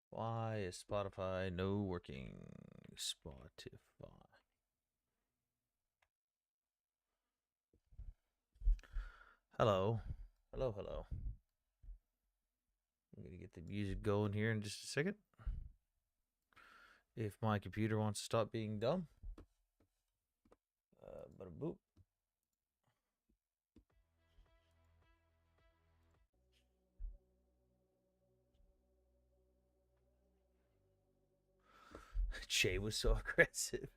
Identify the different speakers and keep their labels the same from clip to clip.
Speaker 1: Why is Spotify no working? Spotify. Hello. Hello, hello. I'm going to get the music going here in just a second. If my computer wants to stop being dumb. Bada boop. Jay was so aggressive.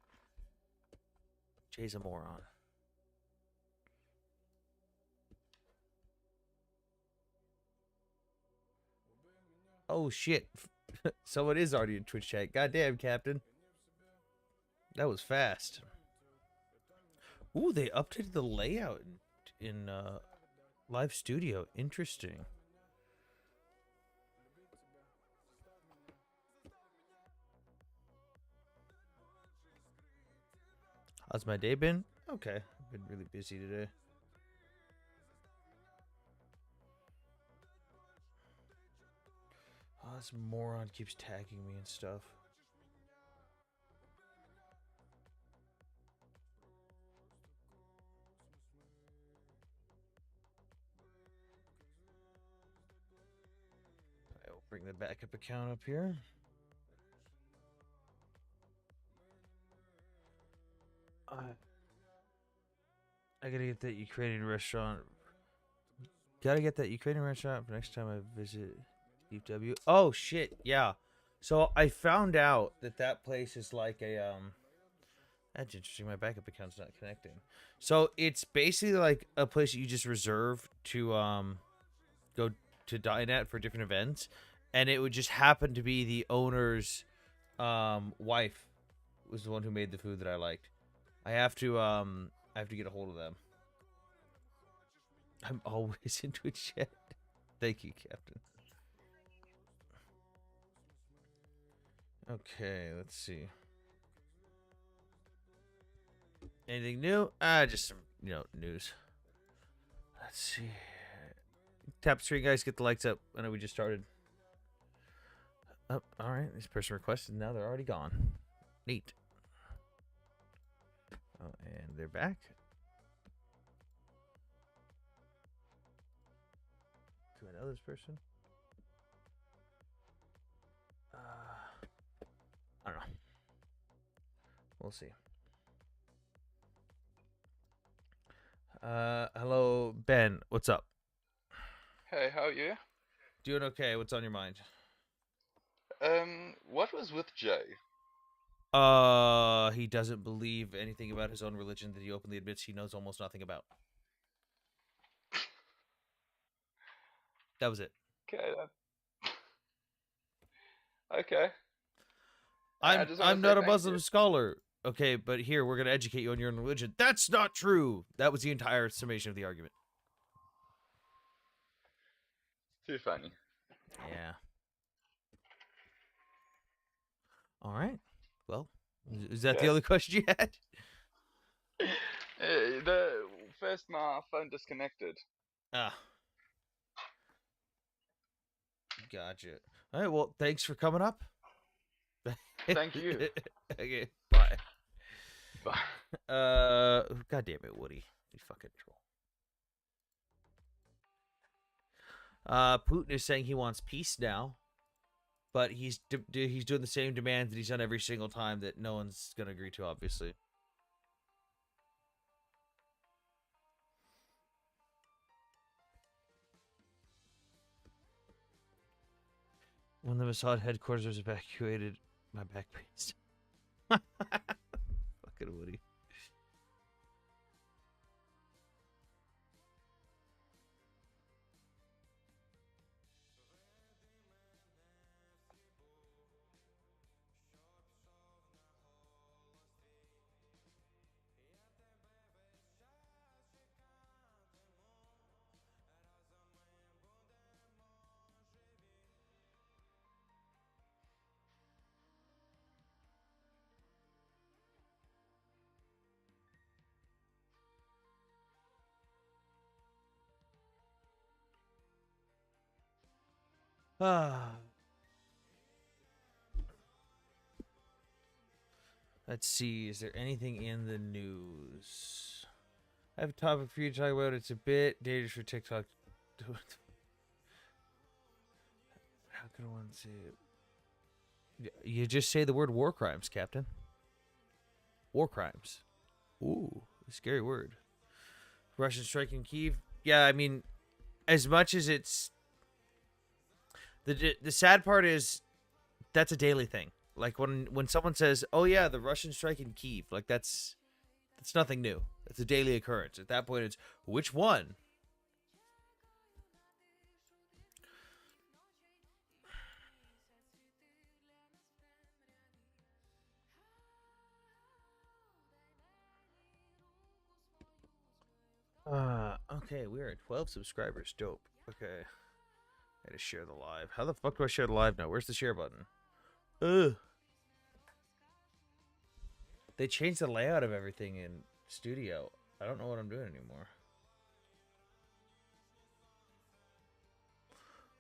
Speaker 1: Jay's a moron. Oh shit. Someone is already in Twitch chat. Goddamn, Captain. That was fast. Ooh, they updated the layout in Live Studio. Interesting. How's my day been? Okay. I've been really busy today. Oh, this moron keeps tagging me and stuff. I will bring the backup account up here. I gotta get that Ukrainian restaurant. Gotta get that Ukrainian restaurant for next time I visit Deep W. Oh shit, yeah. So I found out that that place is like a That's interesting. My backup account's not connecting. So it's basically like a place you just reserve to go to dine at for different events, and it would just happen to be the owner's wife was the one who made the food that I liked. I have to get a hold of them. I'm always into a chat. Thank you, Captain. Okay, let's see. Anything new? Just some, news. Let's see. Tap screen, guys, get the lights up. I know we just started. Oh, all right. This person requested. Now they're already gone. Neat. Oh, and they're back. To another person. I don't know. We'll see. Hello, Ben. What's up?
Speaker 2: Hey, how are you?
Speaker 1: Doing okay. What's on your mind?
Speaker 2: What was with Jay?
Speaker 1: He doesn't believe anything about his own religion that he openly admits he knows almost nothing about. That was it.
Speaker 2: Okay, okay. I
Speaker 1: I'm
Speaker 2: just want
Speaker 1: I'm
Speaker 2: to say
Speaker 1: not a
Speaker 2: thank you.
Speaker 1: Muslim scholar. Okay, but here we're gonna educate you on your own religion. That's not true. That was the entire summation of the argument.
Speaker 2: Too funny.
Speaker 1: Yeah. All right. Well, is that the
Speaker 2: Okay.
Speaker 1: only question you had?
Speaker 2: The first my phone disconnected.
Speaker 1: Ah, gotcha. All right. Well, thanks for coming up.
Speaker 2: Thank you.
Speaker 1: Okay. Bye.
Speaker 2: Bye.
Speaker 1: God damn it, Woody. You fucking troll. Putin is saying he wants peace now, but he's doing the same demands that he's done every single time that no one's gonna agree to. Obviously, when the Mossad headquarters was evacuated, my back pains. Fucking Woody. Ah. Let's see. Is there anything in the news? I have a topic for you to talk about. It's a bit dangerous for TikTok. How can one say it? You just say the word war crimes, Captain. War crimes. Ooh, a scary word. Russian strike in Kyiv. Yeah, I mean, as much as it's the sad part is that's a daily thing. Like when someone says, "Oh yeah, the Russian strike in Kyiv," like that's nothing new. It's a daily occurrence. At that point, it's which one? Okay, we are at 12 subscribers. Dope. Okay. I gotta share the live. How the fuck do I share the live now? Where's the share button? Ugh. They changed the layout of everything in Studio. I don't know what I'm doing anymore.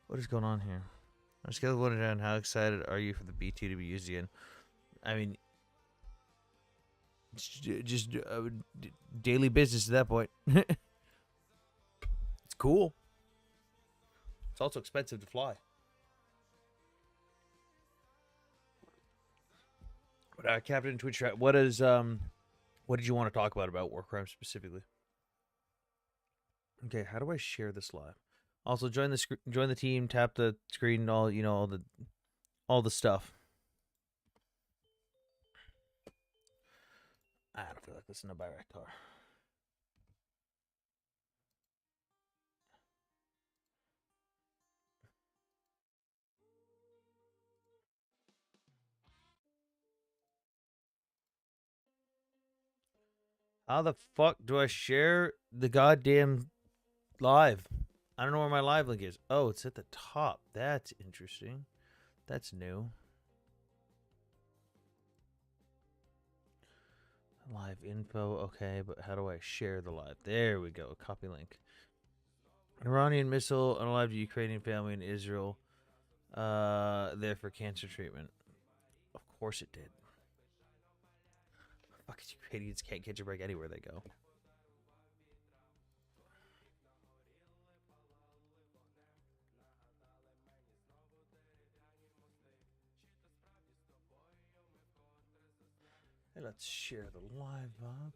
Speaker 1: What is going on here? On a scale of 1 to 10, how excited are you for the B2 to be used again? I mean, it's just daily business at that point. It's cool. It's also expensive to fly. But Captain Twitch chat, what did you want to talk about war crimes specifically? Okay, how do I share this live? Also, join the team, tap the screen, all the stuff. I don't feel like listening to Bayraktar. How the fuck do I share the goddamn live? I don't know where my live link is. Oh, it's at the top. That's interesting. That's new. Live info. Okay, but how do I share the live? There we go. Copy link. An Iranian missile unalived a Ukrainian family in Israel. There for cancer treatment. Of course it did. Fucking Ukrainians can't catch a break anywhere they go. Hey, let's share the live up.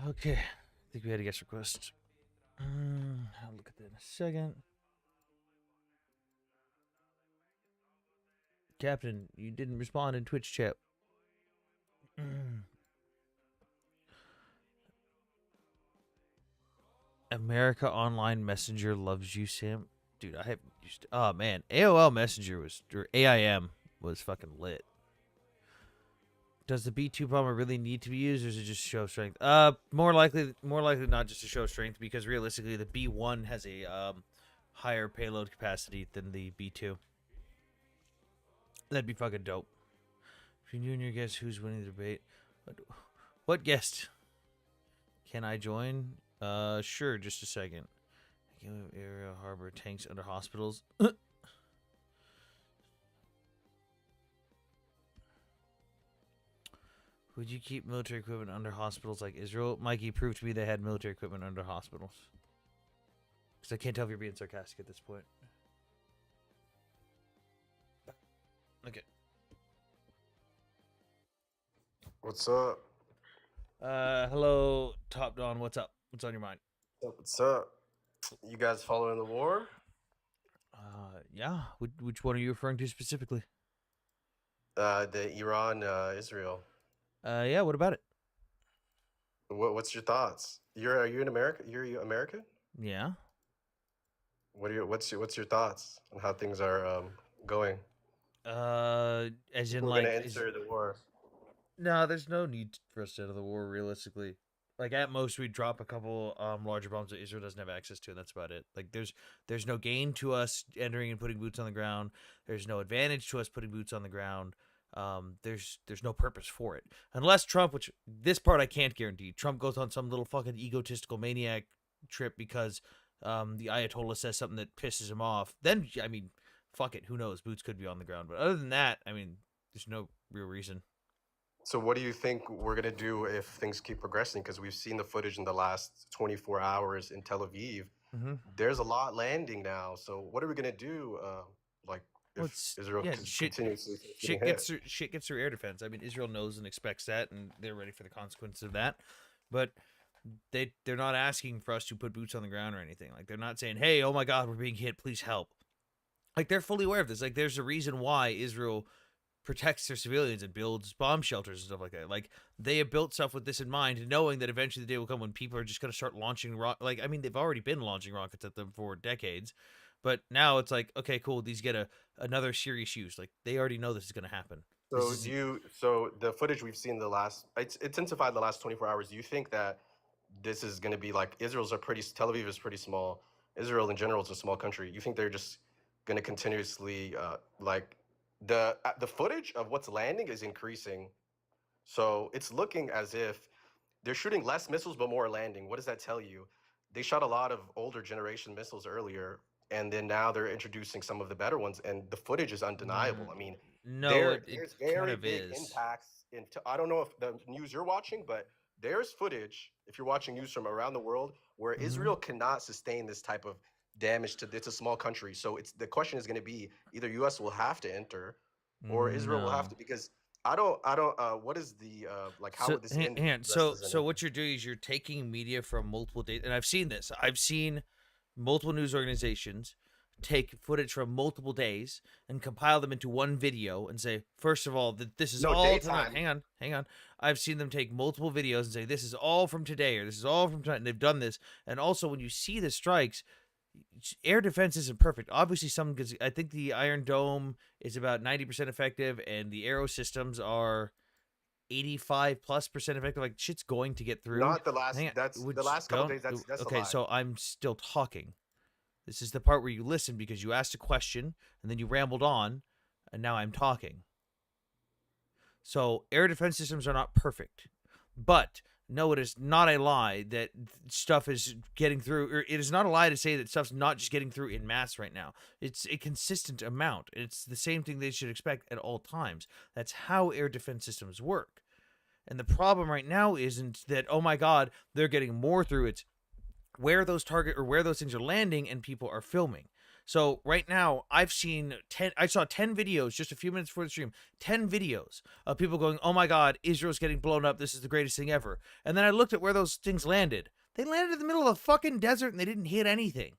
Speaker 1: Okay. I think we had a guest request. I'll look at that in a second. Captain, you didn't respond in Twitch chat. America Online Messenger loves you, Sam. Dude, I haven't used. Oh man, AOL Messenger was or AIM was fucking lit. Does the B2 bomber really need to be used, or is it just show strength? More likely not just to show strength, because realistically, the B1 has a higher payload capacity than the B2. That'd be fucking dope. Between you and your guest, who's winning the debate? What guest? Can I join? Sure. Just a second. Area harbor tanks under hospitals. Would you keep military equipment under hospitals like Israel? Mikey, proved to me they had military equipment under hospitals. Because I can't tell if you're being sarcastic at this point. Okay.
Speaker 3: What's up?
Speaker 1: Hello, Top Don. What's up? What's on your mind?
Speaker 3: What's up? You guys following the war?
Speaker 1: Yeah. Which one are you referring to specifically?
Speaker 3: The Iran, Israel.
Speaker 1: Yeah. What about it?
Speaker 3: What's your thoughts? Are you in America? You're American?
Speaker 1: Yeah.
Speaker 3: What's your thoughts on how things are going?
Speaker 1: As in
Speaker 3: We're
Speaker 1: like,
Speaker 3: gonna enter the war.
Speaker 1: no, there's no need for us to enter the war realistically. Like at most we drop a couple larger bombs that Israel doesn't have access to, and that's about it. Like there's no gain to us entering and putting boots on the ground. There's no advantage to us putting boots on the ground. There's no purpose for it unless Trump, which this part I can't guarantee. Trump goes on some little fucking egotistical maniac trip because the Ayatollah says something that pisses him off. Then I mean, fuck it, who knows? Boots could be on the ground, but other than that, I mean, there's no real reason.
Speaker 3: So what do you think we're gonna do if things keep progressing? Because we've seen the footage in the last 24 hours in Tel Aviv.
Speaker 1: Mm-hmm.
Speaker 3: There's a lot landing now. So what are we gonna do? Like if Israel continues
Speaker 1: shit gets through air defense. I mean, Israel knows and expects that, and they're ready for the consequences of that. But they're not asking for us to put boots on the ground or anything. Like they're not saying, "Hey, oh my God, we're being hit. Please help." Like they're fully aware of this. Like there's a reason why Israel protects their civilians and builds bomb shelters and stuff like that. Like they have built stuff with this in mind, knowing that eventually the day will come when people are just going to start launching like I mean, they've already been launching rockets at them for decades, but now it's like, okay, cool, these get another serious use. Like they already know this is going to happen.
Speaker 3: So the footage we've seen it's intensified the last 24 hours. Do you think that this is going to be like Tel Aviv is pretty small. Israel in general is a small country. You think they're just going to continuously like the footage of what's landing is increasing. So it's looking as if they're shooting less missiles but more landing. What does that tell you? They shot a lot of older generation missiles earlier, and then now they're introducing some of the better ones, and the footage is undeniable. I mean,
Speaker 1: no,
Speaker 3: there's
Speaker 1: kind
Speaker 3: very
Speaker 1: of
Speaker 3: big
Speaker 1: is.
Speaker 3: impacts into. I don't know if the news you're watching, but there's footage if you're watching news from around the world where Israel cannot sustain this type of damage to. It's a small country, so the question is going to be either U.S. will have to enter, or Israel will have to, because I don't. What is the like? How would this end?
Speaker 1: So what you're doing is you're taking media from multiple days, and I've seen this. I've seen multiple news organizations take footage from multiple days and compile them into one video and say, first of all, that this is all
Speaker 3: daytime.
Speaker 1: Hang on. I've seen them take multiple videos and say, this is all from today, or this is all from tonight. And they've done this. And also, when you see the strikes, air defense isn't perfect. Obviously, I think the Iron Dome is about 90% effective, and the Arrow systems are 85+% effective. Like shit's going to get through.
Speaker 3: Not the last. That's the last couple days. That's
Speaker 1: okay. So I'm still talking. This is the part where you listen because you asked a question and then you rambled on, and now I'm talking. So air defense systems are not perfect, but no, it is not a lie that stuff is getting through, or it is not a lie to say that stuff's not just getting through in mass right now. It's a consistent amount. It's the same thing they should expect at all times. That's how air defense systems work. And the problem right now isn't that, oh my God, they're getting more through. It's where those things are landing and people are filming. So right now I saw 10 videos just a few minutes before the stream, 10 videos of people going, oh my God, Israel's getting blown up. This is the greatest thing ever. And then I looked at where those things landed. They landed in the middle of the fucking desert and they didn't hit anything.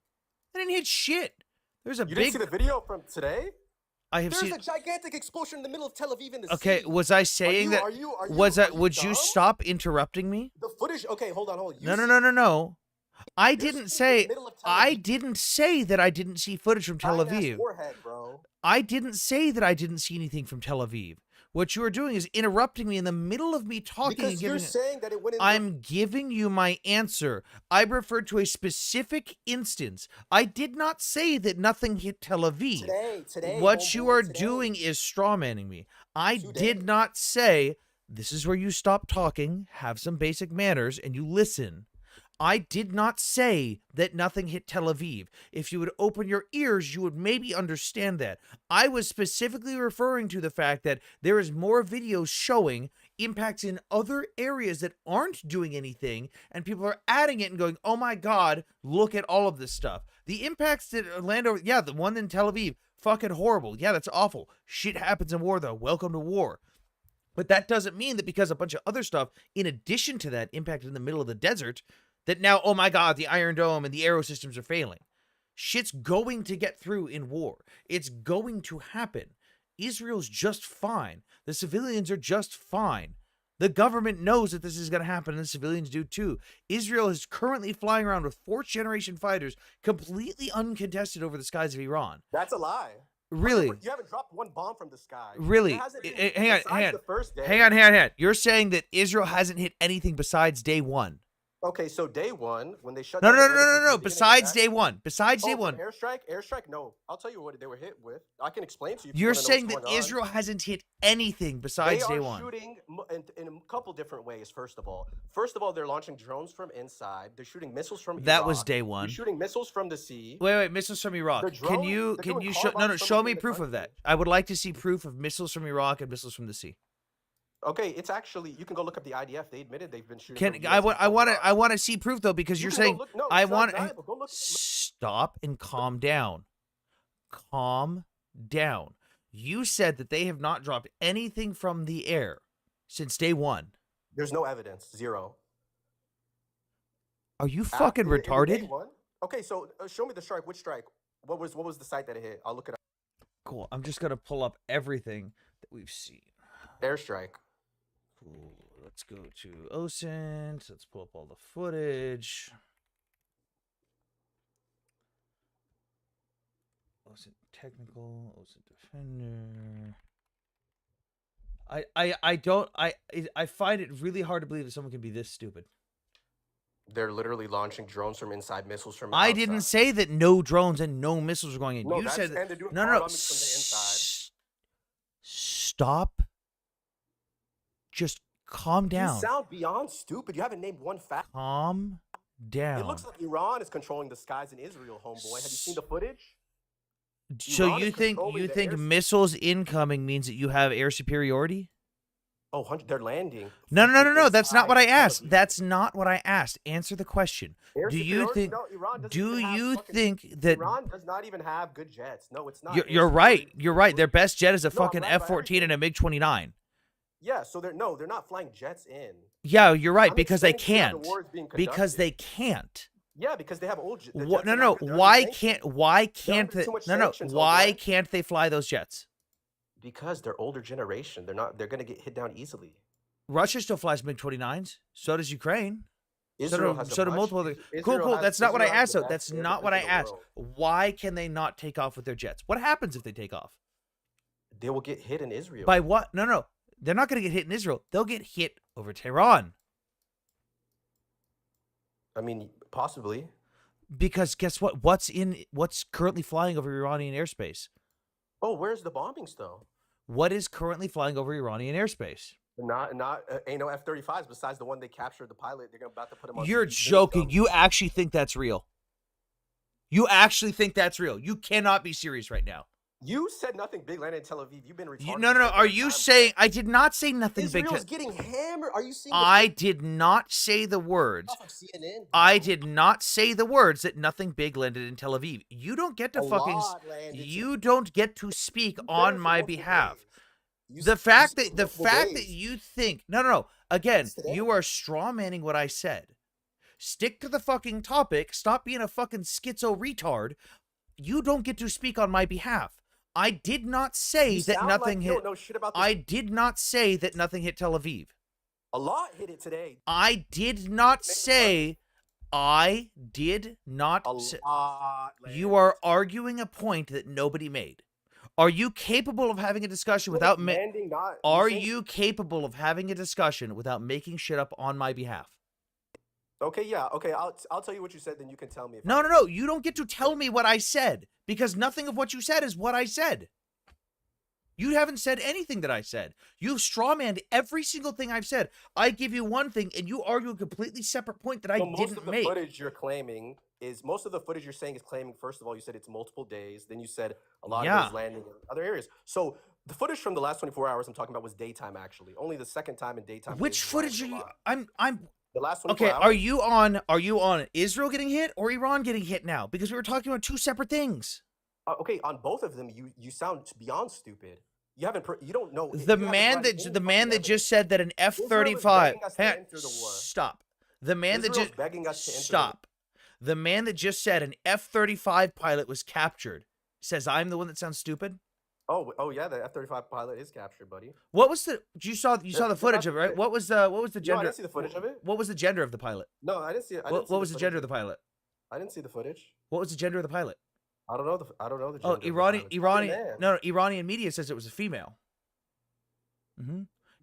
Speaker 1: They didn't hit shit. There's a
Speaker 3: You didn't see the video from today? There's a gigantic explosion in the middle of Tel Aviv in the sea.
Speaker 1: Okay, was I saying that? Would you stop interrupting me?
Speaker 3: The footage. Okay, hold on.
Speaker 1: No. I didn't say that I didn't see footage from Tel Aviv.
Speaker 3: Warhead, bro.
Speaker 1: I didn't say that I didn't see anything from Tel Aviv. What you are doing is interrupting me in the middle of me talking.
Speaker 3: Because you're saying that it went in.
Speaker 1: I'm giving you my answer. I referred to a specific instance. I did not say that nothing hit Tel Aviv.
Speaker 3: Today.
Speaker 1: What you are doing is strawmanning me. I did not say, this is where you stop talking, have some basic manners, and you listen. I did not say that nothing hit Tel Aviv. If you would open your ears, you would maybe understand that. I was specifically referring to the fact that there is more videos showing impacts in other areas that aren't doing anything, and people are adding it and going, oh my God, look at all of this stuff. The impacts that land over, yeah, the one in Tel Aviv, fucking horrible. Yeah, that's awful. Shit happens in war, though. Welcome to war. But that doesn't mean that because a bunch of other stuff, in addition to that, impacted in the middle of the desert, that now, oh my God, the Iron Dome and the aero systems are failing. Shit's going to get through in war. It's going to happen. Israel's just fine. The civilians are just fine. The government knows that this is going to happen, and the civilians do too. Israel is currently flying around with fourth-generation fighters completely uncontested over the skies of Iran.
Speaker 3: That's a lie.
Speaker 1: Really?
Speaker 3: You haven't dropped one bomb from the sky.
Speaker 1: Really? Hang on. You're saying that Israel hasn't hit anything besides day one?
Speaker 3: Okay, so day one, when they shut
Speaker 1: No,
Speaker 3: down
Speaker 1: no,
Speaker 3: the
Speaker 1: no,
Speaker 3: air
Speaker 1: no,
Speaker 3: defense
Speaker 1: no, no.
Speaker 3: at the beginning of
Speaker 1: Besides
Speaker 3: that-
Speaker 1: day one. Besides day
Speaker 3: Oh,
Speaker 1: one.
Speaker 3: Airstrike. No, I'll tell you what they were hit with. I can explain to you.
Speaker 1: You're saying that Israel hasn't hit anything besides day one.
Speaker 3: They are shooting in a couple different ways. First of all, they're launching drones from inside. They're shooting missiles from
Speaker 1: That
Speaker 3: Iraq.
Speaker 1: was day one.
Speaker 3: They're shooting missiles from the sea.
Speaker 1: Wait, missiles from Iraq.
Speaker 3: The
Speaker 1: Can
Speaker 3: drone-
Speaker 1: you
Speaker 3: they're doing
Speaker 1: show
Speaker 3: car bombs from
Speaker 1: show me
Speaker 3: within the
Speaker 1: proof of that?
Speaker 3: country.
Speaker 1: I would like to see proof of missiles from Iraq and missiles from the sea.
Speaker 3: Okay, it's actually you can go look up the IDF. They admitted they've been shooting.
Speaker 1: Can
Speaker 3: from
Speaker 1: I
Speaker 3: US
Speaker 1: want
Speaker 3: Iraq.
Speaker 1: I want to see proof though, because
Speaker 3: You
Speaker 1: you're
Speaker 3: can go
Speaker 1: saying
Speaker 3: look- no,
Speaker 1: I
Speaker 3: it's not
Speaker 1: want
Speaker 3: deniable. Go look-
Speaker 1: stop and calm down. Calm down. You said that they have not dropped anything from the air since day one.
Speaker 3: There's no evidence. Zero.
Speaker 1: Are you fucking
Speaker 3: In day
Speaker 1: retarded?
Speaker 3: one? Okay, so show me the strike. Which strike? What was the site that it hit? I'll look it up.
Speaker 1: Cool. I'm just gonna pull up everything that we've seen.
Speaker 3: Airstrike.
Speaker 1: Cool. Let's go to OSINT. Let's pull up all the footage. OSINT technical, OSINT defender. I find it really hard to believe that someone can be this stupid.
Speaker 3: They're literally launching drones from inside, missiles from
Speaker 1: I
Speaker 3: outside.
Speaker 1: didn't say that no drones and no missiles are going in.
Speaker 3: No,
Speaker 1: You
Speaker 3: that's-
Speaker 1: said that.
Speaker 3: and they're doing
Speaker 1: No,
Speaker 3: car
Speaker 1: no.
Speaker 3: bombing from the inside.
Speaker 1: Stop. Just calm down.
Speaker 3: You sound beyond stupid. You haven't named one fact.
Speaker 1: Calm down.
Speaker 3: It looks like Iran is controlling the skies in Israel, homeboy. Have you seen the footage?
Speaker 1: So
Speaker 3: Iran
Speaker 1: you
Speaker 3: is
Speaker 1: think
Speaker 3: controlling the airspace.
Speaker 1: missiles incoming means that you have air superiority?
Speaker 3: Oh, they're landing.
Speaker 1: No. That's not what I
Speaker 3: inside Tel
Speaker 1: asked.
Speaker 3: Aviv.
Speaker 1: That's not what I asked. Answer the question.
Speaker 3: Air
Speaker 1: Do you
Speaker 3: superiority?
Speaker 1: think?
Speaker 3: No, Iran doesn't
Speaker 1: Do
Speaker 3: even have
Speaker 1: you
Speaker 3: fucking-
Speaker 1: think that?
Speaker 3: Iran does not even have good jets? No, it's not.
Speaker 1: You're
Speaker 3: Air
Speaker 1: right.
Speaker 3: superiority-
Speaker 1: You're right. Their best jet is a
Speaker 3: No, I'm
Speaker 1: fucking
Speaker 3: right about
Speaker 1: F-14 and a MiG-29.
Speaker 3: Yeah, so they're not flying jets in.
Speaker 1: Yeah, you're right,
Speaker 3: I'm
Speaker 1: because they
Speaker 3: explaining to you how
Speaker 1: can't.
Speaker 3: the war is being
Speaker 1: Because
Speaker 3: conducted.
Speaker 1: they can't.
Speaker 3: Yeah, because they have old. The
Speaker 1: What?
Speaker 3: jets
Speaker 1: No,
Speaker 3: are
Speaker 1: no.
Speaker 3: not good. They're
Speaker 1: Why
Speaker 3: under sanctions.
Speaker 1: can't? Why can't
Speaker 3: under
Speaker 1: they?
Speaker 3: too much
Speaker 1: No, no.
Speaker 3: sanctions,
Speaker 1: Why
Speaker 3: homeboy.
Speaker 1: can't they fly those jets?
Speaker 3: Because they're older generation. They're not. They're gonna get hit down easily.
Speaker 1: Russia still flies MiG-29s. So does Ukraine.
Speaker 3: Israel
Speaker 1: so
Speaker 3: has
Speaker 1: do,
Speaker 3: a
Speaker 1: so do
Speaker 3: much-
Speaker 1: multiple other.
Speaker 3: Israel
Speaker 1: Cool.
Speaker 3: has-
Speaker 1: That's not what I
Speaker 3: Israel has
Speaker 1: asked,
Speaker 3: the
Speaker 1: though. That's
Speaker 3: best air
Speaker 1: not what I
Speaker 3: defense in the
Speaker 1: asked.
Speaker 3: world.
Speaker 1: Why can they not take off with their jets? What happens if they take off?
Speaker 3: They will get hit in Israel.
Speaker 1: By what? No. They're not going to get hit in Israel. They'll get hit over Tehran.
Speaker 3: I mean, possibly.
Speaker 1: Because guess what? What's currently flying over Iranian airspace?
Speaker 3: Oh, where's the bombings though?
Speaker 1: What is currently flying over Iranian airspace?
Speaker 3: Not ain't no F-35s besides the one they captured the pilot. They're about to put him on.
Speaker 1: You're
Speaker 3: TV.
Speaker 1: joking. You actually think that's real? You actually think that's real? You cannot be serious right now.
Speaker 3: You said nothing big landed in Tel Aviv. You've been retarded.
Speaker 1: No. Are you saying I did not say nothing big?
Speaker 3: Israel's getting hammered? Are you seeing?
Speaker 1: I did not say the words.
Speaker 3: Off of CNN,
Speaker 1: I did not say the words that nothing big landed in Tel Aviv. You don't get to
Speaker 3: A
Speaker 1: fucking.
Speaker 3: lot landed.
Speaker 1: You don't get to speak
Speaker 3: You said it
Speaker 1: on
Speaker 3: for
Speaker 1: my
Speaker 3: multiple
Speaker 1: behalf.
Speaker 3: days. You
Speaker 1: The
Speaker 3: s-
Speaker 1: fact
Speaker 3: you said
Speaker 1: that
Speaker 3: it for multiple days.
Speaker 1: you think no. Again,
Speaker 3: It's today.
Speaker 1: you are straw manning what I said. Stick to the fucking topic. Stop being a fucking schizo retard. You don't get to speak on my behalf. I did not say
Speaker 3: You
Speaker 1: that
Speaker 3: sound
Speaker 1: nothing
Speaker 3: like you
Speaker 1: hit.
Speaker 3: don't know shit about this.
Speaker 1: I did not say that nothing hit Tel Aviv.
Speaker 3: A lot hit it today.
Speaker 1: I did not say. I did not
Speaker 3: A
Speaker 1: say.
Speaker 3: lot.
Speaker 1: You are arguing a point that nobody made. Are you capable of having a discussion without me?
Speaker 3: landing, not.
Speaker 1: Are
Speaker 3: saying-
Speaker 1: you capable of having a discussion without making shit up on my behalf?
Speaker 3: Okay, yeah. Okay, I'll tell you what you said. Then you can tell me. If
Speaker 1: No. You don't get to tell me what I said because nothing of what you said is what I said. You haven't said anything that I said. You've strawmanned every single thing I've said. I give you one thing and you argue a completely separate point that I
Speaker 3: So most
Speaker 1: didn't
Speaker 3: of the
Speaker 1: make.
Speaker 3: footage you're claiming is most of the footage you're saying is claiming. First of all, you said it's multiple days. Then you said a lot
Speaker 1: Yeah.
Speaker 3: of it is landing in other areas. So The footage from the last 24 hours I'm talking about was daytime, actually. Only the second time in daytime.
Speaker 1: Which footage are you? I'm.
Speaker 3: The last 24
Speaker 1: Okay,
Speaker 3: hours.
Speaker 1: are you on Israel getting hit or Iran getting hit now? Because we were talking about two separate things.
Speaker 3: Okay, on both of them, you sound beyond stupid. You haven't. You don't know.
Speaker 1: The man that just said that an F-35. Stop. The man that just
Speaker 3: begging us to
Speaker 1: stop. The man that just said an F-35 pilot was captured says I'm the one that sounds stupid.
Speaker 3: Oh yeah, the F-35 pilot is captured, buddy.
Speaker 1: What was the? You saw the footage of it, right? What was the gender?
Speaker 3: No, I didn't see the footage of it.
Speaker 1: What was the gender of the pilot?
Speaker 3: No, I didn't see it.
Speaker 1: What was the gender of the pilot?
Speaker 3: I didn't see the footage.
Speaker 1: What was the gender of the pilot?
Speaker 3: I don't know the gender.
Speaker 1: Oh,
Speaker 3: of the pilot.
Speaker 1: Iranian media says it was a female.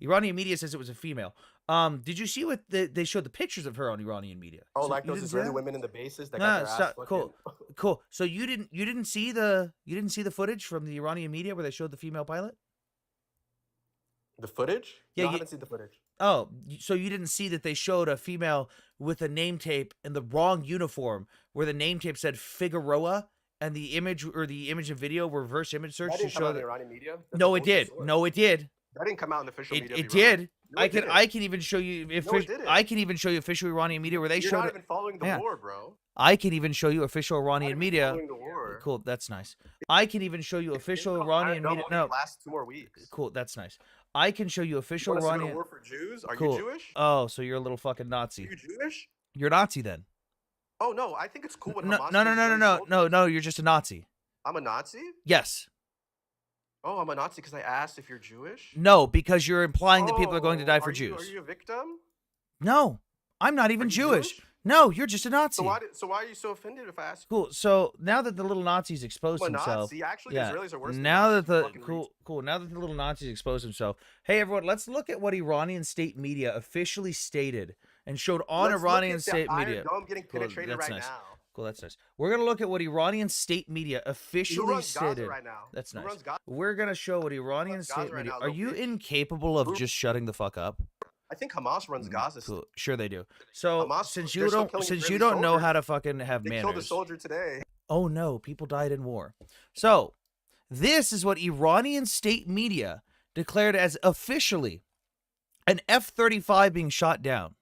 Speaker 1: Iranian media says it was a female. Did you see what they showed the pictures of her on Iranian media?
Speaker 3: Oh,
Speaker 1: so
Speaker 3: like those Israeli women in the bases that got their ass fucking...
Speaker 1: Cool. So you didn't see the footage from the Iranian media where they showed the female pilot?
Speaker 3: The footage?
Speaker 1: Yeah,
Speaker 3: no, I haven't seen the footage.
Speaker 1: Oh, so you didn't see that they showed a female with a name tape in the wrong uniform where the name tape said Figueroa and the image and video were reverse image search
Speaker 3: that
Speaker 1: to
Speaker 3: didn't come
Speaker 1: show
Speaker 3: out in
Speaker 1: that.
Speaker 3: the Iranian media?
Speaker 1: No, it did. No, it did.
Speaker 3: That didn't come out in the official media.
Speaker 1: It did.
Speaker 3: No,
Speaker 1: I can even show you. I can even show you official Iranian media where they
Speaker 3: You're
Speaker 1: showed.
Speaker 3: not even following the war, bro.
Speaker 1: I can even show you official Iranian media.
Speaker 3: Following the war.
Speaker 1: Cool, that's nice. I can even show you official Iranian media. No,
Speaker 3: last 2 more weeks.
Speaker 1: Cool, that's nice. I can show you official
Speaker 3: you
Speaker 1: Iranian.
Speaker 3: War for Jews? Are
Speaker 1: cool.
Speaker 3: you Jewish?
Speaker 1: Oh, so you're a little fucking Nazi.
Speaker 3: Are you Jewish?
Speaker 1: You're a Nazi then.
Speaker 3: Oh no, I think it's cool when
Speaker 1: no,
Speaker 3: Hamas
Speaker 1: no. You're just a Nazi.
Speaker 3: I'm a Nazi?
Speaker 1: Yes.
Speaker 3: Oh, I'm a Nazi because I asked if you're Jewish?
Speaker 1: No, because you're implying that people are going to die for Jews.
Speaker 3: Are you a victim?
Speaker 1: No, I'm not even Jewish. No, you're just a Nazi.
Speaker 3: So why are you so offended if I ask?
Speaker 1: Cool. So now that the little Nazi's exposed himself,
Speaker 3: Nazi? Actually,
Speaker 1: yeah.
Speaker 3: The Israelis are worse.
Speaker 1: Now that the Now that the little Nazi's exposed himself, hey everyone, let's look at what Iranian state media officially stated and showed on Iranian state media.
Speaker 3: I'm getting penetrated right now.
Speaker 1: Cool, that's nice. We're gonna look at what Iranian state media officially stated.
Speaker 3: Right now?
Speaker 1: That's nice. We're gonna show what Iranian state media. Are you incapable of just shutting the fuck up?
Speaker 3: I think Hamas runs Gaza.
Speaker 1: Cool. Sure they do. So
Speaker 3: Hamas,
Speaker 1: since you don't know how to fucking have manners.
Speaker 3: They killed a soldier today.
Speaker 1: Oh no, people died in war. So this is what Iranian state media declared as officially an F-35 being shot down.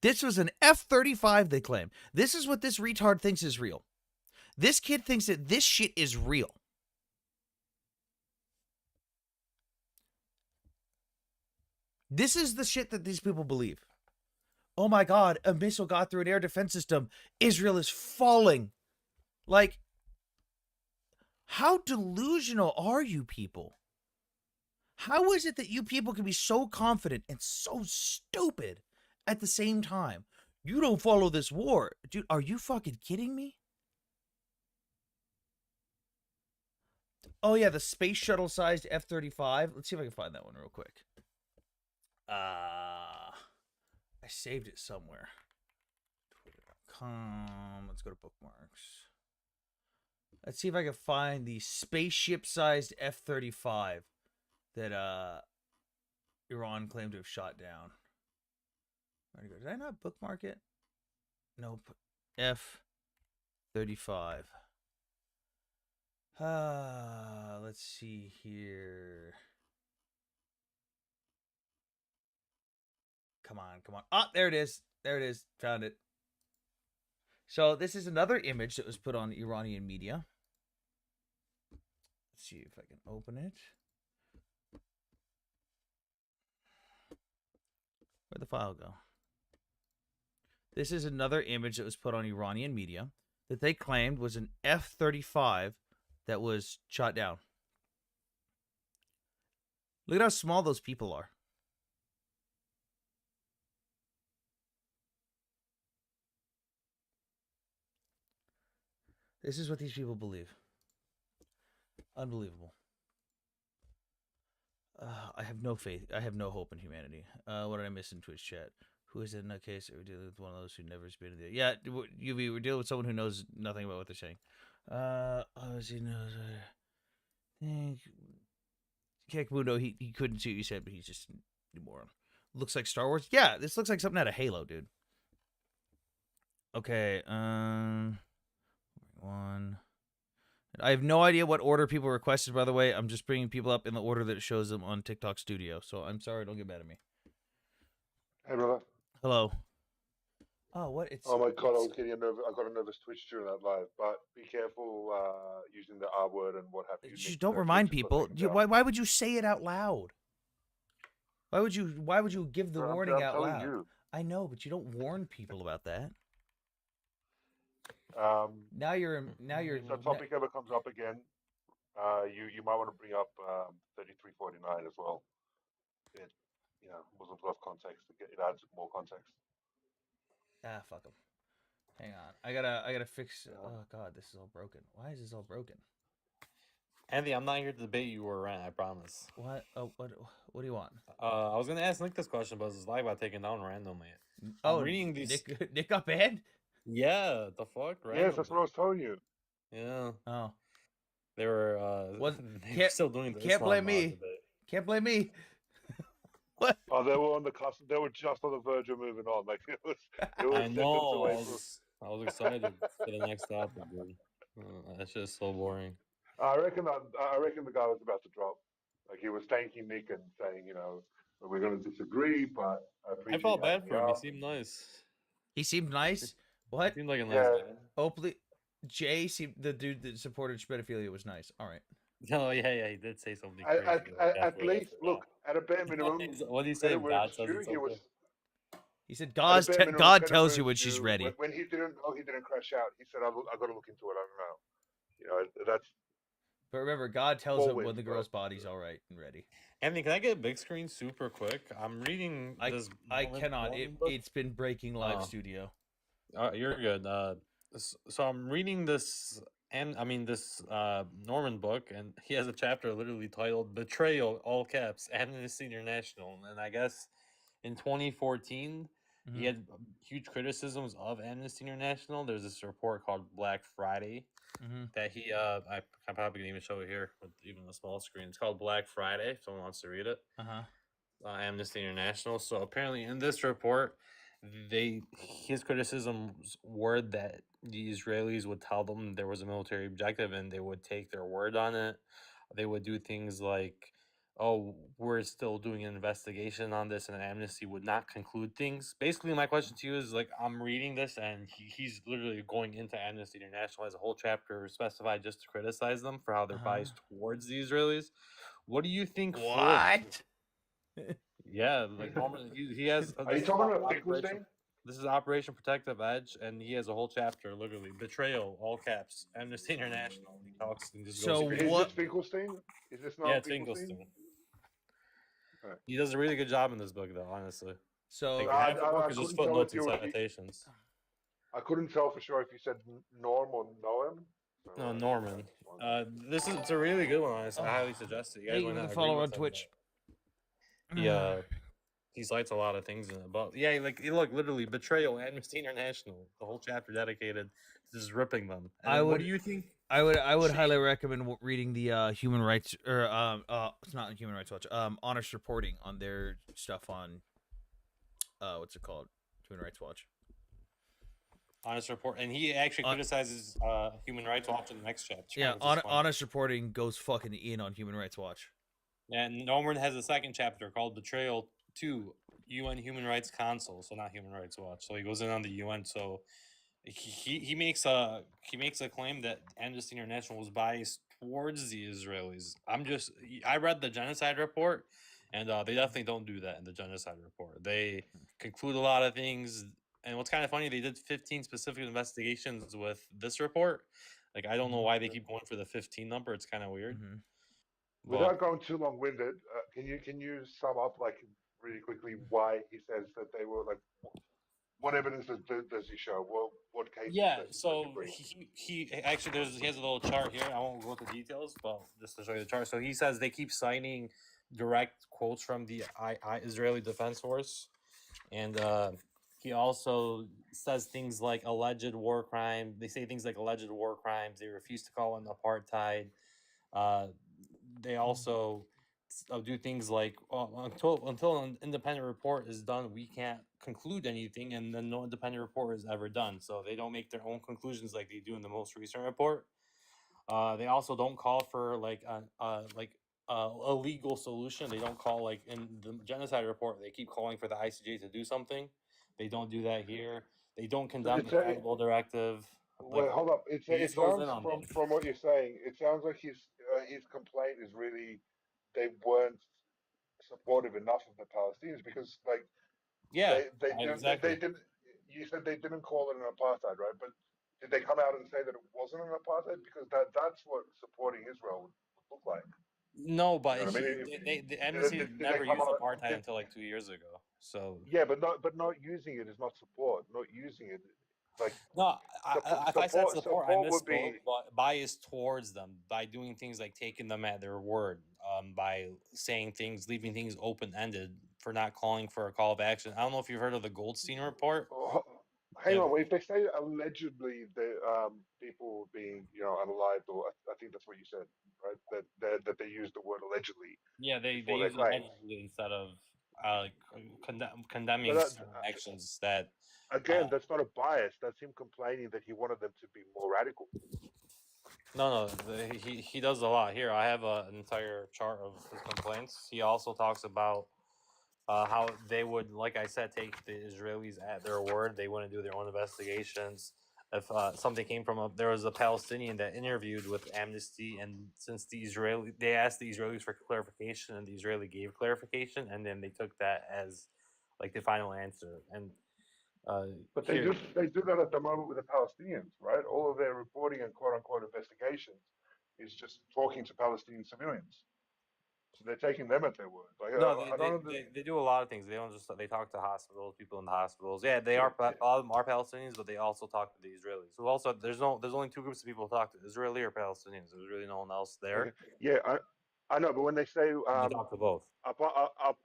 Speaker 1: This was an F-35, they claim. This is what this retard thinks is real. This kid thinks that this shit is real. This is the shit that these people believe. Oh my God, a missile got through an air defense system. Israel is falling. Like, how delusional are you people? How is it that you people can be so confident and so stupid at the same time? You don't follow this war. Dude, are you fucking kidding me? Oh yeah, the space shuttle sized F-35. Let's see if I can find that one real quick. I saved it somewhere. Twitter.com. Let's go to bookmarks. Let's see if I can find the spaceship-sized F-35 that Iran claimed to have shot down. Did I not bookmark it? Nope. F-35. Let's see here. Come on. Ah, there it is. Found it. So this is another image that was put on Iranian media. Let's see if I can open it. Where'd the file go? This is another image that was put on Iranian media that they claimed was an F-35 that was shot down. Look at how small those people are. This is what these people believe. Unbelievable. I have no faith. I have no hope in humanity. What did I miss in Twitch chat? Who is it in that case? We're dealing with one of those who never has been in the... Yeah, we're dealing with someone who knows nothing about what they're saying. Obviously knows... Kekmundo, he couldn't see what you said, but he's just a moron. Looks like Star Wars? Yeah, this looks like something out of Halo, dude. Okay, one. I have no idea what order people requested. By the way, I'm just bringing people up in the order that it shows them on TikTok Studio. So I'm sorry, don't get mad at me.
Speaker 4: Hey, brother.
Speaker 1: Hello. Oh, what? It's.
Speaker 4: Oh my god, I was getting nervous. I got a nervous twitch during that live, but be careful using the R word and what have you.
Speaker 1: Just don't remind people. Why would you say it out loud? Why would you give the warning
Speaker 4: I'm
Speaker 1: out
Speaker 4: telling
Speaker 1: loud?
Speaker 4: you.
Speaker 1: I know, but you don't warn people about that. Now you're.
Speaker 4: If that topic ever comes up again, you might want to bring up 3349 as well. It, Muslims love context. It adds more context.
Speaker 1: Ah, fuck them. Hang on, I gotta fix. Oh god, this is all broken. Why is this all broken?
Speaker 5: Andy, I'm not here to debate you or rant. I promise.
Speaker 1: What? Oh, what do you want?
Speaker 5: I was gonna ask Nick this question, but it's live about taking down randomly.
Speaker 1: Oh,
Speaker 5: I'm reading these.
Speaker 1: Nick got banned.
Speaker 5: Yeah, the fuck, right?
Speaker 4: Yes, that's what I was telling you.
Speaker 5: Yeah.
Speaker 1: Oh,
Speaker 5: They were. They were still doing.
Speaker 1: Can't blame me. Can't blame me. What?
Speaker 4: Oh, they were on the cusp. They were just on the verge of moving on. Like it was
Speaker 5: I
Speaker 4: seconds
Speaker 5: know.
Speaker 4: away
Speaker 5: I was excited for the next topic, dude. That's just so boring.
Speaker 4: I reckon the guy was about to drop. Like he was thanking Nick and saying, we're going to disagree, but I appreciate.
Speaker 5: I felt bad
Speaker 4: having
Speaker 5: for
Speaker 4: me
Speaker 5: him. He
Speaker 4: up.
Speaker 5: seemed nice.
Speaker 1: He seemed nice. What?
Speaker 5: He seemed like a nice
Speaker 4: Yeah.
Speaker 5: guy.
Speaker 1: Hopefully, Jay seemed the dude that supported pedophilia was nice. All right.
Speaker 5: Oh yeah, he did say something
Speaker 4: At,
Speaker 5: crazy.
Speaker 4: at least, look, at a bare minimum,
Speaker 5: What do you
Speaker 4: said
Speaker 5: say?
Speaker 4: it when
Speaker 5: God
Speaker 4: it's
Speaker 5: says
Speaker 4: true,
Speaker 5: it's
Speaker 4: he
Speaker 5: okay.
Speaker 4: was.
Speaker 1: He said
Speaker 4: at a bare minimum,
Speaker 1: God
Speaker 4: said it
Speaker 1: tells
Speaker 4: when
Speaker 1: you when
Speaker 4: it's
Speaker 1: she's
Speaker 4: due.
Speaker 1: ready.
Speaker 4: When he didn't crash out. He said, I got to look into it. I don't know. That's.
Speaker 1: But remember, God tells him
Speaker 4: Always,
Speaker 1: when the
Speaker 4: bro.
Speaker 1: girl's body's all right and ready.
Speaker 5: Anthony, can I get a big screen super quick? I'm reading this.
Speaker 1: I cannot. It's been breaking live
Speaker 5: Oh.
Speaker 1: studio.
Speaker 5: You're good. So I'm reading this, and I mean this Norman book, and he has a chapter literally titled "Betrayal," all caps, Amnesty International, and I guess in 2014 he had huge criticisms of Amnesty International. There's this report called Black Friday that he I'm probably gonna even show it here with even a small screen. It's called Black Friday. If someone wants to read it. Amnesty International. So apparently, in this report, his criticisms were that the Israelis would tell them there was a military objective and they would take their word on it. They would do things like, "Oh, we're still doing an investigation on this," and Amnesty would not conclude things. Basically, my question to you is like, I'm reading this, and he's literally going into Amnesty International as a whole chapter specified just to criticize them for how they're biased towards the Israelis. What do you think?
Speaker 1: What?
Speaker 5: Yeah, like Norman, he has.
Speaker 4: Are you talking about Finkelstein?
Speaker 5: This is Operation Protective Edge, and he has a whole chapter, literally betrayal, all caps, Amnesty International. He talks and just
Speaker 1: So
Speaker 5: goes.
Speaker 4: Is
Speaker 1: what?
Speaker 4: this Finkelstein? Is this not
Speaker 5: Yeah, it's
Speaker 4: Finkelstein?
Speaker 5: Finkelstein.
Speaker 4: Right.
Speaker 5: He does a really good job in this book, though. Honestly,
Speaker 1: So
Speaker 5: like,
Speaker 4: I-
Speaker 5: half the book
Speaker 4: I
Speaker 5: is just
Speaker 4: couldn't tell
Speaker 5: footnotes
Speaker 4: if
Speaker 5: and
Speaker 4: you were-
Speaker 5: citations.
Speaker 4: I couldn't tell for sure if you said Norm or Noam. So,
Speaker 5: No, Norman. It's a really good one. Honestly, I highly suggest it. You guys
Speaker 1: Hey,
Speaker 5: might
Speaker 1: you
Speaker 5: not
Speaker 1: can
Speaker 5: agree
Speaker 1: follow
Speaker 5: with
Speaker 1: on
Speaker 5: him,
Speaker 1: Twitch.
Speaker 5: but he cites a lot of things in it. But yeah, like look, literally betrayal, Amnesty International, the whole chapter dedicated to just ripping them. And what do you think?
Speaker 1: I would highly recommend reading the human rights or it's not Human Rights Watch, honest reporting on their stuff on what's it called, Human Rights Watch.
Speaker 5: Honest report, and he actually criticizes Human Rights Watch in the next chapter.
Speaker 1: Yeah,
Speaker 5: which is funny.
Speaker 1: honest reporting goes fucking in on Human Rights Watch.
Speaker 5: And Norman has a second chapter called Betrayal to UN Human Rights Council, so not Human Rights Watch. So he goes in on the UN. So he makes a claim that Amnesty International was biased towards the Israelis. I read the genocide report, and they definitely don't do that in the genocide report. They conclude a lot of things. And what's kind of funny, they did 15 specific investigations with this report. Like, I don't know why they keep going for the 15 number. It's kind of weird.
Speaker 4: Without going too long-winded, can you sum up like really quickly why he says that they were like? What evidence does he show? What cases?
Speaker 5: Yeah,
Speaker 4: does
Speaker 5: so
Speaker 4: he bring?
Speaker 5: he actually he has a little chart here. I won't go into details, but just to show you the chart. So he says they keep citing direct quotes from the Israeli Defense Force, and he also says things like alleged war crime. They say things like alleged war crimes. They refuse to call it apartheid. They also do things like until an independent report is done, we can't conclude anything, and then no independent report is ever done. So they don't make their own conclusions like they do in the most recent report. They also don't call for a legal solution. They don't call like in the genocide report. They keep calling for the ICJ to do something. They don't do that here. They don't
Speaker 4: So
Speaker 5: condemn
Speaker 4: it's
Speaker 5: the Istanbul directive. Like
Speaker 4: well, hold up.
Speaker 5: he
Speaker 4: It
Speaker 5: just goes
Speaker 4: sounds
Speaker 5: in on
Speaker 4: from
Speaker 5: things.
Speaker 4: what you're saying, it sounds like his complaint is really they weren't supportive enough of the Palestinians because like
Speaker 5: Yeah,
Speaker 4: they
Speaker 5: exactly.
Speaker 4: didn't. You said they didn't call it an apartheid, right? But did they come out and say that it wasn't an apartheid? Because that's what supporting Israel would look like.
Speaker 5: No,
Speaker 4: You
Speaker 5: but
Speaker 4: know what I mean?
Speaker 5: the Amnesty
Speaker 4: Did they
Speaker 5: never
Speaker 4: come
Speaker 5: used
Speaker 4: out?
Speaker 5: apartheid until like 2 years ago. So
Speaker 4: Yeah, but not using it is not support. Not using it like
Speaker 5: no, if I said support, I
Speaker 4: support would
Speaker 5: misspoke.
Speaker 4: be
Speaker 5: But bias towards them by doing things like taking them at their word, by saying things, leaving things open ended for not calling for a call of action. I don't know if you've heard of the Goldstein report.
Speaker 4: oh, hang
Speaker 5: Yeah,
Speaker 4: on. If they say allegedly the people being unalived, or I think that's what you said, right? That they used the word allegedly
Speaker 5: yeah, they
Speaker 4: before their
Speaker 5: use
Speaker 4: claims.
Speaker 5: allegedly instead of condemning
Speaker 4: But
Speaker 5: certain actions that.
Speaker 4: again,
Speaker 5: Uh,
Speaker 4: that's not a bias. That's him complaining that he wanted them to be more radical.
Speaker 5: no, he does a lot. Here, I have an entire chart of his complaints. He also talks about how they would, like I said, take the Israelis at their word. They wouldn't do their own investigations. If something came from there was a Palestinian that interviewed with Amnesty, and since they asked the Israelis for clarification, and the Israeli gave clarification, and then they took that as like the final answer. And
Speaker 4: But
Speaker 5: here,
Speaker 4: they do that at the moment with the Palestinians, right? All of their reporting and quote unquote investigations is just talking to Palestinian civilians. So they're taking them at their word. Like
Speaker 5: no,
Speaker 4: I don't know.
Speaker 5: they do a lot of things. They don't just they talk to hospitals, people in the hospitals. Yeah, they
Speaker 4: Yeah,
Speaker 5: are a lot of them are Palestinians, but they also talk to the Israelis. So also, there's only two groups of people who talk to Israeli or Palestinians. There's really no one else there.
Speaker 4: okay. Yeah, I know. But when they say
Speaker 5: And they talk to both.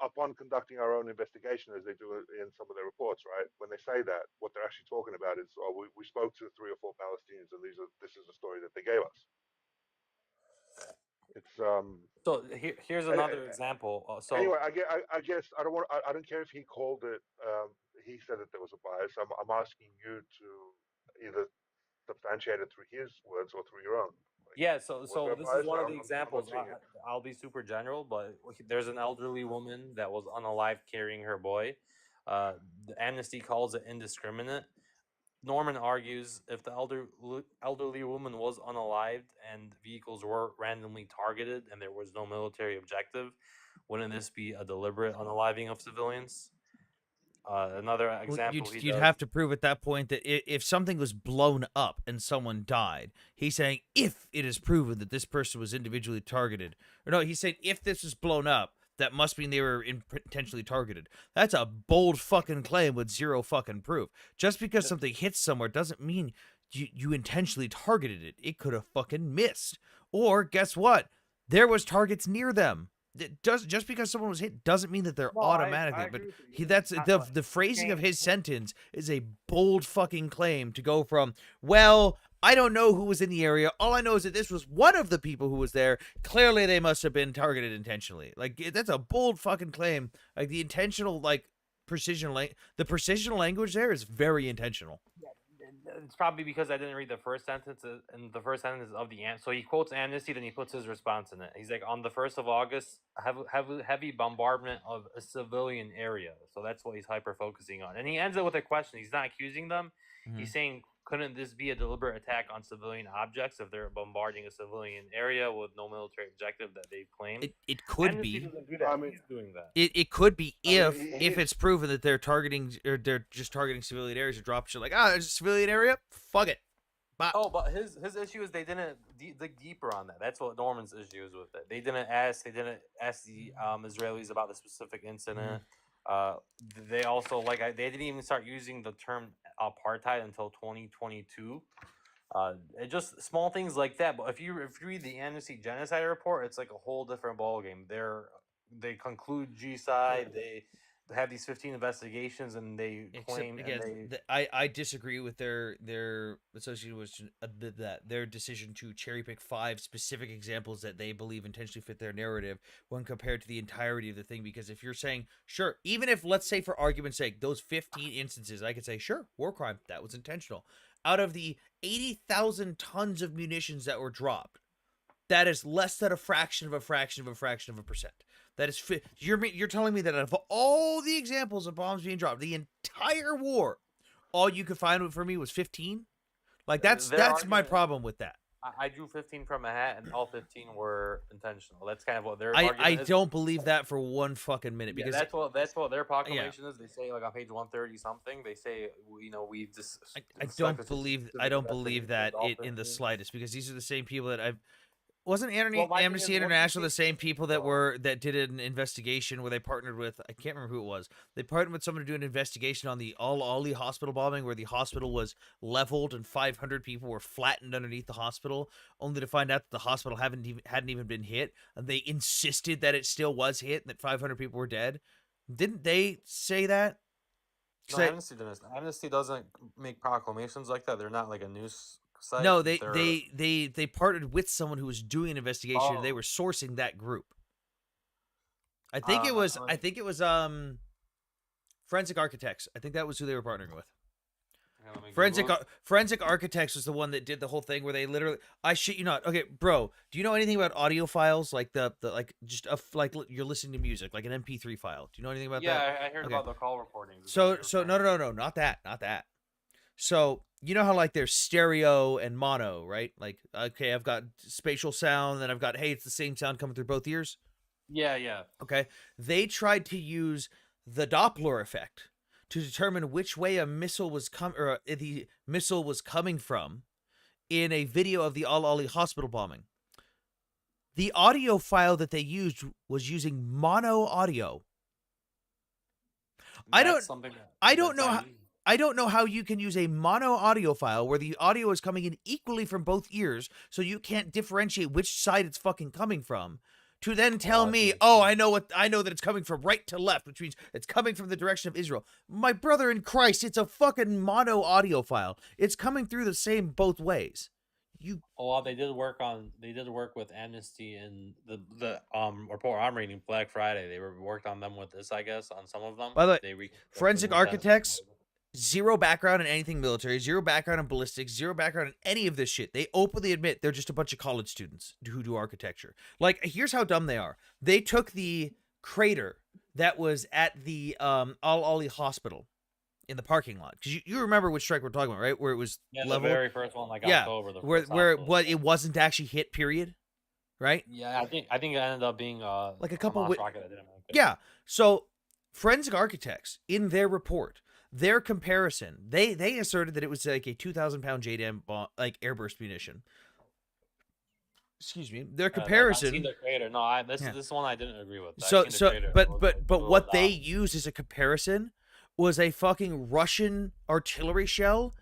Speaker 4: upon conducting our own investigation, as they do it in some of their reports, right? When they say that, what they're actually talking about is, oh, we spoke to 3 or 4 Palestinians, and this is the story that they gave us. It's
Speaker 5: So here's
Speaker 4: and,
Speaker 5: another example. So
Speaker 4: anyway, I guess I don't want. I don't care if he called it. He said that there was a bias. I'm asking you to either substantiate it through his words or through your own. Like,
Speaker 5: yeah,
Speaker 4: was there
Speaker 5: so
Speaker 4: a
Speaker 5: this is
Speaker 4: bias?
Speaker 5: one of the
Speaker 4: I'm not
Speaker 5: examples.
Speaker 4: seeing it.
Speaker 5: I'll be super general, but there's an elderly woman that was unalive carrying her boy. The Amnesty calls it indiscriminate. Norman argues if the elderly woman was unalived and vehicles were randomly targeted and there was no military objective, wouldn't this be a deliberate unaliving of civilians? Another
Speaker 1: Well,
Speaker 5: example he
Speaker 1: you'd
Speaker 5: does.
Speaker 1: have to prove at that point that if something was blown up and someone died, he's saying if it is proven that this person was individually targeted, or no, he's saying if this was blown up, that must mean they were intentionally targeted. That's a bold fucking claim with zero fucking proof. Just because something hits somewhere doesn't mean you intentionally targeted it. It could have fucking missed. Or guess what? There was targets near them. It does just because someone was hit doesn't mean that they're
Speaker 5: No, I
Speaker 1: automatically. But
Speaker 5: agree with you.
Speaker 1: he that's
Speaker 5: But
Speaker 1: the
Speaker 5: he's
Speaker 1: phrasing of
Speaker 5: saying
Speaker 1: his sentence is a bold fucking claim to go from, well, I don't know who was in the area. All I know is that this was one of the people who was there. Clearly they must have been targeted intentionally. Like that's a bold fucking claim. Like the intentional the precision language there is very intentional.
Speaker 5: it's probably because I didn't read the first sentence, and the first sentence of the So he quotes Amnesty, then he puts his response in it. He's like, on the 1st of August, heavy bombardment of a civilian area. So that's what he's hyper focusing on. And he ends it with a question. He's not accusing them.
Speaker 1: Mhm.
Speaker 5: He's saying, couldn't this be a deliberate attack on civilian objects if they're bombarding a civilian area with no military objective that they've claimed?
Speaker 1: It could
Speaker 5: Amnesty
Speaker 1: be.
Speaker 5: doesn't do that.
Speaker 4: I mean,
Speaker 5: He's doing that.
Speaker 1: It could be
Speaker 4: I mean,
Speaker 1: if it's proven that they're targeting or they're just targeting civilian areas or drop shit like, there's a civilian area, fuck it. Bop.
Speaker 5: Oh, but his issue is they didn't dig deeper on that. That's what Norman's issue is with it. They didn't ask the Israelis about the specific incident. They also they didn't even start using the term apartheid until 2022. It just small things like that. But if you read the Amnesty Genocide report, it's like a whole different ballgame. They conclude genocide. They have these 15 investigations, and they claim
Speaker 1: Except again, I disagree with their associated with that their decision to cherry pick 5 specific examples that they believe intentionally fit their narrative when compared to the entirety of the thing. Because if you're saying sure, even if let's say for argument's sake those 15 instances, I could say sure, war crime that was intentional. out of the 80,000 tons of munitions that were dropped, that is less than a fraction of a fraction of a fraction of a percent. That is, you're telling me that out of all the examples of bombs being dropped, the entire war, all you could find for me was 15? Like, that's
Speaker 5: Their
Speaker 1: my
Speaker 5: argument-
Speaker 1: problem with that.
Speaker 5: I drew 15 from a hat, and all 15 were intentional. That's kind of what their
Speaker 1: I
Speaker 5: argument is.
Speaker 1: don't believe that for one fucking minute,
Speaker 5: Yeah,
Speaker 1: because
Speaker 5: that's what their proclamation is. They say, like, on page 130 something. They say, we just.
Speaker 1: I don't believe that in the slightest, because these are the same people that I've. Wasn't
Speaker 5: Well, my thing
Speaker 1: Amnesty
Speaker 5: is, what do you
Speaker 1: International the
Speaker 5: think
Speaker 1: same people that did an investigation where they partnered with, I can't remember who it was. They partnered with someone to do an investigation on the Al Ali hospital bombing, where the hospital was leveled and 500 people were flattened underneath the hospital, only to find out that the hospital hadn't even been hit, and they insisted that it still was hit and that 500 people were dead. Didn't they say that?
Speaker 5: No, Amnesty doesn't. Amnesty doesn't make proclamations like that. They're not like a news site.
Speaker 1: No,
Speaker 5: They're-
Speaker 1: they partnered with someone who was doing an investigation. And they
Speaker 5: Oh.
Speaker 1: were sourcing that group. I think it was Forensic Architects. I think that was who they were partnering with.
Speaker 5: Hang on, let me Google it.
Speaker 1: Forensic Architects was the one that did the whole thing where they literally, I shit you not. Okay, bro, do you know anything about audio files, like the like just like you're listening to music, like an MP3 file? Do you know anything about that?
Speaker 5: Yeah, I heard
Speaker 1: Okay.
Speaker 5: about the call recordings.
Speaker 1: So no, not that. So you know how like there's stereo and mono, right? Like, okay, I've got spatial sound, then I've got, hey, it's the same sound coming through both ears.
Speaker 5: Yeah.
Speaker 1: Okay, they tried to use the Doppler effect to determine which way a missile was the missile was coming from in a video of the Al Ali hospital bombing. The audio file that they used was using mono audio. I don't know how you can use a mono audio file where the audio is coming in equally from both ears, so you can't differentiate which side it's fucking coming from, to then tell me, I know that it's coming from right to left, which means it's coming from the direction of Israel. My brother in Christ, it's a fucking mono audio file. It's coming through the same both ways.
Speaker 5: Well, they did work with Amnesty and the report I'm reading, Black Friday. They worked on them with this, I guess, on some of them.
Speaker 1: By the way,
Speaker 5: They
Speaker 1: Forensic Architects, zero background in anything military, zero background in ballistics, zero background in any of this shit. They openly admit they're just a bunch of college students who do architecture. Like, here's how dumb they are. They took the crater that was at the Al Ali hospital in the parking lot, because you remember which strike we're talking about, right? Where it was level.
Speaker 5: The very first one, like
Speaker 1: yeah,
Speaker 5: October.
Speaker 1: Where it wasn't actually hit. Period. Right.
Speaker 5: Yeah, I think it ended up being
Speaker 1: like a couple.
Speaker 5: rocket I didn't make it.
Speaker 1: Yeah. So, Forensic Architects, in their report, their comparison, they asserted that it was like a 2,000-pound JDAM bomb, like airburst munition. Excuse me. Their comparison.
Speaker 5: I've seen the crater. No, this one I didn't agree with.
Speaker 1: But what they used as a comparison was a fucking Russian artillery shell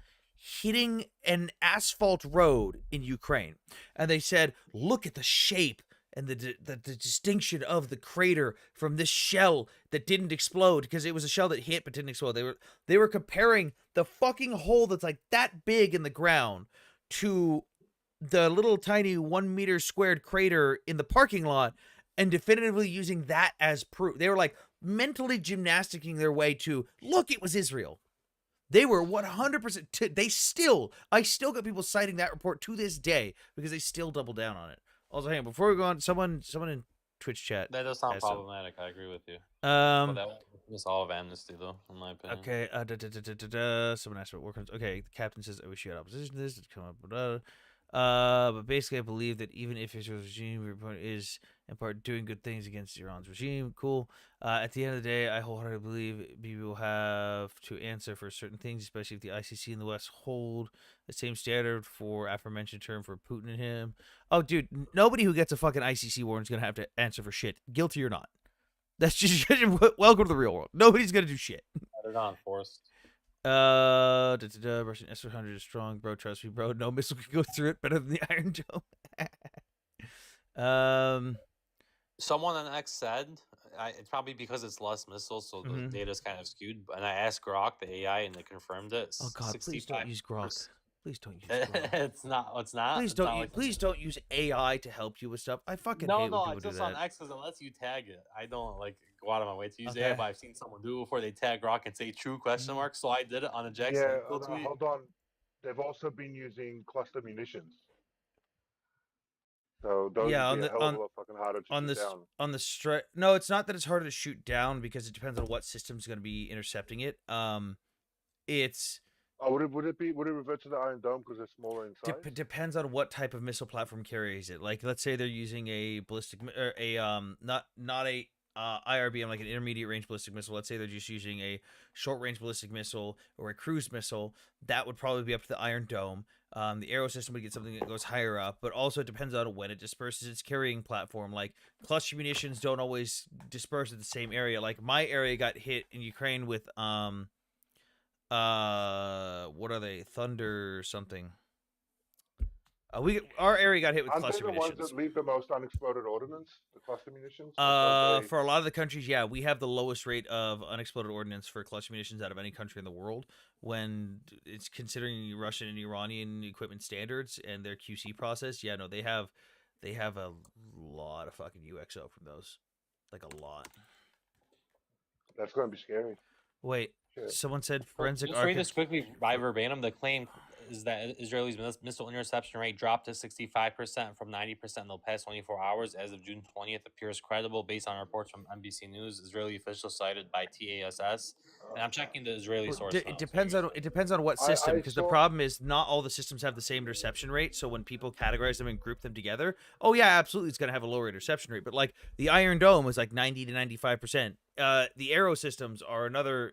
Speaker 1: hitting an asphalt road in Ukraine, and they said, "Look at the shape and the distinction of the crater from this shell that didn't explode, because it was a shell that hit but didn't explode." They were comparing the fucking hole that's like that big in the ground to the little tiny 1 meter squared crater in the parking lot, and definitively using that as proof. They were like mentally gymnasticking their way to, look, it was Israel. They were 100%. I still got people citing that report to this day because they still double down on it. Also, hang on, before we go on, someone in Twitch chat.
Speaker 5: That does sound problematic. I agree with you.
Speaker 1: But
Speaker 5: that was all of Amnesty, though, in my opinion.
Speaker 1: Okay. Someone asked about work. Okay, the captain says, "I wish you had opposition to this to come up." But basically, I believe that even if Israel's regime is in part doing good things against Iran's regime, cool. At the end of the day, I wholeheartedly believe Bibi will have to answer for certain things, especially if the ICC and the West hold the same standard for aforementioned term for Putin and him. Oh, dude, nobody who gets a fucking ICC warrant is gonna have to answer for shit, guilty or not. That's just welcome to the real world. Nobody's gonna do shit.
Speaker 5: They're not enforced.
Speaker 1: Russian S-400 is strong, bro. Trust me, bro. No missile can go through it better than the Iron Dome.
Speaker 5: Someone on X said, it's probably because it's less missiles, so the data's kind of skewed. And I asked Grok, the AI, and they confirmed it.
Speaker 1: Oh God, please don't use Grok. Please don't use Grok.
Speaker 5: It's not.
Speaker 1: Please don't use AI to help you with stuff. I fucking hate when people do that.
Speaker 5: Just on X because it lets you tag it. I don't go out of my way to use AI, but I've seen someone do it before they tag Grok and say true question mark. So I did it on a Jackson tweet.
Speaker 4: Hold on. they've also been using cluster munitions. So those
Speaker 1: Yeah,
Speaker 4: would
Speaker 1: on
Speaker 4: be a
Speaker 1: the
Speaker 4: hell of a lot fucking harder to shoot down.
Speaker 1: on the strike. No, it's not that it's harder to shoot down because it depends on what system's going to be intercepting it. It's
Speaker 4: Oh, would it revert to the Iron Dome because they're smaller in size?
Speaker 1: depends on what type of missile platform carries it. Like, let's say they're using a ballistic or a not a IRBM, like an intermediate range ballistic missile. Let's say they're just using a short range ballistic missile or a cruise missile. That would probably be up to the Iron Dome. The arrow system would get something that goes higher up, but also it depends on when it disperses its carrying platform. Like, cluster munitions don't always disperse at the same area. Like, my area got hit in Ukraine with what are they, thunder something. Our area got hit with
Speaker 4: Aren't they
Speaker 1: cluster
Speaker 4: the ones
Speaker 1: munitions.
Speaker 4: that leave the most unexploded ordnance? The cluster munitions. Because
Speaker 1: For a lot of the countries, yeah, we have the lowest rate of unexploded ordnance for cluster munitions out of any country in the world. When it's considering Russian and Iranian equipment standards and their QC process, yeah, no, they have a lot of fucking UXO from those, like a lot.
Speaker 4: that's going to be scary.
Speaker 1: Wait,
Speaker 4: Shit.
Speaker 1: someone said
Speaker 5: Well,
Speaker 1: forensic
Speaker 5: just read this
Speaker 1: architect.
Speaker 5: quickly by verbatim. The claim is that Israel's missile interception rate dropped to 65% from 90% in the past 24 hours as of June 20th appears credible based on reports from NBC News, Israeli officials cited by TASS. And I'm checking the Israeli source.
Speaker 1: It depends on what system, because the
Speaker 4: saw-
Speaker 1: problem is not all the systems have the same interception rate. So when people categorize them and group them together, oh yeah, absolutely, it's going to have a lower interception rate. But like the Iron Dome is like 90 to 95%. The arrow systems are another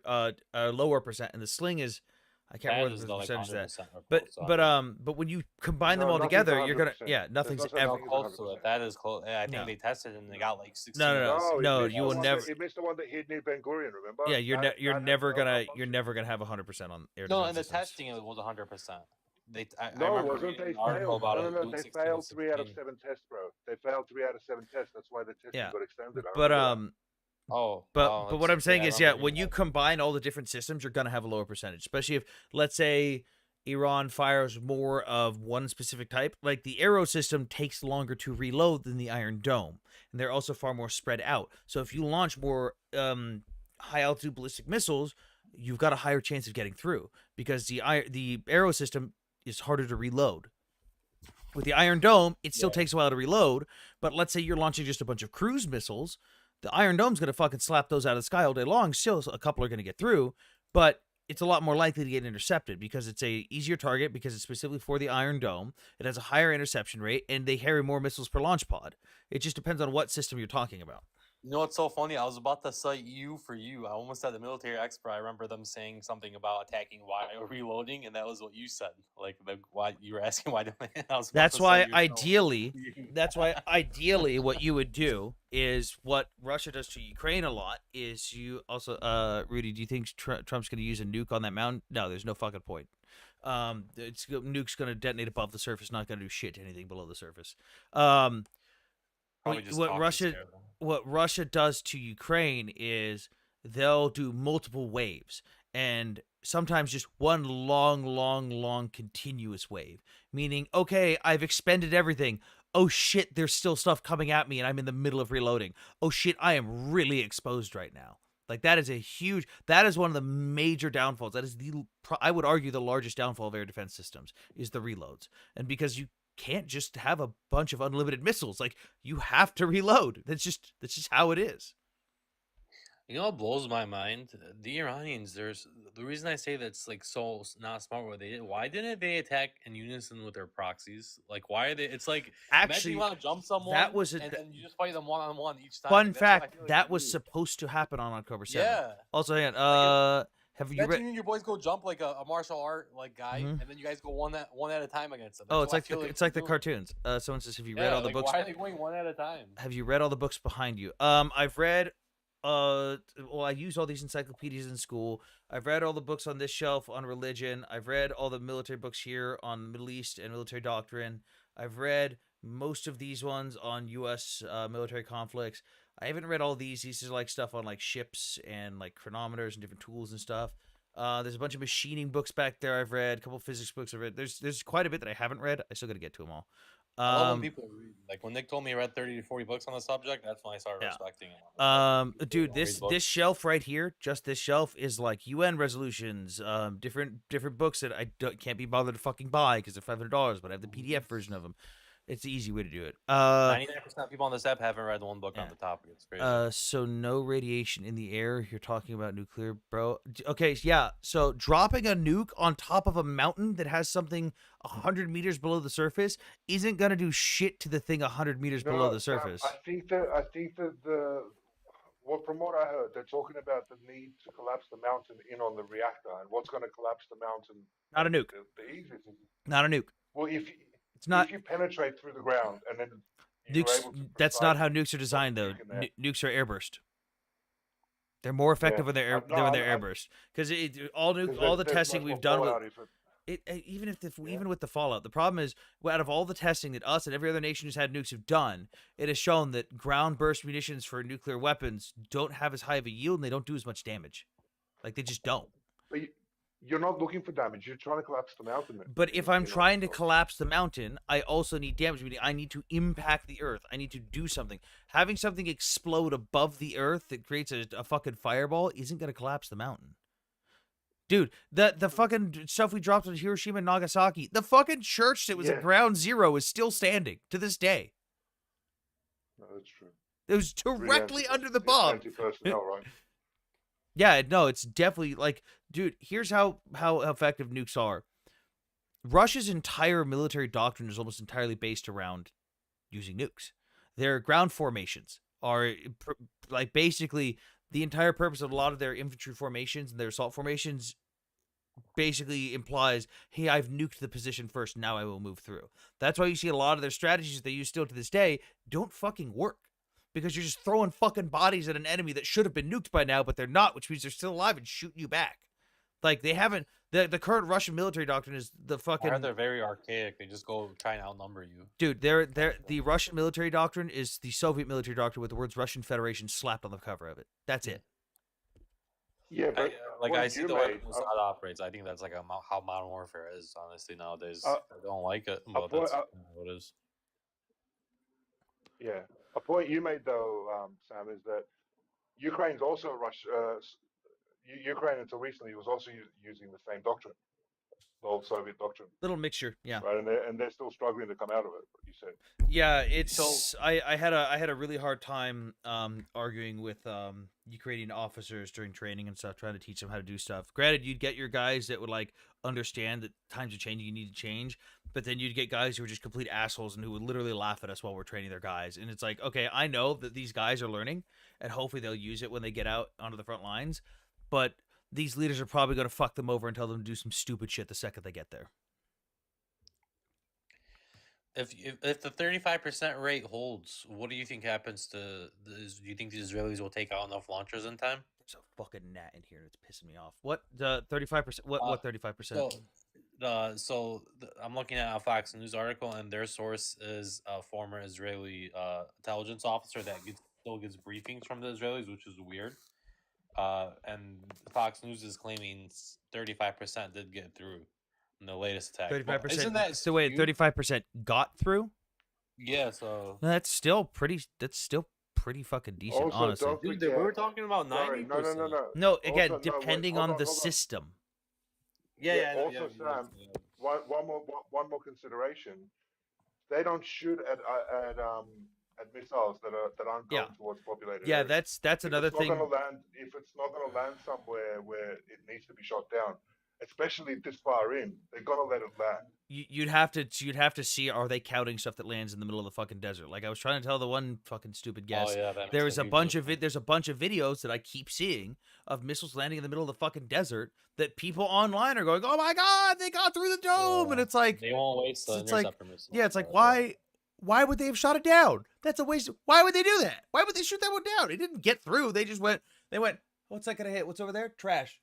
Speaker 1: lower percent, and the sling is, I can't remember what the percentage is that. But when you combine them
Speaker 4: No,
Speaker 1: all
Speaker 4: nothing's
Speaker 1: together, you're gonna
Speaker 4: 100%.
Speaker 1: nothing's
Speaker 4: There's no
Speaker 1: ever
Speaker 4: such thing as
Speaker 5: close to
Speaker 4: 100%.
Speaker 5: it. That is close. I think
Speaker 1: No.
Speaker 5: they tested and they got like 16.
Speaker 1: No,
Speaker 4: it
Speaker 1: you
Speaker 4: missed
Speaker 1: will
Speaker 4: the one
Speaker 1: never.
Speaker 4: It missed the one that hit near Ben Gurion. Remember?
Speaker 1: Yeah, you're
Speaker 4: That
Speaker 1: never
Speaker 4: had no
Speaker 1: gonna
Speaker 4: malfunction.
Speaker 1: have 100% on air
Speaker 5: No,
Speaker 1: defense
Speaker 5: in the
Speaker 1: systems.
Speaker 5: testing it was 100%. I
Speaker 4: No, it
Speaker 5: remember
Speaker 4: wasn't.
Speaker 5: reading
Speaker 4: They
Speaker 5: an article
Speaker 4: failed.
Speaker 5: about
Speaker 4: No,
Speaker 5: it.
Speaker 4: no, no.
Speaker 5: doing
Speaker 4: They
Speaker 5: 16 and
Speaker 4: failed 3 out of
Speaker 5: 16.
Speaker 4: 7 tests, bro. They failed 3 out of 7 tests. That's why the testing
Speaker 1: Yeah,
Speaker 4: got extended. I
Speaker 1: but
Speaker 4: remember that.
Speaker 5: Oh,
Speaker 1: but what I'm saying is,
Speaker 5: I
Speaker 1: yeah,
Speaker 5: remember
Speaker 1: when
Speaker 5: reading
Speaker 1: you
Speaker 5: that.
Speaker 1: combine all the different systems, you're gonna have a lower percentage. Especially if, let's say, Iran fires more of one specific type. Like the arrow system takes longer to reload than the Iron Dome, and they're also far more spread out. So if you launch more high altitude ballistic missiles, you've got a higher chance of getting through because the arrow system is harder to reload. With the Iron Dome, it still takes a while to reload, but let's say you're launching just a bunch of cruise missiles, the Iron Dome's going to fucking slap those out of the sky all day long. Still, a couple are going to get through, but it's a lot more likely to get intercepted because it's a easier target because it's specifically for the Iron Dome. It has a higher interception rate, and they carry more missiles per launch pod. It just depends on what system you're talking about.
Speaker 5: You know what's so funny? I was about to cite you for you. I almost said the military expert. I remember them saying something about attacking while reloading, and that was what you said. Like why you were asking why. I was about
Speaker 1: That's
Speaker 5: to
Speaker 1: why
Speaker 5: cite
Speaker 1: ideally what you would do is what Russia does to Ukraine a lot is you also Rudy, do you think Trump's going to use a nuke on that mountain? No, there's no fucking point. Nuke's going to detonate above the surface, not going to do shit to anything below the surface.
Speaker 5: Probably just
Speaker 1: what
Speaker 5: talk to
Speaker 1: Russia
Speaker 5: scare them.
Speaker 1: what Russia does to Ukraine is they'll do multiple waves and sometimes just one long continuous wave. Meaning, okay, I've expended everything. Oh shit, there's still stuff coming at me and I'm in the middle of reloading. Oh shit, I am really exposed right now. Like that is one of the major downfalls. That is I would argue the largest downfall of air defense systems is the reloads. And because you can't just have a bunch of unlimited missiles. Like you have to reload. That's just how it is.
Speaker 5: You know what blows my mind? The Iranians. There's the reason I say that's like so not smart what they did. Why didn't they attack in unison with their proxies? Like why are they? It's like imagine
Speaker 1: Actually,
Speaker 5: you want to jump someone,
Speaker 1: that was
Speaker 5: and then you just fight them one on one each time.
Speaker 1: Fun
Speaker 5: That's what I
Speaker 1: fact,
Speaker 5: feel like
Speaker 1: that
Speaker 5: they
Speaker 1: was
Speaker 5: do.
Speaker 1: supposed to happen on October 7th.
Speaker 5: Yeah.
Speaker 1: Also, hang
Speaker 5: Like
Speaker 1: have you
Speaker 5: Imagine
Speaker 1: read?
Speaker 5: you and your boys go jump like a martial art like guy,
Speaker 1: Mhm.
Speaker 5: and then you guys go one at a time against them.
Speaker 1: Oh,
Speaker 5: That's
Speaker 1: it's
Speaker 5: what I
Speaker 1: like
Speaker 5: feel
Speaker 1: the
Speaker 5: they're doing.
Speaker 1: cartoons. Someone says, have you read
Speaker 5: Yeah,
Speaker 1: all the
Speaker 5: like,
Speaker 1: books?
Speaker 5: why are they going one at a time?
Speaker 1: Have you read all the books behind you? I've read well, I use all these encyclopedias in school. I've read all the books on this shelf on religion. I've read all the military books here on the Middle East and military doctrine. I've read most of these ones on U.S. Military conflicts. I haven't read all these. These are like stuff on like ships and like chronometers and different tools and stuff. There's a bunch of machining books back there I've read. A couple physics books I've read. There's quite a bit that I haven't read. I still got to get to them all.
Speaker 5: I love when
Speaker 1: Um,
Speaker 5: people read. Like when Nick told me he read 30 to 40 books on the subject, that's when I started
Speaker 1: Yeah.
Speaker 5: respecting him. Like, people
Speaker 1: Dude,
Speaker 5: don't read
Speaker 1: this
Speaker 5: books.
Speaker 1: shelf right here, just this shelf, is like UN resolutions, different books that can't be bothered to fucking buy because they're $500, but I have the PDF version of them. It's the easy way to do it.
Speaker 5: 99% of people on this app haven't read one book on
Speaker 1: yeah.
Speaker 5: the topic. It's crazy.
Speaker 1: So no radiation in the air. You're talking about nuclear, bro. Okay, yeah. So dropping a nuke on top of a mountain that has something 100 meters below the surface isn't gonna do shit to the thing 100 meters below
Speaker 4: No,
Speaker 1: the
Speaker 4: Sam,
Speaker 1: surface.
Speaker 4: I think that from what I heard, they're talking about the need to collapse the mountain in on the reactor, and what's going to collapse the mountain
Speaker 1: Not a nuke.
Speaker 4: the easiest.
Speaker 1: Not a nuke.
Speaker 4: Well,
Speaker 1: It's not
Speaker 4: if you penetrate through the ground and then you're
Speaker 1: nukes.
Speaker 4: able to
Speaker 1: That's not
Speaker 4: precise
Speaker 1: how nukes are designed, though.
Speaker 4: nuke in there.
Speaker 1: Nukes are airburst. They're more effective when they're
Speaker 4: No,
Speaker 1: when they're airburst because all the
Speaker 4: there's
Speaker 1: testing
Speaker 4: much
Speaker 1: we've
Speaker 4: more
Speaker 1: done with
Speaker 4: fallout if
Speaker 1: even if
Speaker 4: Yeah.
Speaker 1: even with the fallout, the problem is out of all the testing that us and every other nation who's had nukes have done, it has shown that ground burst munitions for nuclear weapons don't have as high of a yield and they don't do as much damage. Like they just don't.
Speaker 4: But you're not looking for damage. You're trying to collapse the mountain.
Speaker 1: But if I'm
Speaker 4: in on
Speaker 1: trying to
Speaker 4: itself.
Speaker 1: collapse the mountain, I also need damage. Meaning I need to impact the earth. I need to do something. Having something explode above the earth that creates a fucking fireball isn't going to collapse the mountain. Dude, the fucking stuff we dropped on Hiroshima and Nagasaki, the fucking church that was at
Speaker 4: Yeah.
Speaker 1: ground zero is still standing to this day.
Speaker 4: No, that's true.
Speaker 1: It was
Speaker 4: Really
Speaker 1: directly under the bomb.
Speaker 4: Anti-personnel, right?
Speaker 1: Yeah, no, it's definitely like, dude, here's how effective nukes are. Russia's entire military doctrine is almost entirely based around using nukes. Their ground formations are like basically the entire purpose of a lot of their infantry formations and their assault formations basically implies, hey, I've nuked the position first, now I will move through. That's why you see a lot of their strategies they use still to this day don't fucking work. Because you're just throwing fucking bodies at an enemy that should have been nuked by now, but they're not, which means they're still alive and shooting you back. Like they haven't the current Russian military doctrine is the
Speaker 5: I
Speaker 1: fucking
Speaker 5: heard they're very archaic. They just go try and outnumber you.
Speaker 1: dude, the Russian military doctrine is the Soviet military doctrine with the words Russian Federation slapped on the cover of it. That's it.
Speaker 4: Yeah, but
Speaker 5: Like
Speaker 4: what
Speaker 5: I
Speaker 4: did
Speaker 5: see
Speaker 4: you
Speaker 5: the way
Speaker 4: make?
Speaker 5: Mossad operates. I think that's like how modern warfare is. Honestly, nowadays
Speaker 4: Uh,
Speaker 5: I don't like it,
Speaker 4: a
Speaker 5: but
Speaker 4: point-
Speaker 5: that's what it is.
Speaker 4: Yeah, a point you made though, Sam, is that Ukraine's also Ukraine until recently was also using the same doctrine, the old Soviet doctrine,
Speaker 1: Little mixture, yeah.
Speaker 4: right? And they're still struggling to come out of it. You said.
Speaker 1: Yeah, it's I had a really hard time arguing with Ukrainian officers during training and stuff, trying to teach them how to do stuff. Granted, you'd get your guys that would like understand that times are changing, you need to change, but then you'd get guys who were just complete assholes and who would literally laugh at us while we're training their guys. And it's like, okay, I know that these guys are learning and hopefully they'll use it when they get out onto the front lines, but these leaders are probably going to fuck them over and tell them to do some stupid shit the second they get there.
Speaker 5: If the 35% rate holds, what do you think happens to do you think the Israelis will take out enough launchers in time?
Speaker 1: There's a fucking gnat in here. It's pissing me off. What the 35%? What 35%?
Speaker 5: I'm looking at a Fox News article, and their source is a former Israeli intelligence officer that still gets briefings from the Israelis, which is weird. And Fox News is claiming 35% did get through in the latest attack.
Speaker 1: 35%.
Speaker 5: Isn't that
Speaker 1: So wait,
Speaker 5: skewed?
Speaker 1: 35% got through?
Speaker 5: Yeah, so
Speaker 1: That's still pretty fucking decent,
Speaker 4: Also,
Speaker 1: honestly.
Speaker 4: don't
Speaker 5: dude,
Speaker 4: forget-
Speaker 5: we were talking about 90%.
Speaker 4: Sorry, no.
Speaker 1: No, again,
Speaker 4: Also, no, wait,
Speaker 1: depending
Speaker 4: hold
Speaker 1: on the
Speaker 4: hold
Speaker 1: system.
Speaker 5: Yeah, I know,
Speaker 4: Also,
Speaker 5: yeah,
Speaker 4: Sam, one more consideration. They don't shoot at missiles that aren't
Speaker 1: Yeah.
Speaker 4: going towards populated
Speaker 1: Yeah,
Speaker 4: areas.
Speaker 1: that's another thing.
Speaker 4: If it's not going to land somewhere where it needs to be shot down, especially this far in, they're going to let it land.
Speaker 1: You'd have to see, are they counting stuff that lands in the middle of the fucking desert? Like I was trying to tell the one fucking stupid guest.
Speaker 5: Oh, yeah, that
Speaker 1: There
Speaker 5: makes
Speaker 1: was a
Speaker 5: huge
Speaker 1: bunch of
Speaker 5: difference.
Speaker 1: there's a bunch of videos that I keep seeing of missiles landing in the middle of the fucking desert that people online are going, "Oh my god, they got through the dome!" And
Speaker 5: Yeah.
Speaker 1: it's like,
Speaker 5: They won't waste the
Speaker 1: it's like-
Speaker 5: interceptor missile.
Speaker 1: yeah, it's like
Speaker 5: so,
Speaker 1: why would they have shot it down? That's a waste. Why would they do that? Why would they shoot that one down? It didn't get through. They went, what's that gonna hit? What's over there? Trash.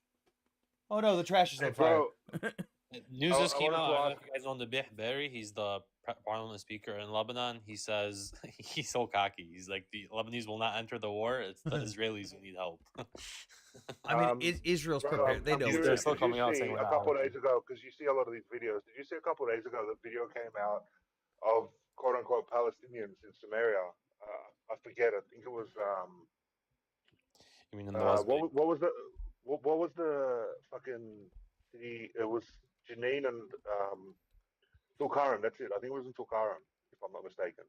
Speaker 1: Oh no, the trash is
Speaker 4: Hey,
Speaker 1: on fire.
Speaker 4: bro,
Speaker 5: News
Speaker 4: I-
Speaker 5: just
Speaker 4: I
Speaker 5: came
Speaker 4: wanted
Speaker 5: out.
Speaker 4: to
Speaker 5: I don't know
Speaker 4: ask-
Speaker 5: if you guys know Nabih Berri. He's the parliament speaker in Lebanon. He says he's so cocky. He's like, the Lebanese will not enter the war. It's the Israelis who need help.
Speaker 1: I mean,
Speaker 4: Um,
Speaker 1: Israel's
Speaker 4: bro,
Speaker 1: prepared. They
Speaker 4: I'm
Speaker 1: know.
Speaker 4: curious,
Speaker 5: They're still
Speaker 4: did
Speaker 5: coming
Speaker 4: you
Speaker 5: out
Speaker 4: see
Speaker 5: saying we're
Speaker 4: a
Speaker 5: not
Speaker 4: couple
Speaker 5: helping.
Speaker 4: days ago, because you see a lot of these videos. Did you see a couple days ago the video came out of quote unquote Palestinians in Samaria. I forget. I think it was
Speaker 5: You mean in the West Bank?
Speaker 4: what was the fucking city? It was Jenin and Tulkarem. That's it. I think it was in Tulkarem, if I'm not mistaken.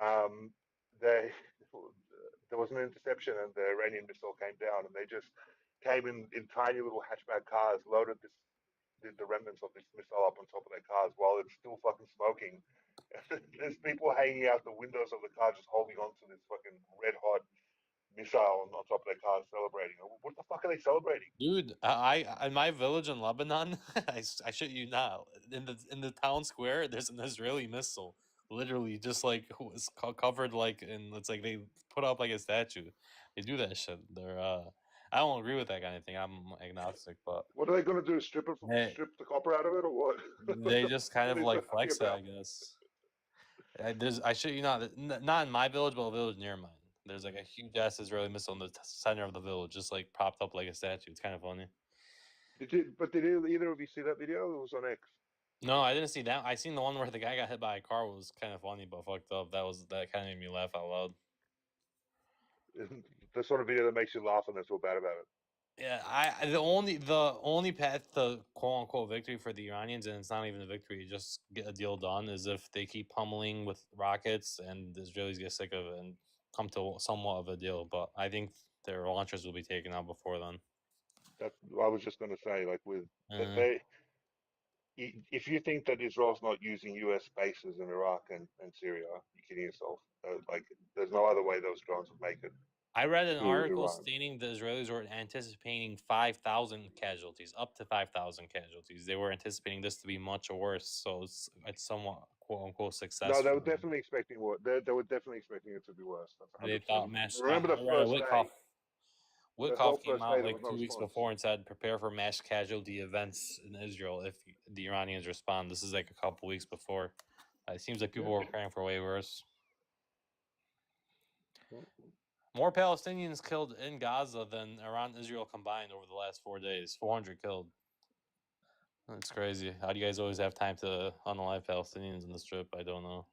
Speaker 4: Um, they there was an interception and the Iranian missile came down, and they just came in tiny little hatchback cars, loaded the remnants of this missile up on top of their cars while it's still fucking smoking. There's people hanging out the windows of the car just holding on to this fucking red hot missile on top of their car celebrating. What the fuck are they celebrating?
Speaker 5: Dude, I in my village in Lebanon, I shit you not, in the town square, there's an Israeli missile, literally just like was covered like in it's like they put up like a statue. They do that shit. They're I don't agree with that kind of thing. I'm agnostic, but
Speaker 4: What are they going to do?
Speaker 5: they
Speaker 4: Strip the copper out of it, or what?
Speaker 5: they just kind
Speaker 4: What
Speaker 5: of
Speaker 4: are they
Speaker 5: like
Speaker 4: so happy
Speaker 5: flex it,
Speaker 4: about?
Speaker 5: I guess. I shit you not, not in my village, but a village near mine. There's like a huge ass Israeli missile in the center of the village, just like propped up like a statue. It's kind of funny.
Speaker 4: Did either of you see that video? It was on X.
Speaker 5: No, I didn't see that. I seen the one where the guy got hit by a car was kind of funny, but fucked up. That kind of made me laugh out loud.
Speaker 4: The sort of video that makes you laugh and then feel bad about it.
Speaker 5: Yeah, the only path to quote unquote victory for the Iranians, and it's not even a victory, just get a deal done, is if they keep pummeling with rockets and the Israelis get sick of it and come to somewhat of a deal. But I think their launchers will be taken out before then.
Speaker 4: That's I was just going to say, like with
Speaker 5: Mhm.
Speaker 4: they, if you think that Israel's not using U.S. bases in Iraq and Syria, you're kidding yourself. Like, there's no other way those drones would make it
Speaker 5: I read an
Speaker 4: to
Speaker 5: article
Speaker 4: Iran.
Speaker 5: stating the Israelis were anticipating 5,000 casualties, up to 5,000 casualties. They were anticipating this to be much worse, so it's somewhat quote unquote
Speaker 4: No, they
Speaker 5: successful.
Speaker 4: were definitely expecting what they were definitely expecting it to be worse. That's
Speaker 5: They
Speaker 4: 100%.
Speaker 5: thought mass.
Speaker 4: Remember the
Speaker 5: I read a
Speaker 4: first day, the whole
Speaker 5: Witkoff came
Speaker 4: first day
Speaker 5: out
Speaker 4: there was
Speaker 5: like
Speaker 4: no
Speaker 5: 2 weeks
Speaker 4: response.
Speaker 5: before and said, "Prepare for mass casualty events in Israel if the Iranians respond." This is like a couple weeks before. It seems like people were preparing for way worse. More Palestinians killed in Gaza than Iran and Israel combined over the last 4 days. 400 killed. That's crazy. How do you guys always have time to unalive Palestinians in the strip? I don't know.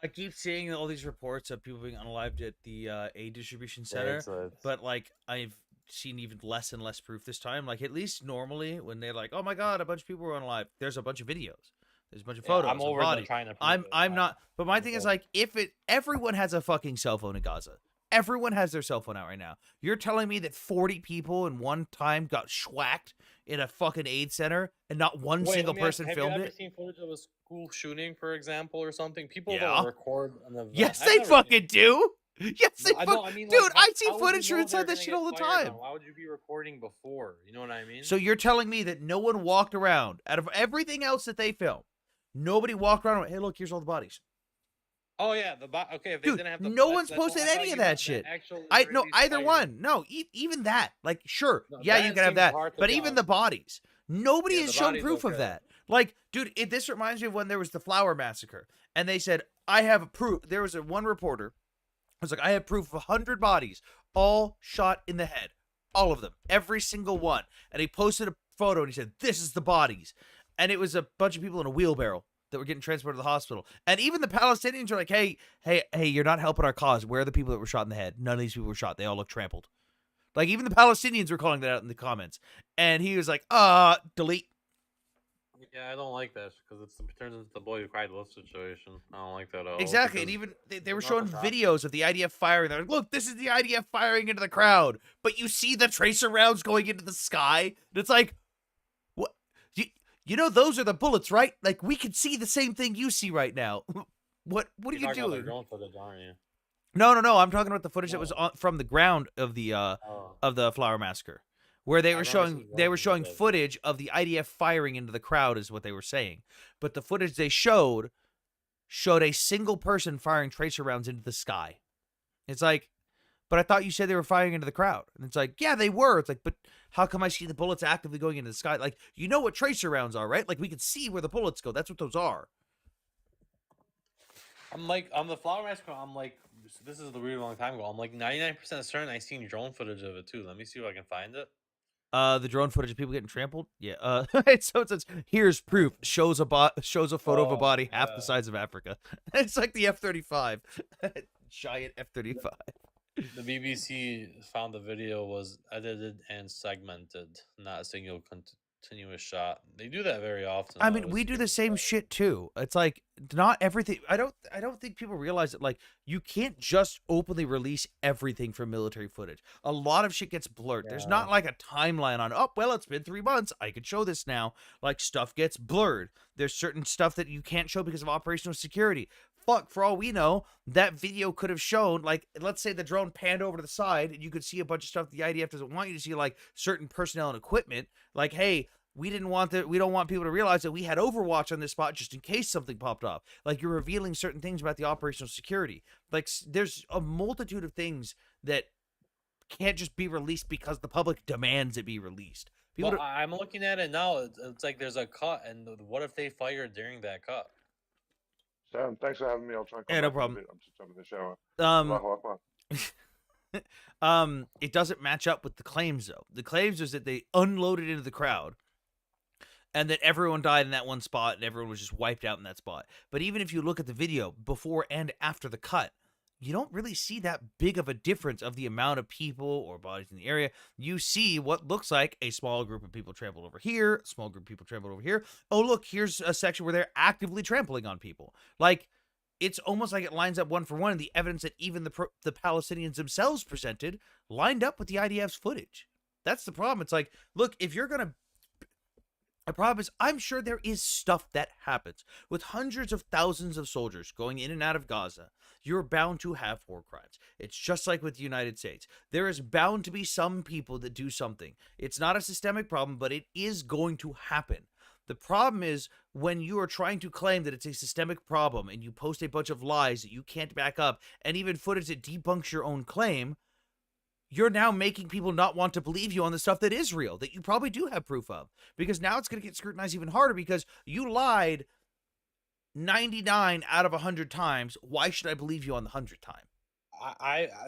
Speaker 1: I keep seeing all these reports of people being unalived at the aid distribution
Speaker 5: Yeah,
Speaker 1: center,
Speaker 5: it's
Speaker 1: but like I've seen even less and less proof this time. Like at least normally when they're like, "Oh my god, a bunch of people were unalived," there's a bunch of videos, there's a bunch of
Speaker 5: yeah,
Speaker 1: photos
Speaker 5: I'm
Speaker 1: of
Speaker 5: over the
Speaker 1: bodies.
Speaker 5: trying to prove
Speaker 1: I'm
Speaker 5: it.
Speaker 1: not. But my
Speaker 5: I'm
Speaker 1: thing is
Speaker 5: over-
Speaker 1: like, if everyone has a fucking cell phone in Gaza. Everyone has their cell phone out right now. You're telling me that 40 people in one time got schwacked in a fucking aid center and not one
Speaker 5: Wait,
Speaker 1: single
Speaker 5: let me ask,
Speaker 1: person
Speaker 5: have you
Speaker 1: filmed
Speaker 5: ever
Speaker 1: it?
Speaker 5: seen footage of a school shooting, for example, or something? People
Speaker 1: Yeah.
Speaker 5: don't record an event.
Speaker 1: Yes,
Speaker 5: I've
Speaker 1: they
Speaker 5: never seen
Speaker 1: fucking
Speaker 5: it.
Speaker 1: do. Yes, they
Speaker 5: No, I know.
Speaker 1: fuck.
Speaker 5: I mean,
Speaker 1: Dude,
Speaker 5: like,
Speaker 1: I see
Speaker 5: how would
Speaker 1: footage
Speaker 5: you
Speaker 1: from
Speaker 5: know
Speaker 1: inside
Speaker 5: they're
Speaker 1: that
Speaker 5: gonna
Speaker 1: shit
Speaker 5: get
Speaker 1: all the
Speaker 5: fired
Speaker 1: time.
Speaker 5: on? Why would you be recording before? You know what I mean?
Speaker 1: So you're telling me that no one walked around out of everything else that they filmed? Nobody walked around and went, "Hey, look, here's all the bodies."
Speaker 5: Oh yeah, okay. If they
Speaker 1: Dude,
Speaker 5: didn't have the
Speaker 1: no
Speaker 5: that's,
Speaker 1: one's
Speaker 5: that's what,
Speaker 1: posted
Speaker 5: I thought
Speaker 1: any of
Speaker 5: you
Speaker 1: that
Speaker 5: meant
Speaker 1: shit.
Speaker 5: the actual
Speaker 1: I no
Speaker 5: Israelis
Speaker 1: either
Speaker 5: firing.
Speaker 1: one. No, even that. Like, sure,
Speaker 5: No,
Speaker 1: yeah, you
Speaker 5: that
Speaker 1: can have
Speaker 5: seems
Speaker 1: that,
Speaker 5: hard to
Speaker 1: but even the
Speaker 5: done.
Speaker 1: bodies, nobody
Speaker 5: Yeah,
Speaker 1: has
Speaker 5: the
Speaker 1: shown
Speaker 5: bodies,
Speaker 1: proof of
Speaker 5: okay.
Speaker 1: that. Like, dude, this reminds me of when there was the flower massacre, and they said, "I have proof." There was one reporter. I was like, "I have proof of 100 bodies, all shot in the head, all of them, every single one." And he posted a photo and he said, "This is the bodies," and it was a bunch of people in a wheelbarrow that were getting transported to the hospital. And even the Palestinians are like, hey, you're not helping our cause. Where are the people that were shot in the head? None of these people were shot. They all look trampled. Like, even the Palestinians were calling that out in the comments. And he was like, delete.
Speaker 5: Yeah, I don't like that because it turns into the boy who cried wolf situation. I don't like that at all.
Speaker 1: Exactly. And
Speaker 5: because
Speaker 1: even they
Speaker 5: there's
Speaker 1: were
Speaker 5: not
Speaker 1: showing
Speaker 5: the process.
Speaker 1: videos of the IDF firing. They're like, look, this is the IDF firing into the crowd. But you see the tracer rounds going into the sky. And it's like, what? You know, those are the bullets, right? Like, we can see the same thing you see right now. What are
Speaker 5: You're
Speaker 1: you
Speaker 5: talking about
Speaker 1: doing?
Speaker 5: their drone footage, aren't you?
Speaker 1: No. I'm talking about the footage that was
Speaker 5: No.
Speaker 1: from the ground of the flower massacre, where they
Speaker 5: I
Speaker 1: were
Speaker 5: remember
Speaker 1: showing
Speaker 5: seeing drone footage of it.
Speaker 1: footage of the IDF firing into the crowd, is what they were saying. But the footage they showed a single person firing tracer rounds into the sky. It's like, but I thought you said they were firing into the crowd. And it's like, yeah, they were. It's like, but how come I see the bullets actively going into the sky? Like, you know what tracer rounds are, right? Like, we can see where the bullets go. That's what those are.
Speaker 5: I'm like, on the flower massacre, I'm like, this is the really long time ago. I'm like 99% certain I seen drone footage of it too. Let me see if I can find it.
Speaker 1: The drone footage of people getting trampled. Yeah. So it says, "Here's proof." Shows a photo of a body half the size of Africa. It's like the F-35, giant F-35.
Speaker 5: The BBC found the video was edited and segmented, not a single continuous shot. They do that very often.
Speaker 1: I
Speaker 5: though,
Speaker 1: mean,
Speaker 5: with
Speaker 1: we do the
Speaker 5: streaming
Speaker 1: same shit too. It's like not everything. I don't think people realize that like you can't just openly release everything from military footage. A lot of shit gets blurred. There's not like a timeline on. Oh well, it's been 3 months. I could show this now. Like stuff gets blurred. There's certain stuff that you can't show because of operational security. Fuck, for all we know, that video could have shown, like, let's say the drone panned over to the side and you could see a bunch of stuff the IDF doesn't want you to see, like certain personnel and equipment. Like, hey, we don't want people to realize that we had Overwatch on this spot just in case something popped off. Like, you're revealing certain things about the operational security. Like, there's a multitude of things that can't just be released because the public demands it be released. People
Speaker 5: Well, I'm looking at it now. It's like there's a cut, and what if they fired during that cut?
Speaker 4: Sam, thanks for having me. I'll try and come
Speaker 1: Yeah, no
Speaker 4: back in a
Speaker 1: problem.
Speaker 4: bit. I'm just having the shower.
Speaker 1: don't-
Speaker 4: Allahu Akbar.
Speaker 1: It doesn't match up with the claims though. The claims is that they unloaded into the crowd and that everyone died in that one spot and everyone was just wiped out in that spot. But even if you look at the video before and after the cut, you don't really see that big of a difference of the amount of people or bodies in the area. You see what looks like a small group of people trampled over here, a small group of people trampled over here. Oh, look, here's a section where they're actively trampling on people. Like, it's almost like it lines up one for one, and the evidence that even the Palestinians themselves presented lined up with the IDF's footage. That's the problem. It's like, look, if you're going to... The problem is, I'm sure there is stuff that happens. With hundreds of thousands of soldiers going in and out of Gaza, you're bound to have war crimes. It's just like with the United States. There is bound to be some people that do something. It's not a systemic problem, but it is going to happen. The problem is when you are trying to claim that it's a systemic problem and you post a bunch of lies that you can't back up and even footage that debunks your own claim, you're now making people not want to believe you on the stuff that is real, that you probably do have proof of. Because now it's going to get scrutinized even harder because you lied 99 out of 100 times. Why should I believe you on the 100th time?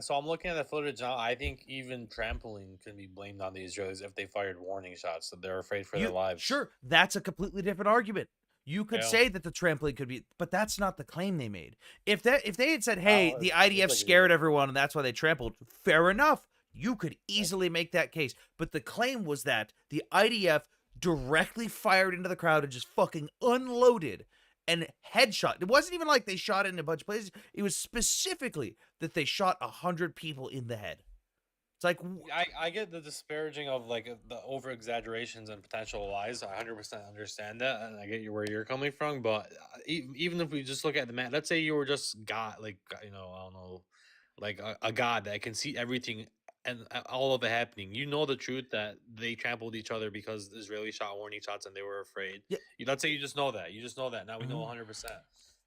Speaker 5: So I'm looking at the footage now. I think even trampling can be blamed on the Israelis if they fired warning shots, that they're afraid for their lives.
Speaker 1: Sure, that's a completely different argument. You could
Speaker 5: Yeah.
Speaker 1: say that the trampling could be, but that's not the claim they made. If they had said, "Hey,
Speaker 5: Well,
Speaker 1: the
Speaker 5: it's
Speaker 1: IDF
Speaker 5: like-
Speaker 1: scared everyone and that's why they trampled," fair enough. You could easily make that case. But the claim was that the IDF directly fired into the crowd and just fucking unloaded and headshot. It wasn't even like they shot it in a bunch of places. It was specifically that they shot 100 people in the head. It's like,
Speaker 5: I get the disparaging of like the over exaggerations and potential lies. I 100% understand that, and I get where you're coming from. But even if we just look at the man, let's say you were just God, like I don't know, like a god that can see everything and all of it happening. You know the truth that they trampled each other because the Israelis shot warning shots and they were afraid.
Speaker 1: Yeah.
Speaker 5: Let's say you just know that. You just know that. Now we know 100%.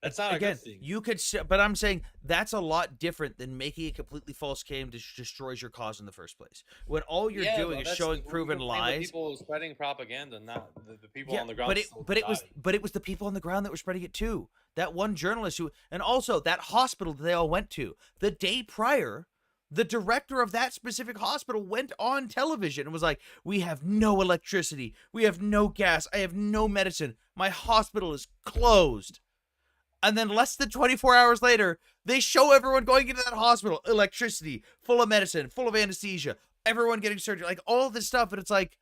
Speaker 5: That's not
Speaker 1: again,
Speaker 5: a good thing.
Speaker 1: you could, but I'm saying that's a lot different than making a completely false claim that destroys your cause in the first place. When all you're doing
Speaker 5: but
Speaker 1: is
Speaker 5: that's
Speaker 1: showing
Speaker 5: we're
Speaker 1: proven
Speaker 5: complaining the
Speaker 1: lies.
Speaker 5: People spreading propaganda, not the people
Speaker 1: Yeah,
Speaker 5: on the ground.
Speaker 1: but it
Speaker 5: still
Speaker 1: but it was
Speaker 5: dying.
Speaker 1: but it was the people on the ground that were spreading it too. That one journalist who, and also that hospital that they all went to the day prior. The director of that specific hospital went on television and was like, "We have no electricity. We have no gas. I have no medicine. My hospital is closed." And then less than 24 hours later, they show everyone going into that hospital, electricity, full of medicine, full of anesthesia, everyone getting surgery, like all this stuff. And it's like,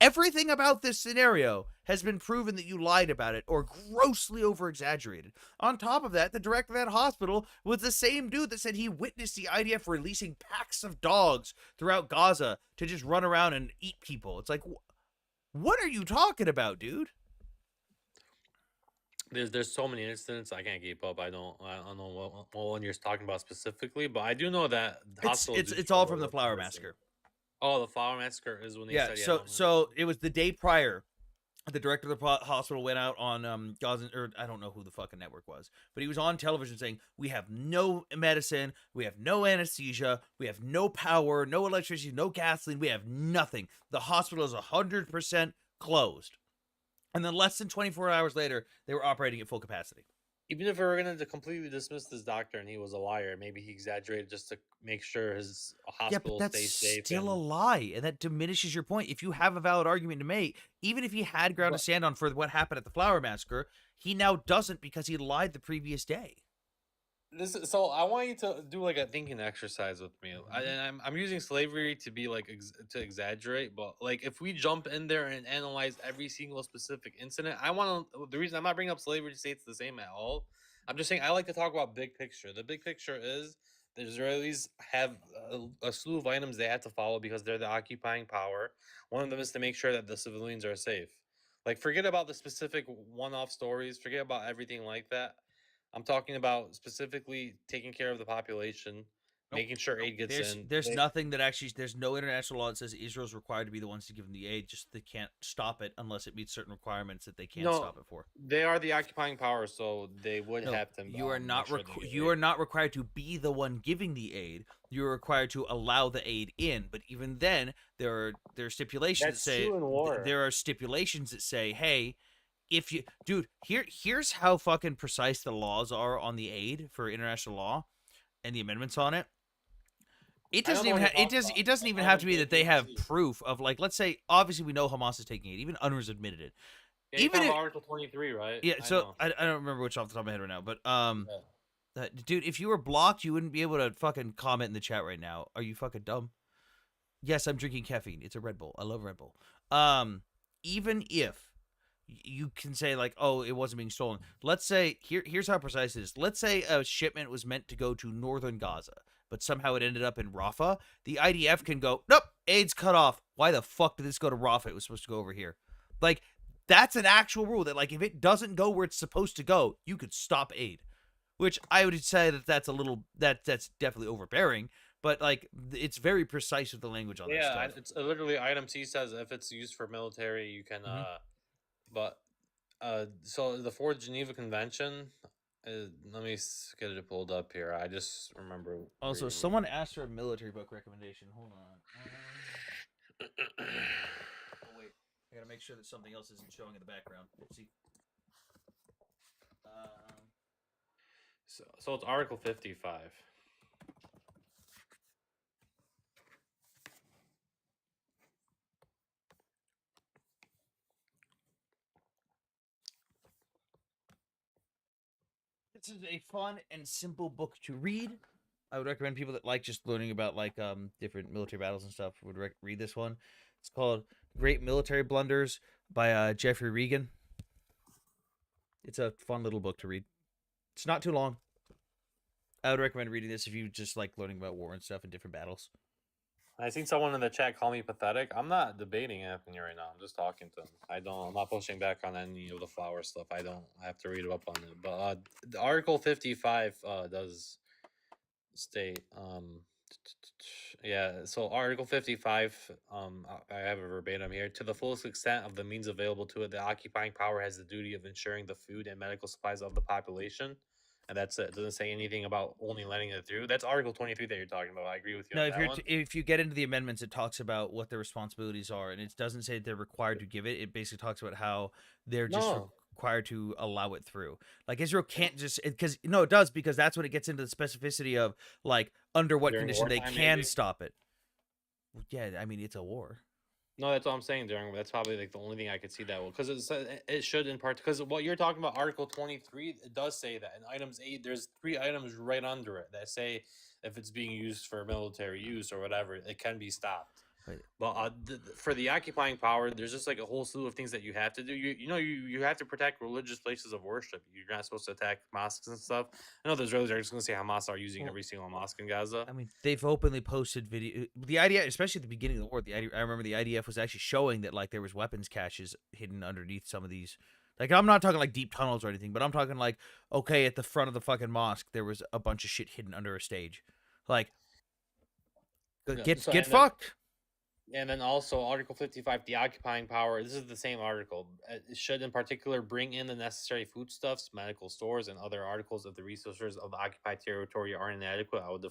Speaker 1: everything about this scenario has been proven that you lied about it or grossly over-exaggerated. On top of that, the director of that hospital was the same dude that said he witnessed the IDF releasing packs of dogs throughout Gaza to just run around and eat people. It's like, what are you talking about, dude?
Speaker 5: There's so many incidents I can't keep up. I don't know what one you're talking about specifically, but I do know that hospitals do
Speaker 1: It's all from
Speaker 5: struggle
Speaker 1: the
Speaker 5: with
Speaker 1: Flower
Speaker 5: medicine.
Speaker 1: Massacre.
Speaker 5: Oh, the Flower Massacre is when they
Speaker 1: Yeah,
Speaker 5: said
Speaker 1: so it was the day prior. The director of the hospital went out on Gaza, or I don't know who the fucking network was, but he was on television saying, "We have no medicine, we have no anesthesia, we have no power, no electricity, no gasoline, we have nothing. The hospital is 100% closed." And then less than 24 hours later, they were operating at full capacity.
Speaker 5: Even if we were going to completely dismiss this doctor and he was a liar, maybe he exaggerated just to make sure his
Speaker 1: Yeah, but
Speaker 5: hospital
Speaker 1: that's
Speaker 5: stays safe.
Speaker 1: still a
Speaker 5: And
Speaker 1: lie, and that diminishes your point. If you have a valid argument to make, even if he had ground to
Speaker 5: But-
Speaker 1: stand on for what happened at the Flower Massacre, he now doesn't because he lied the previous day.
Speaker 5: so I want you to do like a thinking exercise with me.
Speaker 1: Mhm.
Speaker 5: And I'm using slavery to be like to exaggerate, but like if we jump in there and analyze every single specific incident, I want to. The reason I'm not bringing up slavery to say it's the same at all. I'm just saying I like to talk about big picture. The big picture is the Israelis have a slew of items they have to follow because they're the occupying power. One of them is to make sure that the civilians are safe. Like forget about the specific one-off stories. Forget about everything like that. I'm talking about specifically taking care of the population,
Speaker 1: Nope.
Speaker 5: making sure aid gets in.
Speaker 1: There's nothing that actually there's no international law that says Israel's required to be the ones to give them the aid. Just they can't stop it unless it meets certain requirements that they can't
Speaker 5: No,
Speaker 1: stop it for.
Speaker 5: they are the occupying power, so they would
Speaker 1: No,
Speaker 5: have to.
Speaker 1: you are not
Speaker 5: make sure they get
Speaker 1: you
Speaker 5: aid.
Speaker 1: are not required to be the one giving the aid. You're required to allow the aid in. But even then, there are stipulations
Speaker 5: That's
Speaker 1: that say
Speaker 5: true in war.
Speaker 1: there are stipulations that say, hey, if you dude, here's how fucking precise the laws are on the aid for international law and the amendments on it. It
Speaker 5: I
Speaker 1: doesn't
Speaker 5: don't know
Speaker 1: even
Speaker 5: what
Speaker 1: it
Speaker 5: you're
Speaker 1: does
Speaker 5: talking
Speaker 1: it doesn't
Speaker 5: about.
Speaker 1: even
Speaker 5: I
Speaker 1: have to
Speaker 5: haven't
Speaker 1: be that they
Speaker 5: been
Speaker 1: have
Speaker 5: able to see.
Speaker 1: proof of, like, let's say obviously we know Hamas is taking it. Even UNRWA's admitted it.
Speaker 5: Yeah, you're
Speaker 1: Even
Speaker 5: talking
Speaker 1: if
Speaker 5: about Article 23, right?
Speaker 1: yeah,
Speaker 5: I
Speaker 1: so
Speaker 5: know.
Speaker 1: I don't remember which off the top of my head right now, but
Speaker 5: Yeah.
Speaker 1: dude, if you were blocked, you wouldn't be able to fucking comment in the chat right now. Are you fucking dumb? Yes, I'm drinking caffeine. It's a Red Bull. I love Red Bull. Even if you can say like, oh, it wasn't being stolen. Let's say here's how precise it is. Let's say a shipment was meant to go to northern Gaza, but somehow it ended up in Rafah. The IDF can go, nope, aid's cut off. Why the fuck did this go to Rafah? It was supposed to go over here. Like, that's an actual rule that, like, if it doesn't go where it's supposed to go, you could stop aid. Which I would say that that's a little that's definitely overbearing, but like it's very precise with the language on that
Speaker 5: Yeah,
Speaker 1: stuff.
Speaker 5: it's literally item C says if it's used for military, you can.
Speaker 1: Mhm.
Speaker 5: But so the Fourth Geneva Convention. Let me get it pulled up here. I just remember.
Speaker 1: Also,
Speaker 5: reading.
Speaker 1: someone asked for a military book recommendation. Hold on. Oh wait, I gotta make sure that something else isn't showing in the background. See.
Speaker 5: So it's Article 55.
Speaker 1: This is a fun and simple book to read. I would recommend people that like just learning about like different military battles and stuff would read this one. It's called Great Military Blunders by Jeffrey Regan. It's a fun little book to read. It's not too long. I would recommend reading this if you just like learning about war and stuff and different battles.
Speaker 5: I seen someone in the chat call me pathetic. I'm not debating Anthony right now. I'm just talking to him. I'm not pushing back on any of the flower stuff. I don't have to read up on it. But Article 55 does state yeah, so Article 55, I have a verbatim here. To the fullest extent of the means available to it, the occupying power has the duty of ensuring the food and medical supplies of the population. And that's it. It doesn't say anything about only letting it through. That's Article 23 that you're talking about. I agree with you
Speaker 1: No,
Speaker 5: on
Speaker 1: if
Speaker 5: that one.
Speaker 1: if you get into the amendments, it talks about what their responsibilities are, and it doesn't say they're required to give it. It basically talks about how they're just
Speaker 5: No.
Speaker 1: required to allow it through. Like Israel can't just because no, it does because that's when it gets into the specificity of like under what
Speaker 5: During
Speaker 1: condition they
Speaker 5: wartime,
Speaker 1: can
Speaker 5: maybe?
Speaker 1: stop it. Well, yeah, I mean it's a war.
Speaker 5: No, that's all I'm saying. During that's probably like the only thing I could see that will because it should in part because what you're talking about Article 23 it does say that in items 8 there's 3 items right under it that say if it's being used for military use or whatever it can be stopped.
Speaker 1: Right.
Speaker 5: But for the occupying power, there's just like a whole slew of things that you have to do. You have to protect religious places of worship. You're not supposed to attack mosques and stuff. I know the Israelis are just going to say Hamas are using
Speaker 1: Well,
Speaker 5: every single mosque in Gaza.
Speaker 1: I mean, they've openly posted video. The IDF, especially at the beginning of the war, I remember the IDF was actually showing that like there was weapons caches hidden underneath some of these. Like I'm not talking like deep tunnels or anything, but I'm talking like okay, at the front of the fucking mosque there was a bunch of shit hidden under a stage. Like,
Speaker 5: Yeah,
Speaker 1: get
Speaker 5: so-
Speaker 1: get
Speaker 5: and then-
Speaker 1: fucked.
Speaker 5: And then also Article 55, the occupying power. This is the same article. It should in particular bring in the necessary foodstuffs, medical stores, and other articles if the resources of the occupied territory are inadequate. I would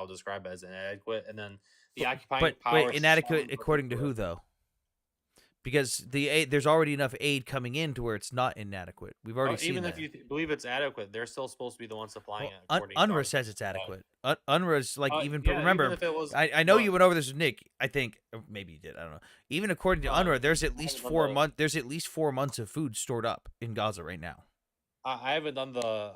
Speaker 5: describe it as inadequate. And then the occupying
Speaker 1: But
Speaker 5: power.
Speaker 1: wait, inadequate according to who though? because the aid, there's already enough aid coming in to where it's not inadequate. We've already seen
Speaker 5: Even
Speaker 1: that.
Speaker 5: if you believe it's adequate, they're still supposed to be the ones supplying
Speaker 1: Well,
Speaker 5: it. According to
Speaker 1: UNRWA
Speaker 5: Article
Speaker 1: says it's
Speaker 5: 55.
Speaker 1: adequate. UNRWA's like even
Speaker 5: Yeah,
Speaker 1: remember.
Speaker 5: even if it was,
Speaker 1: I know
Speaker 5: no,
Speaker 1: you went over this with Nick. I think or maybe you did. I don't know. Even according to
Speaker 5: No, I
Speaker 1: UNRWA, there's at
Speaker 5: I
Speaker 1: least
Speaker 5: haven't done
Speaker 1: 4
Speaker 5: the-
Speaker 1: months. There's at least 4 months of food stored up in Gaza right now.
Speaker 5: I haven't done the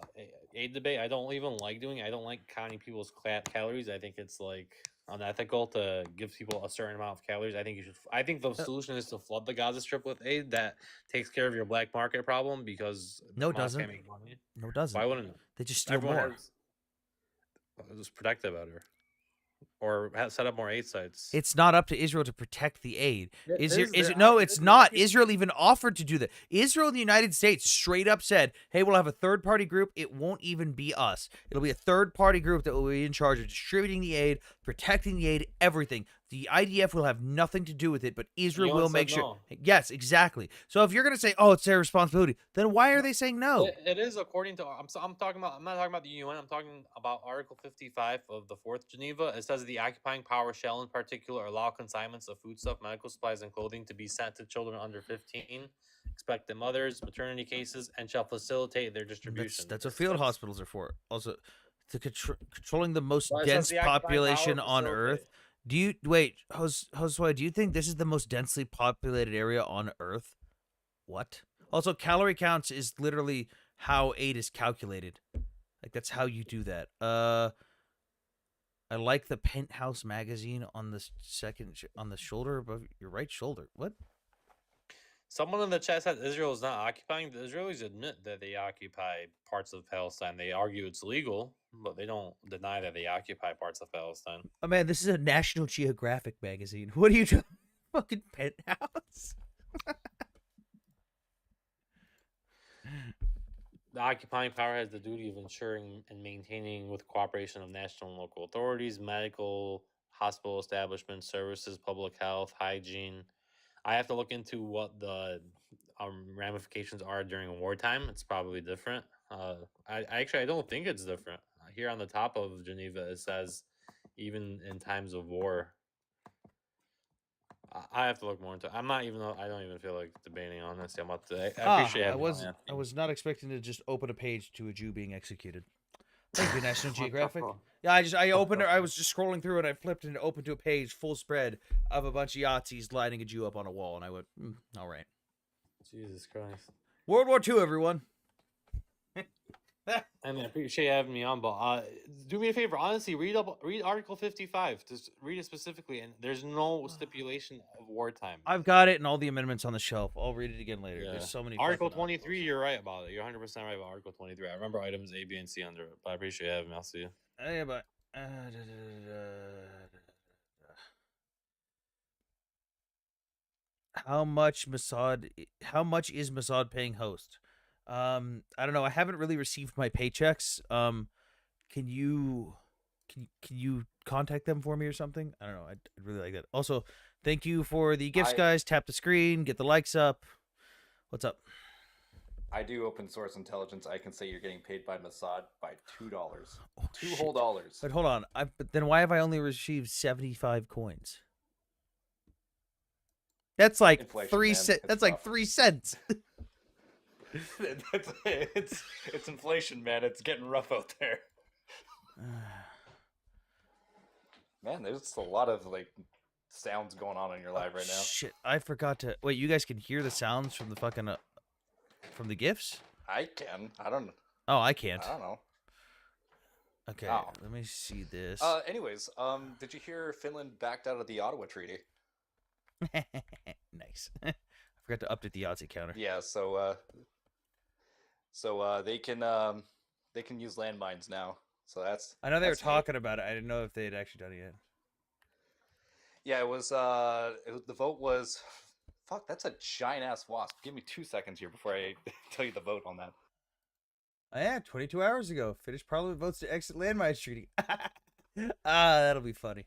Speaker 5: aid debate. I don't even like doing it. I don't like counting people's calories. I think it's like unethical to give people a certain amount of calories. I think you should. I think the solution is to flood the Gaza Strip with aid that takes care of your black market problem because
Speaker 1: No, it
Speaker 5: Hamas
Speaker 1: doesn't.
Speaker 5: can't make money.
Speaker 1: No, it doesn't.
Speaker 5: Why wouldn't it?
Speaker 1: They just steal
Speaker 5: Everyone
Speaker 1: more.
Speaker 5: has. Just protect it better, or set up more aid sites.
Speaker 1: It's not up to Israel to protect the aid.
Speaker 5: It
Speaker 1: Is
Speaker 5: is.
Speaker 1: it? No, it's not. Israel even offered to do that. Israel and the United States straight up said, "Hey, we'll have a third-party group. It won't even be us. It'll be a third-party group that will be in charge of distributing the aid, protecting the aid, everything. The IDF will have nothing to do with it, but Israel will make sure." Yes, exactly. So if you're gonna say, "Oh, it's their responsibility," then why are they saying no?
Speaker 5: It is according to. I'm talking about. I'm not talking about the UN. I'm talking about Article 55 of the Fourth Geneva. It says the occupying power shall, in particular, allow consignments of foodstuff, medical supplies, and clothing to be sent to children under 15, expectant mothers, maternity cases, and shall facilitate their distribution.
Speaker 1: That's what field hospitals are for. Also, to controlling the most
Speaker 5: Well, it says
Speaker 1: dense
Speaker 5: the occupying
Speaker 1: population
Speaker 5: power
Speaker 1: on Earth. Do you wait, Josue? Do you think this is the most densely populated area on Earth? What? Also, calorie counts is literally how aid is calculated. Like that's how you do that. I like the Penthouse magazine on the on the shoulder above your right shoulder. What?
Speaker 5: Someone in the chat said Israel is not occupying. The Israelis admit that they occupy parts of Palestine. They argue it's legal, but they don't deny that they occupy parts of Palestine.
Speaker 1: Oh man, this is a National Geographic magazine. What are you doing? Fucking Penthouse.
Speaker 5: The occupying power has the duty of ensuring and maintaining, with cooperation of national and local authorities, medical, hospital establishments, services, public health, hygiene. I have to look into what the ramifications are during wartime. It's probably different. I don't think it's different. Here on the top of Geneva, it says even in times of war. I have to look more into it. I'm not even. I don't even feel like debating on this. I'm about to. I appreciate.
Speaker 1: I was not expecting to just open a page to a Jew being executed. Thank you, National Geographic. Yeah, I opened it. I was just scrolling through and I flipped and opened to a page full spread of a bunch of Yahtzees lining a Jew up on a wall, and I went, all right.
Speaker 5: Jesus Christ.
Speaker 1: World War II, everyone.
Speaker 5: I mean, I appreciate you having me on, but do me a favor. Honestly, read Article 55. Just read it specifically, and there's no stipulation of wartime.
Speaker 1: I've got it and all the amendments on the shelf. I'll read it again later.
Speaker 5: Yeah.
Speaker 1: There's so many.
Speaker 5: Article 23, you're right about it. You're 100% right about Article 23. I remember items A, B, and C under it, but I appreciate you having me. I'll see you.
Speaker 1: Yeah, but how much is Mossad paying host? I don't know. I haven't really received my paychecks. Can you contact them for me or something? I don't know. I'd really like that. Also, thank you for the gifts, guys. Tap the screen, get the likes up. What's up?
Speaker 6: I do open source intelligence. I can say you're getting paid by Mossad by $2.
Speaker 1: Oh,
Speaker 6: Two whole dollars.
Speaker 1: But hold on. But then why have I only received 75 coins? That's like
Speaker 6: Inflation,
Speaker 1: 3
Speaker 6: man.
Speaker 1: cents.
Speaker 6: It's
Speaker 1: That's like
Speaker 6: rough.
Speaker 1: 3 cents.
Speaker 6: it's inflation, man. It's getting rough out there. Man, there's a lot of like sounds going on in your live right now.
Speaker 1: Shit, I forgot to wait. You guys can hear the sounds from the fucking from the gifts?
Speaker 6: I can. I don't.
Speaker 1: Oh, I can't.
Speaker 6: I don't know.
Speaker 1: Okay,
Speaker 6: Oh.
Speaker 1: let me see this.
Speaker 6: Anyways, did you hear Finland backed out of the Ottawa Treaty?
Speaker 1: Nice. I forgot to update the Yahtzee counter.
Speaker 6: Yeah. So they can use landmines now. So that's.
Speaker 1: I know they were
Speaker 6: that's neat.
Speaker 1: talking about it. I didn't know if they had actually done it yet.
Speaker 6: Yeah, it was the vote was. Fuck, that's a giant ass wasp. Give me 2 seconds here before I tell you the vote on that.
Speaker 1: Oh, yeah, 22 hours ago, Finnish Parliament votes to exit landmines treaty. That'll be funny.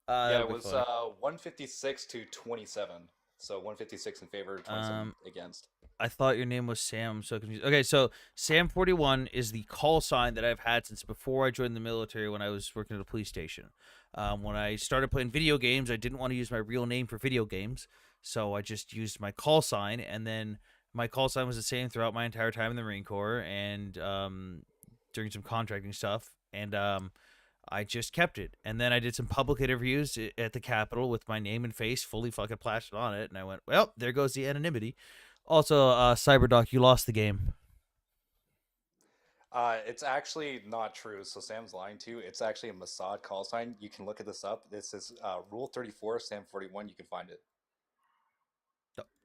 Speaker 6: Yeah, it was 156 to 27. So 156 in favor, 27 against.
Speaker 1: I thought your name was Sam. I'm so confused. Okay, so Sam41 is the call sign that I've had since before I joined the military when I was working at a police station. When I started playing video games, I didn't want to use my real name for video games, so I just used my call sign, and then my call sign was the same throughout my entire time in the Marine Corps and during some contracting stuff, and I just kept it. And then I did some public interviews at the Capitol with my name and face fully fucking plastered on it. And I went, well, there goes the anonymity. Also, Cyberdoc, you lost the game.
Speaker 6: It's actually not true. So Sam's lying to you. It's actually a Mossad call sign. You can look at this up. This is Rule 34, Sam 41. You can find it.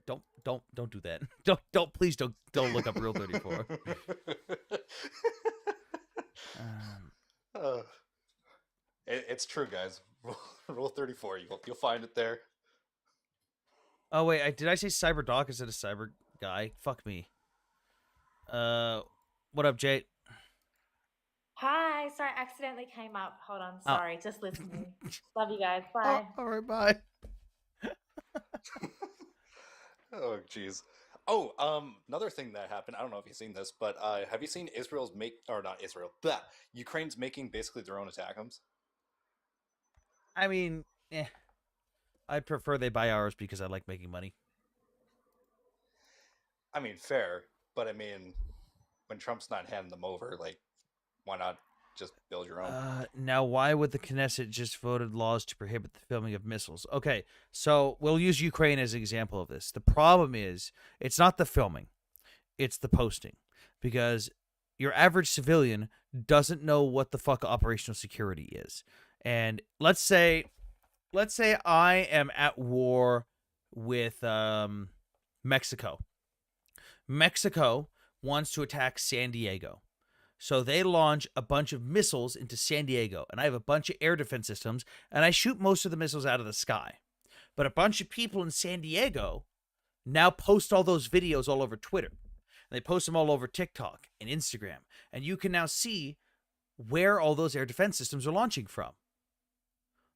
Speaker 1: Don't do that. Please don't look up Real 34.
Speaker 6: It's true, guys. Rule 34. You'll find it there.
Speaker 1: Oh wait, did I say Cyberdoc instead of Cyber Guy? Fuck me. What up, Jay?
Speaker 7: Hi, sorry, I accidentally came up. Hold on,
Speaker 1: Oh.
Speaker 7: sorry, just listening. Love you guys. Bye.
Speaker 1: All right, bye.
Speaker 6: Oh, jeez. Oh, another thing that happened. I don't know if you've seen this, but have you seen Ukraine's making basically their own attackums?
Speaker 1: I mean, I'd prefer they buy ours because I like making money.
Speaker 6: I mean, fair, but I mean, when Trump's not handing them over, like, why not just build your own?
Speaker 1: Now, why would the Knesset just voted laws to prohibit the filming of missiles? Okay, so we'll use Ukraine as an example of this. The problem is, it's not the filming, it's the posting. Because your average civilian doesn't know what the fuck operational security is. And let's say I am at war with Mexico. Mexico wants to attack San Diego. So they launch a bunch of missiles into San Diego, and I have a bunch of air defense systems, and I shoot most of the missiles out of the sky. But a bunch of people in San Diego now post all those videos all over Twitter. And they post them all over TikTok and Instagram, and you can now see where all those air defense systems are launching from.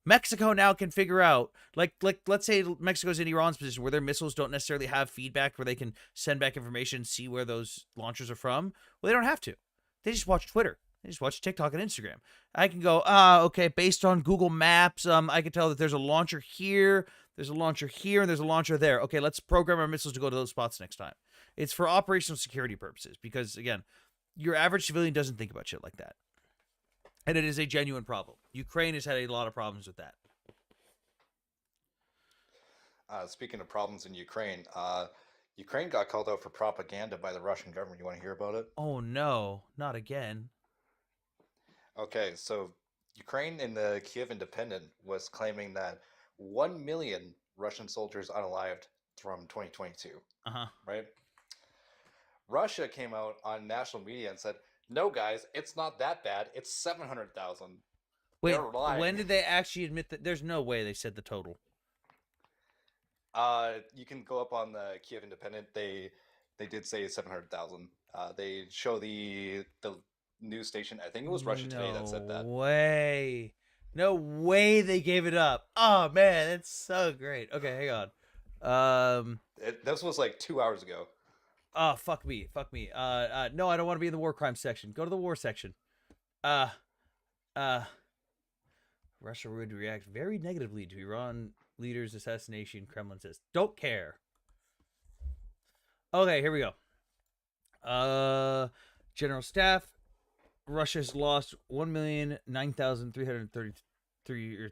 Speaker 1: Mexico now can figure out, like let's say Mexico's in Iran's position where their missiles don't necessarily have feedback where they can send back information and see where those launchers are from. Well, they don't have to. They just watch Twitter. They just watch TikTok and Instagram. I can go, okay, based on Google Maps, I can tell that there's a launcher here, there's a launcher here, and there's a launcher there. Okay, let's program our missiles to go to those spots next time. It's for operational security purposes because, again, your average civilian doesn't think about shit like that. And it is a genuine problem. Ukraine has had a lot of problems with that.
Speaker 6: Speaking of problems in Ukraine, Ukraine got called out for propaganda by the Russian government. You want to hear about it?
Speaker 1: Oh, no. Not again.
Speaker 6: Okay, so Ukraine in the Kiev Independent was claiming that 1 million Russian soldiers unalived from 2022.
Speaker 1: Uh-huh.
Speaker 6: Right? Russia came out on national media and said, no, guys, it's not that bad. It's 700,000.
Speaker 1: Wait,
Speaker 6: They're lying.
Speaker 1: when did they actually admit that? There's no way they said the total.
Speaker 6: You can go up on the Kiev Independent. They did say 700,000. They show the news station. I think it was Russia Today that said that.
Speaker 1: No way they gave it up. Oh man, that's so great. Okay, hang on.
Speaker 6: This was like 2 hours ago.
Speaker 1: Oh, fuck me. No, I don't want to be in the war crime section. Go to the war section. Russia would react very negatively to Iran leader's assassination, Kremlin says. Don't care. Okay, here we go. General Staff. Russia's lost 1,009,333 or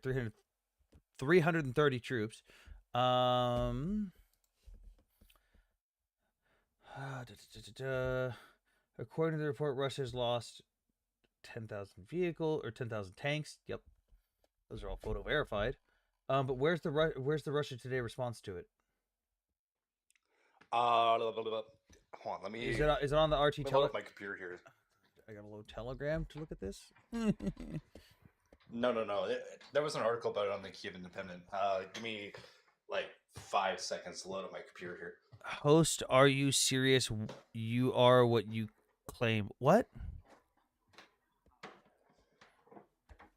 Speaker 1: 330 troops. According to the report, Russia's lost 10,000 vehicle or 10,000 tanks. Yep, those are all photo verified. But where's the Russia Today response to it?
Speaker 6: Hold on, let me.
Speaker 1: Is it on the RT
Speaker 6: Hold
Speaker 1: Telegram?
Speaker 6: up my computer here.
Speaker 1: I got a little Telegram to look at this.
Speaker 6: No. There was an article about it on the Kiev Independent. Give me like 5 seconds to load up my computer here.
Speaker 1: Host, are you serious? You are what you claim. What?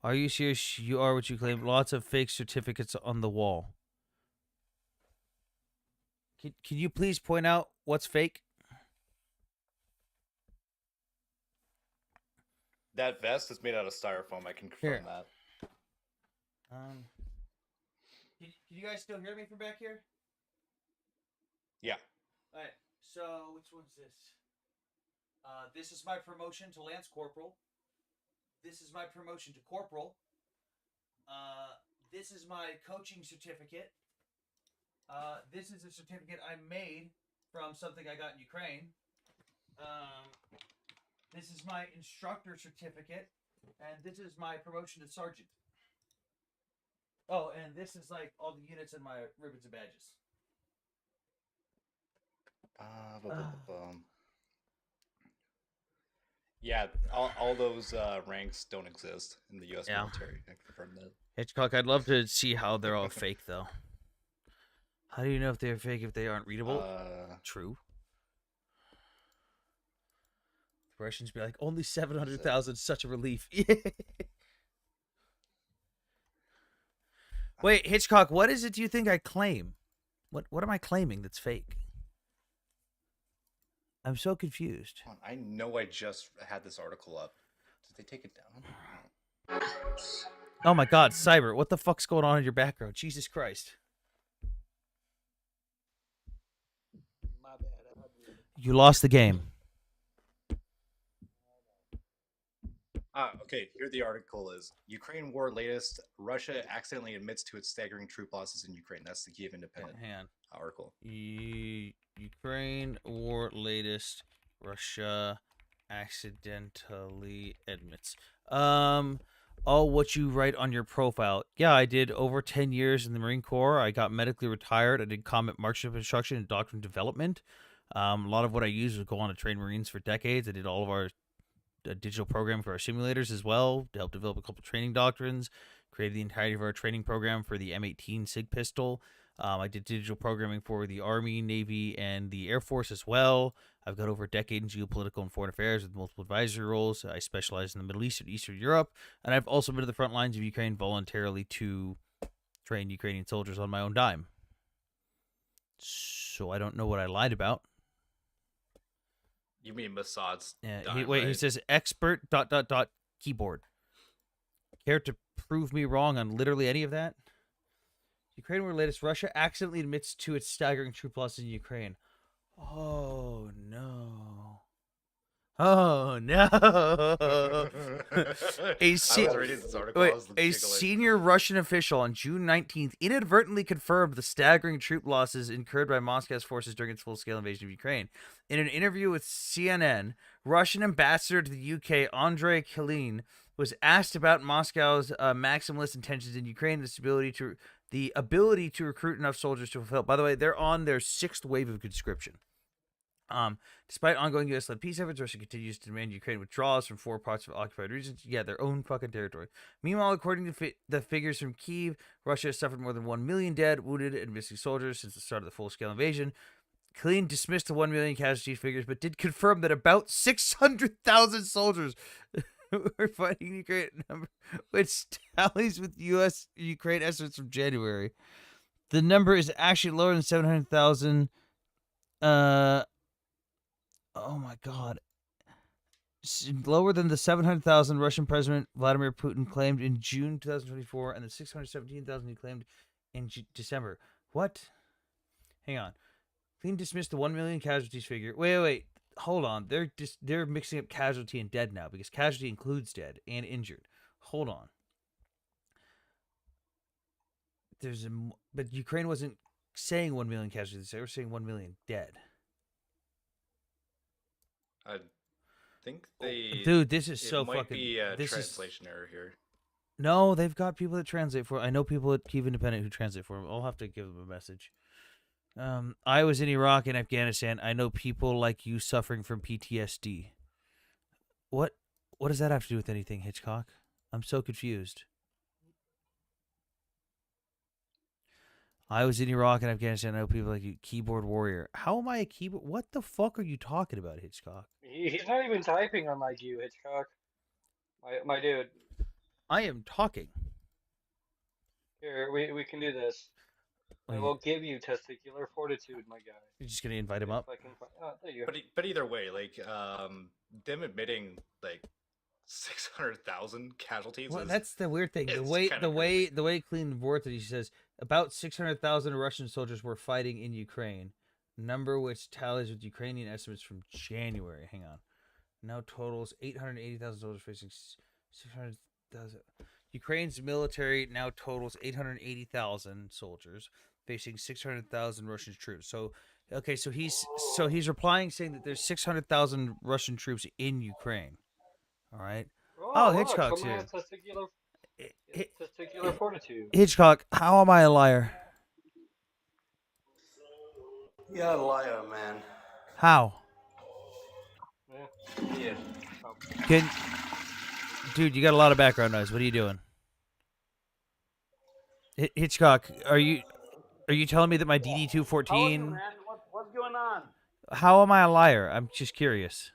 Speaker 1: Are you serious? You are what you claim. Lots of fake certificates on the wall. Can you please point out what's fake?
Speaker 6: That vest is made out of styrofoam. I can confirm
Speaker 1: Here.
Speaker 6: that.
Speaker 1: Can you guys still hear me from back here?
Speaker 6: Yeah.
Speaker 1: All right. So which one's this? This is my promotion to Lance Corporal. This is my promotion to Corporal. This is my coaching certificate. This is a certificate I made from something I got in Ukraine. This is my instructor certificate, and this is my promotion to sergeant. Oh, and this is like all the units and my ribbons and badges.
Speaker 6: Yeah, all those ranks don't exist in the U.S.
Speaker 1: Yeah.
Speaker 6: military. I confirm that.
Speaker 1: Hitchcock, I'd love to see how they're all fake, though. How do you know if they're fake if they aren't readable? True. The Russians be like, only 700,000, such a relief. Wait, Hitchcock, what is it do you think I claim? What am I claiming that's fake? I'm so confused.
Speaker 6: I know I just had this article up. Did they take it down?
Speaker 1: Oh my god, Cyber, what the fuck's going on in your background? Jesus Christ.
Speaker 5: My bad.
Speaker 1: You lost the game.
Speaker 6: Okay, here the article is. Ukraine war latest. Russia accidentally admits to its staggering troop losses in Ukraine. That's the Kiev Independent
Speaker 1: Hang on.
Speaker 6: article.
Speaker 1: Ukraine war latest. Russia accidentally admits. Oh, what you write on your profile. Yeah, I did over 10 years in the Marine Corps. I got medically retired. I did combat marksmanship instruction and doctrine development. A lot of what I used was go on to train Marines for decades. I did all of our digital program for our simulators as well to help develop a couple training doctrines. Created the entirety of our training program for the M18 SIG pistol. I did digital programming for the Army, Navy, and the Air Force as well. I've got over a decade in geopolitical and foreign affairs with multiple advisory roles. I specialize in the Middle East and Eastern Europe, and I've also been to the front lines of Ukraine voluntarily to train Ukrainian soldiers on my own dime. So I don't know what I lied about.
Speaker 6: You mean Mossad's?
Speaker 1: Yeah.
Speaker 6: Dime,
Speaker 1: Wait,
Speaker 6: right?
Speaker 1: he says expert ... keyboard. Care to prove me wrong on literally any of that? Ukraine war latest. Russia accidentally admits to its staggering troop losses in Ukraine. Oh no. Oh no.
Speaker 6: I was reading this article. I was
Speaker 1: A
Speaker 6: giggling.
Speaker 1: senior Russian official on June 19th inadvertently confirmed the staggering troop losses incurred by Moscow's forces during its full-scale invasion of Ukraine. In an interview with CNN, Russian ambassador to the UK, Andrei Kilin, was asked about Moscow's maximalist intentions in Ukraine and the ability to recruit enough soldiers to fulfill. By the way, they're on their 6th wave of conscription. Despite ongoing U.S.-led peace efforts, Russia continues to demand Ukraine withdraws from 4 parts of occupied regions. Yeah, their own fucking territory. Meanwhile, according to the figures from Kyiv, Russia has suffered more than 1 million dead, wounded, and missing soldiers since the start of the full-scale invasion. Killeen dismissed the 1 million casualty figures, but did confirm that about 600,000 soldiers were fighting Ukraine, number, which tallies with U.S.-Ukraine estimates from January. The number is actually lower than 700,000. Oh my God. Lower than the 700,000 Russian President Vladimir Putin claimed in June 2024 and the 617,000 he claimed in December. What? Hang on. Clean dismissed the 1 million casualties figure. Wait. Hold on. They're mixing up casualty and dead now because casualty includes dead and injured. Hold on. But Ukraine wasn't saying 1 million casualties. They were saying 1 million dead.
Speaker 6: I think they.
Speaker 1: Dude, this is
Speaker 6: it
Speaker 1: so
Speaker 6: might
Speaker 1: fucking.
Speaker 6: be a
Speaker 1: this
Speaker 6: translation error here.
Speaker 1: No, they've got people that translate for. I know people at Kyiv Independent who translate for them. I'll have to give them a message. I was in Iraq and Afghanistan. I know people like you suffering from PTSD. What does that have to do with anything, Hitchcock? I'm so confused. I was in Iraq and Afghanistan. I know people like you, keyboard warrior. How am I a keyboard? What the fuck are you talking about, Hitchcock?
Speaker 8: He's not even typing unlike you, Hitchcock. My dude.
Speaker 1: I am talking.
Speaker 8: Here, we can do this. I will give you testicular fortitude, my guy.
Speaker 1: You're just gonna invite him
Speaker 8: If
Speaker 1: up.
Speaker 8: I can find. Oh, there you go.
Speaker 6: But either way, like them admitting like 600,000 casualties
Speaker 1: Well,
Speaker 6: is
Speaker 1: that's the weird thing.
Speaker 6: it's kinda
Speaker 1: The way Clean Vortex, he says about 600,000 Russian soldiers were fighting in Ukraine, number which tallies with Ukrainian estimates from January. Hang on, now totals 880,000 soldiers facing 600,000. Ukraine's military now totals 880,000 soldiers facing 600,000 Russian troops. So, okay, so he's replying saying that there's 600,000 Russian troops in Ukraine. All right. Oh,
Speaker 8: look,
Speaker 1: Hitchcock's
Speaker 8: someone
Speaker 1: here.
Speaker 8: has testicular,
Speaker 1: Hi-
Speaker 8: testicular fortitude.
Speaker 1: Hitchcock, how am I a liar?
Speaker 3: You're a liar, man.
Speaker 1: How?
Speaker 8: Yeah. He is. Oh.
Speaker 1: Dude, you got a lot of background noise. What are you doing? Hitchcock, are you telling me that my
Speaker 9: How are you,
Speaker 1: DD-214?
Speaker 9: man? What's going on?
Speaker 1: How am I a liar? I'm just curious.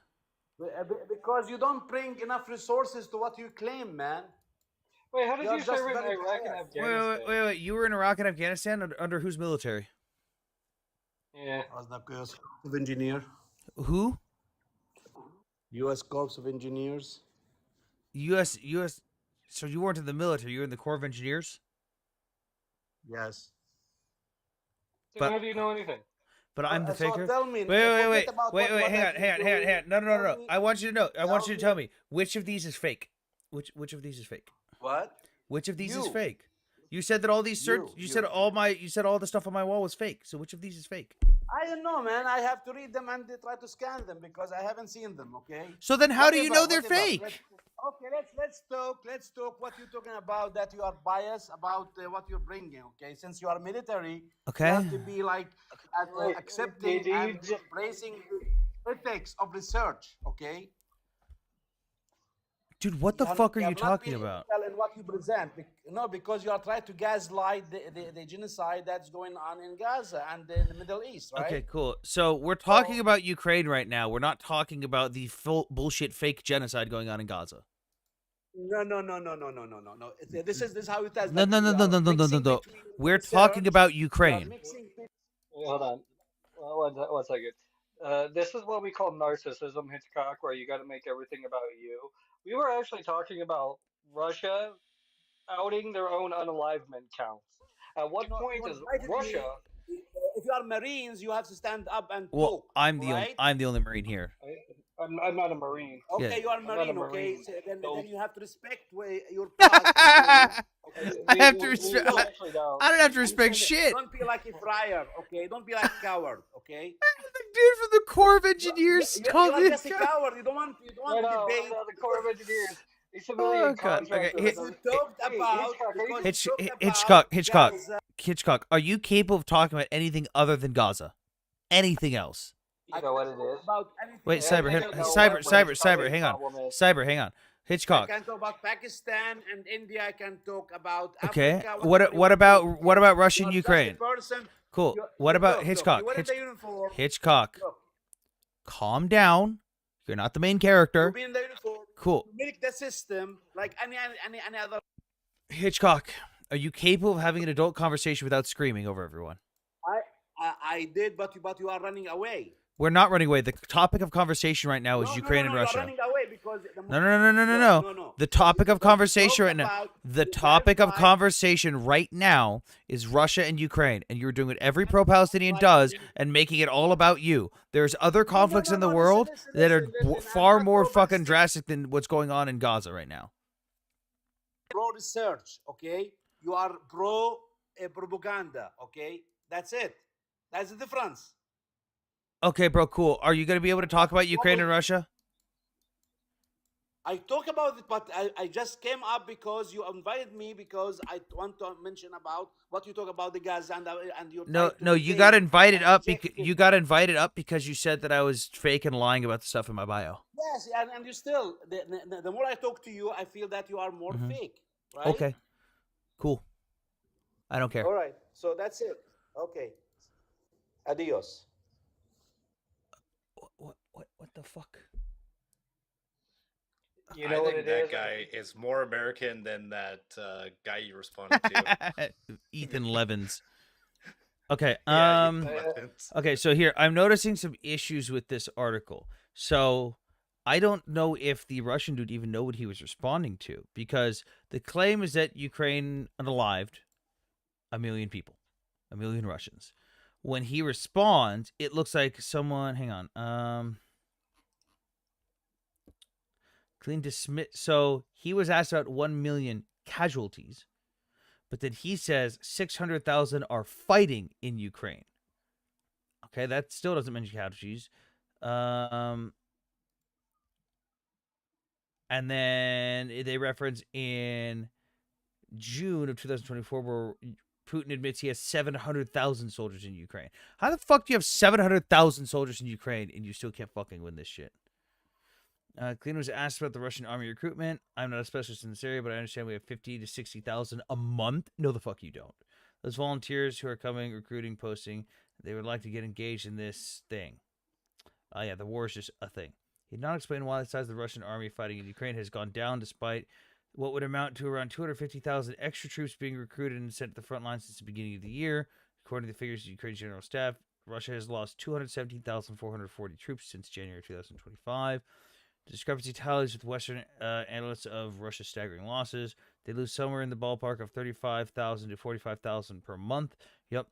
Speaker 9: Because you don't bring enough resources to what you claim, man.
Speaker 8: Wait, how did
Speaker 9: You're
Speaker 8: you
Speaker 9: just
Speaker 8: serve in
Speaker 9: very
Speaker 8: Iraq and
Speaker 9: biased.
Speaker 8: Afghanistan?
Speaker 1: Wait. You were in Iraq and Afghanistan under whose military?
Speaker 8: Yeah.
Speaker 9: I was the U.S. Corps of Engineer.
Speaker 1: Who?
Speaker 9: U.S. Corps of Engineers.
Speaker 1: U.S. So you weren't in the military. You were in the Corps of Engineers.
Speaker 9: Yes.
Speaker 8: So
Speaker 1: But-
Speaker 8: how do you know anything?
Speaker 1: But I'm the
Speaker 9: So
Speaker 1: faker.
Speaker 9: tell me.
Speaker 1: Wait.
Speaker 9: forget about what
Speaker 1: Hang
Speaker 9: I've
Speaker 1: on.
Speaker 9: been doing.
Speaker 1: No.
Speaker 9: Tell me-
Speaker 1: I want you to know. I want
Speaker 9: tell
Speaker 1: you to
Speaker 9: me-
Speaker 1: tell me which of these is fake. Which of these is fake?
Speaker 9: What?
Speaker 1: Which of these is
Speaker 9: You.
Speaker 1: fake? You said that all these search.
Speaker 9: You.
Speaker 1: said all the stuff on my wall was fake. So which of these is fake?
Speaker 9: I don't know, man. I have to read them and try to scan them because I haven't seen them. Okay.
Speaker 1: So then how do you
Speaker 9: Whatever,
Speaker 1: know they're
Speaker 9: whatever.
Speaker 1: fake?
Speaker 9: Let's talk. Let's talk. What you're talking about? That you are biased about what you're bringing. Okay, since you are military,
Speaker 1: Okay.
Speaker 9: you have to be like
Speaker 8: Wait,
Speaker 9: accepting
Speaker 8: do you
Speaker 9: and
Speaker 8: just-
Speaker 9: embracing ethics of research. Okay.
Speaker 1: Dude, what the
Speaker 9: You
Speaker 1: fuck are
Speaker 9: not
Speaker 1: you talking
Speaker 9: being
Speaker 1: about?
Speaker 9: ethical in what you present. No, because you are trying to gaslight the genocide that's going on in Gaza and in the Middle East, right?
Speaker 1: Okay, cool. So we're talking about Ukraine right now. We're not talking about the full bullshit fake genocide going on in Gaza.
Speaker 9: No. This is how it is.
Speaker 1: No. We're talking about Ukraine.
Speaker 8: Wait, hold on. One second. This is what we call narcissism, Hitchcock, where you got to make everything about you. We were actually talking about Russia outing their own unalivement counts. At what point
Speaker 9: you
Speaker 8: is
Speaker 9: invited
Speaker 8: Russia?
Speaker 9: me. If you are Marines, you have to stand up and
Speaker 1: Well,
Speaker 9: talk.
Speaker 1: I'm the
Speaker 9: right?
Speaker 1: only Marine here.
Speaker 8: I'm not a Marine.
Speaker 9: Okay,
Speaker 1: Yeah.
Speaker 9: you are
Speaker 8: I'm not a
Speaker 9: Marine. Okay,
Speaker 8: Marine.
Speaker 9: so then
Speaker 8: So-
Speaker 9: you have to respect your past.
Speaker 1: I have to
Speaker 8: We
Speaker 1: respect.
Speaker 8: actually don't.
Speaker 1: I don't have to respect
Speaker 9: Listen,
Speaker 1: shit.
Speaker 9: Don't be like a friar. Okay, don't be like a coward. Okay.
Speaker 1: Dude from the Corps of Engineers
Speaker 9: You
Speaker 1: called
Speaker 9: are
Speaker 1: me.
Speaker 9: just a coward. You don't want
Speaker 8: No, no,
Speaker 9: debate.
Speaker 8: no, the Corps of Engineers. A civilian
Speaker 1: Oh, God. Okay,
Speaker 8: contractor.
Speaker 1: hit-
Speaker 8: that
Speaker 9: You
Speaker 8: does-
Speaker 9: talked
Speaker 8: Hey,
Speaker 9: about
Speaker 8: Hitchcock, are you
Speaker 9: because
Speaker 8: just-
Speaker 9: you talked about
Speaker 1: Hitchcock.
Speaker 9: Gaza.
Speaker 1: Hitchcock, are you capable of talking about anything other than Gaza? Anything else?
Speaker 8: you know what it is?
Speaker 9: About anything
Speaker 1: Wait,
Speaker 9: else.
Speaker 1: Cyber,
Speaker 9: I
Speaker 1: hang-
Speaker 9: can
Speaker 8: know
Speaker 9: talk
Speaker 1: Cyber,
Speaker 8: what
Speaker 1: Cyber,
Speaker 8: Hitchcock's
Speaker 1: Cyber, hang on.
Speaker 8: problem is.
Speaker 1: Cyber, hang on.
Speaker 9: I
Speaker 1: Hitchcock.
Speaker 9: can talk about Pakistan and India. I can talk about
Speaker 1: Okay.
Speaker 9: Africa.
Speaker 1: What
Speaker 9: whatever you
Speaker 1: what
Speaker 9: want to
Speaker 1: about
Speaker 9: talk.
Speaker 1: what about Russia
Speaker 9: You
Speaker 1: and
Speaker 9: are just a
Speaker 1: Ukraine?
Speaker 9: person.
Speaker 1: Cool.
Speaker 9: You-
Speaker 1: What
Speaker 9: look,
Speaker 1: about
Speaker 9: look,
Speaker 1: Hitchcock?
Speaker 9: You wear the uniform.
Speaker 1: Hitchcock.
Speaker 9: Look,
Speaker 1: Calm down. You're not the main
Speaker 9: you
Speaker 1: character.
Speaker 9: be in the uniform.
Speaker 1: Cool.
Speaker 9: You milk the system like any other.
Speaker 1: Hitchcock, are you capable of having an adult conversation without screaming over everyone?
Speaker 9: I did, but you are running away.
Speaker 1: We're not running away. The topic of conversation right now is Ukraine and
Speaker 9: You are
Speaker 1: Russia.
Speaker 9: running away because
Speaker 1: No. The topic of conversation right now.
Speaker 9: about
Speaker 1: The
Speaker 9: the
Speaker 1: topic of
Speaker 9: genocide.
Speaker 1: conversation right now is Russia and Ukraine, and you're doing what every pro-Palestinian does and making it all about you. There's other conflicts in the world that are far more fucking drastic than what's going on in Gaza right now.
Speaker 9: Pro research, okay? You are pro propaganda, okay? That's it. That's the difference.
Speaker 1: Okay, bro, cool. Are you going to be able to talk about Ukraine and Russia?
Speaker 9: I talk about it, but I just came up because you invited me because I want to mention about what you talk about the Gaza and your.
Speaker 1: No, you got invited up because you said that I was fake and lying about the stuff in my bio.
Speaker 9: Yes, and you still the more I talk to you, I feel that you are more
Speaker 1: Mhm.
Speaker 9: fake. Right?
Speaker 1: Okay. Cool. I don't care.
Speaker 9: All right. So that's it. Okay. Adios.
Speaker 1: What the fuck?
Speaker 8: You know
Speaker 6: I
Speaker 8: what
Speaker 6: think
Speaker 8: it
Speaker 6: that
Speaker 8: is?
Speaker 6: guy is more American than that guy you responded to.
Speaker 1: Ethan Levins. Okay.
Speaker 6: Yeah, buttons.
Speaker 1: Okay, so here I'm noticing some issues with this article. So I don't know if the Russian dude even know what he was responding to, because the claim is that Ukraine unalived 1 million people, 1 million Russians. When he responds, it looks like someone. Hang on. Clean dismiss. So he was asked about 1 million casualties, but then he says 600,000 are fighting in Ukraine. Okay, that still doesn't mention casualties. And then they reference in June of 2024 where Putin admits he has 700,000 soldiers in Ukraine. How the fuck do you have 700,000 soldiers in Ukraine and you still can't fucking win this shit? Clean was asked about the Russian army recruitment. I'm not a specialist in this area, but I understand we have 50 to 60,000 a month. No, the fuck you don't. Those volunteers who are coming, recruiting, posting, they would like to get engaged in this thing. Yeah, the war is just a thing. He did not explain why the size of the Russian army fighting in Ukraine has gone down despite what would amount to around 250,000 extra troops being recruited and sent to the front lines since the beginning of the year. According to the figures of Ukraine's general staff, Russia has lost 217,440 troops since January 2025. The discrepancy tallies with Western analysts of Russia's staggering losses. They lose somewhere in the ballpark of 35,000 to 45,000 per month. Yep.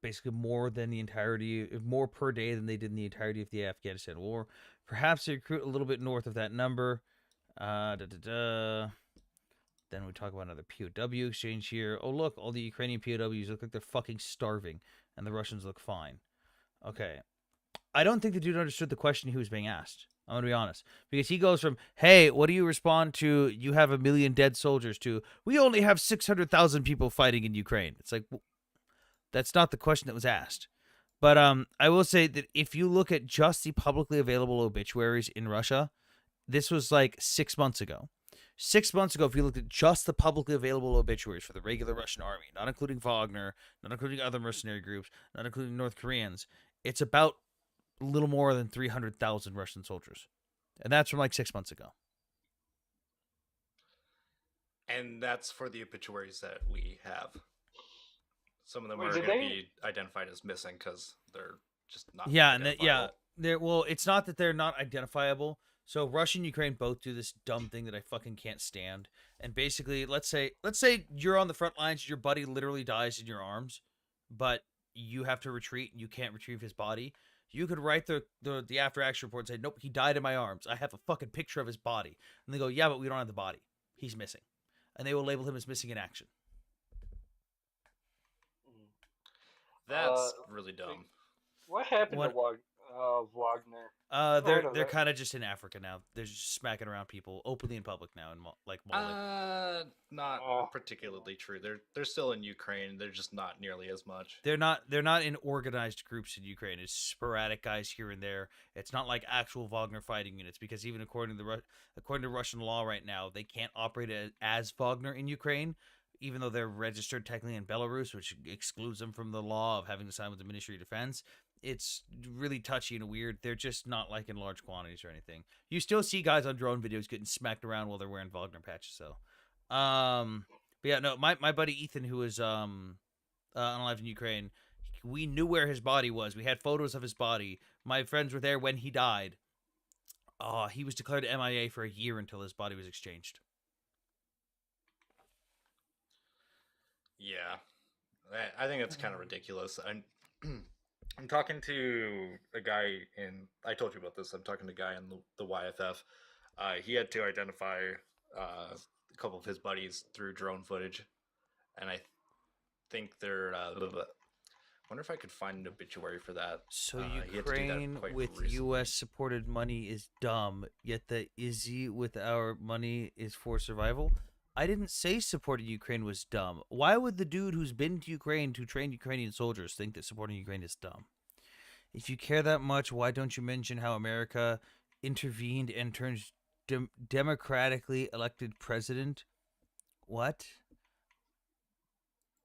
Speaker 1: Basically more per day than they did in the entirety of the Afghanistan war. Perhaps they recruit a little bit north of that number. Then we talk about another POW exchange here. Oh, look, all the Ukrainian POWs look like they're fucking starving, and the Russians look fine. Okay. I don't think the dude understood the question he was being asked. I'm going to be honest. Because he goes from, hey, what do you respond to? You have 1 million dead soldiers to, we only have 600,000 people fighting in Ukraine. It's like, that's not the question that was asked. But I will say that if you look at just the publicly available obituaries in Russia, this was like 6 months ago. 6 months ago, if you looked at just the publicly available obituaries for the regular Russian army, not including Wagner, not including other mercenary groups, not including North Koreans, it's about a little more than 300,000 Russian soldiers. And that's from like 6 months ago.
Speaker 6: And that's for the obituaries that we have. Some of them
Speaker 8: Wait,
Speaker 6: are
Speaker 8: did
Speaker 6: going to
Speaker 8: they-
Speaker 6: be identified as missing because they're just not.
Speaker 1: Yeah, and
Speaker 6: identifiable.
Speaker 1: well, it's not that they're not identifiable. So Russia and Ukraine both do this dumb thing that I fucking can't stand. And basically, let's say you're on the front lines, your buddy literally dies in your arms, but you have to retreat and you can't retrieve his body. You could write the after action report and say, nope, he died in my arms. I have a fucking picture of his body. And they go, yeah, but we don't have the body. He's missing. And they will label him as missing in action.
Speaker 6: That's really dumb.
Speaker 8: What happened
Speaker 1: What-
Speaker 8: to Wagner? heard of
Speaker 1: They're
Speaker 8: it.
Speaker 1: kind of just in Africa now. They're just smacking around people openly in public now, in Mali.
Speaker 6: Not particularly true. They're still in Ukraine. They're just not nearly as much.
Speaker 1: They're not in organized groups in Ukraine. It's sporadic guys here and there. It's not like actual Wagner fighting units, because even according to Russian law right now, they can't operate as Wagner in Ukraine, even though they're registered technically in Belarus, which excludes them from the law of having to sign with the Ministry of Defense. It's really touchy and weird. They're just not like in large quantities or anything. You still see guys on drone videos getting smacked around while they're wearing Wagner patches. So, but yeah, no, my buddy Ethan, who was unalive in Ukraine, we knew where his body was. We had photos of his body. My friends were there when he died. He was declared MIA for a year until his body was exchanged.
Speaker 6: Yeah, I think it's kind of ridiculous. I'm talking to a guy I told you about this. I'm talking to a guy in the YFF. He had to identify a couple of his buddies through drone footage, and I think they're. Wonder if I could find an obituary for that.
Speaker 1: So
Speaker 6: he had to do that
Speaker 1: Ukraine
Speaker 6: quite
Speaker 1: with
Speaker 6: recently.
Speaker 1: U.S. supported money is dumb, yet the Izzy with our money is for survival. I didn't say supporting Ukraine was dumb. Why would the dude who's been to Ukraine to train Ukrainian soldiers think that supporting Ukraine is dumb? If you care that much, why don't you mention how America intervened and turned democratically elected president? What?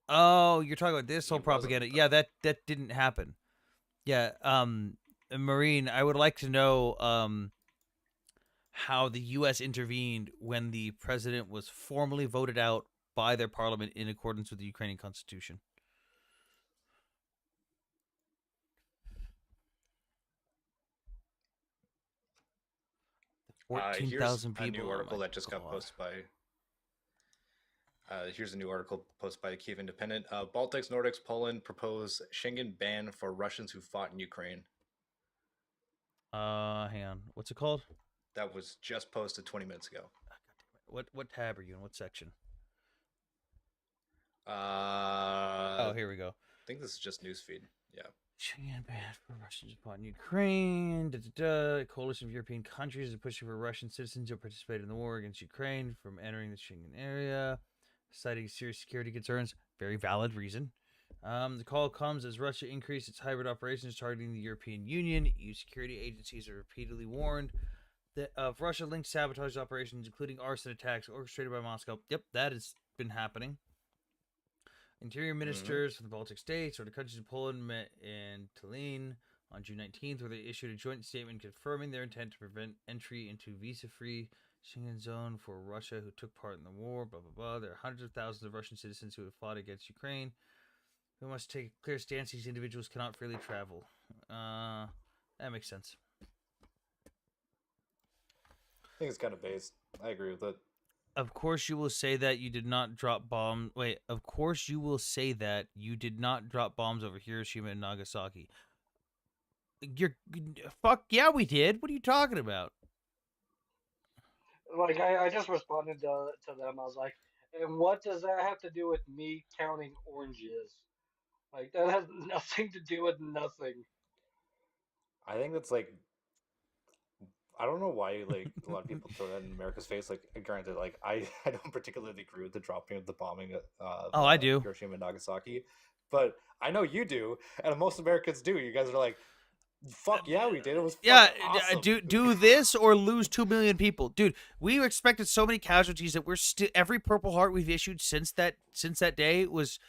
Speaker 1: Oh, you're talking about this
Speaker 6: He
Speaker 1: whole propaganda.
Speaker 6: wasn't,
Speaker 1: Yeah, that didn't happen. Yeah, Marine, I would like to know how the U.S. intervened when the president was formally voted out by their parliament in accordance with the Ukrainian constitution.
Speaker 6: Here's
Speaker 1: 14,000
Speaker 6: a
Speaker 1: people.
Speaker 6: new
Speaker 1: Oh
Speaker 6: article
Speaker 1: my
Speaker 6: that just got
Speaker 1: God.
Speaker 6: posted by. Here's a new article posted by the Kiev Independent. Baltics, Nordics, Poland propose Schengen ban for Russians who fought in Ukraine.
Speaker 1: Hang on. What's it called?
Speaker 6: That was just posted 20 minutes ago.
Speaker 1: What tab are you in? What section?
Speaker 6: Oh,
Speaker 1: here we go.
Speaker 6: I think this is just newsfeed. Yeah.
Speaker 1: Schengen ban for Russians upon Ukraine. A coalition of European countries is pushing for Russian citizens who participated in the war against Ukraine from entering the Schengen area, citing serious security concerns. Very valid reason. The call comes as Russia increased its hybrid operations targeting the European Union. EU security agencies have repeatedly warned of Russia-linked sabotage operations, including arson attacks orchestrated by Moscow. Yep, that has been happening. Interior ministers from the Baltic states or the countries of Poland met in Tallinn on June 19th, where they issued a joint statement confirming their intent to prevent entry into visa-free Schengen zone for Russia who took part in the war, blah, blah, blah. There are hundreds of thousands of Russian citizens who have fought against Ukraine. We must take a clear stance. These individuals cannot freely travel. That makes sense.
Speaker 6: I think it's kind of based. I agree with it.
Speaker 1: Of course you will say that you did not drop bombs. Wait, of course you will say that you did not drop bombs over Hiroshima and Nagasaki. Fuck yeah, we did. What are you talking about?
Speaker 8: Like I just responded to them. I was like, and what does that have to do with me counting oranges? Like that has nothing to do with nothing.
Speaker 6: I think that's like, I don't know why like a lot of people throw that in America's face. Like, granted, like I don't particularly agree with the dropping of the bombing
Speaker 1: I do.
Speaker 6: Hiroshima and Nagasaki, but I know you do, and most Americans do. You guys are like, fuck yeah, we did. It was awesome.
Speaker 1: do this or lose 2 million people, dude. We expected so many casualties that we're still every Purple Heart we've issued since that day was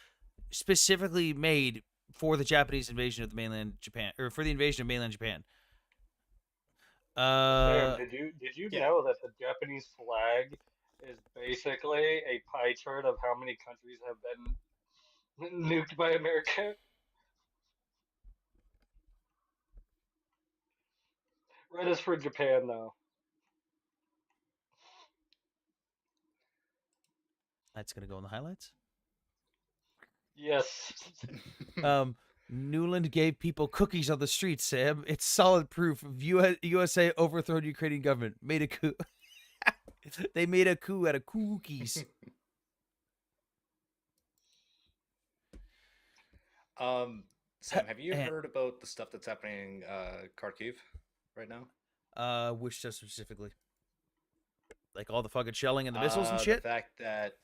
Speaker 1: specifically made for the Japanese invasion of the mainland Japan, or for the invasion of mainland Japan.
Speaker 8: Sam, did you know that the Japanese flag is basically a pie chart of how many countries have been nuked by America? Red is for Japan, though.
Speaker 1: That's gonna go in the highlights.
Speaker 8: Yes.
Speaker 1: Newland gave people cookies on the streets, Sam. It's solid proof of USA overthrown Ukrainian government. Made a coup. They made a coup out of cookies.
Speaker 6: Sam, have you heard about the stuff that's happening Kharkiv right now?
Speaker 1: Which stuff specifically? Like all the fucking shelling and the missiles and shit?
Speaker 6: The fact that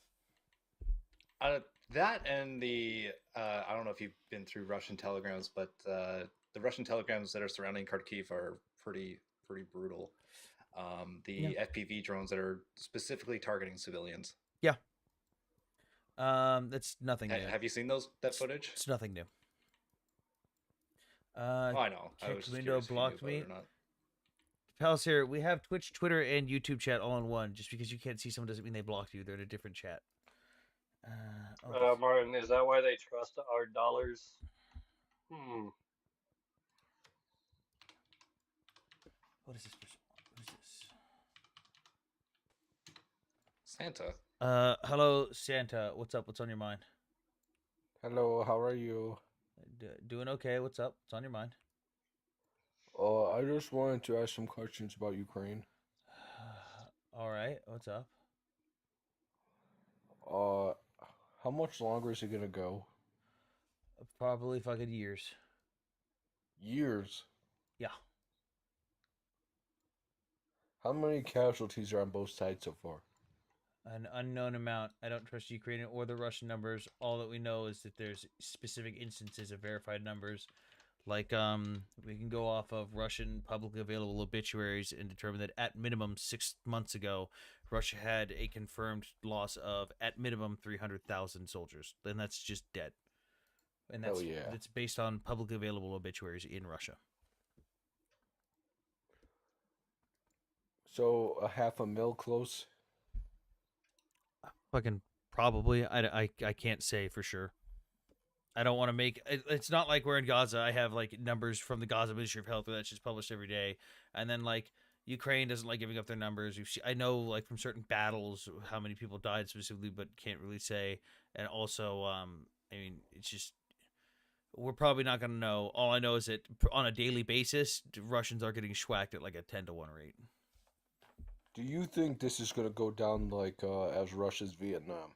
Speaker 6: that and the I don't know if you've been through Russian telegrams, but the Russian telegrams that are surrounding Kharkiv are pretty brutal. The FPV drones that are specifically targeting civilians.
Speaker 1: Yeah. That's nothing new.
Speaker 6: Have you seen that footage?
Speaker 1: It's nothing new.
Speaker 6: I know.
Speaker 1: Check window blocked me. Pals here, we have Twitch, Twitter, and YouTube chat all in one. Just because you can't see someone doesn't mean they blocked you. They're in a different chat.
Speaker 8: Martin, is that why they trust our dollars?
Speaker 1: What is this? What is this?
Speaker 6: Santa.
Speaker 1: Hello, Santa. What's up? What's on your mind?
Speaker 10: Hello, how are you?
Speaker 1: Doing okay. What's up? What's on your mind?
Speaker 10: I just wanted to ask some questions about Ukraine.
Speaker 1: All right. What's up?
Speaker 10: How much longer is it gonna go?
Speaker 1: Probably fucking years.
Speaker 10: Years?
Speaker 1: Yeah.
Speaker 10: How many casualties are on both sides so far?
Speaker 1: An unknown amount. I don't trust Ukrainian or the Russian numbers. All that we know is that there's specific instances of verified numbers. Like, we can go off of Russian publicly available obituaries and determine that at minimum 6 months ago, Russia had a confirmed loss of at minimum 300,000 soldiers. And that's just dead. And that's based on publicly available obituaries in Russia.
Speaker 10: So 500,000 close?
Speaker 1: Fucking probably. I can't say for sure. I don't want to make it's not like we're in Gaza. I have like numbers from the Gaza Ministry of Health that's just published every day, and then like Ukraine doesn't like giving up their numbers. I know, like, from certain battles how many people died specifically, but can't really say. And also, I mean, it's just we're probably not gonna know. All I know is that on a daily basis, Russians are getting schwacked at like a 10-1 rate.
Speaker 10: Do you think this is gonna go down like as Russia's Vietnam?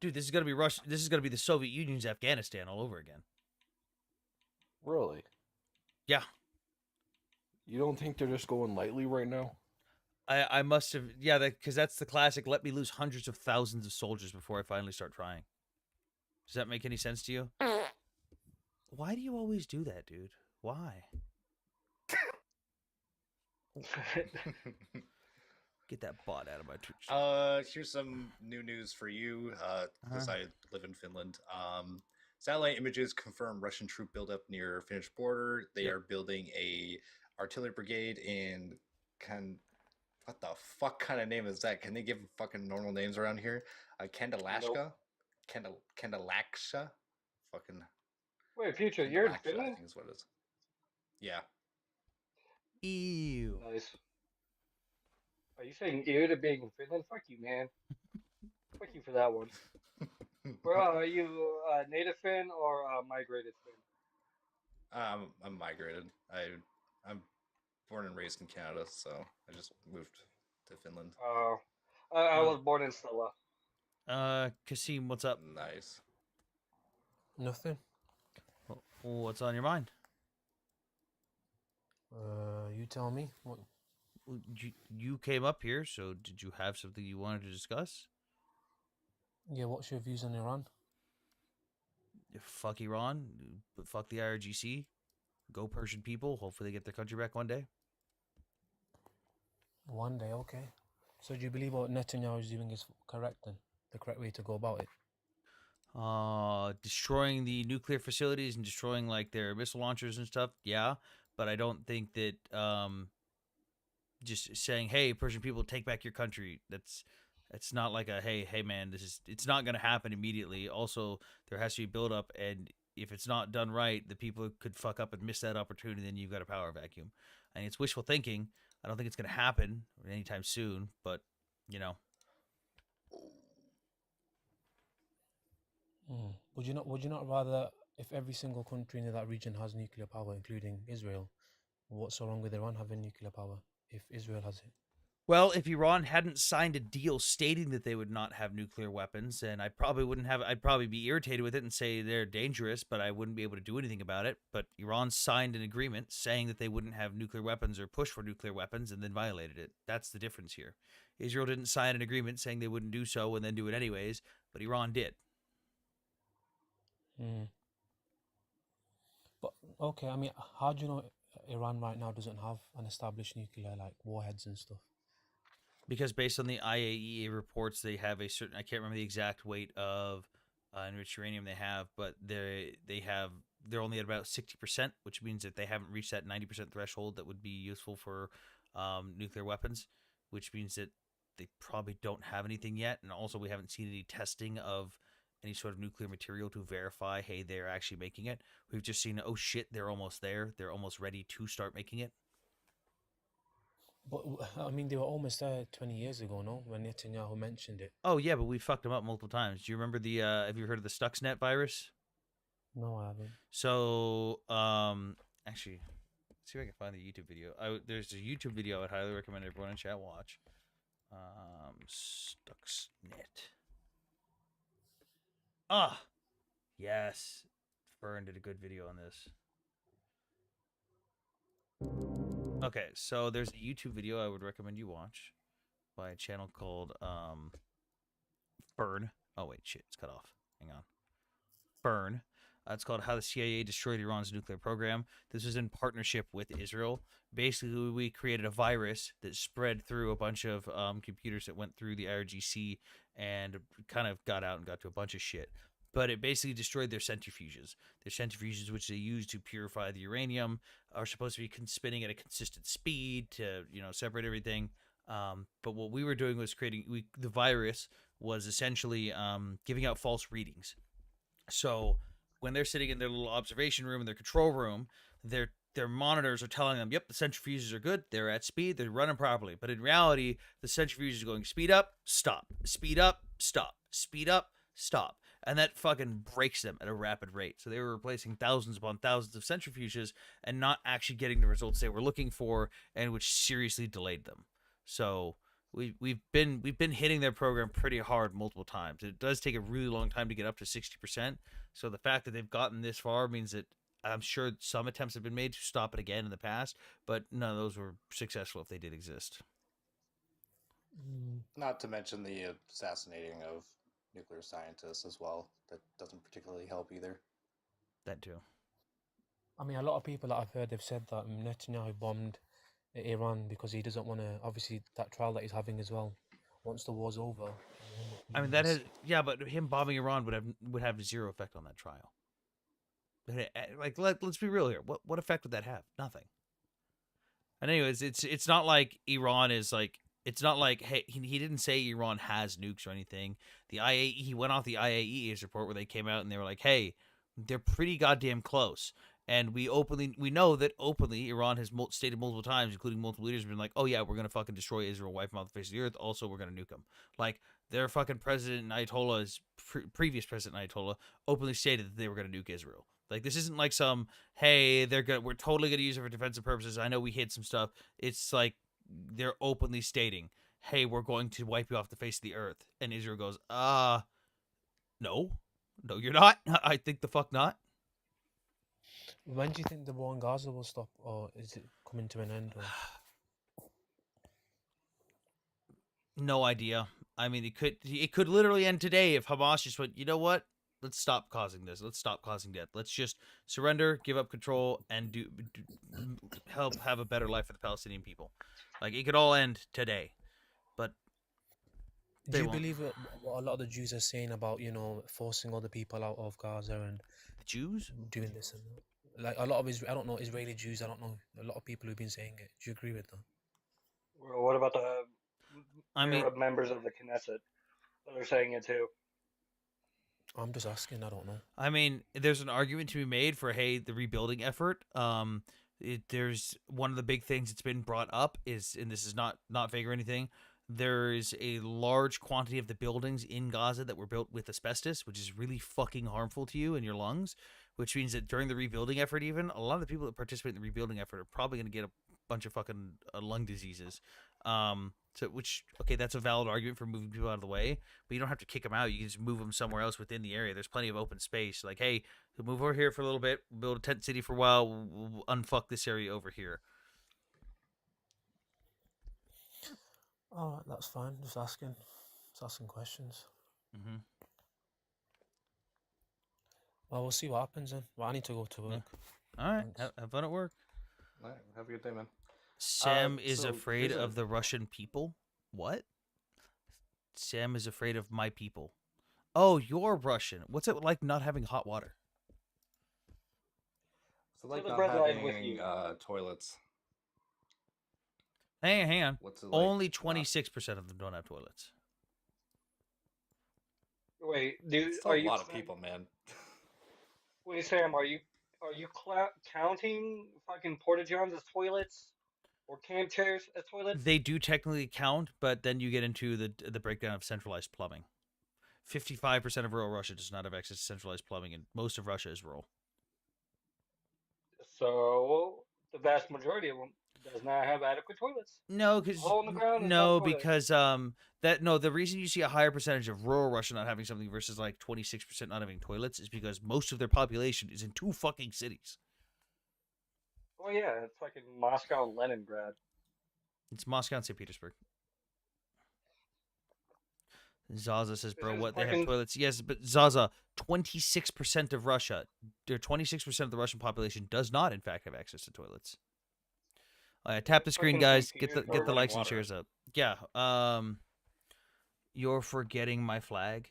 Speaker 1: Dude, this is gonna be Russia. This is gonna be the Soviet Union's Afghanistan all over again.
Speaker 10: Really?
Speaker 1: Yeah.
Speaker 10: You don't think they're just going lightly right now?
Speaker 1: I must have, yeah, because that's the classic. Let me lose hundreds of thousands of soldiers before I finally start trying. Does that make any sense to you? Why do you always do that, dude? Why? Get that bot out of my Twitch.
Speaker 6: Here's some new news for you, because I live in Finland. Satellite images confirm Russian troop buildup near Finnish border. They are building a artillery brigade in what the fuck kind of name is that? Can they give fucking normal names around here? Kandalashka? Kandalaksha? Fucking.
Speaker 8: Wait, Future, you're in
Speaker 6: Kandalaksha, I
Speaker 8: Finland?
Speaker 6: think is what it is. Yeah.
Speaker 1: Ew.
Speaker 8: Nice. Are you saying ew to being in Finland? Fuck you, man. Fuck you for that one. Bro, are you native Finn or migrated Finn?
Speaker 6: I'm migrated. I'm born and raised in Canada, so I just moved to Finland.
Speaker 8: I was born in Stella.
Speaker 1: Kasim, what's up?
Speaker 6: Nice.
Speaker 11: Nothing.
Speaker 1: What's on your mind?
Speaker 11: You tell me. What?
Speaker 1: You came up here, so did you have something you wanted to discuss?
Speaker 11: Yeah, what's your views on Iran?
Speaker 1: Fuck Iran, but fuck the IRGC. Go Persian people. Hopefully they get their country back one day.
Speaker 11: One day, okay. So do you believe what Netanyahu is doing is correct then? The correct way to go about it?
Speaker 1: Destroying the nuclear facilities and destroying like their missile launchers and stuff, yeah. But I don't think that just saying, hey, Persian people, take back your country, it's not like a hey man, it's not gonna happen immediately. Also, there has to be build up, and if it's not done right, the people could fuck up and miss that opportunity, then you've got a power vacuum. I mean, it's wishful thinking. I don't think it's gonna happen anytime soon, but you know.
Speaker 11: Would you not rather, if every single country in that region has nuclear power, including Israel, what's so wrong with Iran having nuclear power if Israel has it?
Speaker 1: Well, if Iran hadn't signed a deal stating that they would not have nuclear weapons, and I'd probably be irritated with it and say they're dangerous, but I wouldn't be able to do anything about it. But Iran signed an agreement saying that they wouldn't have nuclear weapons or push for nuclear weapons and then violated it. That's the difference here. Israel didn't sign an agreement saying they wouldn't do so and then do it anyways, but Iran did.
Speaker 11: But, okay, I mean, how do you know Iran right now doesn't have an established nuclear, like, warheads and stuff?
Speaker 1: Because based on the IAEA reports, they have a certain, I can't remember the exact weight of enriched uranium they have, but they're only at about 60%, which means that they haven't reached that 90% threshold that would be useful for nuclear weapons, which means that they probably don't have anything yet. And also we haven't seen any testing of any sort of nuclear material to verify, hey, they're actually making it. We've just seen, oh shit, they're almost there. They're almost ready to start making it.
Speaker 11: But, I mean, they were almost there 20 years ago, no? When Netanyahu mentioned it.
Speaker 1: Oh, yeah, but we fucked them up multiple times. Do you remember have you heard of the Stuxnet virus?
Speaker 11: No, I haven't.
Speaker 1: So, actually, let's see if I can find the YouTube video. There's a YouTube video I would highly recommend everyone in chat watch. Stuxnet. Ah, yes. Fern did a good video on this. Okay, so there's a YouTube video I would recommend you watch by a channel called Fern. Oh wait, shit, it's cut off. Hang on. Fern. It's called How the CIA Destroyed Iran's Nuclear Program. This was in partnership with Israel. Basically, we created a virus that spread through a bunch of computers that went through the IRGC and kind of got out and got to a bunch of shit. But it basically destroyed their centrifuges. Their centrifuges, which they use to purify the uranium, are supposed to be spinning at a consistent speed to, separate everything. But what we were doing was the virus was essentially giving out false readings. So when they're sitting in their little observation room, in their control room, they're their monitors are telling them, yep, the centrifuges are good, they're at speed, they're running properly. But in reality, the centrifuges are going speed up, stop, speed up, stop, speed up, stop. And that fucking breaks them at a rapid rate. So they were replacing thousands upon thousands of centrifuges and not actually getting the results they were looking for, and which seriously delayed them. So we've been hitting their program pretty hard multiple times. It does take a really long time to get up to 60%. So the fact that they've gotten this far means that I'm sure some attempts have been made to stop it again in the past, but none of those were successful if they did exist.
Speaker 6: Not to mention the assassinating of nuclear scientists as well. That doesn't particularly help either.
Speaker 1: That too.
Speaker 11: I mean, a lot of people that I've heard have said that Netanyahu bombed Iran because he doesn't want to. Obviously, that trial that he's having as well. Once the war's over.
Speaker 1: I mean, that has, yeah, but him bombing Iran would have zero effect on that trial. Like, let's be real here. What effect would that have? Nothing. And anyways, it's not like Iran is like, it's not like, hey, he didn't say Iran has nukes or anything. He went off the IAEA's report where they came out and they were like, hey, they're pretty goddamn close. And we know that openly Iran has stated multiple times, including multiple leaders, been like, oh yeah, we're gonna fucking destroy Israel, wipe them off the face of the earth. Also, we're gonna nuke them. Like, their fucking president Ayatollah's previous president Ayatollah openly stated that they were gonna nuke Israel. Like, this isn't like some, hey, we're totally gonna use it for defensive purposes. I know we hid some stuff. It's like they're openly stating, hey, we're going to wipe you off the face of the earth. And Israel goes, no, you're not. I think the fuck not.
Speaker 11: When do you think the war in Gaza will stop, or is it coming to an end? Or...
Speaker 1: No idea. I mean, it could literally end today if Hamas just went, you know what? Let's stop causing this. Let's stop causing death. Let's just surrender, give up control, and help have a better life for the Palestinian people. Like, it could all end today, but
Speaker 11: do you believe what a lot of the Jews are saying about, forcing other people out of Gaza and
Speaker 1: the Jews
Speaker 11: doing this and that? Like, a lot of I don't know, Israeli Jews, I don't know, a lot of people who've been saying it. Do you agree with that?
Speaker 8: Well, what about the Arab members of the Knesset that are saying it too?
Speaker 11: I'm just asking, I don't know.
Speaker 1: I mean, there's an argument to be made for, hey, the rebuilding effort. There's one of the big things that's been brought up is, and this is not vague or anything, there's a large quantity of the buildings in Gaza that were built with asbestos, which is really fucking harmful to you and your lungs, which means that during the rebuilding effort, even, a lot of the people that participate in the rebuilding effort are probably going to get a bunch of fucking lung diseases. Okay, that's a valid argument for moving people out of the way, but you don't have to kick them out. You can just move them somewhere else within the area. There's plenty of open space. Like, hey, move over here for a little bit, build a tent city for a while, we'll unfuck this area over here.
Speaker 11: All right, that's fine. Just asking questions.
Speaker 1: Mm-hmm.
Speaker 11: Well, we'll see what happens then. Well, I need to go to work.
Speaker 1: Yeah. All right, have fun at work.
Speaker 6: All right, have a good day, man.
Speaker 1: Sam is afraid of the Russian people? What? Sam is afraid of my people. Oh, you're Russian. What's it like not having hot water?
Speaker 6: So like not having toilets.
Speaker 1: Hang on.
Speaker 6: What's it like?
Speaker 1: Only 26% of them don't have toilets.
Speaker 8: Wait, dude,
Speaker 6: it's a lot of people, man.
Speaker 8: Wait, Sam, are you counting fucking porta johns as toilets or camp chairs as toilets?
Speaker 1: They do technically count, but then you get into the breakdown of centralized plumbing. 55% of rural Russia does not have access to centralized plumbing, and most of Russia is rural.
Speaker 8: So the vast majority of them does not have adequate toilets.
Speaker 1: No, because the reason you see a higher percentage of rural Russia not having something versus like 26% not having toilets is because most of their population is in 2 fucking cities.
Speaker 8: Oh yeah, it's fucking Moscow and Leningrad.
Speaker 1: It's Moscow and St. Petersburg. Zaza says, bro, what, they have toilets? Yes, but Zaza, 26% of Russia, 26% of the Russian population does not, in fact, have access to toilets. Tap the screen, guys. Get the likes and shares up. Yeah. You're forgetting my flag.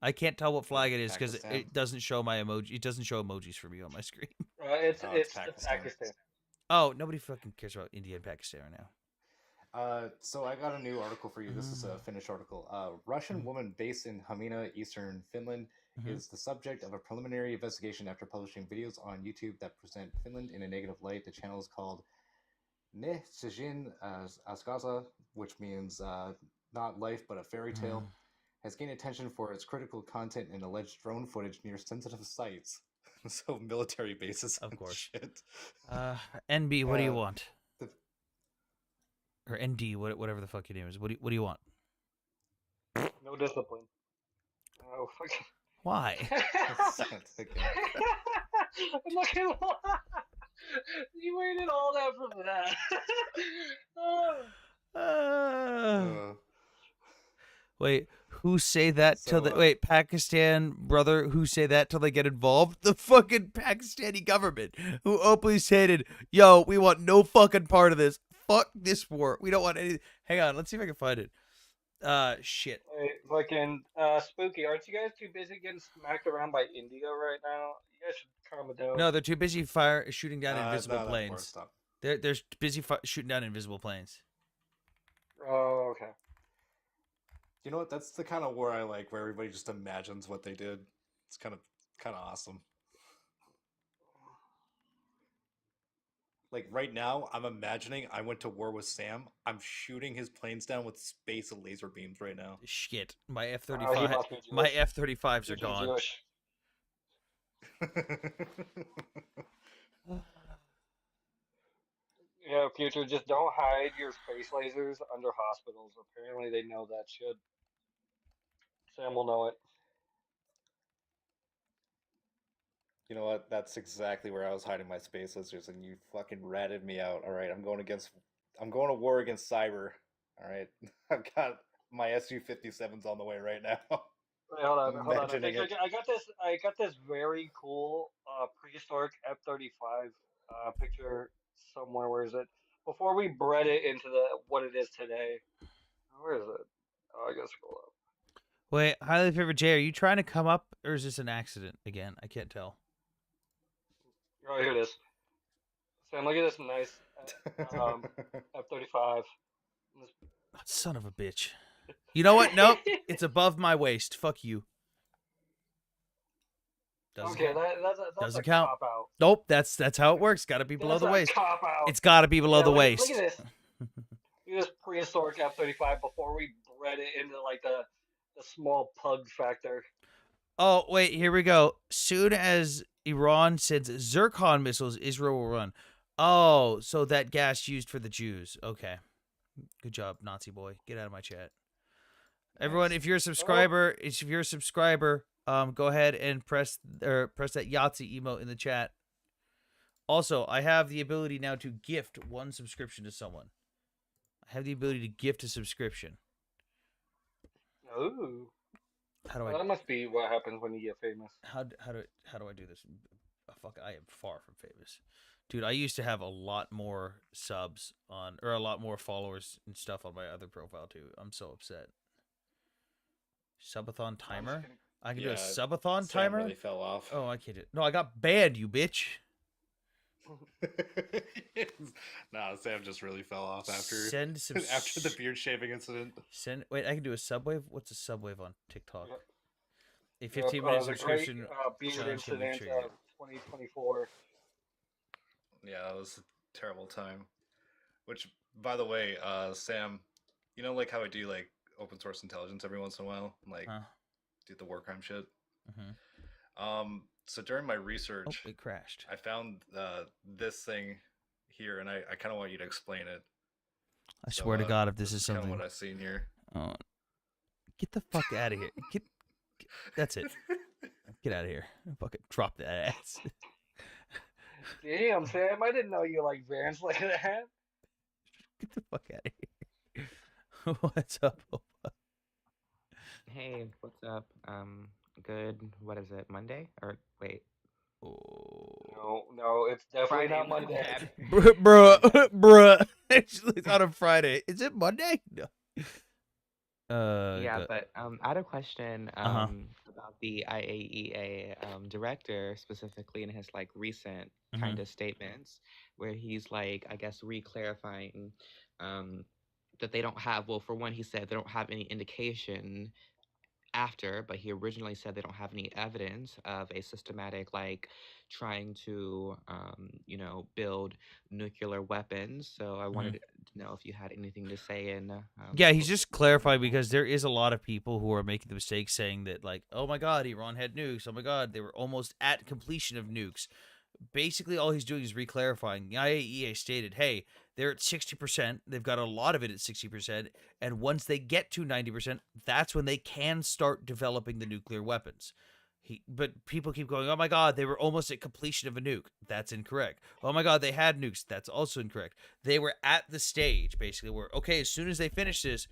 Speaker 1: I can't tell what flag it is because it doesn't show my emoji. It doesn't show emojis for me on my screen.
Speaker 8: It's Pakistan.
Speaker 1: Oh, nobody fucking cares about India and Pakistan right now.
Speaker 6: So I got a new article for you. This is a Finnish article. Russian woman based in Hamina, eastern Finland, He
Speaker 1: Mhm.
Speaker 6: is the subject of a preliminary investigation after publishing videos on YouTube that present Finland in a negative light. The channel is called Ne Sijin Askaza, which means not life but a fairy tale, has gained attention for its critical content and alleged drone footage near sensitive sites. So military bases
Speaker 1: Of
Speaker 6: and
Speaker 1: course.
Speaker 6: shit.
Speaker 1: NB, what do you
Speaker 6: Uh,
Speaker 1: want?
Speaker 6: the-
Speaker 1: Or ND, whatever the fuck your name is. What do you want?
Speaker 8: No discipline. Oh, fuck.
Speaker 1: Why?
Speaker 6: again.
Speaker 8: I'm not gonna lie. You waited all that for that. Oh.
Speaker 1: Uh, wait, who say that till
Speaker 6: So,
Speaker 1: the wait, Pakistan brother, who say that till they get involved? The fucking Pakistani government who openly stated, "Yo, we want no fucking part of this. Fuck this war. We don't want any." Hang on, let's see if I can find it. Shit.
Speaker 8: Hey, fucking Spooky, aren't you guys too busy getting smacked around by India right now? You guys should calm it down.
Speaker 1: No, they're too busy shooting down invisible
Speaker 6: no,
Speaker 1: planes.
Speaker 6: stop.
Speaker 1: They're busy shooting down invisible planes.
Speaker 8: Oh, okay.
Speaker 6: You know what? That's the kind of war I like, where everybody just imagines what they did. It's kind of awesome. Like right now, I'm imagining I went to war with Sam. I'm shooting his planes down with space laser beams right now.
Speaker 1: Shit, my
Speaker 8: He
Speaker 1: F-35,
Speaker 8: must be
Speaker 1: my
Speaker 8: Jewish.
Speaker 1: F-35s are
Speaker 8: Future
Speaker 1: gone.
Speaker 8: Jewish. Yeah, Future, just don't hide your space lasers under hospitals. Apparently, they know that shit. Sam will know it.
Speaker 6: You know what? That's exactly where I was hiding my space lasers, and you fucking ratted me out. All right, I'm going to war against cyber. All right, I've got my Su-57s on the way right now.
Speaker 8: Wait, hold on,
Speaker 6: I'm
Speaker 8: hold on.
Speaker 6: imagining it.
Speaker 8: I got this very cool prehistoric F-35 picture somewhere. Where is it? Before we bred it into what it is today. Where is it? Oh, I gotta scroll up.
Speaker 1: Wait, highly favored Jay, are you trying to come up, or is this an accident again? I can't tell.
Speaker 8: Oh, here it is. Sam, look at this nice F-35.
Speaker 1: Oh, son of a bitch. You know what? Nope, it's above my waist. Fuck you. Doesn't
Speaker 8: Okay,
Speaker 1: count.
Speaker 8: that's
Speaker 1: Doesn't
Speaker 8: a
Speaker 1: count.
Speaker 8: cop out.
Speaker 1: Nope, that's how it works. Got to be below
Speaker 8: That's
Speaker 1: the
Speaker 8: a
Speaker 1: waist.
Speaker 8: cop out.
Speaker 1: It's got to be below
Speaker 8: Yeah,
Speaker 1: the
Speaker 8: look
Speaker 1: waist.
Speaker 8: at this. Look at this prehistoric F-35 before we bred it into like the small pug factor.
Speaker 1: Oh, wait, here we go. Soon as Iran sends Zircon missiles, Israel will run. Oh, so that gas used for the Jews. Okay. Good job, Nazi boy. Get out of my chat. Everyone, if you're a subscriber, go ahead and press that Yahtzee emote in the chat. Also, I have the ability now to gift one subscription to someone. I have the ability to gift a subscription.
Speaker 8: Ooh.
Speaker 1: How do
Speaker 8: Well, that must be what happens when you get famous.
Speaker 1: how do I do this? Oh, fuck, I am far from famous. Dude, I used to have a lot more subs on, or a lot more followers and stuff on my other profile too. I'm so upset. Subathon timer? I can do a subathon
Speaker 6: Sam
Speaker 1: timer?
Speaker 6: really fell off.
Speaker 1: Oh, I can't do it. No, I got banned, you bitch.
Speaker 6: Nah, Sam just really fell off after
Speaker 1: Send some
Speaker 6: after the beard shaving incident.
Speaker 1: Wait, I can do a subwave. What's a subwave on TikTok?
Speaker 8: Yep.
Speaker 1: A 15-minute
Speaker 8: The great
Speaker 1: subscription
Speaker 8: beard
Speaker 1: challenge can be
Speaker 8: incident
Speaker 1: triggered.
Speaker 8: of 2024.
Speaker 6: Yeah, that was a terrible time. Which, by the way, Sam, you know, like how I do like open source intelligence every once in a while, like do the war crime shit. So during my research,
Speaker 1: it crashed.
Speaker 6: I found this thing here, and I kind of want you to explain it.
Speaker 1: I swear to God, if this is
Speaker 6: kind
Speaker 1: something,
Speaker 6: of what I've seen here.
Speaker 1: Get the fuck out of here. That's it. Get out of here. Fucking drop that ass.
Speaker 8: Damn, Sam, I didn't know you like Vans like that.
Speaker 1: Get the fuck out of here. What's up?
Speaker 12: Hey, what's up? Good. What is it? Monday? Or wait.
Speaker 8: No, it's definitely
Speaker 12: Friday,
Speaker 8: not Monday.
Speaker 1: Bruh. Actually, it's on a Friday. Is it Monday? No.
Speaker 12: Yeah, but I had a question about the IAEA director specifically in his like recent kind of statements where he's like, I guess, re-clarifying that they don't have, well, for one, he said they don't have any indication after, but he originally said they don't have any evidence of a systematic, like, trying to, build nuclear weapons. So I wanted to know if you had anything to say in.
Speaker 1: Yeah, he's just clarifying because there is a lot of people who are making the mistake saying that, like, oh my god, Iran had nukes. Oh my god, they were almost at completion of nukes. Basically, all he's doing is reclarifying. The IAEA stated, hey, they're at 60%. They've got a lot of it at 60%. And once they get to 90%, that's when they can start developing the nuclear weapons. But people keep going, oh my god, they were almost at completion of a nuke. That's incorrect. Oh my god, they had nukes. That's also incorrect. They were at the stage, basically, where, okay, as soon as they finish this,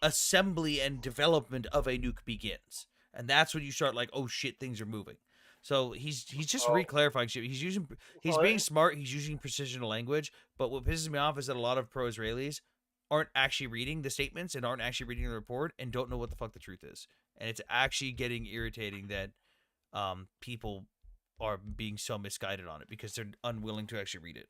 Speaker 1: assembly and development of a nuke begins. And that's when you start like, oh shit, things are moving. So he's just re-clarifying shit. He's being smart. He's using precision language. But what pisses me off is that a lot of pro-Israelis aren't actually reading the statements and aren't actually reading the report and don't know what the fuck the truth is. And it's actually getting irritating that people are being so misguided on it because they're unwilling to actually read it.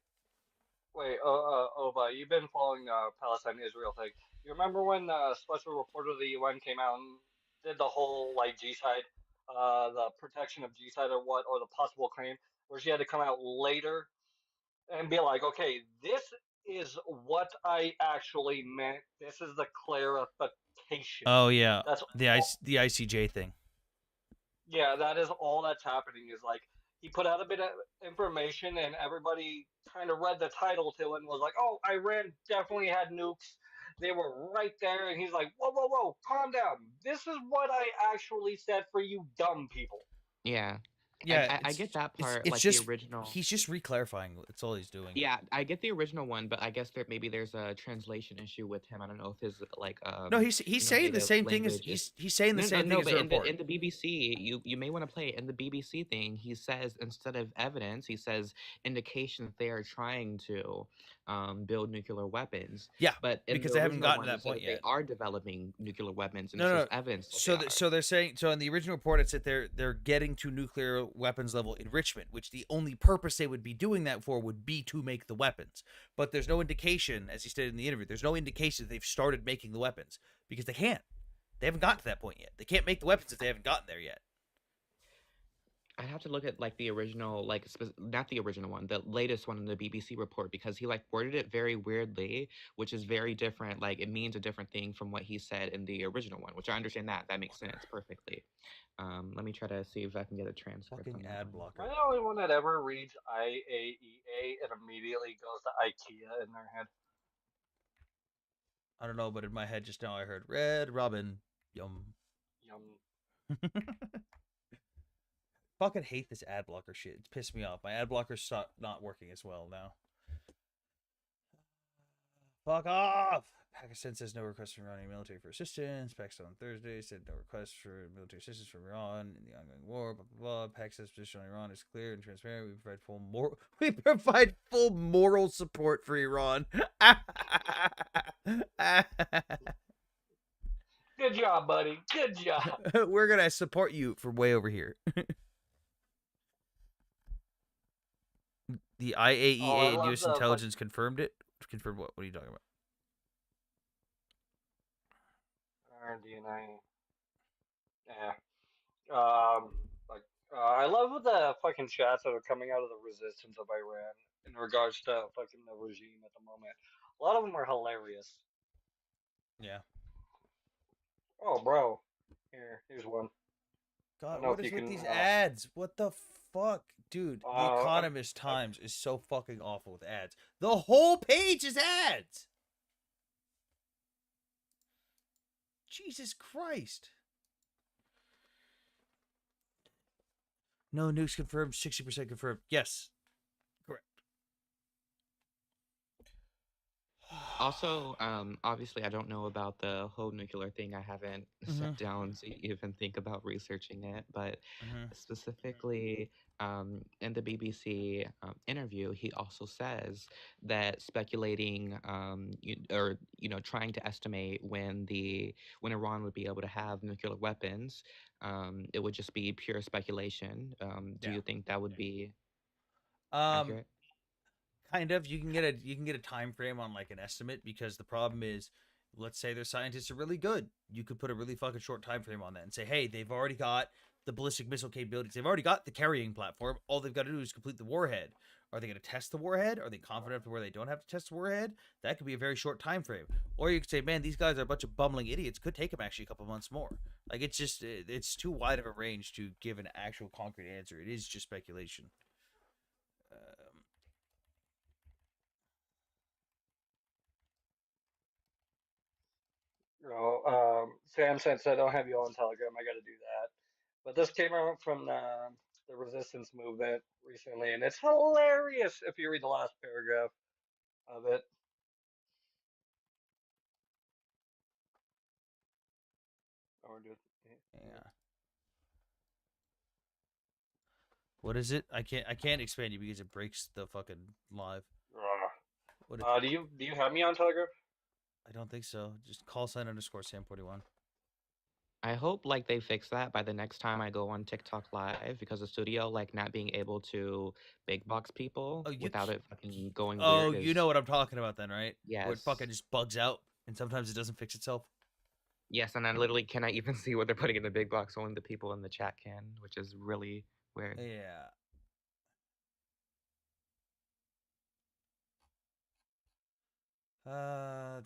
Speaker 8: Wait, Ova, you've been following the Palestine-Israel thing. You remember when the special reporter of the UN came out and did the whole like G-side, the protection of G-side or what, or the possible claim, where she had to come out later and be like, okay, this is what I actually meant. This is the clarification.
Speaker 1: Oh yeah,
Speaker 8: That's
Speaker 1: the ICJ thing.
Speaker 8: Yeah, that is all that's happening. Is like he put out a bit of information, and everybody kind of read the title to it and was like, "Oh, Iran definitely had nukes. They were right there." And he's like, "Whoa, whoa, whoa, calm down. This is what I actually said for you dumb people."
Speaker 12: Yeah.
Speaker 1: Yeah,
Speaker 12: I get that part,
Speaker 1: it's
Speaker 12: like
Speaker 1: just
Speaker 12: the original.
Speaker 1: he's just re-clarifying. That's all he's doing.
Speaker 12: Yeah, I get the original one, but I guess maybe there's a translation issue with him. I don't know if his like
Speaker 1: no, he's saying the same thing as he's saying the same thing as the report.
Speaker 12: In the BBC, you may want to play it. In the BBC thing, he says instead of evidence, he says indication that they are trying to build nuclear weapons.
Speaker 1: Yeah,
Speaker 12: but
Speaker 1: because they haven't gotten to that point yet.
Speaker 12: They are developing nuclear weapons, and
Speaker 1: no,
Speaker 12: evidence.
Speaker 1: So they're saying in the original report it said they're getting to nuclear weapons level enrichment, which the only purpose they would be doing that for would be to make the weapons. But there's no indication, as he stated in the interview, there's no indication that they've started making the weapons because they can't. They haven't gotten to that point yet. They can't make the weapons if they haven't gotten there yet.
Speaker 12: I'd have to look at like the original, like not the original one, the latest one in the BBC report, because he like worded it very weirdly, which is very different. Like it means a different thing from what he said in the original one, which I understand that makes sense perfectly. Let me try to see if I can get a transcript.
Speaker 1: Fucking ad blocker.
Speaker 8: I'm the only one that ever reads IAEA and immediately goes to IKEA in their head.
Speaker 1: I don't know, but in my head just now I heard Red Robin. Yum. Fucking hate this ad blocker shit. It's pissed me off. My ad blocker's not working as well now. Fuck off! Pakistan says no request from Iranian military for assistance. Pakistan on Thursday said no request for military assistance from Iran in the ongoing war. Blah blah blah. Pakistan's position on Iran is clear and transparent. We provide full moral support for Iran.
Speaker 8: Good job, buddy. Good job.
Speaker 1: We're gonna support you from way over here. The IAEA and U.S. intelligence confirmed it. Confirmed what? What are you talking about?
Speaker 8: RDNA. Yeah. I love the fucking chats that are coming out of the resistance of Iran in regards to fucking the regime at the moment. A lot of them are hilarious.
Speaker 1: Yeah.
Speaker 8: Oh, bro. Here's one.
Speaker 1: God, what is with these ads? What the fuck? Dude, The Economist Times is so fucking awful with ads. The whole page is ads! Jesus Christ. No nukes confirmed, 60% confirmed. Yes. Correct.
Speaker 12: Also, obviously, I don't know about the whole nuclear thing. I haven't sat down to even think about researching it. But specifically, in the BBC interview, he also says that speculating, trying to estimate when Iran would be able to have nuclear weapons, it would just be pure speculation. Do you think that would be accurate?
Speaker 1: Kind of. You can get a time frame on like an estimate because the problem is let's say their scientists are really good. You could put a really fucking short time frame on that and say, hey, they've already got the ballistic missile capabilities. They've already got the carrying platform. All they've got to do is complete the warhead. Are they going to test the warhead? Are they confident enough to where they don't have to test the warhead? That could be a very short time frame. Or you could say, man, these guys are a bunch of bumbling idiots. Could take them actually a couple months more. Like, it's just, it's too wide of a range to give an actual concrete answer. It is just speculation.
Speaker 8: Sam, since I don't have you on Telegram, I got to do that. But this came out from the resistance movement recently, and it's hilarious if you read the last paragraph of it. Or do
Speaker 1: Yeah. What is it? I can't expand you because it breaks the fucking live. What is
Speaker 8: do you have me on Telegram?
Speaker 1: I don't think so. Just call sign underscore Sam41.
Speaker 12: I hope like they fix that by the next time I go on TikTok live, because the studio like not being able to big box people without it fucking going
Speaker 1: Oh,
Speaker 12: weird
Speaker 1: you
Speaker 12: is
Speaker 1: know what I'm talking about then, right?
Speaker 12: yes.
Speaker 1: Where it fucking just bugs out and sometimes it doesn't fix itself.
Speaker 12: Yes, and I literally cannot even see what they're putting in the big box. Only the people in the chat can, which is really weird.
Speaker 1: Yeah. I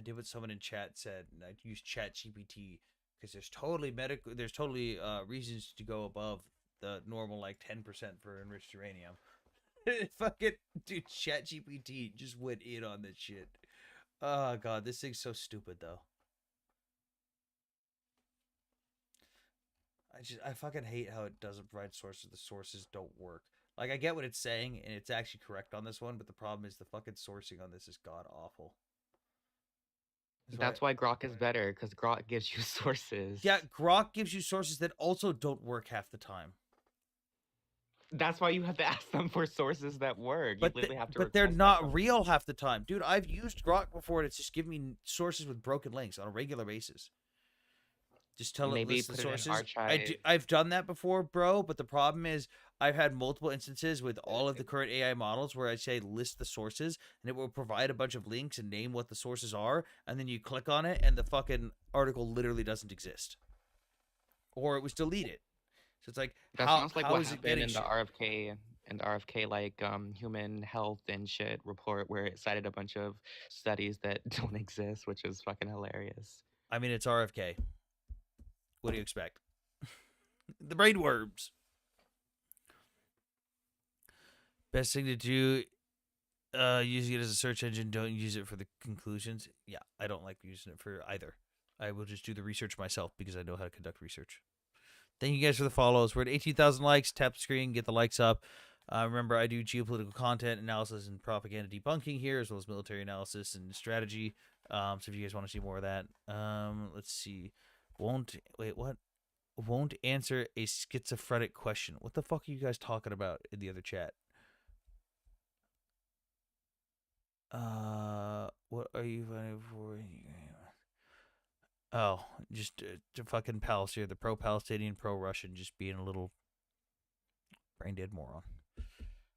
Speaker 1: did what someone in chat said, and I used Chat GPT because there's totally reasons to go above the normal like 10% for enriched uranium. Fucking dude, Chat GPT just went in on this shit. Oh god, this thing's so stupid though. I fucking hate how it doesn't provide sources. The sources don't work. Like, I get what it's saying, and it's actually correct on this one, but the problem is the fucking sourcing on this is god awful.
Speaker 12: That's why Grok is better, because Grok gives you sources.
Speaker 1: Yeah, Grok gives you sources that also don't work half the time.
Speaker 12: That's why you have to ask them for sources that work. You literally have to.
Speaker 1: But they're not real half the time, dude. I've used Grok before, and it's just giving me sources with broken links on a regular basis. Just tell it list the sources. I've done that before, bro. But the problem is, I've had multiple instances with all of the current AI models where I say list the sources, and it will provide a bunch of links and name what the sources are, and then you click on it, and the fucking article literally doesn't exist, or it was deleted. So it's like,
Speaker 12: that sounds like
Speaker 1: how
Speaker 12: what
Speaker 1: is it
Speaker 12: happened
Speaker 1: getting
Speaker 12: in the RFK and RFK like human health and shit report, where it cited a bunch of studies that don't exist, which is fucking hilarious.
Speaker 1: I mean, it's RFK. What do you expect? The brainworms. Best thing to do, using it as a search engine. Don't use it for the conclusions. Yeah, I don't like using it for either. I will just do the research myself because I know how to conduct research. Thank you guys for the follows. We're at 18,000 likes. Tap the screen, get the likes up. Remember, I do geopolitical content, analysis, and propaganda debunking here, as well as military analysis and strategy. So if you guys want to see more of that, let's see. Won't answer a schizophrenic question. What the fuck are you guys talking about in the other chat? What are you fighting for? Oh, just fucking pals here. The pro-Palestinian, pro-Russian, just being a little brain-dead moron.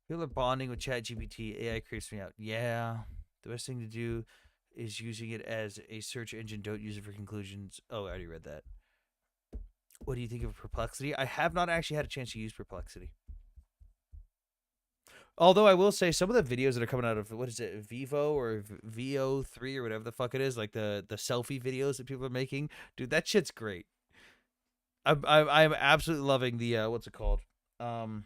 Speaker 1: People are bonding with ChatGPT. AI creeps me out. Yeah, the best thing to do is using it as a search engine. Don't use it for conclusions. Oh, I already read that. What do you think of Perplexity? I have not actually had a chance to use Perplexity. Although I will say some of the videos that are coming out of, what is it, Vivo or VO3 or whatever the fuck it is, like the selfie videos that people are making, dude, that shit's great. I'm absolutely loving the what's it called, the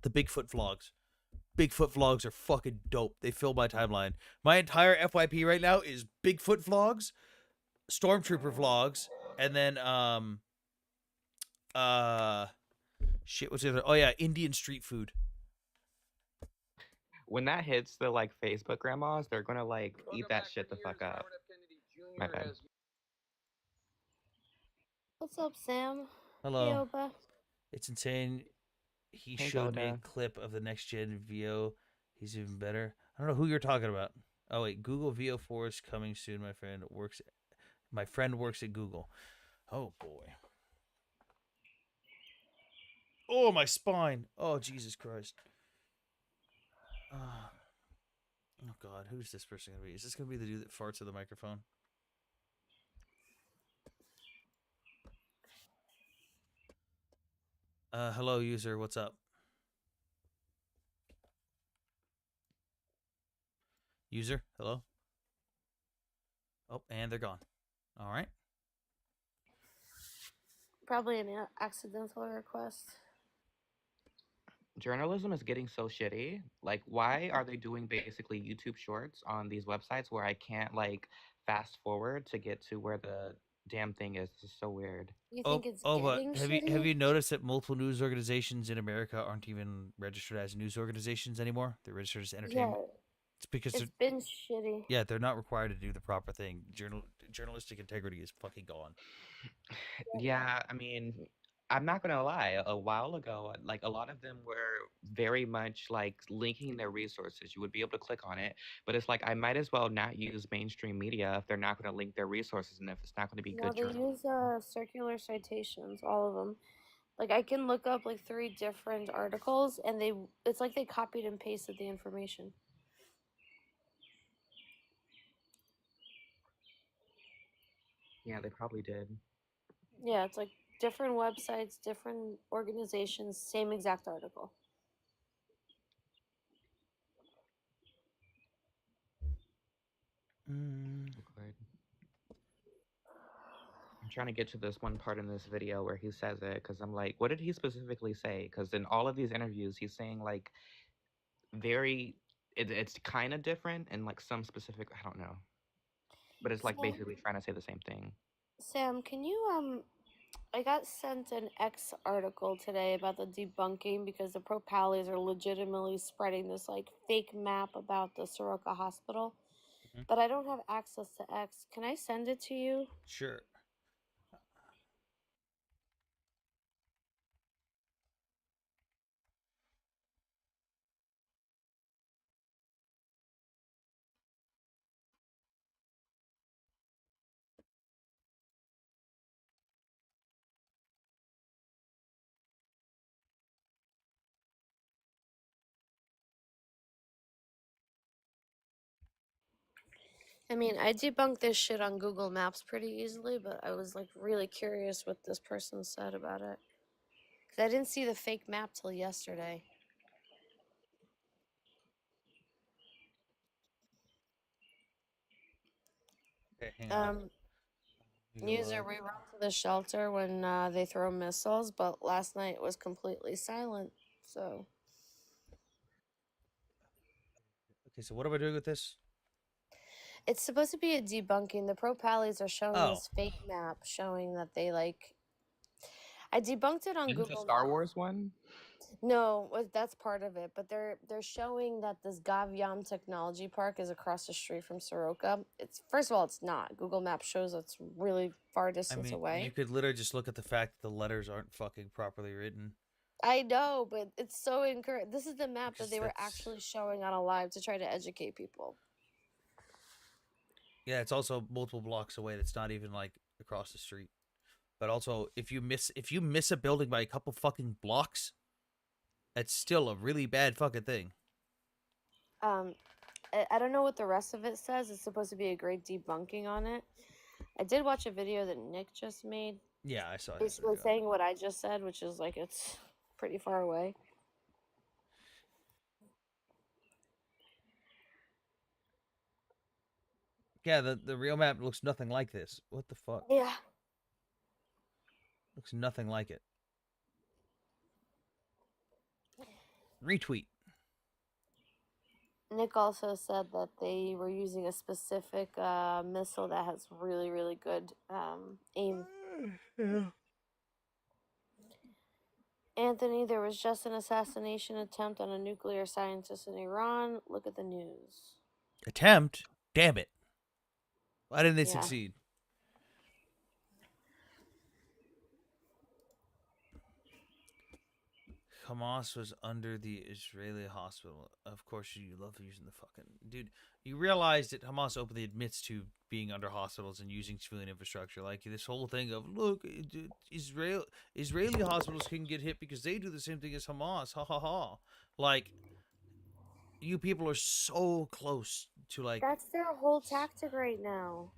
Speaker 1: Bigfoot vlogs. Bigfoot vlogs are fucking dope. They fill my timeline. My entire FYP right now is Bigfoot vlogs, Stormtrooper vlogs, and then shit, what's the other? Oh yeah, Indian street food.
Speaker 12: When that hits the like Facebook grandmas, they're gonna like eat that shit the fuck up. My bad.
Speaker 13: What's up, Sam?
Speaker 1: Hello.
Speaker 13: Hey, Oba.
Speaker 1: It's insane. He
Speaker 12: Hey,
Speaker 1: showed me a
Speaker 12: Golda.
Speaker 1: clip of the next gen VO. He's even better. I don't know who you're talking about. Oh wait, Google VO4 is coming soon. My friend works at Google. Oh boy. Oh, my spine. Oh, Jesus Christ. Oh God, who's this person gonna be? Is this gonna be the dude that farts at the microphone? Hello, user. What's up? User, hello. Oh, and they're gone. All right.
Speaker 13: Probably an accidental request.
Speaker 12: Journalism is getting so shitty. Like, why are they doing basically YouTube shorts on these websites where I can't like fast forward to get to where the damn thing is? This is so weird.
Speaker 13: You think it's
Speaker 1: But
Speaker 13: getting
Speaker 1: have
Speaker 13: shitty?
Speaker 1: you noticed that multiple news organizations in America aren't even registered as news organizations anymore? They're registered as entertainment.
Speaker 13: Yeah,
Speaker 1: It's because
Speaker 13: it's been shitty.
Speaker 1: yeah, they're not required to do the proper thing. Journalistic integrity is fucking gone.
Speaker 12: Yeah, I mean, I'm not gonna lie. A while ago, like a lot of them were very much like linking their resources. You would be able to click on it, but it's like I might as well not use mainstream media if they're not going to link their resources and if it's not going to be
Speaker 13: No,
Speaker 12: good
Speaker 13: they
Speaker 12: journalism.
Speaker 13: use circular citations, all of them. Like I can look up like 3 different articles, and it's like they copied and pasted the information.
Speaker 12: Yeah, they probably did.
Speaker 13: Yeah, it's like different websites, different organizations, same exact article.
Speaker 12: Okay. I'm trying to get to this one part in this video where he says it because I'm like, what did he specifically say? Because in all of these interviews, he's saying like very, it's kind of different and like some specific, I don't know, but it's like
Speaker 13: Sam,
Speaker 12: basically trying to say the same thing.
Speaker 13: Sam, can you I got sent an X article today about the debunking because the pro pallies are legitimately spreading this like fake map about the Soroka hospital. But I don't have access to X. Can I send it to you?
Speaker 1: Sure.
Speaker 13: I mean, I debunked this shit on Google Maps pretty easily, but I was like really curious what this person said about it. Cuz I didn't see the fake map till yesterday.
Speaker 1: Okay, hang on.
Speaker 13: User, we run to the shelter when they throw missiles, but last night it was completely silent. So
Speaker 1: Okay, so what am I doing with this?
Speaker 13: it's supposed to be a debunking. The pro pallies are showing
Speaker 1: Oh.
Speaker 13: this fake map showing that they like. I debunked it on
Speaker 12: Isn't the
Speaker 13: Google.
Speaker 12: Star Wars one?
Speaker 13: No, that's part of it. But they're showing that this Gavyam Technology Park is across the street from Soroka. It's first of all, it's not. Google Maps shows it's really far distance away.
Speaker 1: You could literally just look at the fact that the letters aren't fucking properly written.
Speaker 13: I know, but it's so incorrect. This is the map
Speaker 1: Because
Speaker 13: that they were
Speaker 1: that's-
Speaker 13: actually showing on a live to try to educate people.
Speaker 1: Yeah, it's also multiple blocks away. That's not even like across the street. But also, if you miss a building by a couple fucking blocks, it's still a really bad fucking thing.
Speaker 13: I don't know what the rest of it says. It's supposed to be a great debunking on it. I did watch a video that Nick just made.
Speaker 1: Yeah, I saw it.
Speaker 13: Basically saying what I just said, which is like it's pretty far away.
Speaker 1: Yeah, the real map looks nothing like this. What the fuck?
Speaker 13: Yeah.
Speaker 1: Looks nothing like it. Retweet.
Speaker 13: Nick also said that they were using a specific missile that has really, really good aim.
Speaker 1: Yeah.
Speaker 13: Anthony, there was just an assassination attempt on a nuclear scientist in Iran. Look at the news.
Speaker 1: Attempt? Damn it. Why didn't they succeed? Hamas was under the Israeli hospital. Of course, you love using the fucking... Dude, you realize that Hamas openly admits to being under hospitals and using civilian infrastructure. Like, this whole thing of, look, Israeli hospitals can get hit because they do the same thing as Hamas. Ha ha ha. Like, you people are so close to like.
Speaker 13: That's their whole tactic right now.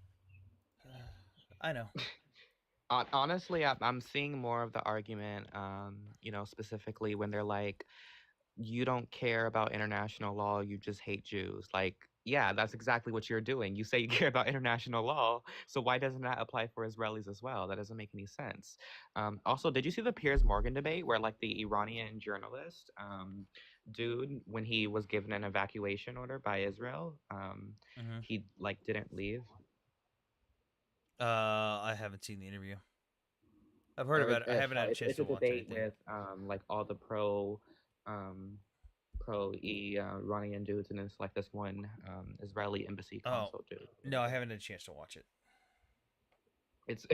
Speaker 1: I know.
Speaker 12: Honestly, I'm seeing more of the argument, specifically when they're like, you don't care about international law, you just hate Jews. Like, yeah, that's exactly what you're doing. You say you care about international law, so why doesn't that apply for Israelis as well? That doesn't make any sense. Also, did you see the Piers Morgan debate where, like, the Iranian journalist, dude, when he was given an evacuation order by Israel, he, like, didn't leave?
Speaker 1: I haven't seen the interview. I've heard about it. I haven't had a chance
Speaker 12: It's
Speaker 1: to
Speaker 12: a
Speaker 1: watch
Speaker 12: debate
Speaker 1: anything.
Speaker 12: with like all the pro Iranian dudes, and it's like this one Israeli embassy consul dude.
Speaker 1: No, I haven't had a chance to watch it.
Speaker 12: It's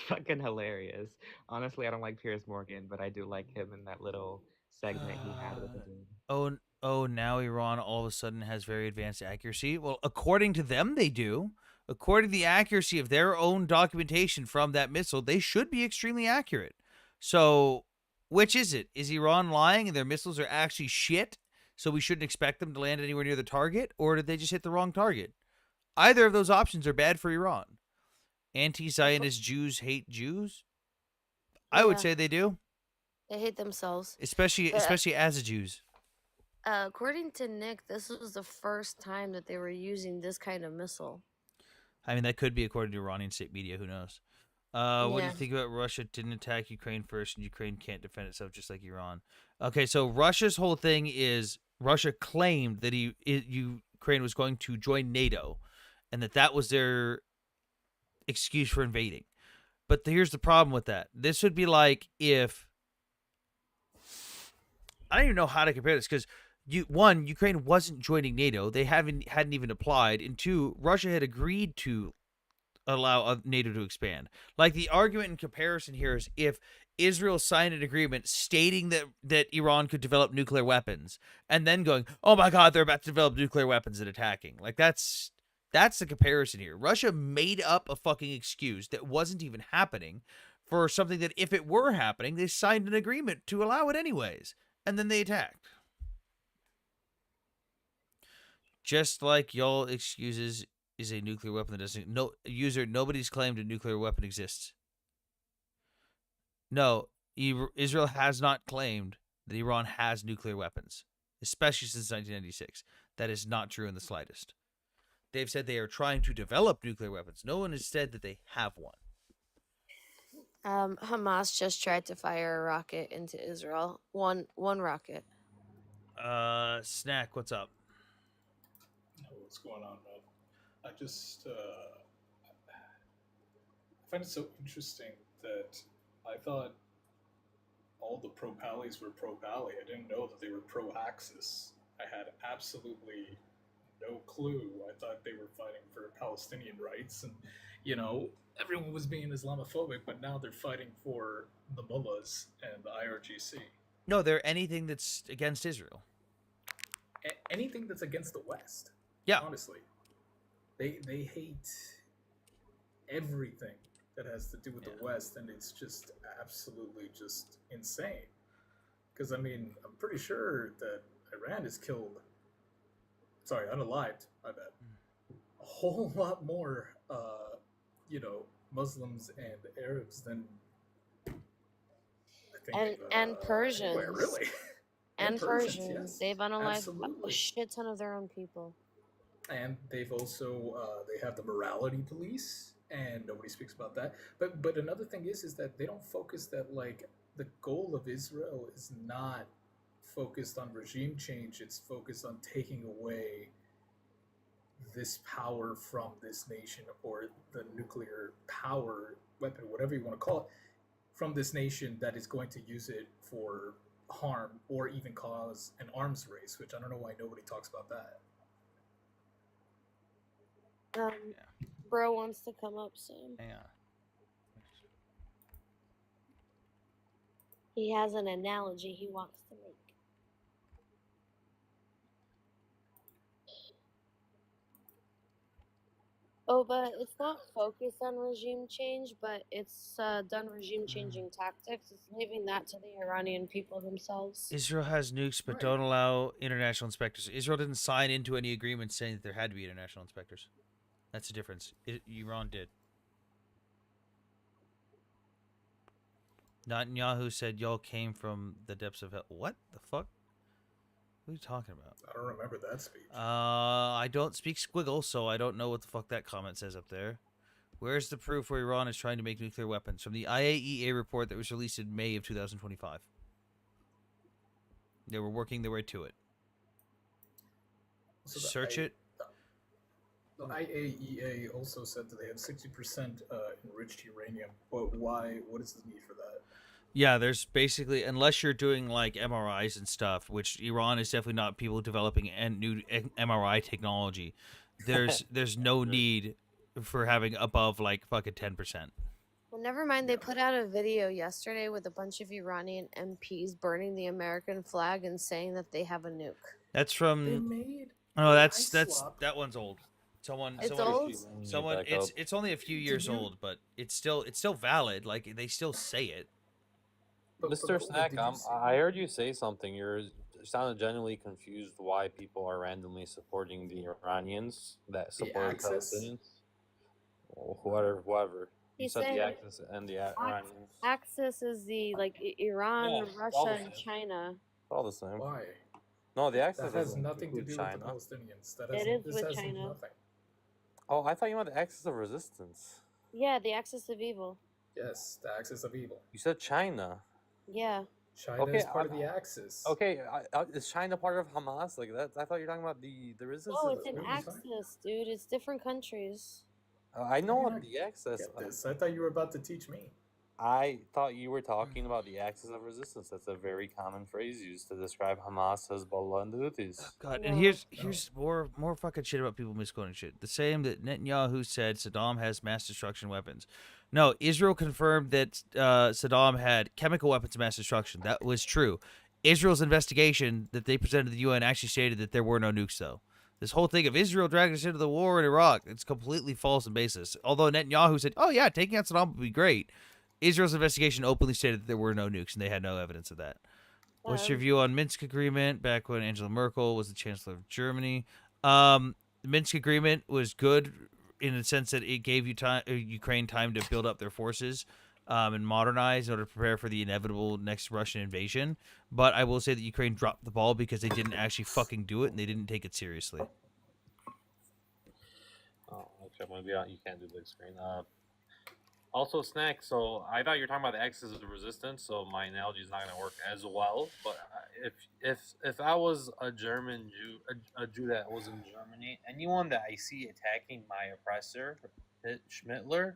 Speaker 12: fucking hilarious. Honestly, I don't like Piers Morgan, but I do like him in that little segment he had with the dude.
Speaker 1: Oh, now Iran all of a sudden has very advanced accuracy. Well, according to them, they do. According to the accuracy of their own documentation from that missile, they should be extremely accurate. So, which is it? Is Iran lying and their missiles are actually shit, so we shouldn't expect them to land anywhere near the target? Or did they just hit the wrong target? Either of those options are bad for Iran. Anti-Zionist Jews hate Jews? I would
Speaker 13: Yeah.
Speaker 1: say they do.
Speaker 13: They hate themselves.
Speaker 1: Especially as a Jews.
Speaker 13: According to Nick, this was the first time that they were using this kind of missile.
Speaker 1: I mean, that could be according to Iranian state media. Who knows? What do you
Speaker 13: Yeah.
Speaker 1: think about Russia didn't attack Ukraine first, and Ukraine can't defend itself just like Iran? Okay, so Russia's whole thing is Russia claimed that Ukraine was going to join NATO, and that was their excuse for invading. But here's the problem with that. This would be like if I don't even know how to compare this because Ukraine wasn't joining NATO; they hadn't even applied, and two, Russia had agreed to allow NATO to expand. Like the argument in comparison here is if Israel signed an agreement stating that Iran could develop nuclear weapons, and then going, "Oh my God, they're about to develop nuclear weapons and attacking." Like that's the comparison here. Russia made up a fucking excuse that wasn't even happening for something that if it were happening, they signed an agreement to allow it anyways, and then they attacked. Just like y'all excuses is a nuclear weapon that doesn't nobody's claimed a nuclear weapon exists. No, Israel has not claimed that Iran has nuclear weapons, especially since 1996. That is not true in the slightest. They've said they are trying to develop nuclear weapons. No one has said that they have one.
Speaker 13: Hamas just tried to fire a rocket into Israel. One rocket.
Speaker 1: Snack, what's up?
Speaker 14: What's going on, man? I just I find it so interesting that I thought all the pro-Pallies were pro-Pally. I didn't know that they were pro-Axis. I had absolutely no clue. I thought they were fighting for Palestinian rights, and everyone was being Islamophobic, but now they're fighting for the mullahs and the IRGC.
Speaker 1: No, they're anything that's against Israel.
Speaker 14: Anything that's against the West.
Speaker 1: Yeah.
Speaker 14: Honestly. They hate everything that has to do with the West, and it's just absolutely just insane. Because, I mean, I'm pretty sure that Iran has killed, unalived, my bad, a whole lot more, Muslims and Arabs than I think.
Speaker 13: And Persians.
Speaker 14: Where, really?
Speaker 13: And Persians.
Speaker 14: Yes,
Speaker 13: They've unalived
Speaker 14: absolutely.
Speaker 13: a shit ton of their own people.
Speaker 14: And they've also they have the morality police, and nobody speaks about that. But another thing is that they don't focus that, like, the goal of Israel is not focused on regime change. It's focused on taking away this power from this nation, or the nuclear power weapon, whatever you want to call it, from this nation that is going to use it for harm or even cause an arms race, which I don't know why nobody talks about that.
Speaker 13: Bro wants to come up soon.
Speaker 1: Hang on.
Speaker 13: He has an analogy he wants to make. Oh, but it's not focused on regime change, but it's done regime changing tactics. It's leaving that to the Iranian people themselves.
Speaker 1: Israel has nukes, but don't allow international inspectors. Israel didn't sign into any agreement saying that there had to be international inspectors. That's the difference. Iran did. Netanyahu said y'all came from the depths of hell. What the fuck? What are you talking about?
Speaker 14: I don't remember that speech.
Speaker 1: I don't speak squiggle, so I don't know what the fuck that comment says up there. Where's the proof where Iran is trying to make nuclear weapons? From the IAEA report that was released in May of 2025. They were working their way to it.
Speaker 14: So
Speaker 1: Search it.
Speaker 14: The IAEA also said that they have 60% enriched uranium. But why? What is the need for that?
Speaker 1: Yeah, there's basically, unless you're doing like MRIs and stuff, which Iran is definitely not people developing new MRI technology. There's no need for having above like fucking 10%.
Speaker 13: Well, never mind. They put out a video yesterday with a bunch of Iranian MPs burning the American flag and saying that they have a nuke.
Speaker 1: That's from.
Speaker 14: They made.
Speaker 1: Oh, that one's old.
Speaker 13: It's old.
Speaker 1: It's only a few years old, but it's still valid. Like they still say it.
Speaker 5: Mr. Snack, I heard you say something. You sounded genuinely confused why people are randomly supporting the Iranians that support the Palestinians. Or whoever. You said the Axis and the Iranians.
Speaker 13: Axis is the Iran, Russia, and China.
Speaker 5: All the same.
Speaker 14: Why?
Speaker 5: No, the Axis
Speaker 14: that has nothing to do
Speaker 5: China.
Speaker 14: with the Palestinians.
Speaker 13: It is with China.
Speaker 14: Nothing.
Speaker 5: Oh, I thought you meant the Axis of Resistance.
Speaker 13: Yeah, the Axis of Evil.
Speaker 14: Yes, the Axis of Evil.
Speaker 5: You said China.
Speaker 13: Yeah.
Speaker 14: China is part of the Axis.
Speaker 5: Okay, is China part of Hamas? Like that? I thought you were talking about the resistance.
Speaker 13: Oh, it's an Axis, dude. It's different countries.
Speaker 5: I know what the Axis.
Speaker 14: I thought you were about to teach me.
Speaker 5: I thought you were talking about the Axis of Resistance. That's a very common phrase used to describe Hamas, Hezbollah, and the Houthis.
Speaker 1: God, and here's more fucking shit about people misquoting shit. The same that Netanyahu said Saddam has mass destruction weapons. No, Israel confirmed that Saddam had chemical weapons of mass destruction. That was true. Israel's investigation that they presented to the UN actually stated that there were no nukes, though. This whole thing of Israel dragging us into the war in Iraq, it's completely false and baseless. Although Netanyahu said, oh yeah, taking out Saddam would be great. Israel's investigation openly stated that there were no nukes, and they had no evidence of that. What's your view on Minsk Agreement back when Angela Merkel was the Chancellor of Germany? The Minsk Agreement was good in the sense that it gave Ukraine time to build up their forces and modernize in order to prepare for the inevitable next Russian invasion. But I will say that Ukraine dropped the ball because they didn't actually fucking do it, and they didn't take it seriously.
Speaker 5: Oh, okay. Well, yeah, you can't do big screen. Also, Snack, so I thought you were talking about the Axis of Resistance, so my analogy is not going to work as well. But if I was a German Jew, a Jew that was in Germany, anyone that I see attacking my oppressor, Schmittler,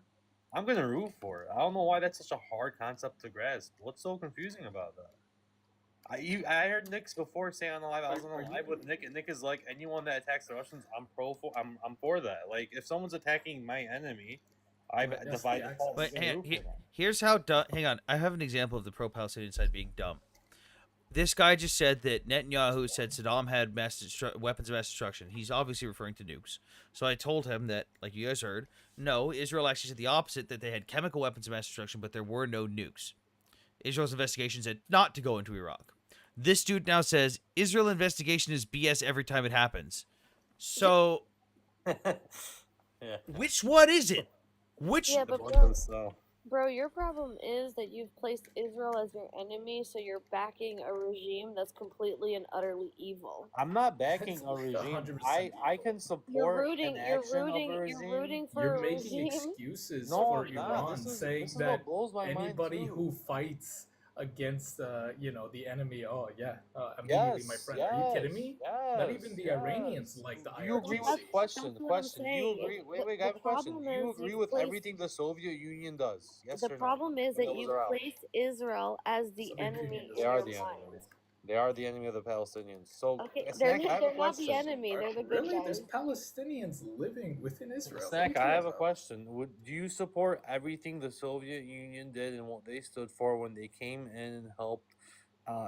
Speaker 5: I'm going to root for it. I don't know why that's such a hard concept to grasp. What's so confusing about that? I heard Nick's before say on the live. I was on the live with Nick, and Nick is like, anyone that attacks the Russians, I'm for that. Like, if someone's attacking my enemy,
Speaker 1: But here's how dumb. Hang on, I have an example of the pro-Palestinian side being dumb. This guy just said that Netanyahu said Saddam had weapons of mass destruction. He's obviously referring to nukes. So I told him that, like you guys heard, no, Israel actually said the opposite, that they had chemical weapons of mass destruction, but there were no nukes. Israel's investigation said not to go into Iraq. This dude now says Israel investigation is BS every time it happens. So, which one is it?
Speaker 13: Yeah, but bro, your problem is that you've placed Israel as your enemy, so you're backing a regime that's completely and utterly evil.
Speaker 5: I'm not backing a regime. I can support an action of a regime.
Speaker 13: You're rooting for
Speaker 14: You're
Speaker 13: a
Speaker 14: making
Speaker 13: regime.
Speaker 14: excuses for Iran, saying that anybody who fights against the enemy, immediately my friend. Are you kidding me? Not even the Iranians like the IRGC.
Speaker 5: Do you agree with question? Do you agree? Wait, I have a question. Do you agree with everything the Soviet Union does? Yes or no?
Speaker 13: The problem is that you place Israel as the enemy.
Speaker 5: They are the enemy. They are the enemy of the Palestinians. So,
Speaker 13: okay,
Speaker 5: Snack,
Speaker 13: they're not the enemy. They're the good
Speaker 14: Really?
Speaker 13: guys.
Speaker 14: There's Palestinians living within Israel.
Speaker 5: Snack, I have a question. Do you support everything the Soviet Union did and what they stood for when they came in and helped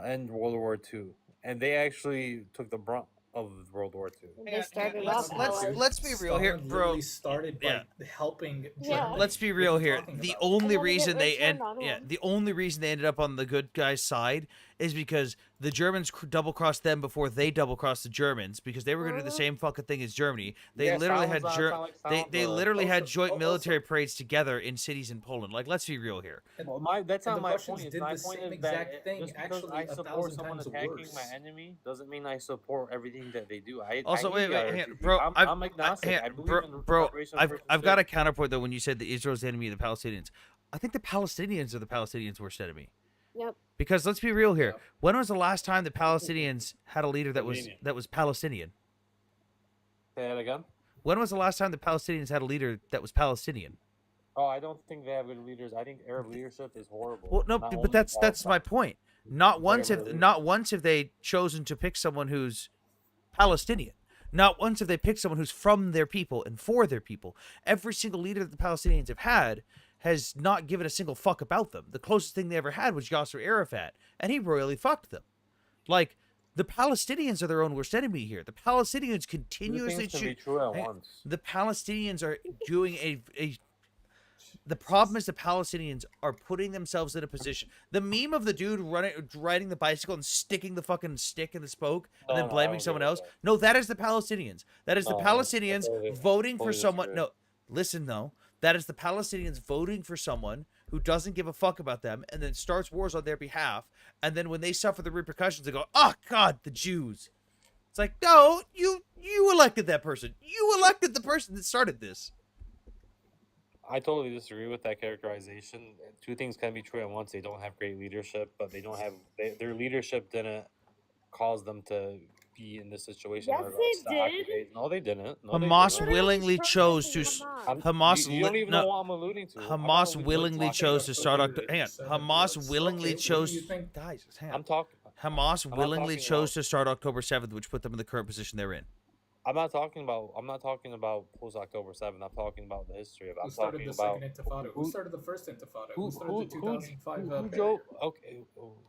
Speaker 5: end World War II? And they actually took the brunt of World War II.
Speaker 13: They started
Speaker 1: let's
Speaker 13: off
Speaker 1: let's
Speaker 13: allies.
Speaker 1: let's be real here,
Speaker 14: Stalin
Speaker 1: bro.
Speaker 14: literally started by
Speaker 1: Yeah.
Speaker 14: helping
Speaker 13: Yeah.
Speaker 14: Germany.
Speaker 1: Let's be
Speaker 14: What are
Speaker 1: real
Speaker 14: you
Speaker 1: here.
Speaker 14: talking
Speaker 1: The
Speaker 14: about?
Speaker 1: only
Speaker 13: And then
Speaker 1: reason they
Speaker 13: Hitler turned on him.
Speaker 1: the only reason they ended up on the good guys' side is because the Germans double crossed them before they double crossed the Germans because they were going to do the same fucking thing as Germany. They
Speaker 5: Yeah,
Speaker 1: literally had
Speaker 5: Stalin's
Speaker 1: they literally had
Speaker 14: Also-
Speaker 1: joint military
Speaker 14: also-
Speaker 1: parades together in cities in Poland. Like, let's be real here.
Speaker 14: And,
Speaker 5: Well, that's
Speaker 14: and
Speaker 5: not
Speaker 14: the
Speaker 5: my
Speaker 14: Russians
Speaker 5: point.
Speaker 14: did
Speaker 5: My
Speaker 14: the
Speaker 5: point
Speaker 14: same
Speaker 5: is that
Speaker 14: exact thing,
Speaker 5: just because
Speaker 14: actually
Speaker 5: I
Speaker 14: 1,000
Speaker 5: support someone
Speaker 14: times
Speaker 5: attacking
Speaker 14: worse.
Speaker 5: my enemy doesn't mean I support everything that they do.
Speaker 1: Also,
Speaker 5: I
Speaker 1: wait,
Speaker 5: hate the
Speaker 1: wait,
Speaker 5: IRGC.
Speaker 1: hang, bro,
Speaker 5: I'm agnostic. I believe in
Speaker 1: bro,
Speaker 5: separation of
Speaker 1: I've
Speaker 5: church and
Speaker 1: I've got a
Speaker 5: state.
Speaker 1: counterpoint though when you said that Israel's the enemy of the Palestinians. I think the Palestinians are the Palestinians' worst enemy.
Speaker 13: Yep.
Speaker 1: Because let's be real here.
Speaker 14: Yep.
Speaker 1: When was the last time the Palestinians had a leader that was
Speaker 5: Convenient.
Speaker 1: Palestinian?
Speaker 5: Say that again.
Speaker 1: When was the last time the Palestinians had a leader that was Palestinian?
Speaker 5: Oh, I don't think they have good leaders. I think Arab leadership is horrible.
Speaker 1: Well, no,
Speaker 5: Not
Speaker 1: but
Speaker 5: only
Speaker 1: that's my point. Not once
Speaker 5: Whatever it is.
Speaker 1: not once have they chosen to pick someone who's Palestinian. Not once have they picked someone who's from their people and for their people. Every single leader that the Palestinians have had has not given a single fuck about them. The closest thing they ever had was Yasser Arafat, and he royally fucked them. Like, the Palestinians are their own worst enemy here. The Palestinians
Speaker 5: Two
Speaker 1: continuously
Speaker 5: things can be
Speaker 1: choose.
Speaker 5: true at once.
Speaker 1: The Palestinians are doing a. The problem is the Palestinians are putting themselves in a position. The meme of the dude riding the bicycle and sticking the fucking stick in the spoke and then
Speaker 5: No, I
Speaker 1: blaming
Speaker 5: don't
Speaker 1: someone
Speaker 5: agree
Speaker 1: else.
Speaker 5: with
Speaker 1: No, that is the Palestinians. That is the
Speaker 5: No, I
Speaker 1: Palestinians
Speaker 5: totally-
Speaker 1: voting for
Speaker 5: totally
Speaker 1: someone.
Speaker 5: disagree.
Speaker 1: No, listen though. That is the Palestinians voting for someone who doesn't give a fuck about them and then starts wars on their behalf. And then when they suffer the repercussions, they go, "Oh God, the Jews." It's like, no, you elected that person. You elected the person that started this.
Speaker 5: I totally disagree with that characterization. Two things can be true at once. They don't have great leadership, but they don't have their leadership didn't cause them to be in this situation.
Speaker 13: Yes,
Speaker 5: where
Speaker 13: they
Speaker 5: it's to
Speaker 13: did.
Speaker 5: occupy- No, they didn't. No, they
Speaker 1: Hamas
Speaker 5: didn't.
Speaker 1: willingly chose to. Hamas
Speaker 5: You don't
Speaker 1: li-
Speaker 5: even
Speaker 1: no,
Speaker 5: know what I'm alluding to. I'm not
Speaker 1: Hamas
Speaker 5: alluding-
Speaker 1: willingly
Speaker 14: talking
Speaker 1: chose
Speaker 14: about
Speaker 1: to start.
Speaker 14: October
Speaker 1: Hang on.
Speaker 14: 7th
Speaker 1: Hamas
Speaker 14: was-
Speaker 1: willingly
Speaker 14: okay, what do
Speaker 1: chose.
Speaker 14: you think-
Speaker 1: Guys, hang on.
Speaker 5: I'm talking.
Speaker 1: Hamas
Speaker 5: I'm not
Speaker 1: willingly
Speaker 5: talking
Speaker 1: chose
Speaker 5: about-
Speaker 1: to start October 7th, which put them in the current position they're in.
Speaker 5: I'm not talking about post October 7th. I'm talking about the history of.
Speaker 14: Who
Speaker 5: I'm
Speaker 14: started
Speaker 5: talking
Speaker 14: the
Speaker 5: about
Speaker 14: second Intifada? Who started the first Intifada? Who started the 2005
Speaker 5: who
Speaker 14: period?
Speaker 5: drove? Okay,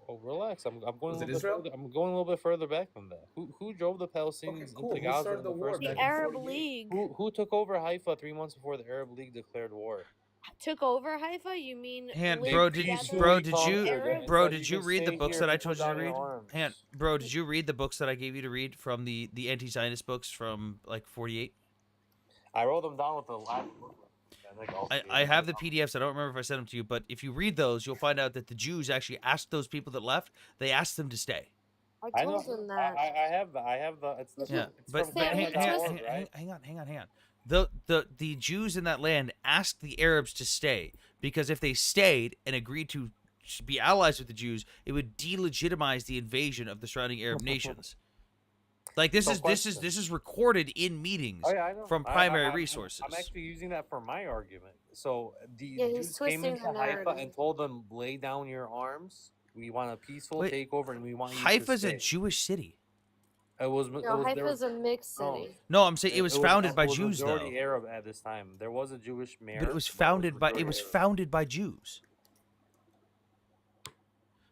Speaker 5: relax. I'm going
Speaker 14: Was
Speaker 5: a
Speaker 14: it
Speaker 5: little bit
Speaker 14: Israel?
Speaker 5: further. I'm going a little bit further back than that. Who drove the Palestinians
Speaker 14: cool.
Speaker 5: into
Speaker 14: Who
Speaker 5: Gaza
Speaker 14: started
Speaker 5: in
Speaker 14: the
Speaker 5: the
Speaker 14: war
Speaker 5: first
Speaker 14: back
Speaker 13: The
Speaker 14: in
Speaker 5: place?
Speaker 13: Arab
Speaker 14: 48?
Speaker 13: League
Speaker 5: Who took over Haifa 3 months before the Arab League declared war?
Speaker 13: took over Haifa. You mean?
Speaker 1: Hand,
Speaker 13: linked
Speaker 1: bro, did you,
Speaker 13: together
Speaker 1: bro,
Speaker 13: with
Speaker 1: did
Speaker 13: the
Speaker 1: you,
Speaker 13: Arabs?
Speaker 1: bro,
Speaker 5: But
Speaker 1: did
Speaker 5: you
Speaker 1: you
Speaker 5: can
Speaker 1: read the
Speaker 5: stay
Speaker 1: books
Speaker 5: here
Speaker 1: that I
Speaker 5: and put
Speaker 1: told you to
Speaker 5: down your
Speaker 1: read?
Speaker 5: arms.
Speaker 1: Hand, bro, did you read the books that I gave you to read from the anti-Zionist books from like 48?
Speaker 5: I wrote them down with the last book. think all
Speaker 1: I have the PDFs. I don't remember if I sent them to you, but if you read those, you'll find out that the Jews actually asked those people that left. They asked them to stay.
Speaker 13: I told him that.
Speaker 5: I have the. It's this
Speaker 1: Yeah,
Speaker 5: one. It's
Speaker 1: but,
Speaker 5: from
Speaker 1: but hang,
Speaker 5: family.org, right?
Speaker 1: hang on. The Jews in that land asked the Arabs to stay because if they stayed and agreed to be allies with the Jews, it would delegitimize the invasion of the surrounding Arab nations. Like this is recorded in meetings
Speaker 5: Oh, yeah, I know.
Speaker 1: from
Speaker 5: I-
Speaker 1: primary
Speaker 5: I'm-
Speaker 1: resources.
Speaker 5: I'm actually using that for my argument. So the
Speaker 13: Yeah, he's
Speaker 5: Jews came
Speaker 13: twisting
Speaker 5: into
Speaker 13: the
Speaker 5: Haifa
Speaker 13: narrative.
Speaker 5: and told them, "Lay down your arms. We want a peaceful
Speaker 1: Wait,
Speaker 5: takeover, and we want you
Speaker 1: Haifa's
Speaker 5: to
Speaker 1: a
Speaker 5: stay."
Speaker 1: Jewish city.
Speaker 5: It was.
Speaker 13: No,
Speaker 5: it was there
Speaker 13: Haifa's a mixed
Speaker 5: no,
Speaker 13: city.
Speaker 1: No, I'm saying it was founded by Jews though.
Speaker 5: Majority Arab at this time. There was a Jewish mayor,
Speaker 1: But it was founded by founded by Jews.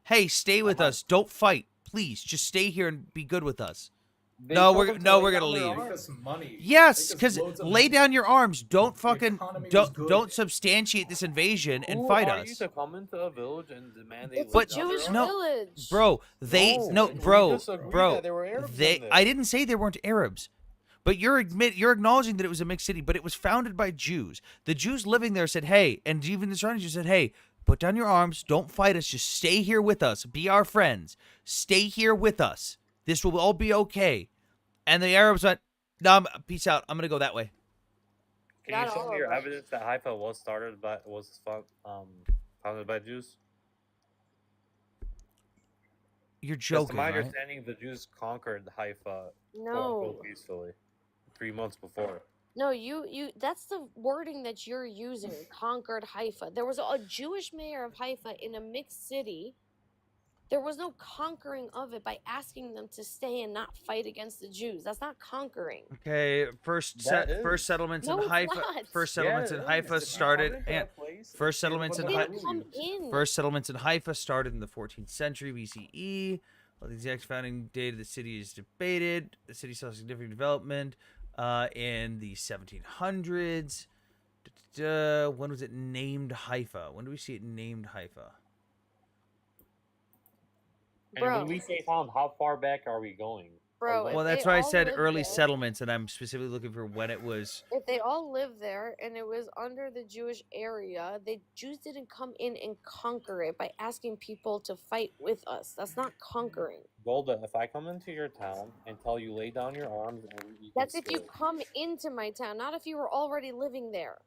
Speaker 1: Hey, stay with us. Don't fight, please. Just stay here and be good with us.
Speaker 5: They
Speaker 1: No,
Speaker 5: told
Speaker 1: we're
Speaker 5: them to
Speaker 1: no,
Speaker 5: lay
Speaker 1: we're
Speaker 5: down
Speaker 1: gonna
Speaker 5: their
Speaker 1: leave.
Speaker 5: arms.
Speaker 14: Make us money.
Speaker 1: Yes,
Speaker 14: Make us
Speaker 1: because
Speaker 14: loads of
Speaker 1: lay
Speaker 14: money.
Speaker 1: down your arms. Don't fucking
Speaker 14: economy was
Speaker 1: don't
Speaker 14: good.
Speaker 1: don't substantiate this invasion and
Speaker 5: Who
Speaker 1: fight
Speaker 5: are
Speaker 1: us.
Speaker 5: you to come into a village and demand they
Speaker 13: It's
Speaker 5: lay
Speaker 13: a
Speaker 5: down their
Speaker 13: Jewish
Speaker 5: arms?
Speaker 1: No,
Speaker 13: village.
Speaker 1: Bro, they
Speaker 5: No,
Speaker 1: no,
Speaker 5: we
Speaker 1: bro,
Speaker 5: disagree
Speaker 1: bro.
Speaker 5: that there were Arabs
Speaker 1: They
Speaker 5: in there.
Speaker 1: I didn't say they weren't Arabs. But you're acknowledging that it was a mixed city, but it was founded by Jews. The Jews living there said, "Hey," and even the surrounding Jews said, "Hey, put down your arms, don't fight us, just stay here with us, be our friends. Stay here with us. This will all be okay." And the Arabs went, "No, peace out. I'm gonna go that way."
Speaker 5: Can
Speaker 13: Not
Speaker 5: you show
Speaker 13: all
Speaker 5: me your
Speaker 13: of us.
Speaker 5: evidence that Haifa was founded by Jews?
Speaker 1: You're
Speaker 5: 'Cause
Speaker 1: joking,
Speaker 5: to my
Speaker 1: right?
Speaker 5: understanding, the Jews conquered Haifa quote
Speaker 13: No.
Speaker 5: unquote peacefully 3 months before.
Speaker 13: No, you that's the wording that you're using. Conquered Haifa. There was a Jewish mayor of Haifa in a mixed city. There was no conquering of it by asking them to stay and not fight against the Jews. That's not conquering.
Speaker 1: Okay, first settlements
Speaker 13: No,
Speaker 1: in
Speaker 13: it's
Speaker 1: Haifa.
Speaker 13: not.
Speaker 1: First settlements
Speaker 5: Yeah,
Speaker 1: in
Speaker 5: it
Speaker 1: Haifa
Speaker 5: is. If you
Speaker 1: started
Speaker 5: come into
Speaker 1: and
Speaker 5: that place,
Speaker 1: first
Speaker 5: they
Speaker 1: settlements in
Speaker 5: put
Speaker 13: They
Speaker 5: down
Speaker 13: didn't
Speaker 1: Haifa.
Speaker 13: come in.
Speaker 1: First settlements in Haifa started in the 14th century BCE. While the exact founding date of the city is debated, the city saw significant development in the 1700s. When was it named Haifa? When do we see it named Haifa?
Speaker 5: And
Speaker 13: Bro,
Speaker 5: when we say found, how far back are we going?
Speaker 13: bro,
Speaker 1: Well,
Speaker 13: if
Speaker 1: that's
Speaker 13: they
Speaker 1: why I
Speaker 13: all
Speaker 1: said
Speaker 13: live
Speaker 1: early
Speaker 13: there,
Speaker 1: settlements, and I'm specifically looking for when it was.
Speaker 13: if they all live there and it was under the Jewish area, the Jews didn't come in and conquer it by asking people to fight with us. That's not conquering.
Speaker 5: Golda, if I come into your town and tell you lay down your arms and you can
Speaker 13: That's if you
Speaker 5: stay.
Speaker 13: come into my town, not if you were already living there.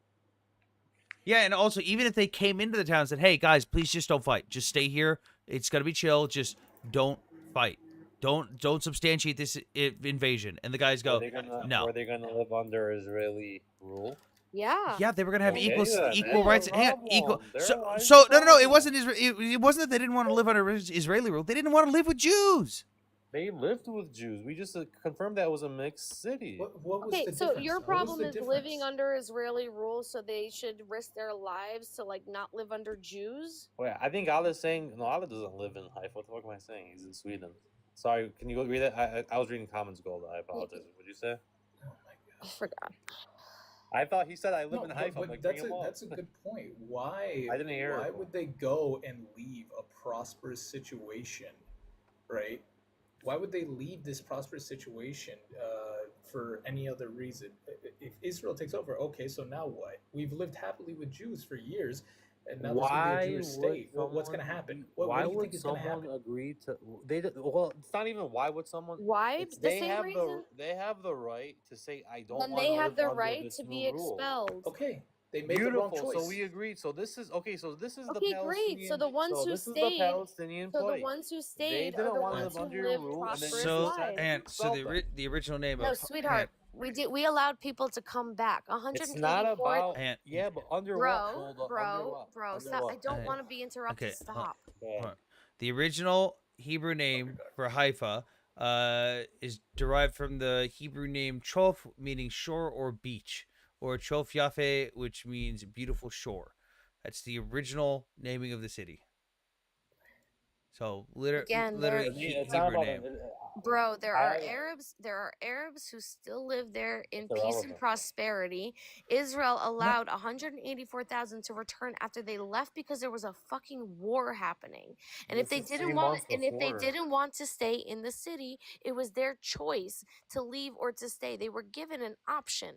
Speaker 1: Yeah, and also even if they came into the town and said, "Hey guys, please just don't fight. Just stay here. It's gonna be chill. Just don't fight. Don't substantiate this invasion." And the guys go, "No."
Speaker 5: Were they gonna live under Israeli rule?
Speaker 13: Yeah.
Speaker 1: Yeah, they were gonna have
Speaker 5: Okay,
Speaker 1: equal
Speaker 5: then.
Speaker 1: equal
Speaker 5: There's
Speaker 1: rights.
Speaker 5: the
Speaker 1: Hang on, equal.
Speaker 5: problem. There
Speaker 1: So
Speaker 5: lies
Speaker 1: so
Speaker 5: the
Speaker 1: no. It
Speaker 5: problem.
Speaker 1: wasn't it wasn't that they didn't want to live under Israeli rule. They didn't want to live with Jews.
Speaker 5: They lived with Jews. We just confirmed that it was a mixed city.
Speaker 14: What was
Speaker 13: Okay,
Speaker 14: the
Speaker 13: so
Speaker 14: difference?
Speaker 13: your
Speaker 14: What was
Speaker 13: problem
Speaker 14: the
Speaker 13: is
Speaker 14: difference?
Speaker 13: living under Israeli rule, so they should risk their lives to like not live under Jews.
Speaker 5: Wait, I think Allah's saying no. Allah doesn't live in Haifa. What the fuck am I saying? He's in Sweden. Sorry, can you go read that? I was reading comments, Gold. I apologize. What did you say?
Speaker 13: I forgot.
Speaker 5: I thought he said I live
Speaker 14: No,
Speaker 5: in Haifa.
Speaker 14: but
Speaker 5: Like, bring
Speaker 14: that's
Speaker 5: him up.
Speaker 14: that's a good point. Why?
Speaker 5: I didn't hear
Speaker 14: Why
Speaker 5: it.
Speaker 14: would they go and leave a prosperous situation, right? Why would they leave this prosperous situation for any other reason? If Israel takes over, okay, so now what? We've lived happily with Jews for years, and now there's going to be a Jewish state. What's going to happen? What do you think is going to happen?
Speaker 5: Agree to? Well, it's not even why would someone.
Speaker 13: Why?
Speaker 5: It's
Speaker 13: The same reason.
Speaker 5: They have the right to say I don't
Speaker 13: Then
Speaker 5: want
Speaker 13: they
Speaker 5: to
Speaker 13: have
Speaker 5: live
Speaker 13: the
Speaker 5: under
Speaker 13: right
Speaker 5: this
Speaker 13: to
Speaker 5: new
Speaker 13: be
Speaker 5: rule.
Speaker 13: expelled.
Speaker 14: Okay, they made
Speaker 5: Beautiful.
Speaker 14: the wrong choice.
Speaker 5: So we agreed. So this is okay. So this is the
Speaker 13: Okay,
Speaker 5: Palestinian.
Speaker 13: great. So the ones who
Speaker 5: this is the
Speaker 13: stayed.
Speaker 5: Palestinian
Speaker 13: So the
Speaker 5: plight.
Speaker 13: ones who
Speaker 5: They
Speaker 13: stayed are
Speaker 5: didn't
Speaker 13: the
Speaker 5: want to
Speaker 13: ones
Speaker 5: live
Speaker 13: who
Speaker 5: under your
Speaker 13: live
Speaker 5: rule, and then
Speaker 13: prosperous
Speaker 1: So
Speaker 13: lives.
Speaker 1: and so the original name
Speaker 13: No,
Speaker 1: of
Speaker 13: sweetheart, we allowed people to come back.
Speaker 5: It's not
Speaker 13: 184.
Speaker 5: about yeah, but under what? Hold up, under what?
Speaker 13: Bro,
Speaker 5: Under
Speaker 13: stop!
Speaker 5: what?
Speaker 13: I don't want to be interrupted.
Speaker 1: Okay,
Speaker 13: Stop.
Speaker 1: hold on. The original Hebrew name for Haifa is derived from the Hebrew name Chof, meaning shore or beach, or Chof Yafe, which means beautiful shore. That's the original naming of the city. So
Speaker 13: Again,
Speaker 1: literally
Speaker 5: It's not
Speaker 1: Hebrew
Speaker 5: about
Speaker 1: name.
Speaker 13: Bro, there are Arabs who still live there in
Speaker 5: It's
Speaker 13: peace and
Speaker 5: irrelevant.
Speaker 13: prosperity. Israel allowed 184,000 to return after they left because there was a fucking war happening. And if
Speaker 5: This
Speaker 13: they
Speaker 5: is 3
Speaker 13: didn't want
Speaker 5: months
Speaker 13: and if they
Speaker 5: before.
Speaker 13: didn't want to stay in the city, it was their choice to leave or to stay. They were given an option.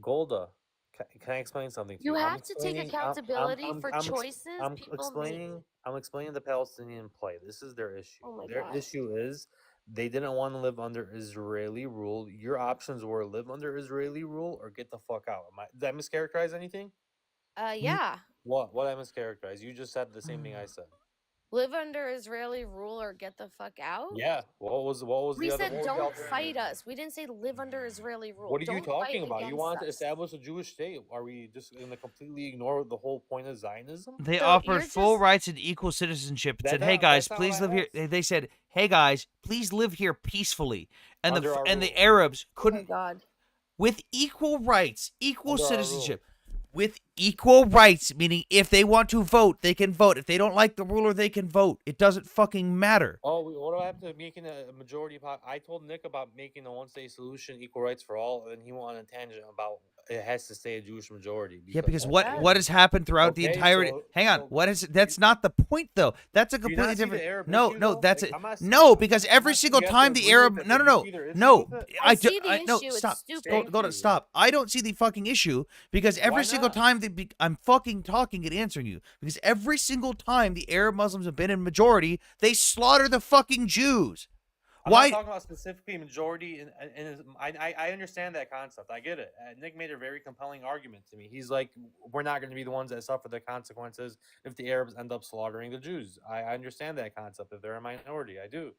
Speaker 5: Golda, can I explain something to
Speaker 13: You
Speaker 5: you?
Speaker 13: have to take accountability for choices
Speaker 5: I'm
Speaker 13: people
Speaker 5: explaining.
Speaker 13: make.
Speaker 5: I'm explaining the Palestinian plight. This is their issue.
Speaker 13: Oh my
Speaker 5: Their
Speaker 13: God.
Speaker 5: issue is they didn't want to live under Israeli rule. Your options were live under Israeli rule or get the fuck out. Did I mischaracterize anything?
Speaker 13: Yeah.
Speaker 5: What? What I mischaracterized? You just said the same thing I said.
Speaker 13: Live under Israeli rule or get the fuck out?
Speaker 5: Yeah. What was
Speaker 13: We
Speaker 5: the other?
Speaker 13: said
Speaker 5: what was the
Speaker 13: don't
Speaker 5: alternative?
Speaker 13: fight us. We didn't say live under Israeli rule.
Speaker 5: What are you
Speaker 13: Don't
Speaker 5: talking
Speaker 13: fight
Speaker 5: about? You
Speaker 13: against
Speaker 5: want to
Speaker 13: us.
Speaker 5: establish a Jewish state? Are we just going to completely ignore the whole point of Zionism?
Speaker 1: They
Speaker 13: So
Speaker 1: offered
Speaker 13: you're
Speaker 1: full
Speaker 13: just-
Speaker 1: rights and equal citizenship. It
Speaker 5: That-
Speaker 1: said, "Hey
Speaker 5: that-
Speaker 1: guys,
Speaker 5: that's not
Speaker 1: please
Speaker 5: what
Speaker 1: live
Speaker 5: I
Speaker 1: here." They said, "Hey guys, please live here peacefully." And
Speaker 5: Under
Speaker 1: the
Speaker 5: our
Speaker 1: and the
Speaker 5: rule.
Speaker 1: Arabs
Speaker 13: Oh my
Speaker 1: couldn't
Speaker 13: God.
Speaker 1: with equal rights, equal
Speaker 5: Under our rule.
Speaker 1: citizenship. With equal rights, meaning if they want to vote, they can vote. If they don't like the ruler, they can vote. It doesn't fucking matter.
Speaker 5: Oh, what do I have to making a majority? I told Nick about making a one-state solution, equal rights for all, and he went on a tangent about it has to stay a Jewish majority.
Speaker 1: Yeah, because what has happened throughout the
Speaker 5: Okay,
Speaker 1: entirety?
Speaker 5: so-
Speaker 1: Hang on,
Speaker 5: so
Speaker 1: what is? That's not the point, though. That's a
Speaker 5: Do you
Speaker 1: completely
Speaker 5: not see the
Speaker 1: different.
Speaker 5: Arab
Speaker 1: No,
Speaker 5: issue,
Speaker 1: no,
Speaker 5: though?
Speaker 1: that's
Speaker 5: Like,
Speaker 1: it.
Speaker 5: I'm not
Speaker 1: No,
Speaker 5: seeing-
Speaker 1: because
Speaker 5: I'm
Speaker 1: every
Speaker 5: not
Speaker 1: single
Speaker 5: saying you have
Speaker 1: time
Speaker 5: to
Speaker 1: the
Speaker 5: agree
Speaker 1: Arab.
Speaker 5: with it,
Speaker 1: No,
Speaker 5: but
Speaker 1: no,
Speaker 5: you
Speaker 1: no,
Speaker 5: see their issue
Speaker 1: no.
Speaker 5: with it?
Speaker 13: I see the
Speaker 1: no,
Speaker 13: issue. It's
Speaker 1: stop.
Speaker 13: stupid.
Speaker 1: Go to stop. I don't see the fucking issue because every
Speaker 5: Why
Speaker 1: single
Speaker 5: not?
Speaker 1: time I'm fucking talking and answering you because every single time the Arab Muslims have been in majority, they slaughter the fucking Jews.
Speaker 5: I'm
Speaker 1: Why?
Speaker 5: not talking about specifically majority, and I understand that concept. I get it. Nick made a very compelling argument to me. He's like, we're not going to be the ones that suffer the consequences if the Arabs end up slaughtering the Jews. I understand that concept. If they're a minority, I do.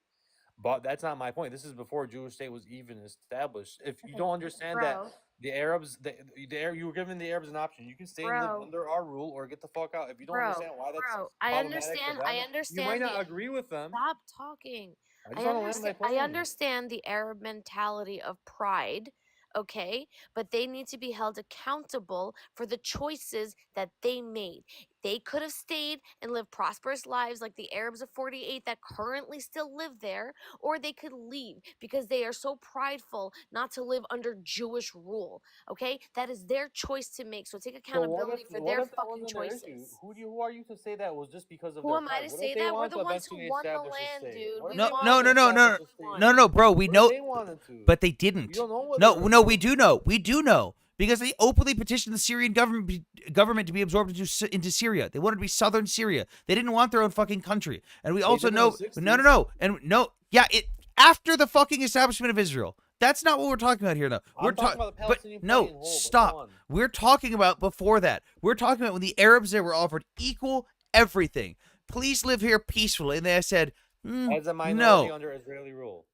Speaker 5: But that's not my point. This is before Jewish state was even established. If you don't understand that
Speaker 13: Bro.
Speaker 5: the Arabs, you were giving the Arabs an option. You can stay and live
Speaker 13: Bro.
Speaker 5: under our rule or get the fuck out. If you don't
Speaker 13: Bro,
Speaker 5: understand why that's
Speaker 13: bro, I
Speaker 5: problematic for
Speaker 13: understand.
Speaker 5: them,
Speaker 13: I
Speaker 5: you
Speaker 13: understand.
Speaker 5: might not agree with them.
Speaker 13: Stop talking.
Speaker 5: I just want to land my
Speaker 13: I
Speaker 5: plane.
Speaker 13: understand the Arab mentality of pride, okay? But they need to be held accountable for the choices that they made. They could have stayed and lived prosperous lives like the Arabs of 48 that currently still live there, or they could leave because they are so prideful not to live under Jewish rule. Okay? That is their choice to make. So take
Speaker 5: So
Speaker 13: accountability for their
Speaker 5: that
Speaker 13: fucking
Speaker 5: wasn't their issue?
Speaker 13: choices.
Speaker 5: Who are you to say that was just because of
Speaker 13: Who
Speaker 5: their
Speaker 13: am I
Speaker 5: pride?
Speaker 13: to
Speaker 5: What if
Speaker 13: say
Speaker 5: they
Speaker 13: that? We're
Speaker 5: wanted
Speaker 13: the
Speaker 5: to
Speaker 13: ones who
Speaker 5: eventually
Speaker 13: won the
Speaker 5: establish a
Speaker 13: land,
Speaker 5: state?
Speaker 13: dude.
Speaker 5: What if
Speaker 13: We
Speaker 5: they
Speaker 1: No,
Speaker 5: wanted
Speaker 1: no,
Speaker 5: to
Speaker 1: no,
Speaker 13: won.
Speaker 1: no,
Speaker 5: establish
Speaker 1: no,
Speaker 5: a state?
Speaker 1: no, no, bro. We
Speaker 5: What
Speaker 1: know,
Speaker 5: if they wanted to?
Speaker 1: but they didn't.
Speaker 5: We don't know whether
Speaker 1: No,
Speaker 5: it was
Speaker 1: no, we
Speaker 5: wrong.
Speaker 1: do know. We do know because they openly petitioned the Syrian government to be absorbed into Syria. They wanted to be southern Syria. They didn't want their own fucking country. And we
Speaker 5: They
Speaker 1: also
Speaker 5: did in the
Speaker 1: know,
Speaker 5: 60s.
Speaker 1: no, and no, yeah, it after the fucking establishment of Israel. That's not what we're talking about here, though. We're
Speaker 5: I'm talking about the
Speaker 1: but
Speaker 5: Palestinian
Speaker 1: no,
Speaker 5: party in whole, but go
Speaker 1: stop.
Speaker 5: on.
Speaker 1: We're talking about before that. We're talking about when the Arabs there were offered equal everything. Please live here peacefully, and they said,
Speaker 5: As a minority
Speaker 1: no.
Speaker 5: under Israeli rule.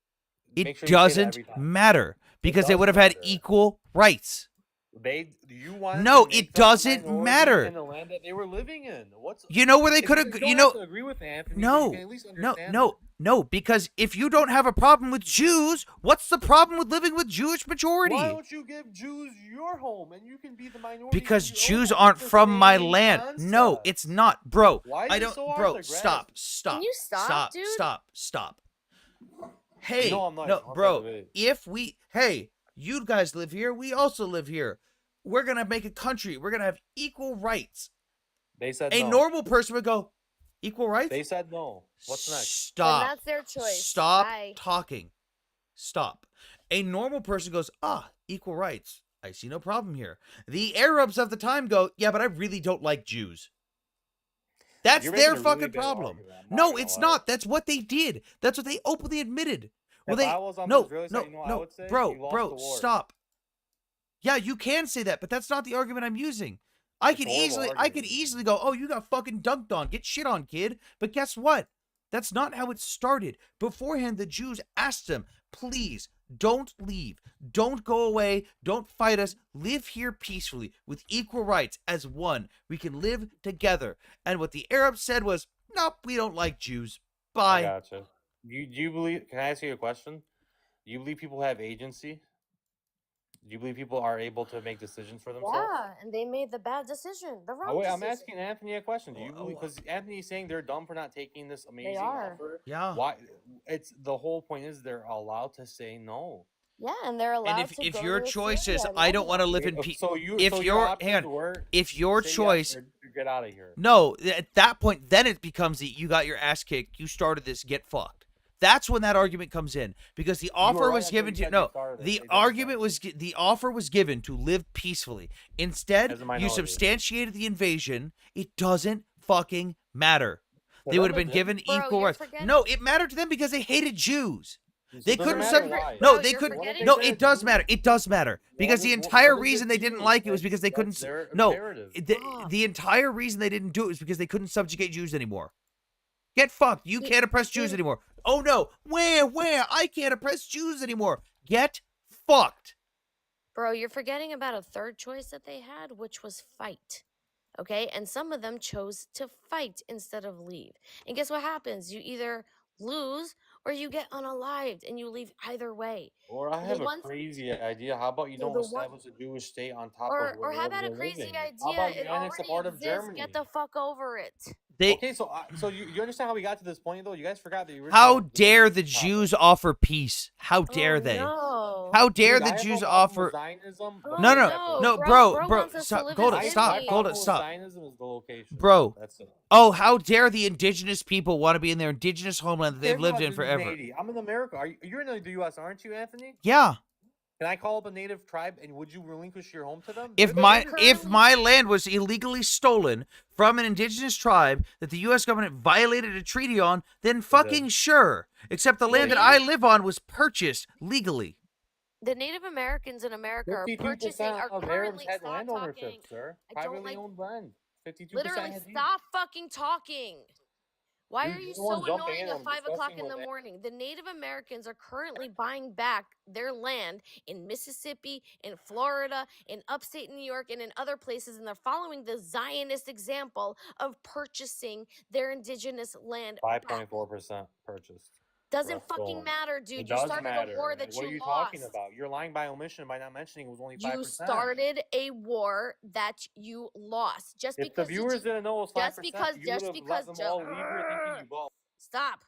Speaker 1: It
Speaker 5: Make sure you say that
Speaker 1: doesn't
Speaker 5: every time.
Speaker 1: matter because they
Speaker 5: does
Speaker 1: would have had
Speaker 5: matter.
Speaker 1: equal rights.
Speaker 5: You wanted
Speaker 1: No,
Speaker 5: to make
Speaker 1: it
Speaker 5: them a
Speaker 1: doesn't
Speaker 5: minority
Speaker 1: matter.
Speaker 5: in the land that they were living in.
Speaker 1: You know where they
Speaker 5: If
Speaker 1: could
Speaker 5: you
Speaker 1: have,
Speaker 5: don't
Speaker 1: you
Speaker 5: have
Speaker 1: know,
Speaker 5: to agree with Anthony, but you can at least understand it.
Speaker 1: no, because if you don't have a problem with Jews, what's the problem with living with Jewish majority?
Speaker 5: Why don't you give Jews your home and you can be the minority?
Speaker 1: Because
Speaker 5: in your
Speaker 1: Jews
Speaker 5: home?
Speaker 1: aren't
Speaker 5: It's the
Speaker 1: from my
Speaker 5: same
Speaker 1: land. No,
Speaker 5: concept.
Speaker 1: it's not, bro.
Speaker 5: Why is
Speaker 1: I
Speaker 5: it
Speaker 1: don't,
Speaker 5: so hard
Speaker 1: bro.
Speaker 5: to grasp?
Speaker 1: Stop.
Speaker 13: Can you stop, dude?
Speaker 1: Stop. Hey,
Speaker 5: No, I'm not.
Speaker 1: no,
Speaker 5: I'm
Speaker 1: bro.
Speaker 5: not
Speaker 1: Hey, you guys live here. We also live here. We're gonna make a country. We're gonna have equal rights.
Speaker 5: They said
Speaker 1: A
Speaker 5: no.
Speaker 1: normal person would go, equal rights?
Speaker 5: They said no. What's next?
Speaker 1: Stop.
Speaker 13: Then that's their choice.
Speaker 1: Stop
Speaker 13: Bye.
Speaker 1: talking. Stop. A normal person goes, equal rights. I see no problem here. The Arabs of the time go, yeah, but I really don't like Jews. That's
Speaker 5: You're
Speaker 1: their
Speaker 5: making a really
Speaker 1: fucking
Speaker 5: big
Speaker 1: problem.
Speaker 5: argument, I'm
Speaker 1: No,
Speaker 5: gonna
Speaker 1: it's
Speaker 5: lie.
Speaker 1: not. That's what they did. That's what they openly admitted.
Speaker 5: If I was on the Israeli side, you know what I would say? You lost the
Speaker 1: Bro,
Speaker 5: war.
Speaker 1: stop. Yeah, you can say that, but that's not the argument I'm using. I
Speaker 5: It's
Speaker 1: could
Speaker 5: a horrible
Speaker 1: easily
Speaker 5: argument.
Speaker 1: go, oh, you got fucking dunked on. Get shit on, kid. But guess what? That's not how it started. Beforehand, the Jews asked them, please, don't leave. Don't go away. Don't fight us. Live here peacefully with equal rights as one. We can live together. And what the Arabs said was, nope, we don't like Jews. Bye.
Speaker 5: I gotcha. Do you believe? Can I ask you a question? Do you believe people have agency? Do you believe people are able to make decisions for themselves?
Speaker 13: Yeah, and they made the bad decision, the wrong
Speaker 5: Oh, wait,
Speaker 13: decision.
Speaker 5: I'm asking Anthony a question. Do you believe? Because Anthony's saying they're dumb for not taking this amazing
Speaker 13: are.
Speaker 5: offer.
Speaker 1: Yeah.
Speaker 5: Why? It's the whole point is they're allowed to say no.
Speaker 13: Yeah, and they're allowed
Speaker 1: And
Speaker 13: to
Speaker 1: if
Speaker 13: go
Speaker 1: your
Speaker 13: to
Speaker 1: choice
Speaker 13: Syria
Speaker 1: is
Speaker 13: and
Speaker 1: I
Speaker 13: all
Speaker 1: don't want to
Speaker 13: that.
Speaker 1: live in peace,
Speaker 5: So you,
Speaker 1: if
Speaker 5: so
Speaker 1: your
Speaker 5: your options
Speaker 1: hand,
Speaker 5: were
Speaker 1: if your
Speaker 5: say yes
Speaker 1: choice,
Speaker 5: or get out of here.
Speaker 1: no, at that point, then it becomes you got your ass kicked. You started this. Get fucked. That's when that argument comes in because the offer
Speaker 5: right
Speaker 1: was
Speaker 5: after
Speaker 1: given
Speaker 5: you
Speaker 1: to
Speaker 5: said you
Speaker 1: no.
Speaker 5: started it.
Speaker 1: The
Speaker 5: It didn't
Speaker 1: argument was the offer was given to live peacefully. Instead,
Speaker 5: As a
Speaker 1: you
Speaker 5: minority.
Speaker 1: substantiated the invasion. It doesn't fucking matter.
Speaker 5: To
Speaker 1: They
Speaker 5: them
Speaker 1: would have
Speaker 5: it
Speaker 1: been
Speaker 5: didn't.
Speaker 1: given
Speaker 13: Bro,
Speaker 1: equal
Speaker 13: you're
Speaker 1: rights.
Speaker 13: forgetting-
Speaker 1: No, it mattered to them because they hated Jews.
Speaker 5: So
Speaker 1: They
Speaker 5: it doesn't
Speaker 1: couldn't
Speaker 5: matter
Speaker 1: sub-
Speaker 5: why.
Speaker 1: No,
Speaker 13: Bro,
Speaker 1: they
Speaker 13: you're
Speaker 1: couldn't.
Speaker 13: forgetting
Speaker 1: No,
Speaker 13: that
Speaker 1: it does matter. It does matter because the entire reason they didn't like it was because they couldn't.
Speaker 5: Their
Speaker 1: No,
Speaker 5: imperative.
Speaker 1: the entire reason they didn't do it was because they couldn't subjugate Jews anymore. Get fucked. You can't oppress Jews anymore. Oh no, where? I can't oppress Jews anymore. Get fucked.
Speaker 13: Bro, you're forgetting about a third choice that they had, which was fight. Okay? And some of them chose to fight instead of leave. And guess what happens? You either lose or you get unalived and you leave either way.
Speaker 5: Or I
Speaker 13: The
Speaker 5: have a
Speaker 13: ones-
Speaker 5: crazy idea. How about you don't
Speaker 13: the one-
Speaker 5: establish a Jewish state on top
Speaker 13: Or
Speaker 5: of where
Speaker 13: how about a
Speaker 5: they're
Speaker 13: crazy
Speaker 5: living? How
Speaker 13: idea?
Speaker 5: about you
Speaker 13: It
Speaker 5: annex a
Speaker 13: already
Speaker 5: part of
Speaker 13: exists.
Speaker 5: Germany?
Speaker 13: Get the fuck over it.
Speaker 5: Okay, so you understand how we got to this point though? You guys forgot the original.
Speaker 1: How dare the Jews offer peace? How dare they?
Speaker 13: No.
Speaker 1: How dare
Speaker 5: Dude, I
Speaker 1: the
Speaker 5: have
Speaker 1: Jews
Speaker 5: no problem
Speaker 1: offer?
Speaker 5: with Zionism, but
Speaker 1: No,
Speaker 5: not
Speaker 1: no,
Speaker 5: separate.
Speaker 1: no,
Speaker 13: bro
Speaker 1: bro.
Speaker 13: wants us to
Speaker 1: Stop.
Speaker 13: live
Speaker 1: Hold
Speaker 13: as
Speaker 1: it. Stop.
Speaker 13: enemies.
Speaker 1: Hold
Speaker 5: My
Speaker 1: it.
Speaker 5: problem with
Speaker 1: Stop.
Speaker 5: Zionism is the location.
Speaker 1: Bro.
Speaker 5: That's it.
Speaker 1: Oh, how dare the indigenous people want to be in their indigenous homeland that they've
Speaker 5: They're
Speaker 1: lived
Speaker 5: not
Speaker 1: in forever?
Speaker 5: native. I'm in America. You're in the U.S., aren't you, Anthony?
Speaker 1: Yeah.
Speaker 5: Can I call up a native tribe and would you relinquish your home to them?
Speaker 1: If
Speaker 5: They're
Speaker 1: my
Speaker 5: native.
Speaker 1: if my land was illegally stolen from an indigenous tribe that the U.S. government violated a treaty on, then fucking sure. Except the land that I live on was purchased legally.
Speaker 13: The Native Americans in America are
Speaker 5: 52%
Speaker 13: purchasing, are
Speaker 5: of Arabs
Speaker 13: currently,
Speaker 5: had
Speaker 13: stop
Speaker 5: land
Speaker 13: talking.
Speaker 5: ownership, sir.
Speaker 13: I don't
Speaker 5: Privately
Speaker 13: like,
Speaker 5: owned land. 52%
Speaker 13: literally
Speaker 5: had deeds.
Speaker 13: stop fucking talking. Why
Speaker 5: Dude,
Speaker 13: are you
Speaker 5: you're the one
Speaker 13: so
Speaker 5: jumping
Speaker 13: annoying
Speaker 5: in
Speaker 13: at
Speaker 5: on
Speaker 13: 5 o'clock
Speaker 5: discussing
Speaker 13: in the
Speaker 5: what they-
Speaker 13: morning? The Native Americans are currently buying back their land in Mississippi, in Florida, in upstate New York, and in other places, and they're following the Zionist example of purchasing their indigenous land back.
Speaker 5: 5.4% purchased.
Speaker 13: Doesn't fucking
Speaker 5: Russell,
Speaker 13: matter, dude.
Speaker 5: it
Speaker 13: You
Speaker 5: does
Speaker 13: started
Speaker 5: matter.
Speaker 13: a war
Speaker 5: And
Speaker 13: that
Speaker 5: what are
Speaker 13: you
Speaker 5: you talking
Speaker 13: lost.
Speaker 5: about? You're lying by omission by not mentioning it was only 5%.
Speaker 13: You started a war that you lost. Just
Speaker 5: If the
Speaker 13: because
Speaker 5: viewers didn't know it was 5%, you would have let them all leave here thinking you lost.
Speaker 13: Stop.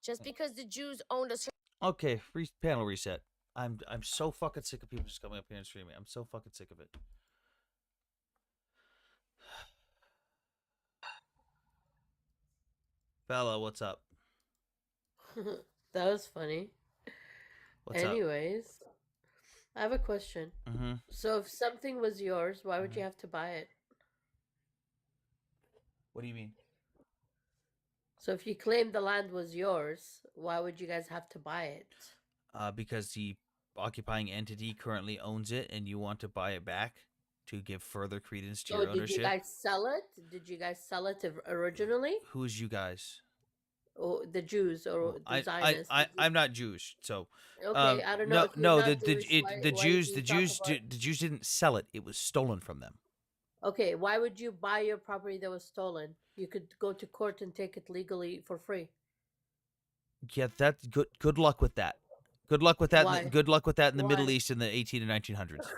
Speaker 13: Just because the Jews owned a certain
Speaker 1: Okay, panel reset. I'm so fucking sick of people just coming up here and streaming. I'm so fucking sick of it. Bella, what's up?
Speaker 15: That was funny.
Speaker 1: What's up?
Speaker 15: Anyways, I have a question.
Speaker 1: Mm-hmm.
Speaker 15: So if something was yours, why would you have to buy it?
Speaker 1: What do you mean?
Speaker 15: So if you claimed the land was yours, why would you guys have to buy it?
Speaker 1: Because the occupying entity currently owns it, and you want to buy it back to give further credence to
Speaker 15: So
Speaker 1: your
Speaker 15: did
Speaker 1: ownership.
Speaker 15: you guys sell it? Did you guys sell it originally?
Speaker 1: Who's you guys?
Speaker 15: Or the Jews or the Zionists?
Speaker 1: I'm not Jewish, so
Speaker 15: Okay, I don't know.
Speaker 1: No,
Speaker 15: if you're
Speaker 1: the
Speaker 15: not Jewish,
Speaker 1: the
Speaker 15: why
Speaker 1: Jews
Speaker 15: did
Speaker 1: the
Speaker 15: you talk
Speaker 1: Jews
Speaker 15: about-
Speaker 1: the Jews didn't sell it. It was stolen from them.
Speaker 15: Okay, why would you buy your property that was stolen? You could go to court and take it legally for free.
Speaker 1: Yeah, that's good. Good luck with that. Good luck with that.
Speaker 15: Why?
Speaker 1: Good luck with that in the Middle
Speaker 15: Why?
Speaker 1: East in the 18 and 1900s.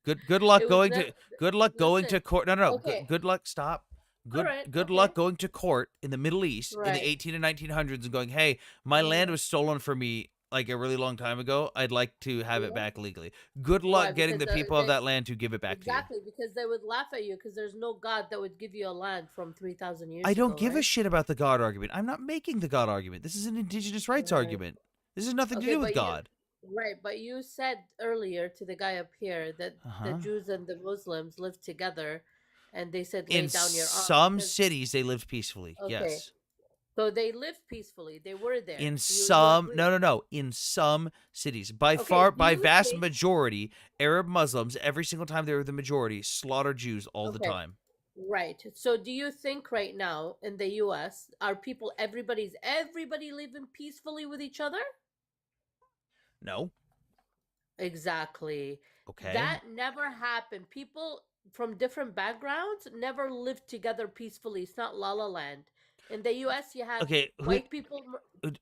Speaker 1: Good luck
Speaker 15: It was
Speaker 1: going
Speaker 15: nev-
Speaker 1: to good luck going to
Speaker 15: Listen,
Speaker 1: court. No.
Speaker 15: okay.
Speaker 1: Good luck. Stop. Good
Speaker 15: Alright,
Speaker 1: good
Speaker 15: okay.
Speaker 1: luck going to court in the Middle East in the
Speaker 15: Right.
Speaker 1: 18 and 1900s and going, "Hey, my land was stolen from me like a really long time ago. I'd like to have it
Speaker 15: Yeah.
Speaker 1: back legally." Good
Speaker 15: Why?
Speaker 1: luck getting the
Speaker 15: Because,
Speaker 1: people of
Speaker 15: they-
Speaker 1: that land to give it back to you.
Speaker 15: Exactly, because they would laugh at you because there's no God that would give you a land from 3,000 years
Speaker 1: I don't
Speaker 15: ago,
Speaker 1: give a
Speaker 15: right?
Speaker 1: shit about the God argument. I'm not making the God argument. This is an indigenous rights
Speaker 15: Right.
Speaker 1: argument. This has nothing to
Speaker 15: Okay,
Speaker 1: do with
Speaker 15: but
Speaker 1: God.
Speaker 15: Right, but you said earlier to the guy up here that the
Speaker 1: Uh-huh.
Speaker 15: Jews and the Muslims live together, and they said lay
Speaker 1: In
Speaker 15: down your arms.
Speaker 1: some
Speaker 15: because-
Speaker 1: cities, they lived peacefully.
Speaker 15: Okay.
Speaker 1: Yes.
Speaker 15: So they lived peacefully. They were there.
Speaker 1: In
Speaker 15: You
Speaker 1: some,
Speaker 15: agree?
Speaker 1: no. In some cities, by
Speaker 15: Okay,
Speaker 1: far, by
Speaker 15: you
Speaker 1: vast
Speaker 15: think-
Speaker 1: majority, Arab Muslims, every single time they were the majority, slaughtered Jews all the
Speaker 15: Okay.
Speaker 1: time.
Speaker 15: Right. So do you think right now in the US are everybody living peacefully with each other?
Speaker 1: No.
Speaker 15: Exactly.
Speaker 1: Okay.
Speaker 15: That never happened. People from different backgrounds never lived together peacefully. It's not La La Land. In the US you have
Speaker 1: Okay,
Speaker 15: white people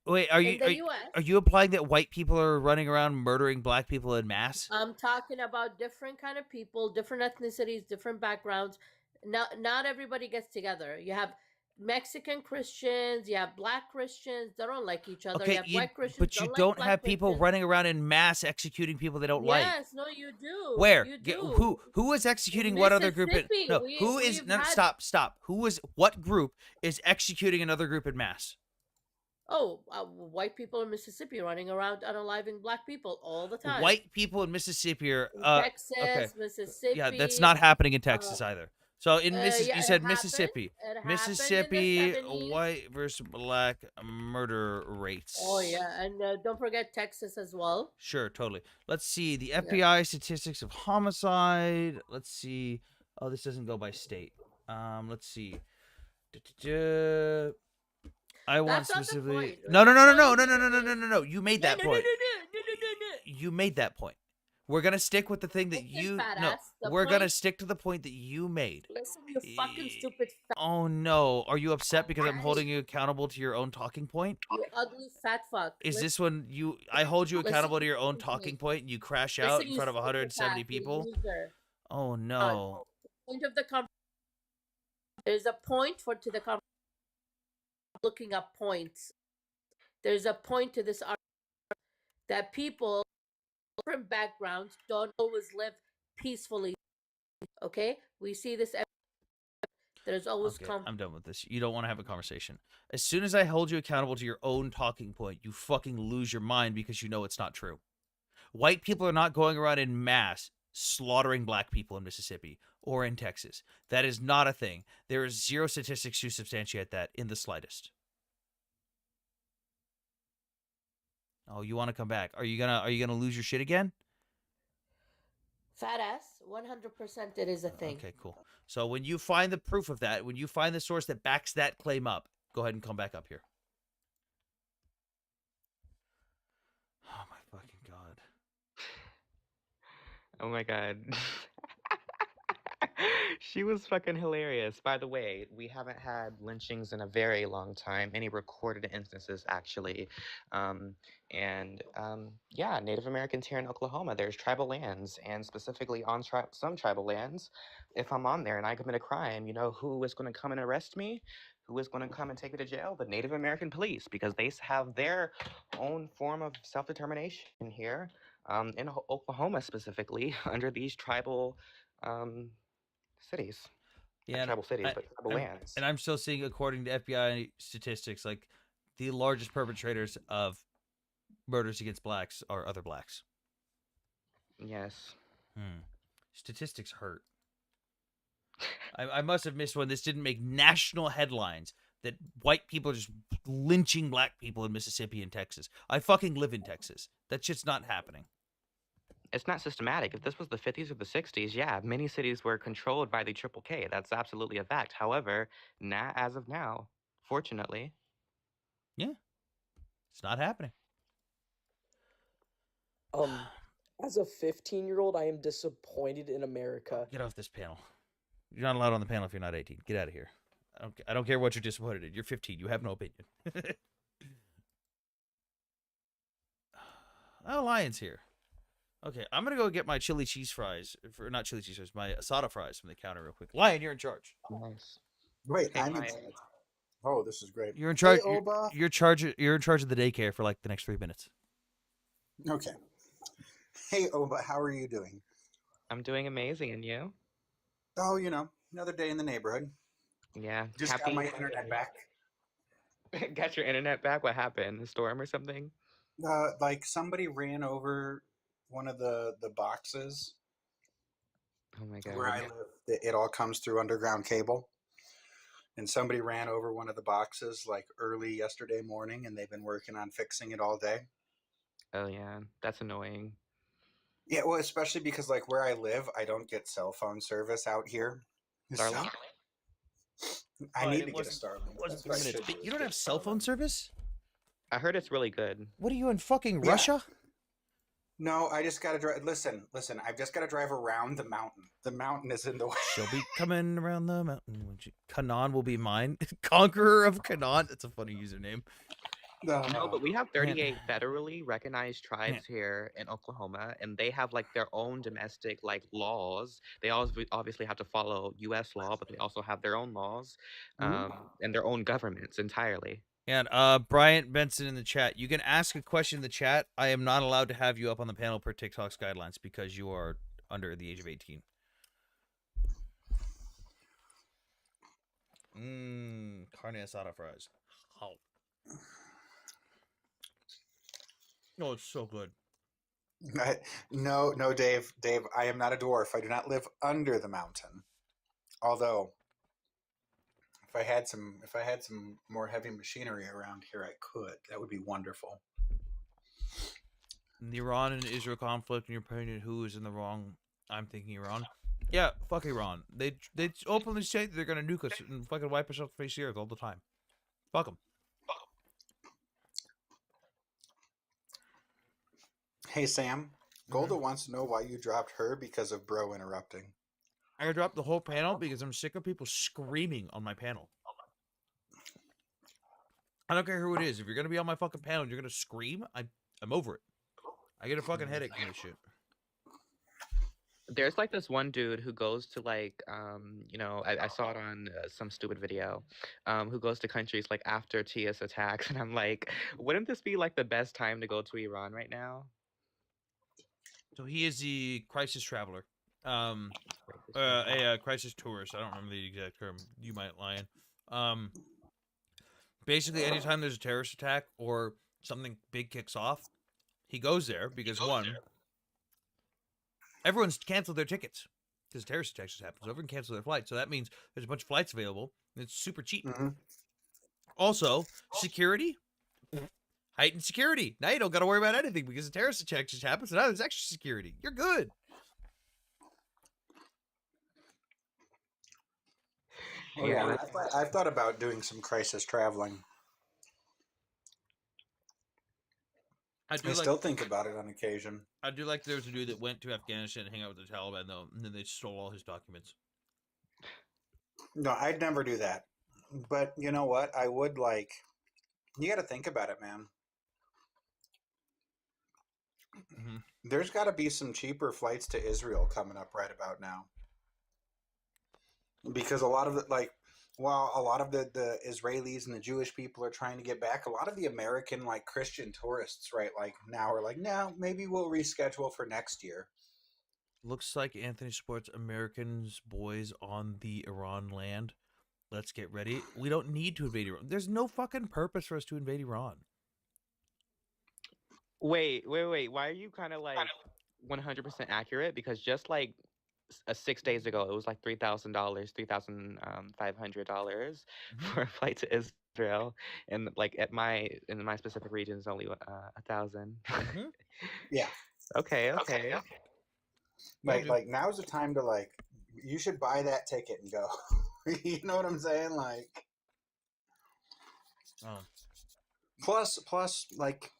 Speaker 1: Wait, are
Speaker 15: in
Speaker 1: you
Speaker 15: the
Speaker 1: are,
Speaker 15: US.
Speaker 1: are you implying that white people are running around murdering black people in mass?
Speaker 15: I'm talking about different kind of people, different ethnicities, different backgrounds. Not everybody gets together. You have Mexican Christians, you have black Christians, they don't like each other. You
Speaker 1: Okay,
Speaker 15: have white Christians,
Speaker 1: but you
Speaker 15: like
Speaker 1: don't
Speaker 15: black
Speaker 1: have people
Speaker 15: Christians.
Speaker 1: running around in mass executing people they don't like.
Speaker 15: Yes, no, you do.
Speaker 1: Where?
Speaker 15: You do.
Speaker 1: Who is executing what other group?
Speaker 15: Mississippi,
Speaker 1: No, who is?
Speaker 15: we've
Speaker 1: No,
Speaker 15: had-
Speaker 1: stop. What group is executing another group in mass?
Speaker 15: Oh, white people in Mississippi running around unaliving black people all the time.
Speaker 1: White people in Mississippi are
Speaker 15: In
Speaker 1: Texas,
Speaker 15: Texas, Mississippi.
Speaker 1: Yeah, that's not happening in Texas either. So in
Speaker 15: yeah,
Speaker 1: you
Speaker 15: it
Speaker 1: said
Speaker 15: happened.
Speaker 1: Mississippi.
Speaker 15: It happened in the
Speaker 1: Mississippi
Speaker 15: 70s.
Speaker 1: white versus black murder rates.
Speaker 15: Oh yeah, and don't forget Texas as well.
Speaker 1: Sure, totally. Let's see the FBI statistics of homicide. Let's see. Oh, this doesn't go by state. Let's see. I want
Speaker 15: That's not the
Speaker 1: specifically.
Speaker 15: point.
Speaker 1: No. You made that point.
Speaker 15: No.
Speaker 1: You made that point. We're gonna stick with the thing that you.
Speaker 15: fat
Speaker 1: No,
Speaker 15: ass. The
Speaker 1: we're gonna
Speaker 15: point-
Speaker 1: stick to the point that you made.
Speaker 15: Listen, you fucking stupid fat,
Speaker 1: Oh no! Are you upset because I'm holding you accountable to your own talking point?
Speaker 15: you ugly fat fuck.
Speaker 1: Is this when I hold you
Speaker 15: Listen,
Speaker 1: accountable to your own
Speaker 15: listen to
Speaker 1: talking
Speaker 15: me.
Speaker 1: point and you crash out
Speaker 15: Listen,
Speaker 1: in
Speaker 15: you
Speaker 1: front of 170
Speaker 15: psychopath, you
Speaker 1: people?
Speaker 15: loser.
Speaker 1: Oh no!
Speaker 15: Point of the conversation. There's a point to the conversation. Looking up points. There's a point to this argument that people from backgrounds don't always live peacefully. Okay, we see this. There's always
Speaker 1: Okay, I'm done with this. You don't want to have a conversation. As soon as I hold you accountable to your own talking point, you fucking lose your mind because you know it's not true. White people are not going around in mass slaughtering black people in Mississippi or in Texas. That is not a thing. There is zero statistics to substantiate that in the slightest. Oh, you want to come back? Are you gonna lose your shit again?
Speaker 15: fat ass. 100%, it is a thing.
Speaker 1: Okay, cool. So when you find the proof of that, when you find the source that backs that claim up, go ahead and come back up here. Oh my fucking god.
Speaker 12: Oh my god. She was fucking hilarious. By the way, we haven't had lynchings in a very long time, any recorded instances, actually. Yeah, Native Americans here in Oklahoma, there's tribal lands, and specifically on some tribal lands, if I'm on there and I commit a crime, you know who is going to come and arrest me? Who is going to come and take me to jail? The Native American police, because they have their own form of self determination here in Oklahoma, specifically, under these tribal. Um, cities.
Speaker 1: Yeah,
Speaker 12: Not tribal cities, but tribal lands.
Speaker 1: and I'm still seeing, according to FBI statistics, like the largest perpetrators of murders against blacks are other blacks.
Speaker 12: Yes.
Speaker 1: Statistics hurt. I must have missed one. This didn't make national headlines. That white people are just lynching black people in Mississippi and Texas. I fucking live in Texas. That shit's not happening.
Speaker 12: It's not systematic. If this was the 50s or the 60s, yeah, many cities were controlled by the Triple K. That's absolutely a fact. However, not as of now, fortunately.
Speaker 1: Yeah. It's not happening.
Speaker 16: As a 15-year-old, I am disappointed in America.
Speaker 1: Get off this panel. You're not allowed on the panel if you're not 18. Get out of here. I don't care what you're disappointed in. You're 15. You have no opinion. Oh, Lion's here. Okay, I'm gonna go get my chili cheese fries. Not chili cheese fries, my asada fries from the counter real quick. Lion, you're in charge.
Speaker 12: Nice.
Speaker 17: Wait,
Speaker 12: Hey,
Speaker 17: I'm in
Speaker 12: Lion.
Speaker 17: charge. Oh, this is great.
Speaker 1: You're in charge.
Speaker 17: Hey, Oba.
Speaker 1: You're in charge of the daycare for like the next 3 minutes.
Speaker 17: Okay. Hey, Oba, how are you doing?
Speaker 12: I'm doing amazing, and you?
Speaker 17: Oh, another day in the neighborhood.
Speaker 12: Yeah.
Speaker 17: Just got my internet back.
Speaker 12: Got your internet back? What happened? A storm or something?
Speaker 17: Like somebody ran over one of the boxes.
Speaker 12: Oh my god.
Speaker 17: Where I live, it all comes through underground cable. And somebody ran over one of the boxes like early yesterday morning, and they've been working on fixing it all day.
Speaker 12: Oh yeah, that's annoying.
Speaker 17: Yeah, well, especially because like where I live, I don't get cell phone service out here.
Speaker 12: Starlink?
Speaker 17: I need to get a Starlink. That's what I should do,
Speaker 1: You don't have cell phone service?
Speaker 12: I heard it's really good.
Speaker 1: What are you in fucking Russia?
Speaker 17: No, I just gotta drive. Listen. I've just gotta drive around the mountain. The mountain is in the way.
Speaker 1: She'll be coming around the mountain. Kanan will be mine. Conqueror of Kanan. That's a funny username.
Speaker 12: No, but we have 38 federally recognized tribes here in Oklahoma, and they have like their own domestic like laws. They obviously have to follow U.S. law, but they also have their own laws and their own governments entirely.
Speaker 1: And Bryant Benson in the chat. You can ask a question in the chat. I am not allowed to have you up on the panel per TikTok's guidelines because you are under the age of 18. Carne asada fries. Oh. Oh, it's so good.
Speaker 17: No, Dave. I am not a dwarf. I do not live under the mountain. Although, if I had some more heavy machinery around here, I could. That would be wonderful.
Speaker 1: In the Iran and Israel conflict, and you're pointing at who is in the wrong. I'm thinking Iran. Yeah, fuck Iran. They openly say that they're gonna nuke us and fucking wipe us off the face of the earth all the time. Fuck them.
Speaker 17: Hey, Sam. Golda wants to know why you dropped her because of bro interrupting.
Speaker 1: I dropped the whole panel because I'm sick of people screaming on my panel. I don't care who it is. If you're gonna be on my fucking panel and you're gonna scream, I'm over it. I get a fucking headache from this shit.
Speaker 12: There's like this one dude who goes to like, I saw it on some stupid video, who goes to countries like after TS attacks, and I'm like, wouldn't this be like the best time to go to Iran right now?
Speaker 1: So he is the crisis traveler, a crisis tourist. I don't remember the exact term. You might lie in. Basically, anytime there's a terrorist attack or something big kicks off, he goes there because everyone's canceled their tickets because terrorist attacks just happened. So everyone canceled their flights. So that means there's a bunch of flights available. And it's super cheap. Also, security. Heightened security. Now you don't got to worry about anything because the terrorist attack just happened. So now there's extra security. You're good.
Speaker 17: Oh, yeah, I've thought about doing some crisis traveling. I still think about it on occasion.
Speaker 1: I do like there was a dude that went to Afghanistan and hang out with the Taliban, though, and then they stole all his documents.
Speaker 17: No, I'd never do that. But you know what? I would like. You got to think about it, man.
Speaker 1: Mhm.
Speaker 17: There's got to be some cheaper flights to Israel coming up right about now. Because a lot of the while a lot of the Israelis and the Jewish people are trying to get back, a lot of the American like Christian tourists right like now are like, no, maybe we'll reschedule for next year.
Speaker 1: Looks like Anthony supports Americans boys on the Iran land. Let's get ready. We don't need to invade Iran. There's no fucking purpose for us to invade Iran.
Speaker 12: Wait. Why are you kind of like 100% accurate? Because just like 6 days ago, it was like $3,000, $3,500 for a flight to Israel, and like in my specific region is only 1,000.
Speaker 17: Yeah.
Speaker 12: Okay.
Speaker 17: Like now's the time to like you should buy that ticket and go. You know what I'm saying? Like plus like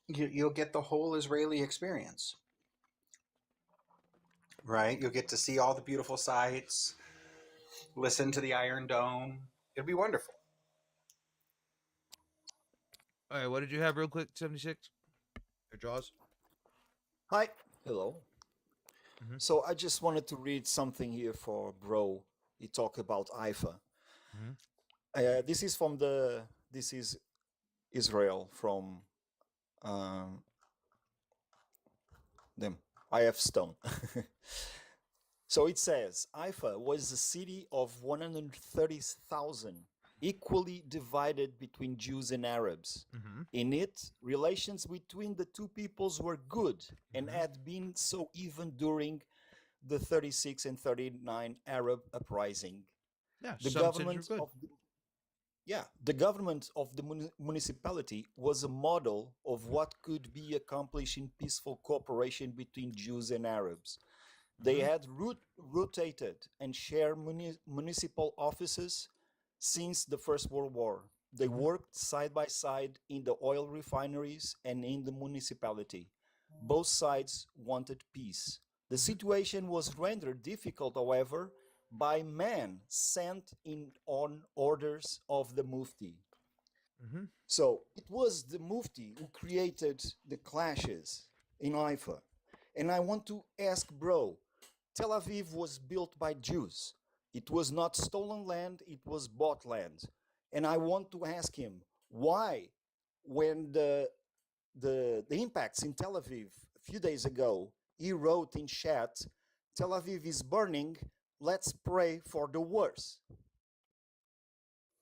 Speaker 17: you'll get the whole Israeli experience. Right? You'll get to see all the beautiful sights, listen to the Iron Dome. It'd be wonderful.
Speaker 1: All right, what did you have real quick, 76? Or Jaws?
Speaker 18: Hi. Hello. So I just wanted to read something here for Bro. He talked about IFA. This is Israel from them. IF Stone. So it says Haifa was a city of 130,000, equally divided between Jews and Arabs. In it, relations between the two peoples were good and had been so even during the 36 and 39 Arab uprising.
Speaker 1: Yeah,
Speaker 18: the
Speaker 1: some cities
Speaker 18: government
Speaker 1: were good.
Speaker 18: of the government of the municipality was a model of what could be accomplished in peaceful cooperation between Jews and Arabs. They had rotated and shared municipal offices since the First World War. They worked side by side in the oil refineries and in the municipality. Both sides wanted peace. The situation was rendered difficult, however, by men sent in on orders of the Mufti. So it was the Mufti who created the clashes in Haifa. And I want to ask Bro, Tel Aviv was built by Jews. It was not stolen land, it was bought land. And I want to ask him why, when the impacts in Tel Aviv a few days ago, he wrote in chat, Tel Aviv is burning, let's pray for the worst.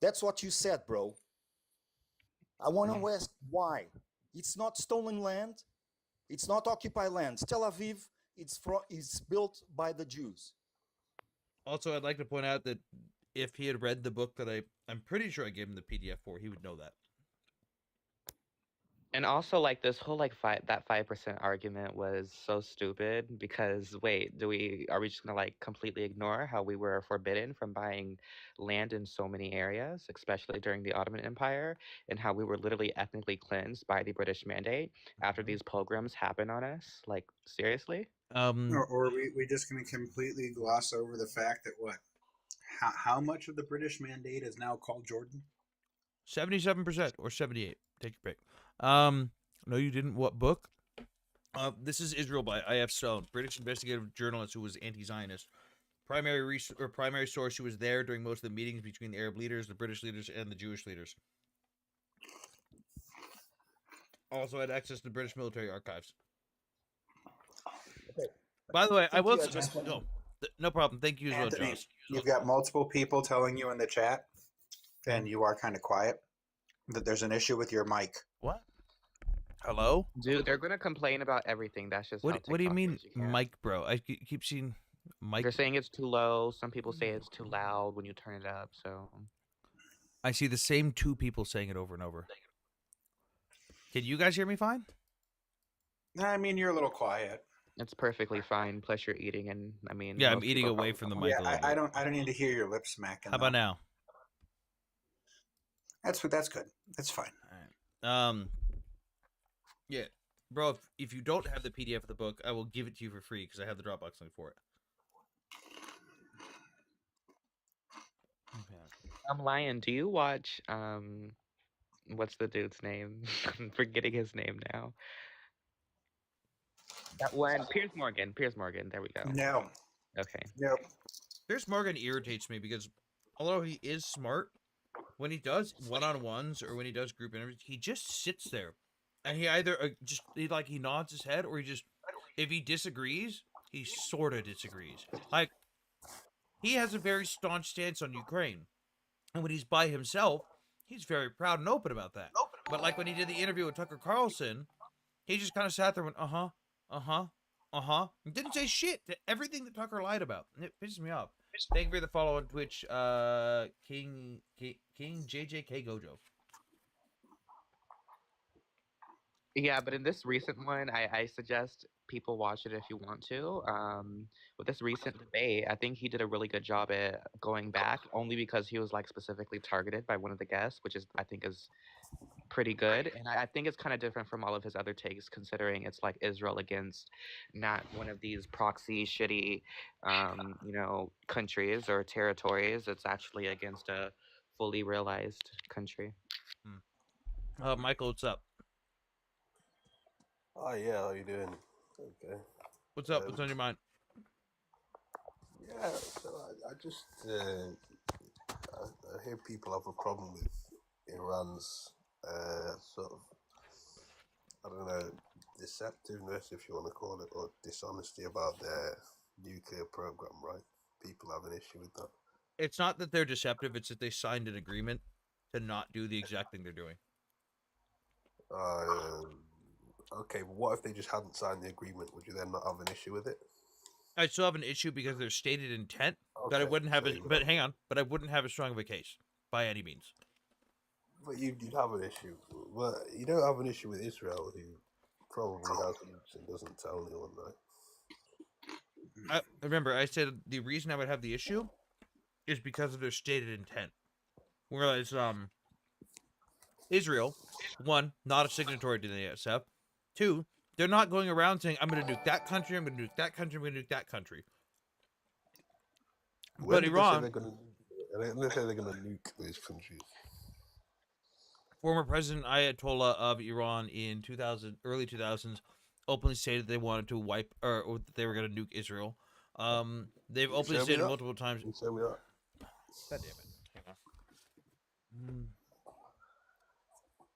Speaker 18: That's what you said, Bro. I want to ask why. It's not stolen land, it's not occupied land. Tel Aviv, it's built by the Jews.
Speaker 1: Also, I'd like to point out that if he had read the book that I'm pretty sure I gave him the PDF for, he would know that.
Speaker 12: And also, like this whole like 5% argument was so stupid because wait, are we just gonna like completely ignore how we were forbidden from buying land in so many areas, especially during the Ottoman Empire, and how we were literally ethnically cleansed by the British Mandate after these pogroms happened on us? Like seriously?
Speaker 17: Or are we just going to completely gloss over the fact that how much of the British Mandate is now called Jordan?
Speaker 1: 77% or 78. Take your pick. No, you didn't. What book? This is Israel by I.F. Stone, British investigative journalist who was anti-Zionist. Primary source who was there during most of the meetings between the Arab leaders, the British leaders, and the Jewish leaders. Also had access to the British military archives.
Speaker 18: Okay.
Speaker 1: By the way, I will.
Speaker 18: just
Speaker 1: No problem. Thank you as well,
Speaker 17: Anthony,
Speaker 1: Josh.
Speaker 17: you've got multiple people telling you in the chat, and you are kind of quiet, that there's an issue with your mic.
Speaker 1: What? Hello?
Speaker 12: Dude, they're gonna complain about everything. That's just how
Speaker 1: What do you
Speaker 12: TikTok
Speaker 1: mean,
Speaker 12: is. You can't.
Speaker 1: mic, bro? I keep seeing mic.
Speaker 12: They're saying it's too low. Some people say it's too loud when you turn it up. So
Speaker 1: I see the same two people saying it over and over. Can you guys hear me fine?
Speaker 17: I mean, you're a little quiet.
Speaker 12: it's perfectly fine. Plus, you're eating, and I mean,
Speaker 1: Yeah, I'm
Speaker 12: most
Speaker 1: eating
Speaker 12: people
Speaker 1: away
Speaker 12: probably
Speaker 1: from the
Speaker 12: don't
Speaker 1: mic
Speaker 17: Yeah,
Speaker 1: a little bit.
Speaker 17: I don't need to hear your lip smacking.
Speaker 1: How about now?
Speaker 17: That's good. That's fine.
Speaker 1: All right. Yeah, bro. If you don't have the PDF of the book, I will give it to you for free because I have the Dropbox link for it.
Speaker 12: Lion, do you watch what's the dude's name? I'm forgetting his name now. That one, Piers Morgan. Piers Morgan. There we go.
Speaker 17: No.
Speaker 12: Okay.
Speaker 17: No.
Speaker 1: Piers Morgan irritates me because although he is smart, when he does one-on-ones or when he does group interviews, he just sits there, and he either he nods his head, or he just, if he disagrees, he sort of disagrees. Like, he has a very staunch stance on Ukraine, and when he's by himself, he's very proud and open about that. But like when he did the interview with Tucker Carlson, he just kind of sat there and went, and didn't say shit to everything that Tucker lied about. And it pisses me off. Thank you for the follow on Twitch, King JJK Gojo.
Speaker 12: Yeah, but in this recent one, I suggest people watch it if you want to. With this recent debate, I think he did a really good job at going back, only because he was like specifically targeted by one of the guests, which is I think is pretty good. And I think it's kind of different from all of his other takes, considering it's like Israel against not one of these proxy shitty, countries or territories. It's actually against a fully realized country.
Speaker 1: Michael, what's up?
Speaker 19: Oh yeah, how you doing? Okay.
Speaker 1: What's up? What's on your mind?
Speaker 19: Yeah, so I just I hear people have a problem with Iran's sort of, I don't know, deceptiveness, if you want to call it, or dishonesty about their nuclear program, right? People have an issue with that.
Speaker 1: It's not that they're deceptive, it's that they signed an agreement to not do the exact thing they're doing.
Speaker 19: Okay, but what if they just hadn't signed the agreement? Would you then not have an issue with it?
Speaker 1: I still have an issue because their stated intent, but I wouldn't have but hang on, but I wouldn't have as strong of a case by any means.
Speaker 19: But you'd have an issue. Well, you don't have an issue with Israel, who probably has nukes and doesn't tell anyone, right?
Speaker 1: Remember, I said the reason I would have the issue is because of their stated intent. Whereas, Israel, one, not a signatory to the ASF. Two, they're not going around saying, I'm going to nuke that country, I'm going to nuke that country, I'm going to nuke that country. But Iran...
Speaker 19: Let's say they're going to nuke these countries.
Speaker 1: Former President Ayatollah of Iran in early 2000s openly stated they wanted to wipe, or they were going to nuke Israel. They've openly stated multiple times. God damn it.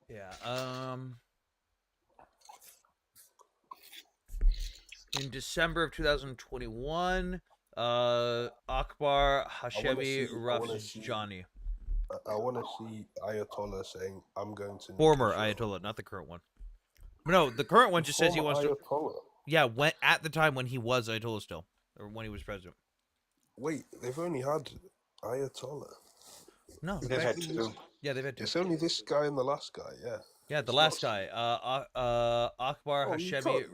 Speaker 1: Hang on. In December of 2021, Akbar Hashemi Rafsanjani.
Speaker 19: I want to see Ayatollah saying, I'm going to...
Speaker 1: Former Ayatollah, not the current one. No, the current one just says he wants to... Yeah, at the time when he was Ayatollah still. Or when he was president.
Speaker 19: Wait, they've only had Ayatollah.
Speaker 1: No.
Speaker 19: They've had two.
Speaker 1: Yeah, they've had two.
Speaker 19: It's only this guy and the last guy, yeah.
Speaker 1: Yeah, the last guy. Akbar Hashemi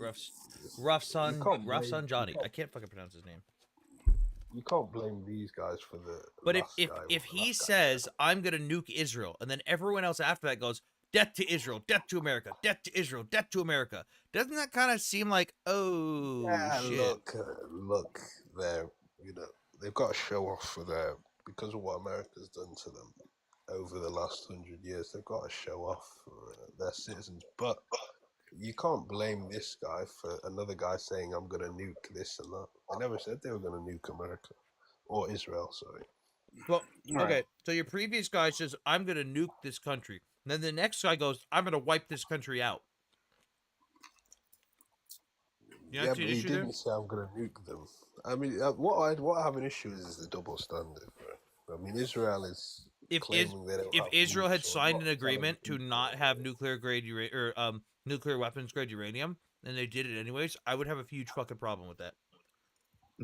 Speaker 1: Rafsanjani. I can't fucking pronounce his name.
Speaker 19: You can't blame these guys for the...
Speaker 1: But if he says, I'm going to nuke Israel, and then everyone else after that goes, death to Israel, death to America, death to Israel, death to America, doesn't that kind of seem like, oh, shit?
Speaker 19: Look, they've got to show off for because of what America's done to them over the last 100 years. They've got to show off for their citizens. But you can't blame this guy for another guy saying, I'm going to nuke this and that. I never said they were going to nuke America. Or Israel, sorry.
Speaker 1: Well, okay, so your previous guy says, I'm going to nuke this country. And then the next guy goes, I'm going to wipe this country out.
Speaker 19: Yeah, but he didn't say, I'm going to nuke them. I mean, what I have an issue is the double standard, bro. I mean, Israel is...
Speaker 1: If Israel had signed an agreement to not have nuclear weapons grade uranium, and they did it anyways, I would have a huge fucking problem with that.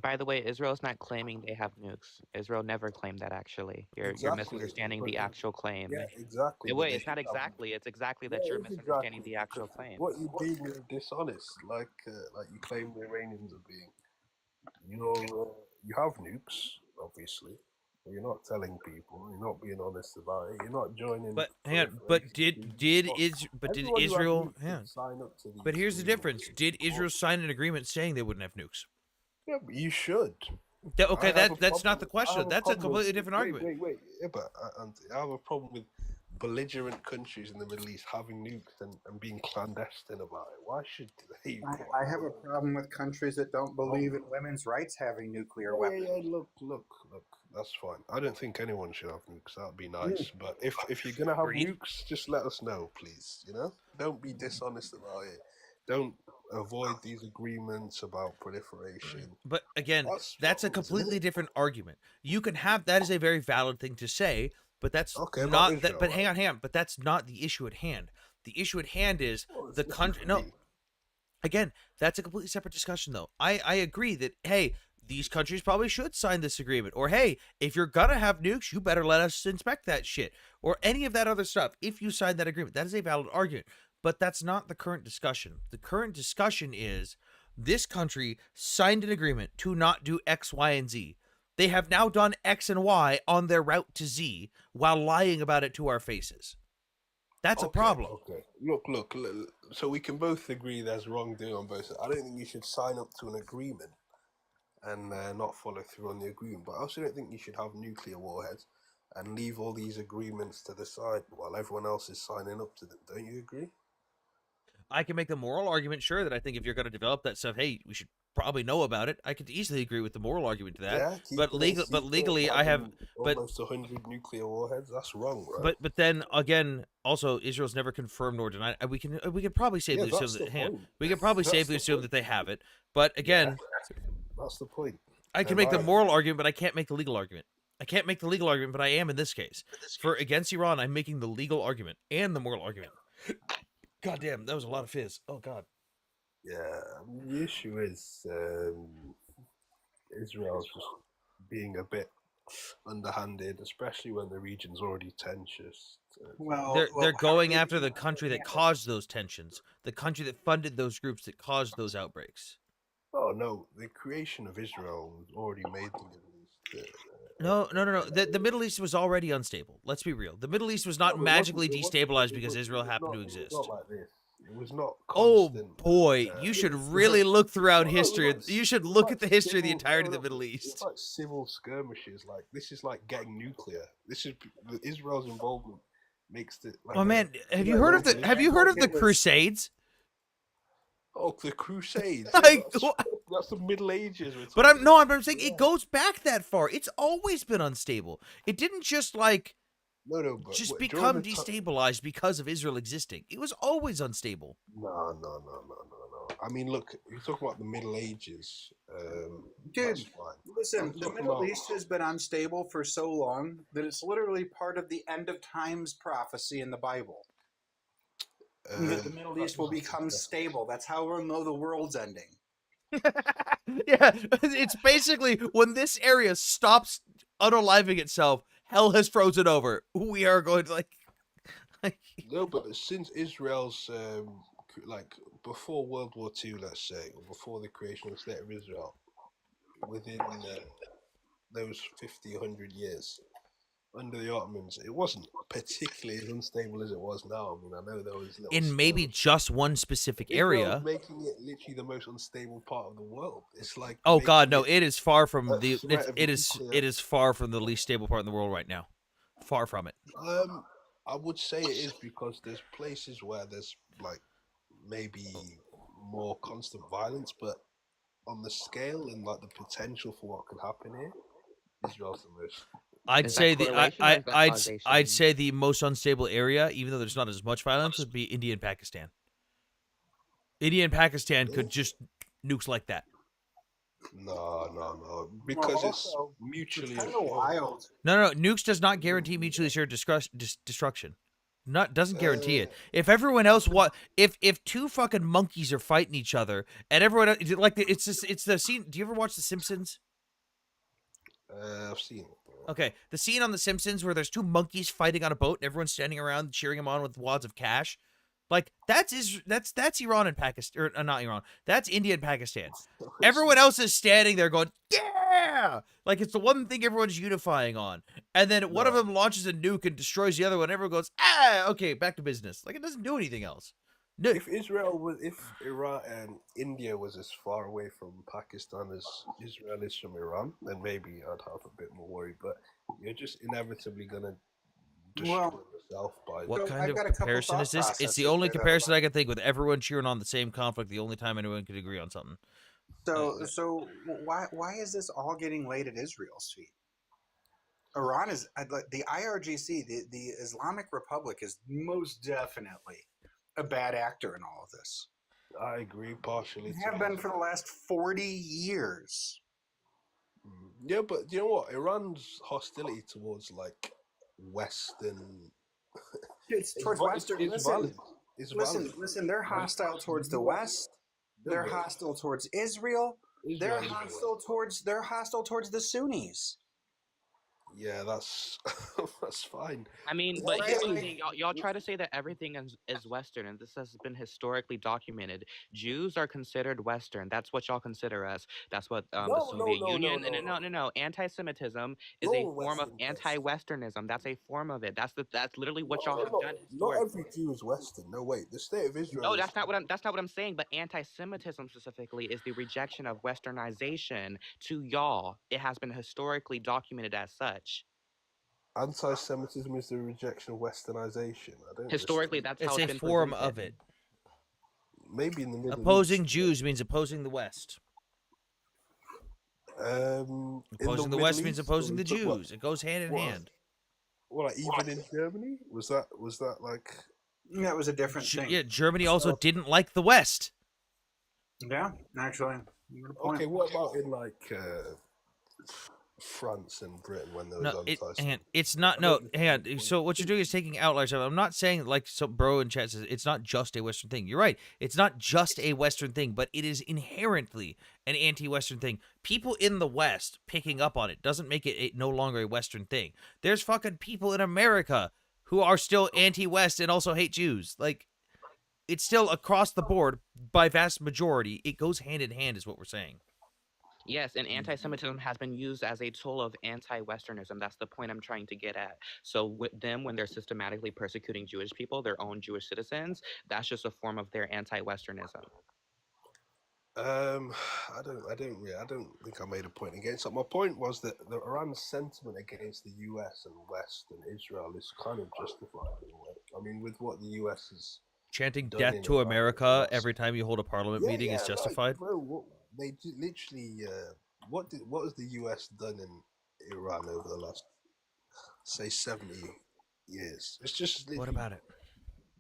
Speaker 12: By the way, Israel's not claiming they have nukes. Israel never claimed that, actually. You're misunderstanding the actual claim.
Speaker 19: Yeah, exactly.
Speaker 12: Wait, it's not exactly. It's exactly that you're misunderstanding the actual claim.
Speaker 19: What you're being is dishonest. Like you claim the Iranians are being. You have nukes, obviously. But you're not telling people. You're not being honest about it. You're not joining.
Speaker 1: But hang on. But did Israel?
Speaker 19: Sign up to these
Speaker 1: but here's the difference. Did Israel sign an agreement saying they wouldn't have nukes?
Speaker 19: Yeah, but you should.
Speaker 1: Okay,
Speaker 19: I have a
Speaker 1: that's not the
Speaker 19: problem. I
Speaker 1: question.
Speaker 19: have a
Speaker 1: That's a
Speaker 19: problem with
Speaker 1: completely different argument.
Speaker 19: wait. Yeah, but I have a problem with belligerent countries in the Middle East having nukes and being clandestine about it. Why should they?
Speaker 17: I have a problem with countries that don't believe in women's rights having nuclear weapons.
Speaker 19: Yeah. Look. That's fine. I don't think anyone should have nukes. That'd be
Speaker 17: Mm.
Speaker 19: nice. But if you're gonna have
Speaker 1: Agreed.
Speaker 19: nukes, just let us know, please. You know, don't be dishonest about it. Don't avoid these agreements about proliferation.
Speaker 1: But again, that's a
Speaker 19: wrong, isn't
Speaker 1: completely
Speaker 19: it?
Speaker 1: different argument. You can have that is a very valid thing to say, but that's
Speaker 19: Okay, about
Speaker 1: not that.
Speaker 19: Israel,
Speaker 1: But
Speaker 19: right?
Speaker 1: hang on. But that's not the issue at hand. The issue at hand is the
Speaker 19: Listen
Speaker 1: country.
Speaker 19: to
Speaker 1: No,
Speaker 19: me.
Speaker 1: again, that's a completely separate discussion, though. I agree that hey, these countries probably should sign this agreement, or hey, if you're gonna have nukes, you better let us inspect that shit, or any of that other stuff. If you sign that agreement, that is a valid argument. But that's not the current discussion. The current discussion is this country signed an agreement to not do X, Y, and Z. They have now done X and Y on their route to Z while lying about it to our faces. That's a problem.
Speaker 19: Okay. Look. So we can both agree there's wrongdoing on both sides. I don't think you should sign up to an agreement and not follow through on the agreement. But I also don't think you should have nuclear warheads and leave all these agreements to the side while everyone else is signing up to them. Don't you agree?
Speaker 1: I can make the moral argument, sure, that I think if you're going to develop that stuff, hey, we should probably know about it. I could easily agree with the moral argument to that.
Speaker 19: Yeah,
Speaker 1: but legally, I have
Speaker 19: almost 100 nuclear warheads. That's wrong, right?
Speaker 1: But then again, also Israel's never confirmed nor denied. We can probably safely assume
Speaker 19: that's
Speaker 1: that
Speaker 19: the point.
Speaker 1: we can probably
Speaker 19: That's
Speaker 1: safely
Speaker 19: the
Speaker 1: assume
Speaker 19: point.
Speaker 1: that they have it. But again,
Speaker 19: that's the point.
Speaker 1: I can make the moral argument, but I can't make the legal argument. I can't make the legal argument, but I am in this case. For against Iran, I'm making the legal argument and the moral argument. God damn, that was a lot of fizz. Oh God.
Speaker 19: Yeah, the issue is Israel's just being a bit underhanded, especially when the region's already tensious.
Speaker 1: They're going after the country that caused those tensions, the country that funded those groups that caused those outbreaks.
Speaker 19: Oh no, the creation of Israel was already made the Middle East.
Speaker 1: No. The Middle East was already unstable. Let's be real. The Middle East was not magically destabilized because Israel happened to exist.
Speaker 19: Not like this. It was not
Speaker 1: constant. Oh boy, you should really look throughout history. You should look at the history of the entirety of the Middle East.
Speaker 19: It's like civil skirmishes. Like this is like getting nuclear. This is Israel's involvement makes it. Like
Speaker 1: oh man, have you heard of the Crusades?
Speaker 19: Oh, the Crusades.
Speaker 1: Like,
Speaker 19: that's the Middle Ages.
Speaker 1: But I'm saying it goes back that far. It's always been unstable. It didn't just like just become destabilized because of Israel existing. It was always unstable.
Speaker 19: No. I mean, look, you're talking about the Middle Ages.
Speaker 17: Dude, listen, the Middle East has been unstable for so long that it's literally part of the end of times prophecy in the Bible. That the Middle East will become stable. That's how we'll know the world's ending.
Speaker 1: Yeah, it's basically when this area stops unaliving itself, hell has frozen over. We are going to like
Speaker 19: No, but since Israel's like before World War II, let's say, or before the creation of the state of Israel, within those 50, 100 years under the Ottomans, it wasn't particularly as unstable as it was now. I mean, I know there was
Speaker 1: in maybe just one specific area,
Speaker 19: making it literally the most unstable part of the world. It's like
Speaker 1: oh god, no, it is far from the it is
Speaker 19: nuclear.
Speaker 1: far from the least stable part in the world right now. Far from it.
Speaker 19: I would say it is because there's places where there's like maybe more constant violence, but on the scale and like the potential for what could happen here, Israel's the most.
Speaker 1: I'd say I'd say the most unstable area, even though there's not as much violence, would be India and Pakistan. India and Pakistan could just nukes like that.
Speaker 19: No, because it's mutually assured.
Speaker 17: Wild.
Speaker 1: No, nukes does not guarantee mutually assured destruction. Doesn't guarantee it. If everyone else if two fucking monkeys are fighting each other and everyone else, like it's the scene. Do you ever watch The Simpsons?
Speaker 19: I've seen it.
Speaker 1: Okay, the scene on The Simpsons where there's two monkeys fighting on a boat and everyone's standing around cheering them on with wads of cash. Like that's Iran and Pakistan, or not Iran. That's India and Pakistan. Everyone else is standing there going, "Yeah!" Like it's the one thing everyone's unifying on. And then one of them launches a nuke and destroys the other one. Everyone goes, "Ah, okay, back to business." Like it doesn't do anything else.
Speaker 19: If Iran and India was as far away from Pakistan as Israel is from Iran, then maybe I'd have a bit more worry. But you're just inevitably gonna destroy
Speaker 17: Well,
Speaker 19: yourself by
Speaker 1: What
Speaker 17: so
Speaker 1: kind
Speaker 17: I've
Speaker 1: of
Speaker 17: got a couple
Speaker 1: comparison
Speaker 17: thought
Speaker 1: is this? It's the
Speaker 17: processes
Speaker 1: only
Speaker 17: that I would
Speaker 1: comparison
Speaker 17: like.
Speaker 1: I can think with everyone cheering on the same conflict. The only time anyone could agree on something.
Speaker 17: So why is this all getting laid at Israel's feet? Iran is the IRGC, the Islamic Republic, is most definitely a bad actor in all of this.
Speaker 19: I agree partially.
Speaker 17: They have been for the last 40 years.
Speaker 19: Yeah, but you know what? Iran's hostility towards like Western.
Speaker 17: It's towards Western.
Speaker 19: It's
Speaker 17: Listen,
Speaker 19: valid. It's
Speaker 17: listen,
Speaker 19: valid.
Speaker 17: listen. They're hostile towards the West. They're hostile towards Israel. They're hostile towards the Sunnis.
Speaker 19: Yeah, that's that's fine.
Speaker 12: I mean, but here's the thing, y'all try to say that everything is Western, and this has been historically documented. Jews are considered Western. That's what y'all consider us. That's what the Soviet Union. No. Anti-Semitism is a form of anti-Westernism. That's a form of it. That's literally what y'all have done
Speaker 19: Not
Speaker 12: historically.
Speaker 19: every Jew is Western. No, wait. The state of Israel.
Speaker 12: No, that's not what I'm saying. But anti-Semitism specifically is the rejection of Westernization to y'all. It has been historically documented as such.
Speaker 19: Anti-Semitism is the rejection of Westernization. I don't.
Speaker 12: Historically, that's how
Speaker 1: It's
Speaker 12: it's
Speaker 1: a
Speaker 12: been
Speaker 1: form
Speaker 12: presented.
Speaker 1: of it.
Speaker 19: Maybe in the Middle
Speaker 1: Opposing
Speaker 19: East.
Speaker 1: Jews means opposing the West. Opposing the West means opposing the Jews. It goes hand in hand.
Speaker 19: Well, like even in Germany, was that like?
Speaker 17: Yeah, it was a different thing.
Speaker 1: Yeah, Germany also didn't like the West.
Speaker 17: Yeah, actually.
Speaker 19: Okay, what about in like France and Britain when there was
Speaker 1: it's not. No, hang on. So what you're doing is taking outliers. I'm not saying like bro in chat says it's not just a Western thing. You're right. It's not just a Western thing, but it is inherently an anti-Western thing. People in the West picking up on it doesn't make it no longer a Western thing. There's fucking people in America who are still anti-West and also hate Jews. Like, it's still across the board by vast majority. It goes hand in hand, is what we're saying.
Speaker 12: Yes, and anti-Semitism has been used as a tool of anti-Westernism. That's the point I'm trying to get at. So with them, when they're systematically persecuting Jewish people, their own Jewish citizens, that's just a form of their anti-Westernism.
Speaker 19: I don't think I made a point against it. My point was that the Iran's sentiment against the US and West and Israel is kind of justified in a way. I mean, with what the US is
Speaker 1: chanting "Death to America" every time you hold a parliament meeting is justified.
Speaker 19: Like, bro, they literally. What has the US done in Iran over the last, say, 70 years? It's just.
Speaker 1: What about it?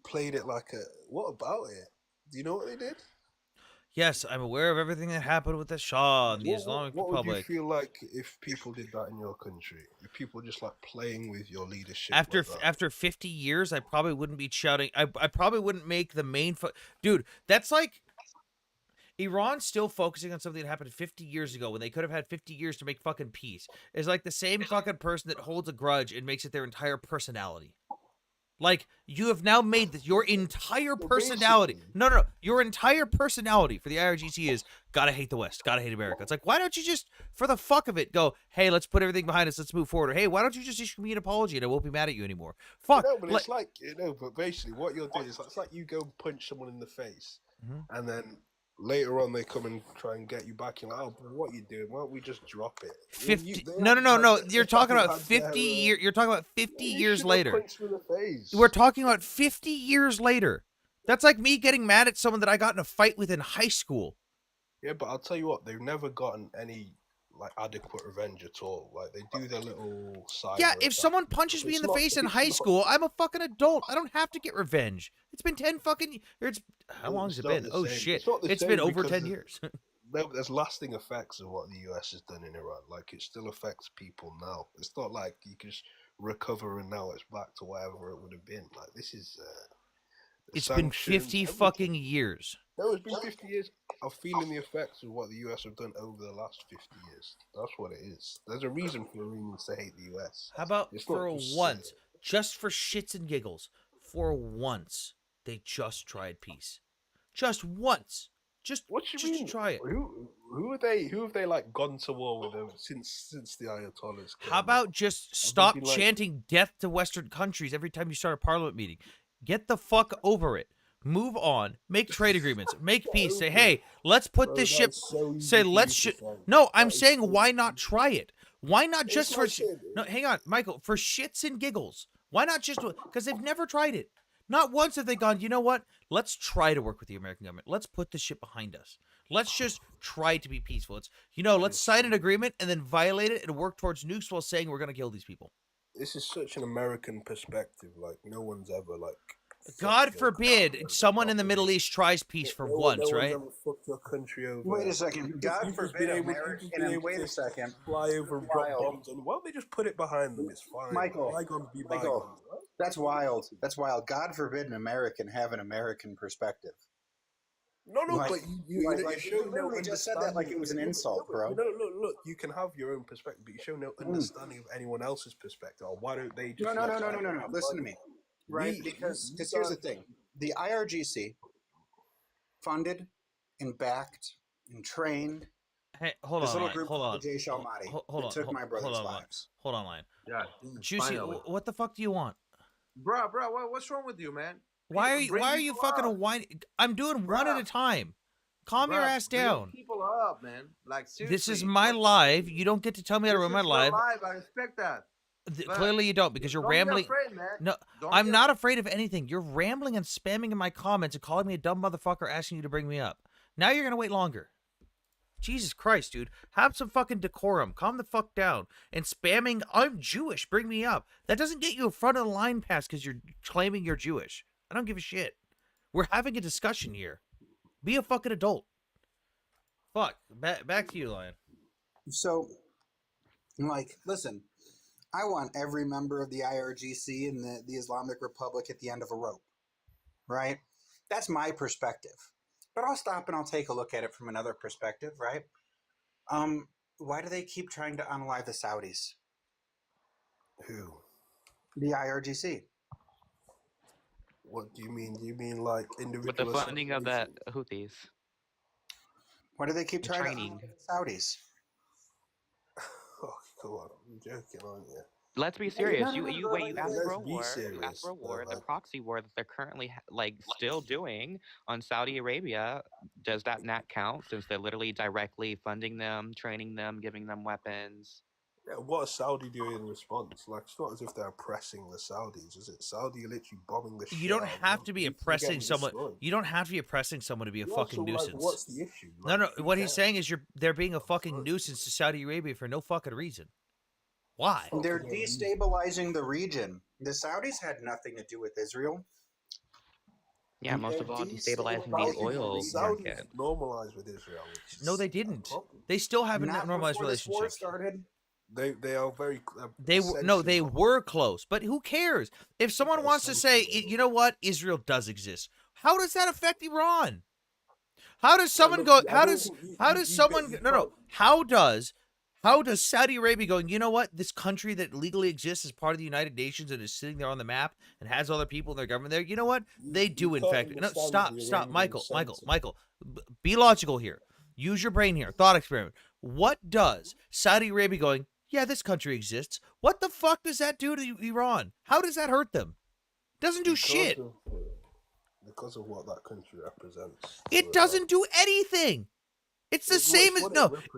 Speaker 19: Played it like a. What about it? Do you know what they did?
Speaker 1: Yes, I'm aware of everything that happened with the Shah and the Islamic Republic.
Speaker 19: What would you feel like if people did that in your country? If people just like playing with your leadership?
Speaker 1: After 50 years, I probably wouldn't be shouting. I probably wouldn't make the main. Dude, that's like Iran still focusing on something that happened 50 years ago when they could have had 50 years to make fucking peace. It's like the same fucking person that holds a grudge and makes it their entire personality. Like, you have now made this your entire personality. No. Your entire personality for the IRGC is gotta hate the West, gotta hate America. It's like, why don't you just, for the fuck of it, go, hey, let's put everything behind us, let's move forward. Or, hey, why don't you just issue me an apology and I won't be mad at you anymore? Fuck.
Speaker 19: No, but it's like, but basically what you're doing is it's like you go and punch someone in the face and then later on they come and try and get you back. You're like, oh, but what are you doing? Why don't we just drop it?
Speaker 1: 50 No. You're talking about 50 years. You're talking about 50 years later. We're talking about 50 years later. That's like me getting mad at someone that I got in a fight with in high school.
Speaker 19: Yeah, but I'll tell you what, they've never gotten any like adequate revenge at all. Like they do their little side.
Speaker 1: Yeah, if someone punches me in the face in high school, I'm a fucking adult. I don't have to get revenge. It's been 10 fucking years. How long has it been? Oh shit. It's been over 10 years.
Speaker 19: There's lasting effects of what the US has done in Iran. Like it still affects people now. It's not like you can just recover and now it's back to whatever it would have been. Like this is
Speaker 1: it's been 50 fucking years.
Speaker 19: No, it's been 50 years of feeling the effects of what the US have done over the last 50 years. That's what it is. There's a reason for Iranians to hate the US.
Speaker 1: How about for once, just for shits and giggles, for once, they just tried peace. Just once. Just try it.
Speaker 19: Who have they like gone to war with them since the Ayatollahs came?
Speaker 1: How about just stop chanting death to Western countries every time you start a parliament meeting? Get the fuck over it. Move on. Make trade agreements. Make peace. Say,
Speaker 19: over
Speaker 1: hey,
Speaker 19: it.
Speaker 1: let's put
Speaker 19: Bro,
Speaker 1: this ship.
Speaker 19: that's so easy
Speaker 1: Say,
Speaker 19: for
Speaker 1: let's.
Speaker 19: you to say.
Speaker 1: No, I'm
Speaker 19: That is
Speaker 1: saying,
Speaker 19: so
Speaker 1: why
Speaker 19: easy.
Speaker 1: not try it? Why not
Speaker 19: It's
Speaker 1: just for?
Speaker 19: like saying,
Speaker 1: No, hang on, Michael. For shits and giggles. Why not just? Because they've never tried it. Not once have they gone, you know what? Let's try to work with the American government. Let's put this shit behind us. Let's just try to be peaceful. It's, let's sign an agreement and then violate it and work towards nukes while saying we're going to kill these people.
Speaker 19: this is such an American perspective. Like, no one's ever, like,
Speaker 1: God forbid someone in the Middle East tries peace for once,
Speaker 19: no
Speaker 1: right?
Speaker 19: one's ever fucked your country over.
Speaker 17: Wait a second. God
Speaker 19: You've just
Speaker 17: forbid
Speaker 19: been able,
Speaker 17: American.
Speaker 19: you've been able
Speaker 17: Wait
Speaker 19: to
Speaker 17: a second.
Speaker 19: fly over and drop bombs. And why don't they just put it behind them? It's fine.
Speaker 17: Michael,
Speaker 19: Bygones be bygones,
Speaker 17: Michael,
Speaker 19: right?
Speaker 17: that's wild. That's wild. God forbid an American have an American perspective.
Speaker 19: No,
Speaker 17: Like-
Speaker 19: but you
Speaker 17: like,
Speaker 19: show
Speaker 17: you literally just said that like it was an insult, bro.
Speaker 19: No, look, you can have your own perspective, but you show no understanding of anyone else's perspective. Or why don't they just...
Speaker 17: No. Listen to me. Right? Because here's the thing. The IRGC funded and backed and trained
Speaker 1: Hey, hold
Speaker 17: this
Speaker 1: on,
Speaker 17: little
Speaker 1: line.
Speaker 17: group
Speaker 1: Hold
Speaker 17: called
Speaker 1: on.
Speaker 17: the Jay Shalmati
Speaker 1: Hold on.
Speaker 17: that took my brother's
Speaker 1: hold on,
Speaker 17: lives.
Speaker 1: Hold on, line.
Speaker 20: Yeah.
Speaker 1: Juicy,
Speaker 20: Finally.
Speaker 1: what the fuck do you want?
Speaker 20: Bro, what's wrong with you, man?
Speaker 1: Why are you
Speaker 20: Bring
Speaker 1: Why are you
Speaker 20: people
Speaker 1: fucking
Speaker 20: up.
Speaker 1: whining? I'm doing one at a time. Calm your
Speaker 20: Bruh,
Speaker 1: ass
Speaker 20: bring
Speaker 1: down.
Speaker 20: people up, man. Like, seriously.
Speaker 1: This is my live. You don't get to tell me how to
Speaker 20: This
Speaker 1: run my
Speaker 20: is your
Speaker 1: live.
Speaker 20: live. I respect that. But
Speaker 1: Clearly you don't, because you're
Speaker 20: don't be
Speaker 1: rambling.
Speaker 20: afraid, man.
Speaker 1: No,
Speaker 20: Don't
Speaker 1: I'm
Speaker 20: be
Speaker 1: not afraid of anything. You're rambling and spamming in my comments and calling me a dumb motherfucker, asking you to bring me up. Now you're gonna wait longer. Jesus Christ, dude. Have some fucking decorum. Calm the fuck down. And spamming, I'm Jewish, bring me up. That doesn't get you a front of the line pass because you're claiming you're Jewish. I don't give a shit. We're having a discussion here. Be a fucking adult. Fuck. Back to you, Lion.
Speaker 17: So, like, listen, I want every member of the IRGC and the Islamic Republic at the end of a rope, right? That's my perspective. But I'll stop and I'll take a look at it from another perspective, right? Why do they keep trying to unalive the Saudis?
Speaker 19: Who?
Speaker 17: The IRGC.
Speaker 19: What do you mean? Do you mean like individual...
Speaker 12: With the funding of the Houthis.
Speaker 17: Why do they keep trying
Speaker 12: training.
Speaker 17: to unalive the Saudis?
Speaker 19: Oh, come on. You're joking, aren't you?
Speaker 12: Let's be serious. You
Speaker 19: Let's
Speaker 12: asked for a
Speaker 19: be
Speaker 12: war. You
Speaker 19: serious,
Speaker 12: asked for a war.
Speaker 19: though,
Speaker 12: The
Speaker 19: like-
Speaker 12: proxy war that they're currently still doing on Saudi Arabia. Does that not count? Since they're literally directly funding them, training them, giving them weapons.
Speaker 19: Yeah, what is Saudi doing in response? Like, it's not as if they're oppressing the Saudis, is it? Saudi are literally bombing the shit
Speaker 1: You don't
Speaker 19: out of
Speaker 1: have
Speaker 19: them.
Speaker 1: to be
Speaker 19: People
Speaker 1: oppressing
Speaker 19: getting
Speaker 1: someone.
Speaker 19: destroyed.
Speaker 1: You don't have to be oppressing someone to be a
Speaker 19: Yeah,
Speaker 1: fucking
Speaker 19: so, like,
Speaker 1: nuisance.
Speaker 19: what's the issue?
Speaker 1: No,
Speaker 19: Like,
Speaker 1: no.
Speaker 19: who
Speaker 1: What he's
Speaker 19: cares?
Speaker 1: saying is they're being a fucking nuisance to Saudi Arabia for no fucking reason. Why?
Speaker 17: They're destabilizing the region. The Saudis had nothing to do with Israel.
Speaker 12: Yeah, most of all, destabilizing the oil market.
Speaker 19: Normalized with Israel. which is
Speaker 1: No, they
Speaker 19: a
Speaker 1: didn't.
Speaker 19: problem.
Speaker 1: They still haven't
Speaker 17: Not
Speaker 1: normalized
Speaker 17: before this war
Speaker 1: relationships.
Speaker 17: started.
Speaker 19: They are very.
Speaker 1: They were close, but who cares? If someone wants to say, you know what, Israel does exist, how does that affect Iran? How does someone go? How does someone? No. How does Saudi Arabia going? You know what? This country that legally exists as part of the United Nations and is sitting there on the map and has other people in their government there. You know what? They do in
Speaker 19: can't
Speaker 1: fact. No,
Speaker 19: understand the
Speaker 1: stop,
Speaker 19: Iranian
Speaker 1: Michael. Be logical here. Use your brain here. Thought experiment. What does Saudi Arabia going? Yeah, this country exists. What the fuck does that do to Iran? How does that hurt them? Doesn't do shit.
Speaker 19: Because of what that country represents.
Speaker 1: It doesn't do anything. It's the same as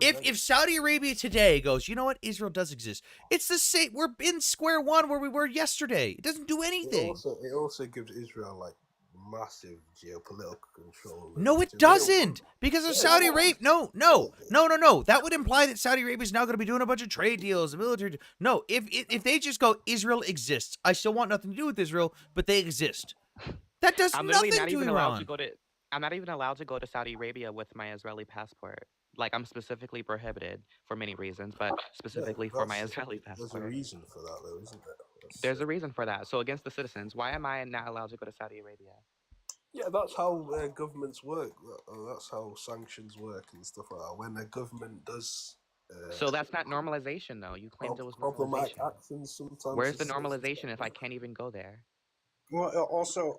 Speaker 1: if Saudi Arabia today goes, you know what, Israel does exist. It's the same. We're in square one where we were yesterday. It doesn't do anything.
Speaker 19: It also gives Israel like massive geopolitical control.
Speaker 1: No, it doesn't. Because of Saudi Arabia. No. That would imply that Saudi Arabia is now going to be doing a bunch of trade deals, military. No, if they just go, Israel exists. I still want nothing to do with Israel, but they exist. That does nothing to Iran.
Speaker 12: I'm not even allowed to go to Saudi Arabia with my Israeli passport. Like, I'm specifically prohibited for many reasons, but specifically for my Israeli passport.
Speaker 19: There's a reason for that, though, isn't there?
Speaker 12: There's a reason for that. So against the citizens, why am I not allowed to go to Saudi Arabia?
Speaker 19: Yeah, that's how governments work. That's how sanctions work and stuff like that. When a government does...
Speaker 12: so that's not normalization, though. You claimed it was
Speaker 19: problematic
Speaker 12: normalization.
Speaker 19: actions sometimes.
Speaker 12: Where's the normalization if I can't even go there?
Speaker 17: Well, also,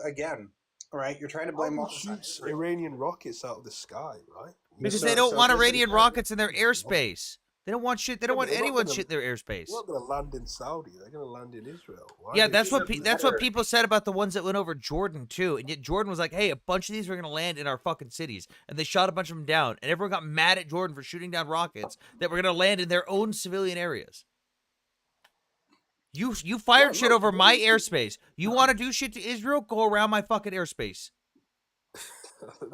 Speaker 17: again, all right, you're trying to blame all
Speaker 19: shoots Iranian rockets out of the sky, right?
Speaker 1: Because they don't want Iranian rockets in their airspace. They don't want shit. They
Speaker 19: Yeah,
Speaker 1: don't
Speaker 19: but
Speaker 1: want
Speaker 19: they're not
Speaker 1: anyone
Speaker 19: gonna.
Speaker 1: shit in their
Speaker 19: They're
Speaker 1: airspace.
Speaker 19: not gonna land in Saudi. They're gonna land in Israel. Why
Speaker 1: Yeah,
Speaker 19: are they
Speaker 1: that's
Speaker 19: doing
Speaker 1: what
Speaker 19: that?
Speaker 1: that's what people said about the ones that went over Jordan too. And yet Jordan was like, "Hey, a bunch of these were gonna land in our fucking cities," and they shot a bunch of them down. And everyone got mad at Jordan for shooting down rockets that were gonna land in their own civilian areas. You fired shit over my airspace. You want to do shit to Israel? Go around my fucking airspace.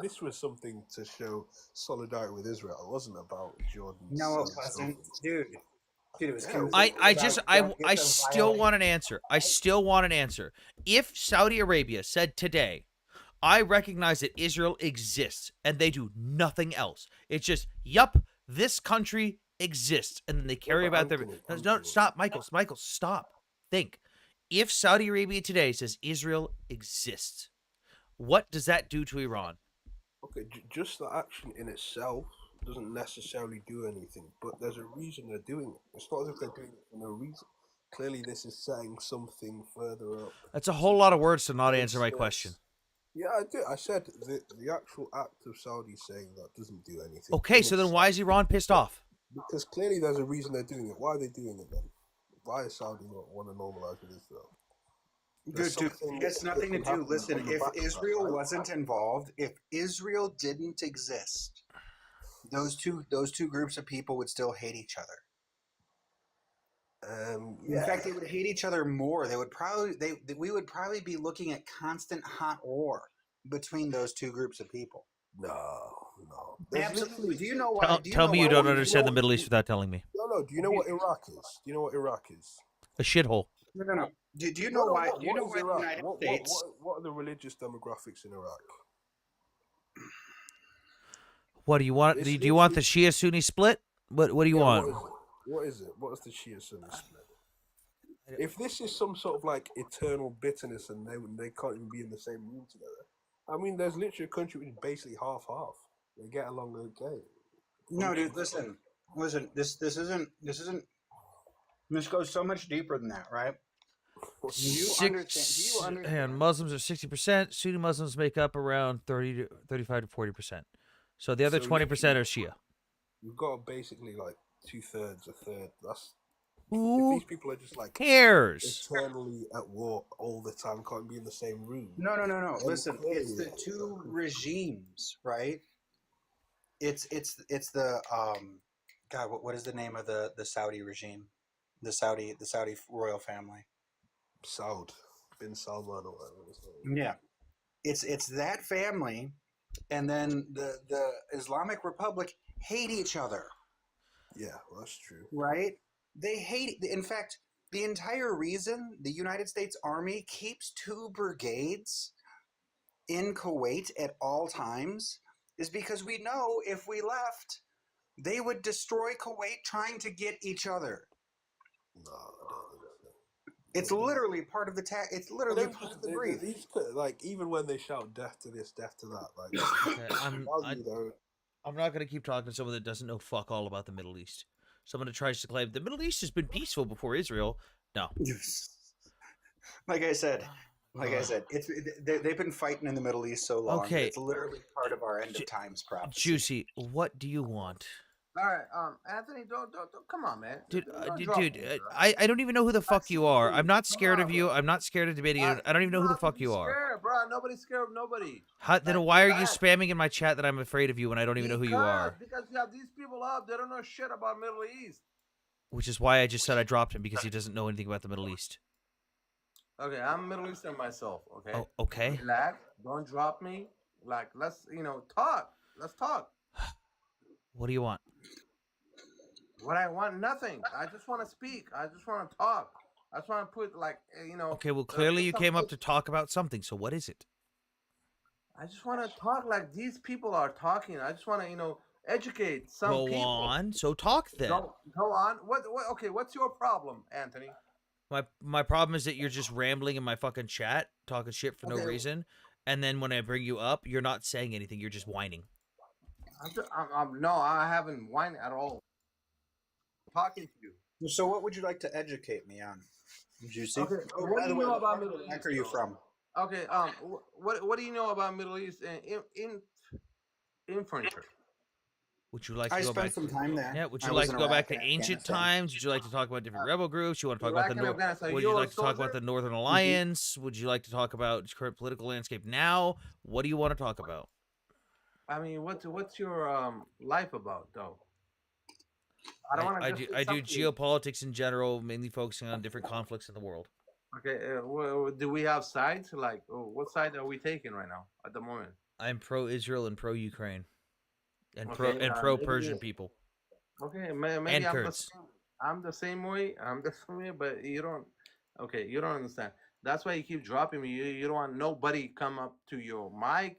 Speaker 19: This was something to show solidarity with Israel. It wasn't about Jordan.
Speaker 17: No, it wasn't, dude. Dude, it was.
Speaker 19: Yeah,
Speaker 1: I still want an answer. I still want an answer. If Saudi Arabia said today, I recognize that Israel exists and they do nothing else. It's just, yup, this country exists, and then they carry about their. No, stop, Michael. Michael, stop. Think. If Saudi Arabia today says Israel exists, what does that do to Iran?
Speaker 19: Okay, just the action in itself doesn't necessarily do anything, but there's a reason they're doing it. It's not as if they're doing it for no reason. Clearly, this is setting something further up.
Speaker 1: That's a whole lot of words to not answer my question.
Speaker 19: Yeah, I did. I said the actual act of Saudi saying that doesn't do anything.
Speaker 1: Okay, so then why is Iran pissed off?
Speaker 19: Because clearly there's a reason they're doing it. Why are they doing it then? Why is Saudi not want to normalize with Israel?
Speaker 17: Dude, it has nothing to do. Listen, if Israel wasn't involved, if Israel didn't exist, those two groups of people would still hate each other. In fact, they would hate each other more. They would probably we would probably be looking at constant hot war between those two groups of people.
Speaker 19: No.
Speaker 17: Absolutely. Do you know why?
Speaker 1: Tell me you don't understand the Middle East without telling me.
Speaker 19: No. Do you know what Iraq is? Do you know what Iraq is?
Speaker 1: A shithole.
Speaker 17: No. Do you know why? Do you know why the
Speaker 19: Iraq?
Speaker 17: United States?
Speaker 19: What are the religious demographics in Iraq?
Speaker 1: What do you want? Do you want the Shia Sunni split? What do you want?
Speaker 19: What is it? What is the Shia Sunni split? If this is some sort of like eternal bitterness and they can't even be in the same room together, I mean, there's literally a country which is basically half-half. They get along okay.
Speaker 17: No, dude. Listen. This isn't. This goes so much deeper than that, right? Do you understand?
Speaker 1: And Muslims are 60%. Sunni Muslims make up around 35 to 40%. So the other 20% are Shia.
Speaker 19: You've got basically like 2/3, a third. That's
Speaker 1: Who
Speaker 19: if these people are just like
Speaker 1: cares?
Speaker 19: Eternally at war all the time, can't be in the same room.
Speaker 17: No. Listen, it's the two regimes, right? It's the God. What is the name of the Saudi regime? The Saudi royal family.
Speaker 19: Saud bin Salman or whatever his name.
Speaker 17: Yeah, it's that family, and then the Islamic Republic hate each other.
Speaker 19: Yeah, well, that's true.
Speaker 17: Right? They hate. In fact, the entire reason the United States Army keeps 2 brigades in Kuwait at all times is because we know if we left, they would destroy Kuwait trying to get each other.
Speaker 19: No, I don't think so.
Speaker 17: It's literally part of the It's literally part of the brief.
Speaker 19: These, like, even when they shout death to this, death to that, like,
Speaker 1: I'm not going to keep talking to someone that doesn't know fuck all about the Middle East. Someone that tries to claim the Middle East has been peaceful before Israel. No.
Speaker 17: Like I said, they've been fighting in the Middle East so long.
Speaker 1: Okay.
Speaker 17: It's literally part of our end of times prophecy.
Speaker 1: Juicy, what do you want?
Speaker 20: All right, Anthony, don't come on, man.
Speaker 1: Dude,
Speaker 20: Don't drop me, bro.
Speaker 1: I don't even know who the fuck you are. I'm not scared of you. I'm not scared of debating you. I don't even know who the fuck you are.
Speaker 20: Scared, bro. Nobody's scared of nobody.
Speaker 1: Then why are you spamming in my chat that I'm afraid of you when I don't even know who you are?
Speaker 20: Because you have these people up, they don't know shit about Middle East.
Speaker 1: Which is why I just said I dropped him, because he doesn't know anything about the Middle East.
Speaker 20: Okay, I'm Middle Eastern myself. Okay.
Speaker 1: Oh, okay.
Speaker 20: Relax. Don't drop me. Like, let's talk. Let's talk.
Speaker 1: What do you want?
Speaker 20: What I want, nothing. I just want to speak. I just want to talk. I just want to put
Speaker 1: Okay, well, clearly you came up to talk about something. So what is it?
Speaker 20: I just want to talk like these people are talking. I just want to, educate some people.
Speaker 1: Go on. So talk then.
Speaker 20: Go on. What? Okay. What's your problem, Anthony?
Speaker 1: My problem is that you're just rambling in my fucking chat, talking shit for no reason, and then when I bring you up, you're not saying anything. You're just whining.
Speaker 20: No, I haven't whined at all. I'm talking to you.
Speaker 17: So, what would you like to educate me on? Juicy.
Speaker 20: Okay. What do you know about Middle East?
Speaker 17: Where are you from?
Speaker 20: Okay. What do you know about Middle East and infantry?
Speaker 1: Would you like to
Speaker 17: I
Speaker 1: go
Speaker 17: spent
Speaker 1: back?
Speaker 17: some time there.
Speaker 1: Yeah. Would
Speaker 17: I
Speaker 1: you
Speaker 17: was
Speaker 1: like
Speaker 17: in
Speaker 1: to go back
Speaker 17: Iraq
Speaker 1: to
Speaker 17: and
Speaker 1: ancient
Speaker 17: Afghanistan.
Speaker 1: times? Would you like to talk about different rebel groups? You want to talk about
Speaker 2: Iraq
Speaker 1: the
Speaker 2: and Afghanistan.
Speaker 1: Would
Speaker 2: You
Speaker 1: you
Speaker 2: were a
Speaker 1: like to talk about
Speaker 2: soldier?
Speaker 1: the Northern Alliance? Would you like to talk about current political landscape now? What do you want to talk about?
Speaker 20: I mean, what's your life about though? I don't want to just say
Speaker 1: I do
Speaker 20: something.
Speaker 1: geopolitics in general, mainly focusing on different conflicts in the world.
Speaker 20: Okay, do we have sides? Like, what side are we taking right now at the moment?
Speaker 1: I'm pro-Israel and pro-Ukraine, and
Speaker 20: Okay,
Speaker 1: pro-Persian
Speaker 20: maybe.
Speaker 1: people
Speaker 20: Okay, maybe
Speaker 1: and Kurds.
Speaker 20: I'm the same way. I'm the same way, but you don't. Okay, you don't understand. That's why you keep dropping me. You don't want nobody come up to your mic,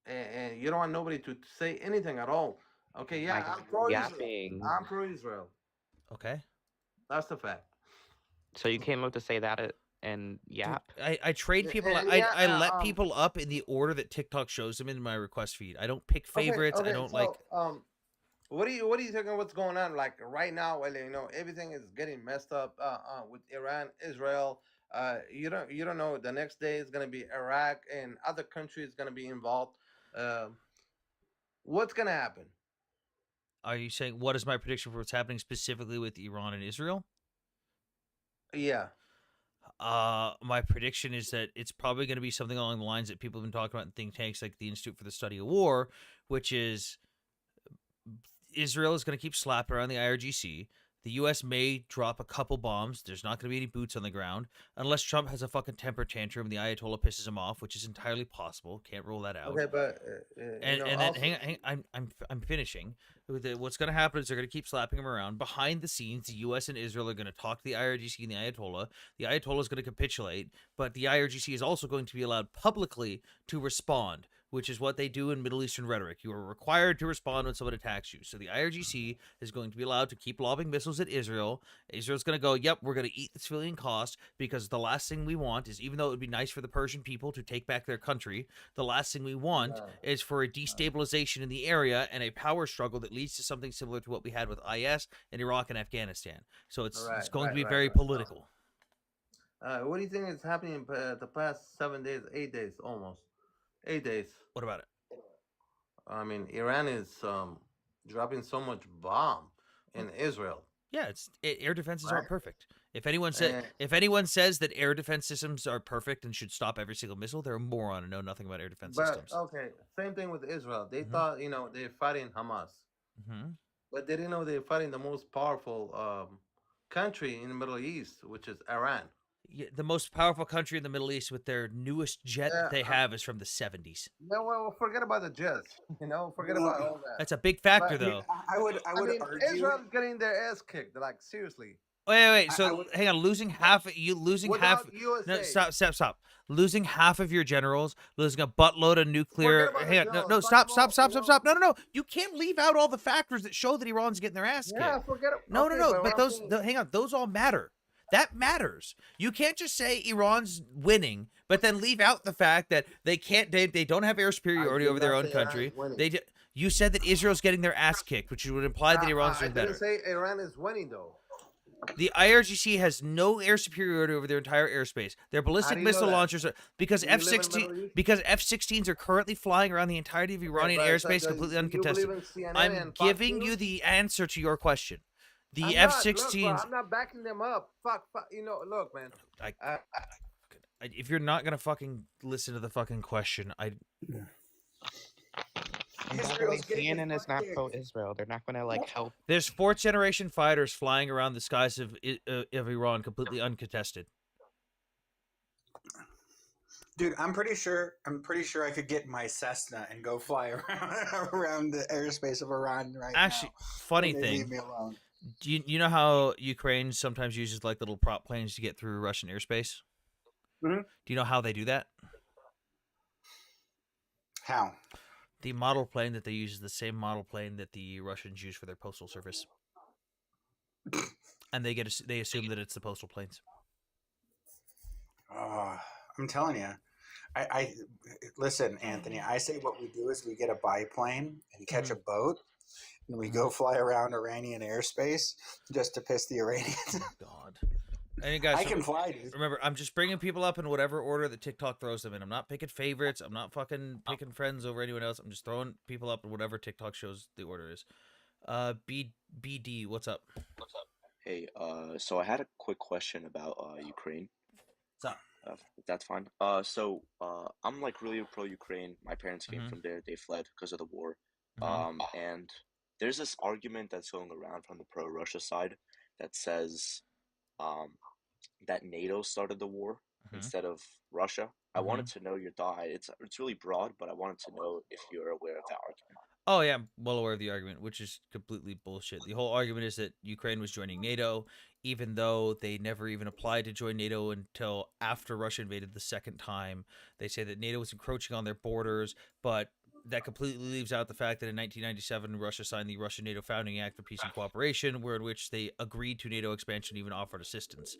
Speaker 20: and you don't want nobody to say anything at all. Okay,
Speaker 12: My
Speaker 20: yeah,
Speaker 12: God,
Speaker 20: I'm pro Israel.
Speaker 12: yapping.
Speaker 20: I'm pro Israel.
Speaker 1: Okay.
Speaker 20: That's the fact.
Speaker 12: So you came up to say that and yap?
Speaker 1: I trade people. I let people up in the order that TikTok shows them in my request feed. I don't pick favorites.
Speaker 20: Okay,
Speaker 1: I don't
Speaker 20: so,
Speaker 1: like.
Speaker 20: what are you thinking? What's going on? Like right now, well, everything is getting messed up. With Iran, Israel. You don't know. The next day is gonna be Iraq and other countries gonna be involved. What's gonna happen?
Speaker 1: Are you saying what is my prediction for what's happening specifically with Iran and Israel?
Speaker 20: Yeah.
Speaker 1: My prediction is that it's probably going to be something along the lines that people have been talking about in think tanks like the Institute for the Study of War, which is Israel is going to keep slapping around the IRGC. The U.S. may drop a couple bombs. There's not going to be any boots on the ground unless Trump has a fucking temper tantrum and the Ayatollah pisses him off, which is entirely possible. Can't rule that out.
Speaker 20: Okay, but
Speaker 1: And then hang on, I'm finishing. What's going to happen is they're going to keep slapping him around. Behind the scenes, the U.S. and Israel are going to talk to the IRGC and the Ayatollah. The Ayatollah is going to capitulate, but the IRGC is also going to be allowed publicly to respond, which is what they do in Middle Eastern rhetoric. You are required to respond when someone attacks you. So the IRGC is going to be allowed to keep lobbing missiles at Israel. Israel's going to go, yep, we're going to eat the civilian cost, because the last thing we want is, even though it would be nice for the Persian people to take back their country, the last thing we want is for a destabilization in the area and a power struggle that leads to something similar to what we had with IS in Iraq and Afghanistan. So it's going to be very political.
Speaker 20: What do you think is happening the past 7 days, 8 days, almost 8 days?
Speaker 1: What about it?
Speaker 20: I mean, Iran is dropping so much bomb in Israel.
Speaker 1: Yeah, air defenses aren't
Speaker 20: Right.
Speaker 1: perfect. If anyone says that air defense systems are perfect and should stop every single missile, they're a moron and know nothing about air defense systems.
Speaker 20: Okay, same thing with Israel. They thought they're fighting Hamas, but they didn't know they're fighting the most powerful country in the Middle East, which is Iran.
Speaker 1: Yeah, the most powerful country in the Middle East with their newest jet that they have is from the 70s.
Speaker 20: No, well, forget about the jets. Forget about all that.
Speaker 1: That's a big factor,
Speaker 20: But-
Speaker 1: though.
Speaker 17: I would argue.
Speaker 20: Israel's getting their ass kicked. Like seriously.
Speaker 1: Wait. So hang on, losing half.
Speaker 20: Without USA.
Speaker 1: Stop. Losing half of your generals, losing a buttload of nuclear.
Speaker 20: Forget about
Speaker 1: Hang
Speaker 20: the
Speaker 1: on,
Speaker 20: generals.
Speaker 1: stop. No. You can't leave out all the factors that show that Iran's getting their ass kicked.
Speaker 20: Yeah, forget it.
Speaker 1: No.
Speaker 20: Okay,
Speaker 1: But
Speaker 20: what I'm
Speaker 1: those,
Speaker 20: saying-
Speaker 1: hang on, those all matter. That matters. You can't just say Iran's winning, but then leave out the fact that they can't. They don't have air superiority
Speaker 20: did
Speaker 1: over their
Speaker 20: not
Speaker 1: own
Speaker 20: say Iran's
Speaker 1: country.
Speaker 20: winning.
Speaker 1: You said that Israel's getting their ass kicked, which would imply that Iran's
Speaker 20: I
Speaker 1: doing better.
Speaker 20: didn't say Iran is winning though.
Speaker 1: The IRGC has no air superiority over their entire airspace. Their ballistic
Speaker 20: do you know
Speaker 1: missile
Speaker 20: that?
Speaker 1: launchers are because
Speaker 20: Do you live in the
Speaker 1: F-16
Speaker 20: Middle East?
Speaker 1: because F-16s are currently flying around the entirety of Iranian
Speaker 20: but
Speaker 1: airspace
Speaker 20: do
Speaker 1: completely
Speaker 20: you
Speaker 1: uncontested.
Speaker 20: believe in CNN
Speaker 1: I'm
Speaker 20: and Fox
Speaker 1: giving
Speaker 20: News?
Speaker 1: you the answer to your question. The
Speaker 20: I'm not,
Speaker 1: F-16s.
Speaker 20: look, bro, I'm not backing them up. Fuck. Look, man.
Speaker 1: If you're not gonna fucking listen to the fucking question,
Speaker 12: CNN is not pro-Israel. They're not going to help.
Speaker 1: There's fourth generation fighters flying around the skies of Iran completely uncontested.
Speaker 17: Dude, I'm pretty sure I could get my Cessna and go fly around the airspace of Iran right now.
Speaker 1: Actually, funny
Speaker 17: when they
Speaker 1: thing.
Speaker 17: leave me alone.
Speaker 1: Do you know how Ukraine sometimes uses little prop planes to get through Russian airspace?
Speaker 17: Mm-hmm.
Speaker 1: Do you know how they do that?
Speaker 17: How?
Speaker 1: The model plane that they use is the same model plane that the Russians use for their postal service, and they assume that it's the postal planes.
Speaker 17: I'm telling you. I listen, Anthony. I say what we do is we get a biplane and catch a boat, and we go fly around Iranian airspace just to piss the Iranians.
Speaker 1: God. And guys,
Speaker 17: I can fly, dude.
Speaker 1: remember, I'm just bringing people up in whatever order that TikTok throws them in. I'm not picking favorites. I'm not fucking picking friends over anyone else. I'm just throwing people up in whatever TikTok shows the order is. BD, what's up?
Speaker 21: Hey, so I had a quick question about Ukraine.
Speaker 1: What's up?
Speaker 21: If that's fine. I'm like really pro Ukraine. My parents came from there. They fled because of the war. And there's this argument that's going around from the pro Russia side that says, that NATO started the war instead of Russia. I wanted to know your thought. It's really broad, but I wanted to know if you're aware of that argument.
Speaker 1: Oh yeah, I'm well aware of the argument, which is completely bullshit. The whole argument is that Ukraine was joining NATO, even though they never even applied to join NATO until after Russia invaded the second time. They say that NATO was encroaching on their borders, but that completely leaves out the fact that in 1997 Russia signed the Russian-NATO Founding Act for Peace and Cooperation, where in which they agreed to NATO expansion, even offered assistance.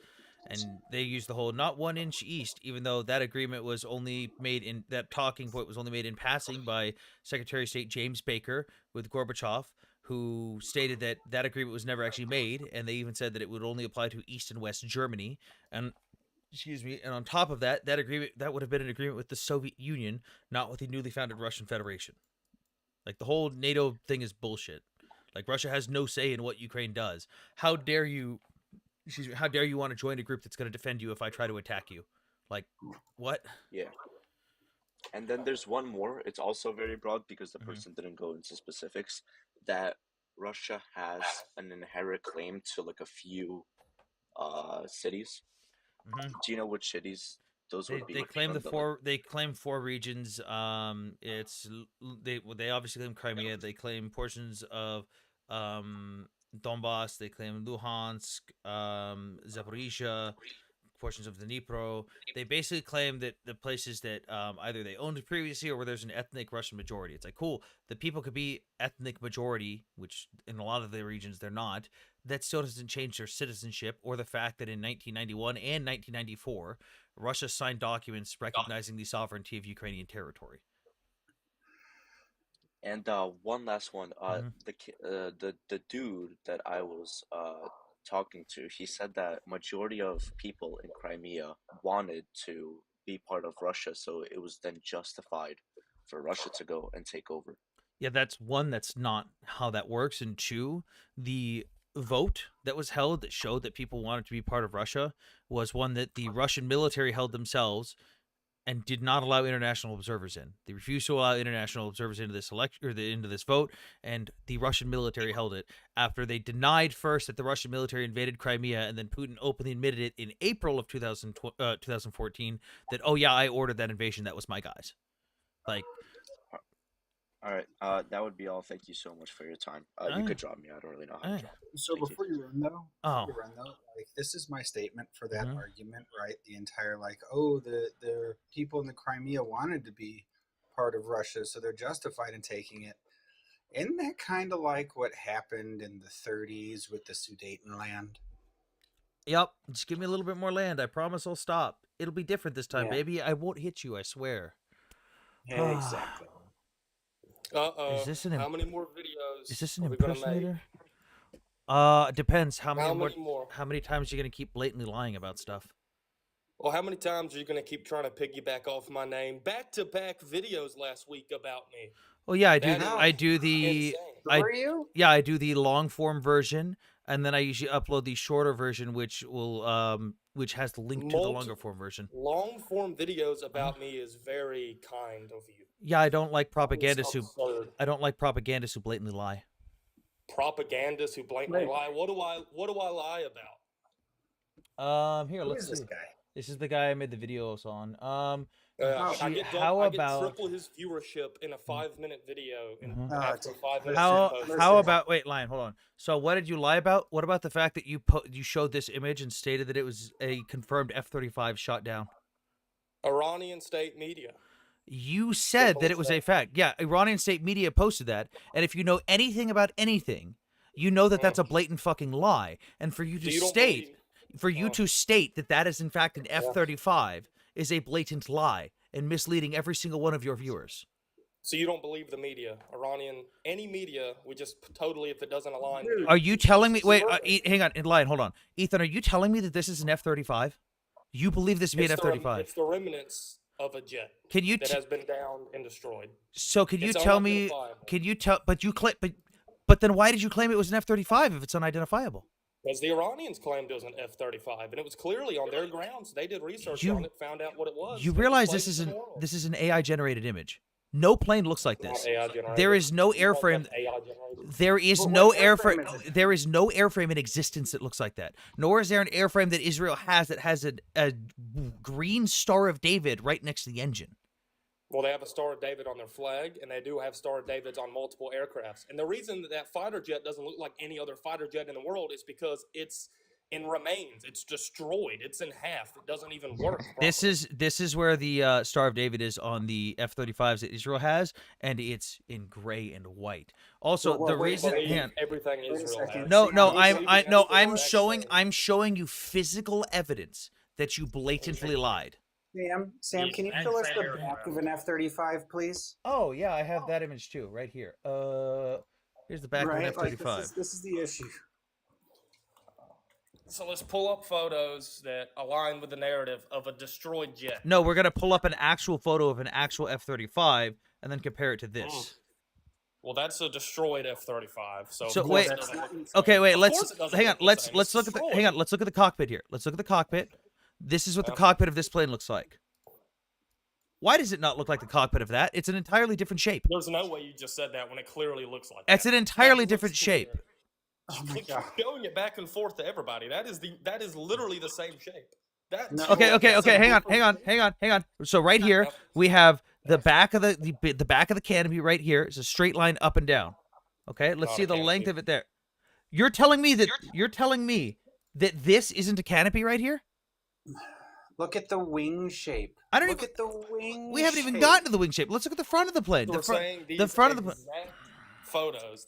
Speaker 1: And they used the whole not 1 inch east, even though that agreement was only made in that talking point was only made in passing by Secretary of State James Baker with Gorbachev, who stated that that agreement was never actually made, and they even said that it would only apply to East and West Germany. And excuse me, and on top of that, that agreement that would have been an agreement with the Soviet Union, not with the newly founded Russian Federation. Like the whole NATO thing is bullshit. Like Russia has no say in what Ukraine does. How dare you? Excuse me. How dare you want to join a group that's going to defend you if I try to attack you? Like, what?
Speaker 21: Yeah. And then there's one more. It's also very broad because the person didn't go into specifics. That Russia has an inherent claim to like a few cities. Do you know which cities those would be?
Speaker 1: They claim they claim 4 regions. They obviously claim Crimea. They claim portions of Donbass. They claim Luhansk, Zaporizhia, portions of the Dnipro. They basically claim that the places that either they owned previously or where there's an ethnic Russian majority. It's like, cool, the people could be ethnic majority, which in a lot of the regions they're not. That still doesn't change their citizenship or the fact that in 1991 and 1994, Russia signed documents recognizing the sovereignty of Ukrainian territory.
Speaker 21: And one last one. The dude that I was talking to, he said that majority of people in Crimea wanted to be part of Russia, so it was then justified for Russia to go and take over.
Speaker 1: Yeah, that's one. That's not how that works. And 2, the vote that was held that showed that people wanted to be part of Russia was one that the Russian military held themselves and did not allow international observers in. They refused to allow international observers into this into this vote, and the Russian military held it after they denied first that the Russian military invaded Crimea, and then Putin openly admitted it in April of 2014 that, oh yeah, I ordered that invasion. That was my guys. Like,
Speaker 21: all right, that would be all. Thank you so much for your time. You could drop me. I don't really know how to drop.
Speaker 17: So before you run though, like this is my statement for that
Speaker 1: Mm-hmm.
Speaker 17: argument, right? The entire like, the people in the Crimea wanted to be part of Russia, so they're justified in taking it. Isn't that kind of like what happened in the 30s with the Sudetenland?
Speaker 1: Yep, just give me a little bit more land. I promise I'll stop. It'll be different this time,
Speaker 17: Yeah.
Speaker 1: baby. I won't hit you, I swear.
Speaker 17: Yeah, exactly.
Speaker 1: Is this an
Speaker 22: How many more videos?
Speaker 1: Is this an
Speaker 22: are we gonna make?
Speaker 1: impersonator? Depends. How
Speaker 22: How
Speaker 1: many
Speaker 22: many more?
Speaker 1: How many times are you gonna keep blatantly lying about stuff?
Speaker 22: Well, how many times are you gonna keep trying to piggyback off my name? Back-to-back videos last week about me.
Speaker 1: Well, yeah, I do.
Speaker 22: That
Speaker 1: I
Speaker 22: is
Speaker 1: do the.
Speaker 22: insane. Were you?
Speaker 1: Yeah, I do the long form version, and then I usually upload the shorter version, which which has the link to the longer form version.
Speaker 22: Long-form videos about me is very kind of you.
Speaker 1: Yeah, I don't like propagandists
Speaker 22: It's
Speaker 1: who.
Speaker 22: absurd.
Speaker 1: I don't like propagandists who blatantly lie.
Speaker 22: Propagandists who blatantly lie. What do I lie about?
Speaker 1: Here,
Speaker 22: Who
Speaker 1: let's
Speaker 22: is
Speaker 1: see.
Speaker 22: this guy?
Speaker 1: This is the guy I made the videos on.
Speaker 22: I get
Speaker 1: how about
Speaker 22: triple his viewership in a 5-minute video after 5 minutes.
Speaker 1: how about wait, Lion, hold on. So what did you lie about? What about the fact that you showed this image and stated that it was a confirmed F-35 shot down?
Speaker 22: Iranian state media.
Speaker 1: You said that it was a fact. Yeah, Iranian state media posted that. And if you know anything about anything, you know that that's a blatant fucking lie. And for you to state that that is in fact an F-35 is a blatant lie and misleading every single one of your viewers.
Speaker 22: So you don't believe the media, Iranian, any media? We just totally, if it doesn't align.
Speaker 1: Are you telling me? Wait, hang on, in line. Hold on, Ethan. Are you telling me that this is an F-35? You believe this to be an F-35?
Speaker 22: It's the remnants of a jet
Speaker 1: Can you
Speaker 22: that has been downed and destroyed.
Speaker 1: So can you
Speaker 22: It's
Speaker 1: tell me?
Speaker 22: unidentifiable.
Speaker 1: Can you tell? But you claim. But then why did you claim it was an F-35 if it's unidentifiable?
Speaker 22: Because the Iranians claimed it was an F-35, and it was clearly on their grounds. They did research on it, found out what it was.
Speaker 1: You
Speaker 22: They
Speaker 1: realize
Speaker 22: placed
Speaker 1: this
Speaker 22: it
Speaker 1: is
Speaker 22: in the
Speaker 1: an
Speaker 22: world.
Speaker 1: this is an AI generated image. No plane looks like
Speaker 22: Not
Speaker 1: this.
Speaker 22: AI generated.
Speaker 1: There is no
Speaker 22: You call
Speaker 1: airframe.
Speaker 22: that AI generated?
Speaker 1: There is
Speaker 22: But
Speaker 1: no
Speaker 22: what airframe
Speaker 1: airframe.
Speaker 22: is it?
Speaker 1: There is no airframe in existence that looks like that. Nor is there an airframe that Israel has that has a green Star of David right next to the engine.
Speaker 22: Well, they have a Star of David on their flag, and they do have Star of Davids on multiple aircrafts. And the reason that fighter jet doesn't look like any other fighter jet in the world is because it's in remains. It's destroyed. It's in half. It doesn't even work.
Speaker 1: This is where the Star of David is on the F-35s that Israel has, and it's in gray and white. Also, the reason
Speaker 22: everything Israel has.
Speaker 1: I'm showing you physical evidence that you blatantly lied.
Speaker 4: Sam, can you show us the back of an F-35, please?
Speaker 1: Oh yeah, I have that image too, right here. Here's the back of an F-35.
Speaker 4: This is the issue.
Speaker 22: So let's pull up photos that align with the narrative of a destroyed jet.
Speaker 1: No, we're gonna pull up an actual photo of an actual F-35 and then compare it to this.
Speaker 22: Well, that's a destroyed F-35. So
Speaker 1: wait, okay, wait. Let's hang on. Let's look at the
Speaker 22: destroyed.
Speaker 1: hang on. Let's look at the cockpit here. Let's look at the cockpit. This is what the cockpit of this plane looks like. Why does it not look like the cockpit of that? It's an entirely different shape.
Speaker 22: There's no way you just said that when it clearly looks like
Speaker 1: It's
Speaker 22: that.
Speaker 1: an entirely different shape.
Speaker 22: Keep showing it back and forth to everybody. That is literally the same shape.
Speaker 1: Okay. Hang on. So right here we have the back of the back of the canopy right here. It's a straight line up and down. Okay, let's see the length of it there. You're telling me that this isn't a canopy right here?
Speaker 4: Look at the wing shape. Look at the wing.
Speaker 1: We haven't even gotten to the wing shape. Let's look at the front of the plane.
Speaker 22: We're saying
Speaker 1: The front of the plane.
Speaker 22: Photos.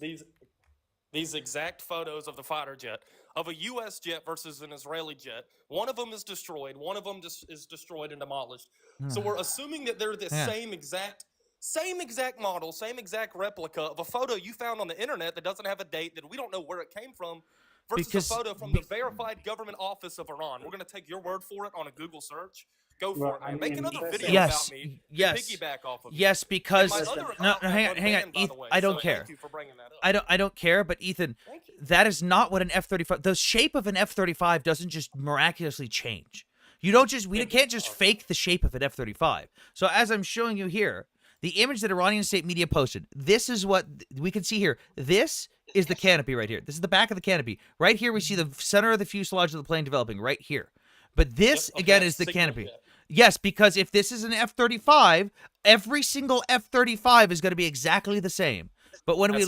Speaker 22: These exact photos of the fighter jet, of a U.S. jet versus an Israeli jet. One of them is destroyed. One of them is destroyed and demolished. So we're assuming that they're the same exact model, same exact replica of a photo you found on the internet that doesn't have a date, that we don't know where it came from, versus a photo from the verified government office of Iran. We're going to take your word for it on a Google search. Go for it, man. Make another video about me. Piggyback off of
Speaker 1: Yes,
Speaker 22: me.
Speaker 1: because
Speaker 22: And my other
Speaker 1: no,
Speaker 22: account got
Speaker 1: hang on,
Speaker 22: banned, by
Speaker 1: Ethan,
Speaker 22: the way,
Speaker 1: I don't
Speaker 22: so
Speaker 1: care.
Speaker 22: Thank you for bringing that up.
Speaker 1: I don't care, but Ethan, that is not what an F-35. The shape of an F-35 doesn't just miraculously change. You don't just we can't just fake the shape of an F-35. So as I'm showing you here, the image that Iranian state media posted, this is what we can see here. This is the canopy right here. This is the back of the canopy. Right here we see the center of the fuselage of the plane developing right here. But this again is the canopy. Yes, because if this is an F-35, every single F-35 is going to be exactly the same. But when we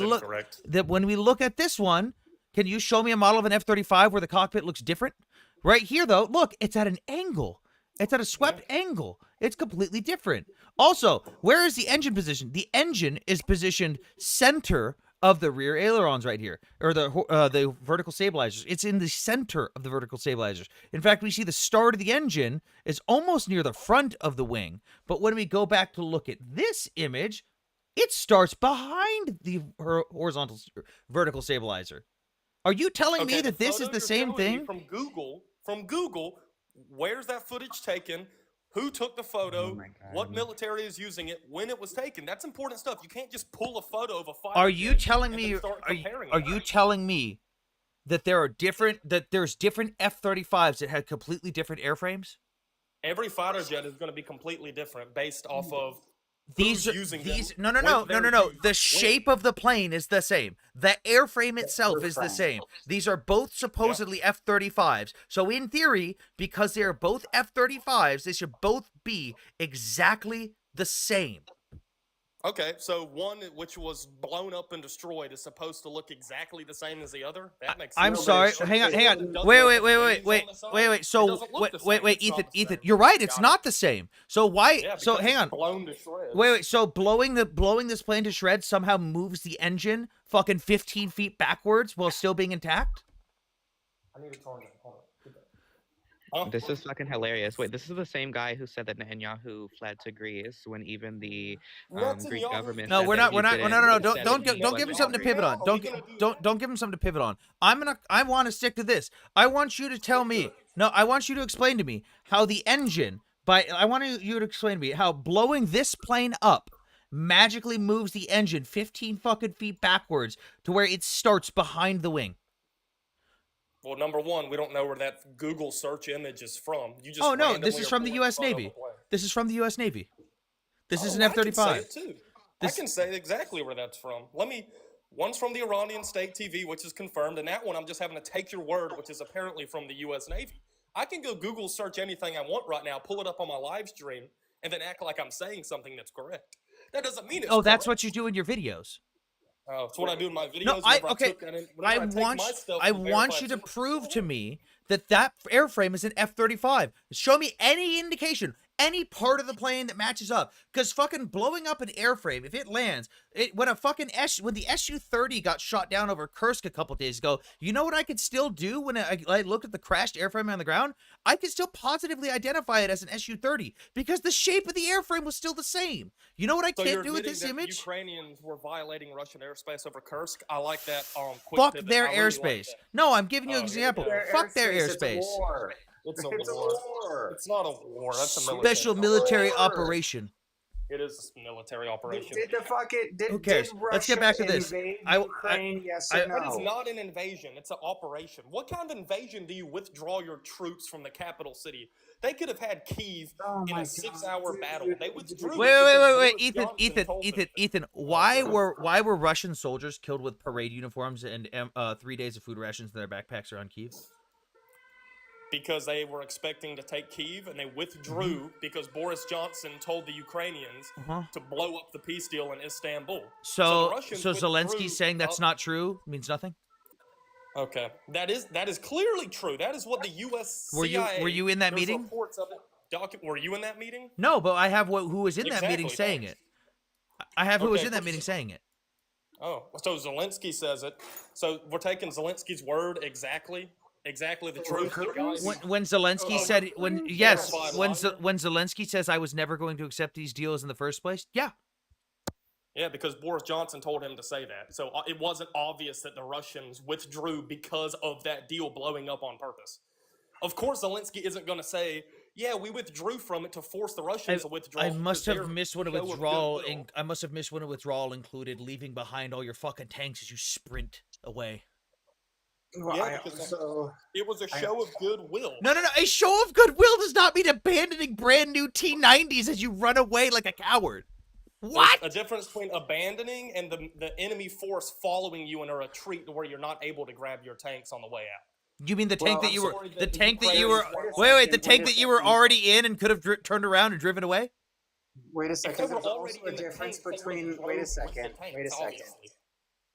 Speaker 1: look at this one, can you show me a model of an F-35 where the cockpit looks different? Right here, though, look, it's at an angle. It's at a swept angle. It's completely different. Also, where is the engine positioned? The engine is positioned center of the rear ailerons right here, or the vertical stabilizers. It's in the center of the vertical stabilizers. In fact, we see the start of the engine is almost near the front of the wing. But when we go back to look at this image, it starts behind the horizontal vertical stabilizer. Are you telling me that this is the same thing?
Speaker 22: From Google, where's that footage taken? Who took the photo? What military is using it? When it was taken? That's important stuff. You can't just pull a photo of a fighter.
Speaker 1: Are you telling me? Are you telling me that there's different F-35s that had completely different airframes?
Speaker 22: Every fighter jet is going to be completely different based off of
Speaker 1: These
Speaker 22: using them.
Speaker 1: no. The shape of the plane is the same. The airframe itself is the same. These are both supposedly F-35s. So in theory, because they are both F-35s, they should both be exactly the same.
Speaker 22: Okay, so one which was blown up and destroyed is supposed to look exactly the same as the other? That makes sense.
Speaker 1: I'm sorry. Hang on. Wait. So wait, Ethan. You're right. It's not the same. So why?
Speaker 22: Yeah,
Speaker 1: So hang on.
Speaker 22: Blown to shreds.
Speaker 1: Wait. So blowing this plane to shreds somehow moves the engine fucking 15 feet backwards while still being intact?
Speaker 22: I need to turn it. Hold on.
Speaker 12: This is fucking hilarious. Wait, this is the same guy who said that Netanyahu fled to Greece when even the Greek
Speaker 22: Netanyahu.
Speaker 12: government
Speaker 1: No,
Speaker 12: said
Speaker 1: we're
Speaker 12: that
Speaker 1: not.
Speaker 12: he
Speaker 1: We're not.
Speaker 12: didn't.
Speaker 1: No, no, no.
Speaker 12: said
Speaker 1: Don't
Speaker 12: that he
Speaker 1: give him
Speaker 12: wasn't
Speaker 1: something to pivot on.
Speaker 22: Are we gonna do
Speaker 1: Don't give him something to pivot on. I want to stick to this. I want you to tell me. No, I want you to explain to me how the engine. I want you to explain to me how blowing this plane up magically moves the engine 15 fucking feet backwards to where it starts behind the wing.
Speaker 22: Well, number one, we don't know where that Google search image is from. You just
Speaker 1: Oh no,
Speaker 22: randomly
Speaker 1: this is
Speaker 22: are
Speaker 1: from the
Speaker 22: pulling
Speaker 1: U.S.
Speaker 22: photo of
Speaker 1: Navy.
Speaker 22: a plane.
Speaker 1: This is from the U.S. Navy. This is an
Speaker 22: I can say
Speaker 1: F-35.
Speaker 22: it too. I can say exactly where that's from. One's from the Iranian state TV, which is confirmed, and that one I'm just having to take your word, which is apparently from the U.S. Navy. I can go Google search anything I want right now, pull it up on my live stream, and then act like I'm saying something that's correct. That doesn't mean it's
Speaker 1: Oh, that's
Speaker 22: correct.
Speaker 1: what you do in your videos.
Speaker 22: Oh, it's what I do in my videos.
Speaker 1: No, I want you to prove to me that airframe is an F-35. Show me any indication, any part of the plane that matches up. Because fucking blowing up an airframe, if it lands, when the Su-30 got shot down over Kursk a couple days ago, you know what I could still do when I looked at the crashed airframe on the ground? I could still positively identify it as an Su-30 because the shape of the airframe was still the same. You know what I can't do with this image?
Speaker 22: Ukrainians were violating Russian airspace over Kursk. I like that. Quick
Speaker 1: Fuck
Speaker 22: pivot.
Speaker 1: their
Speaker 22: I really
Speaker 1: airspace.
Speaker 22: Like
Speaker 1: No, I'm giving you an example. Fuck their
Speaker 4: It's a
Speaker 1: airspace.
Speaker 4: war.
Speaker 22: It's a
Speaker 4: It's
Speaker 22: war.
Speaker 4: a war.
Speaker 22: It's not a war. That's a
Speaker 1: Special military operation.
Speaker 22: It is a military operation.
Speaker 4: Did the fucking
Speaker 1: Who cares?
Speaker 4: Did
Speaker 1: Let's get back to this.
Speaker 4: invade
Speaker 1: I-
Speaker 4: Ukraine? Yes or
Speaker 22: That is
Speaker 4: no?
Speaker 22: not an invasion. It's an operation. What kind of invasion do you withdraw your troops from the capital city? They could have had Kyiv in a 6-hour battle. They withdrew.
Speaker 1: Wait,
Speaker 22: because Boris Johnson told them
Speaker 1: Ethan. Why were Russian soldiers killed with parade uniforms and 3 days of food rations in their backpacks around Kyiv?
Speaker 22: because they were expecting to take Kyiv, and they withdrew because Boris Johnson told the Ukrainians to blow up the peace deal in Istanbul.
Speaker 1: So
Speaker 22: the Russians
Speaker 1: Zelensky's
Speaker 22: withdrew
Speaker 1: saying that's not true means nothing.
Speaker 22: Okay, that is clearly true. That is what the U.S.
Speaker 1: Were you in that
Speaker 22: there's
Speaker 1: meeting?
Speaker 22: Reports of it. Were you in that meeting?
Speaker 1: No, but I have who was in that meeting
Speaker 22: Exactly,
Speaker 1: saying
Speaker 22: thanks.
Speaker 1: it. I have who was
Speaker 22: Okay,
Speaker 1: in that meeting saying it.
Speaker 22: Oh, so Zelensky says it. So we're taking Zelensky's word exactly the truth. The guy-
Speaker 1: When Zelensky said when Zelensky says I was never going to accept these deals in the first place, yeah.
Speaker 22: Yeah, because Boris Johnson told him to say that. So it wasn't obvious that the Russians withdrew because of that deal blowing up on purpose. Of course, Zelensky isn't going to say, "Yeah, we withdrew from it to force the Russians to withdraw."
Speaker 1: I must
Speaker 22: because
Speaker 1: have
Speaker 22: they're
Speaker 1: missed when a
Speaker 22: show of
Speaker 1: withdrawal.
Speaker 22: goodwill.
Speaker 1: I must have missed when a withdrawal included leaving behind all your fucking tanks as you sprint away.
Speaker 4: Well,
Speaker 22: Yeah, because it was a show of goodwill.
Speaker 1: No. A show of goodwill does not mean abandoning brand new T-90s as you run away like a coward. What?
Speaker 22: There's a difference between abandoning and the enemy force following you in a retreat to where you're not able to grab your tanks on the way out.
Speaker 1: You mean the tank that you were
Speaker 22: sorry
Speaker 1: the
Speaker 22: that
Speaker 1: tank that you
Speaker 22: Ukrainians
Speaker 1: were
Speaker 22: weren't-
Speaker 1: wait the tank that you were already in and could have turned around and driven away?
Speaker 4: Wait a
Speaker 22: If they
Speaker 4: second.
Speaker 22: were
Speaker 4: There's
Speaker 22: already
Speaker 4: also a
Speaker 22: in the
Speaker 4: difference
Speaker 22: tanks, they
Speaker 4: between.
Speaker 22: would've
Speaker 4: Wait a
Speaker 22: drove with the
Speaker 4: second.
Speaker 22: tanks,
Speaker 4: Wait a second.
Speaker 22: obviously.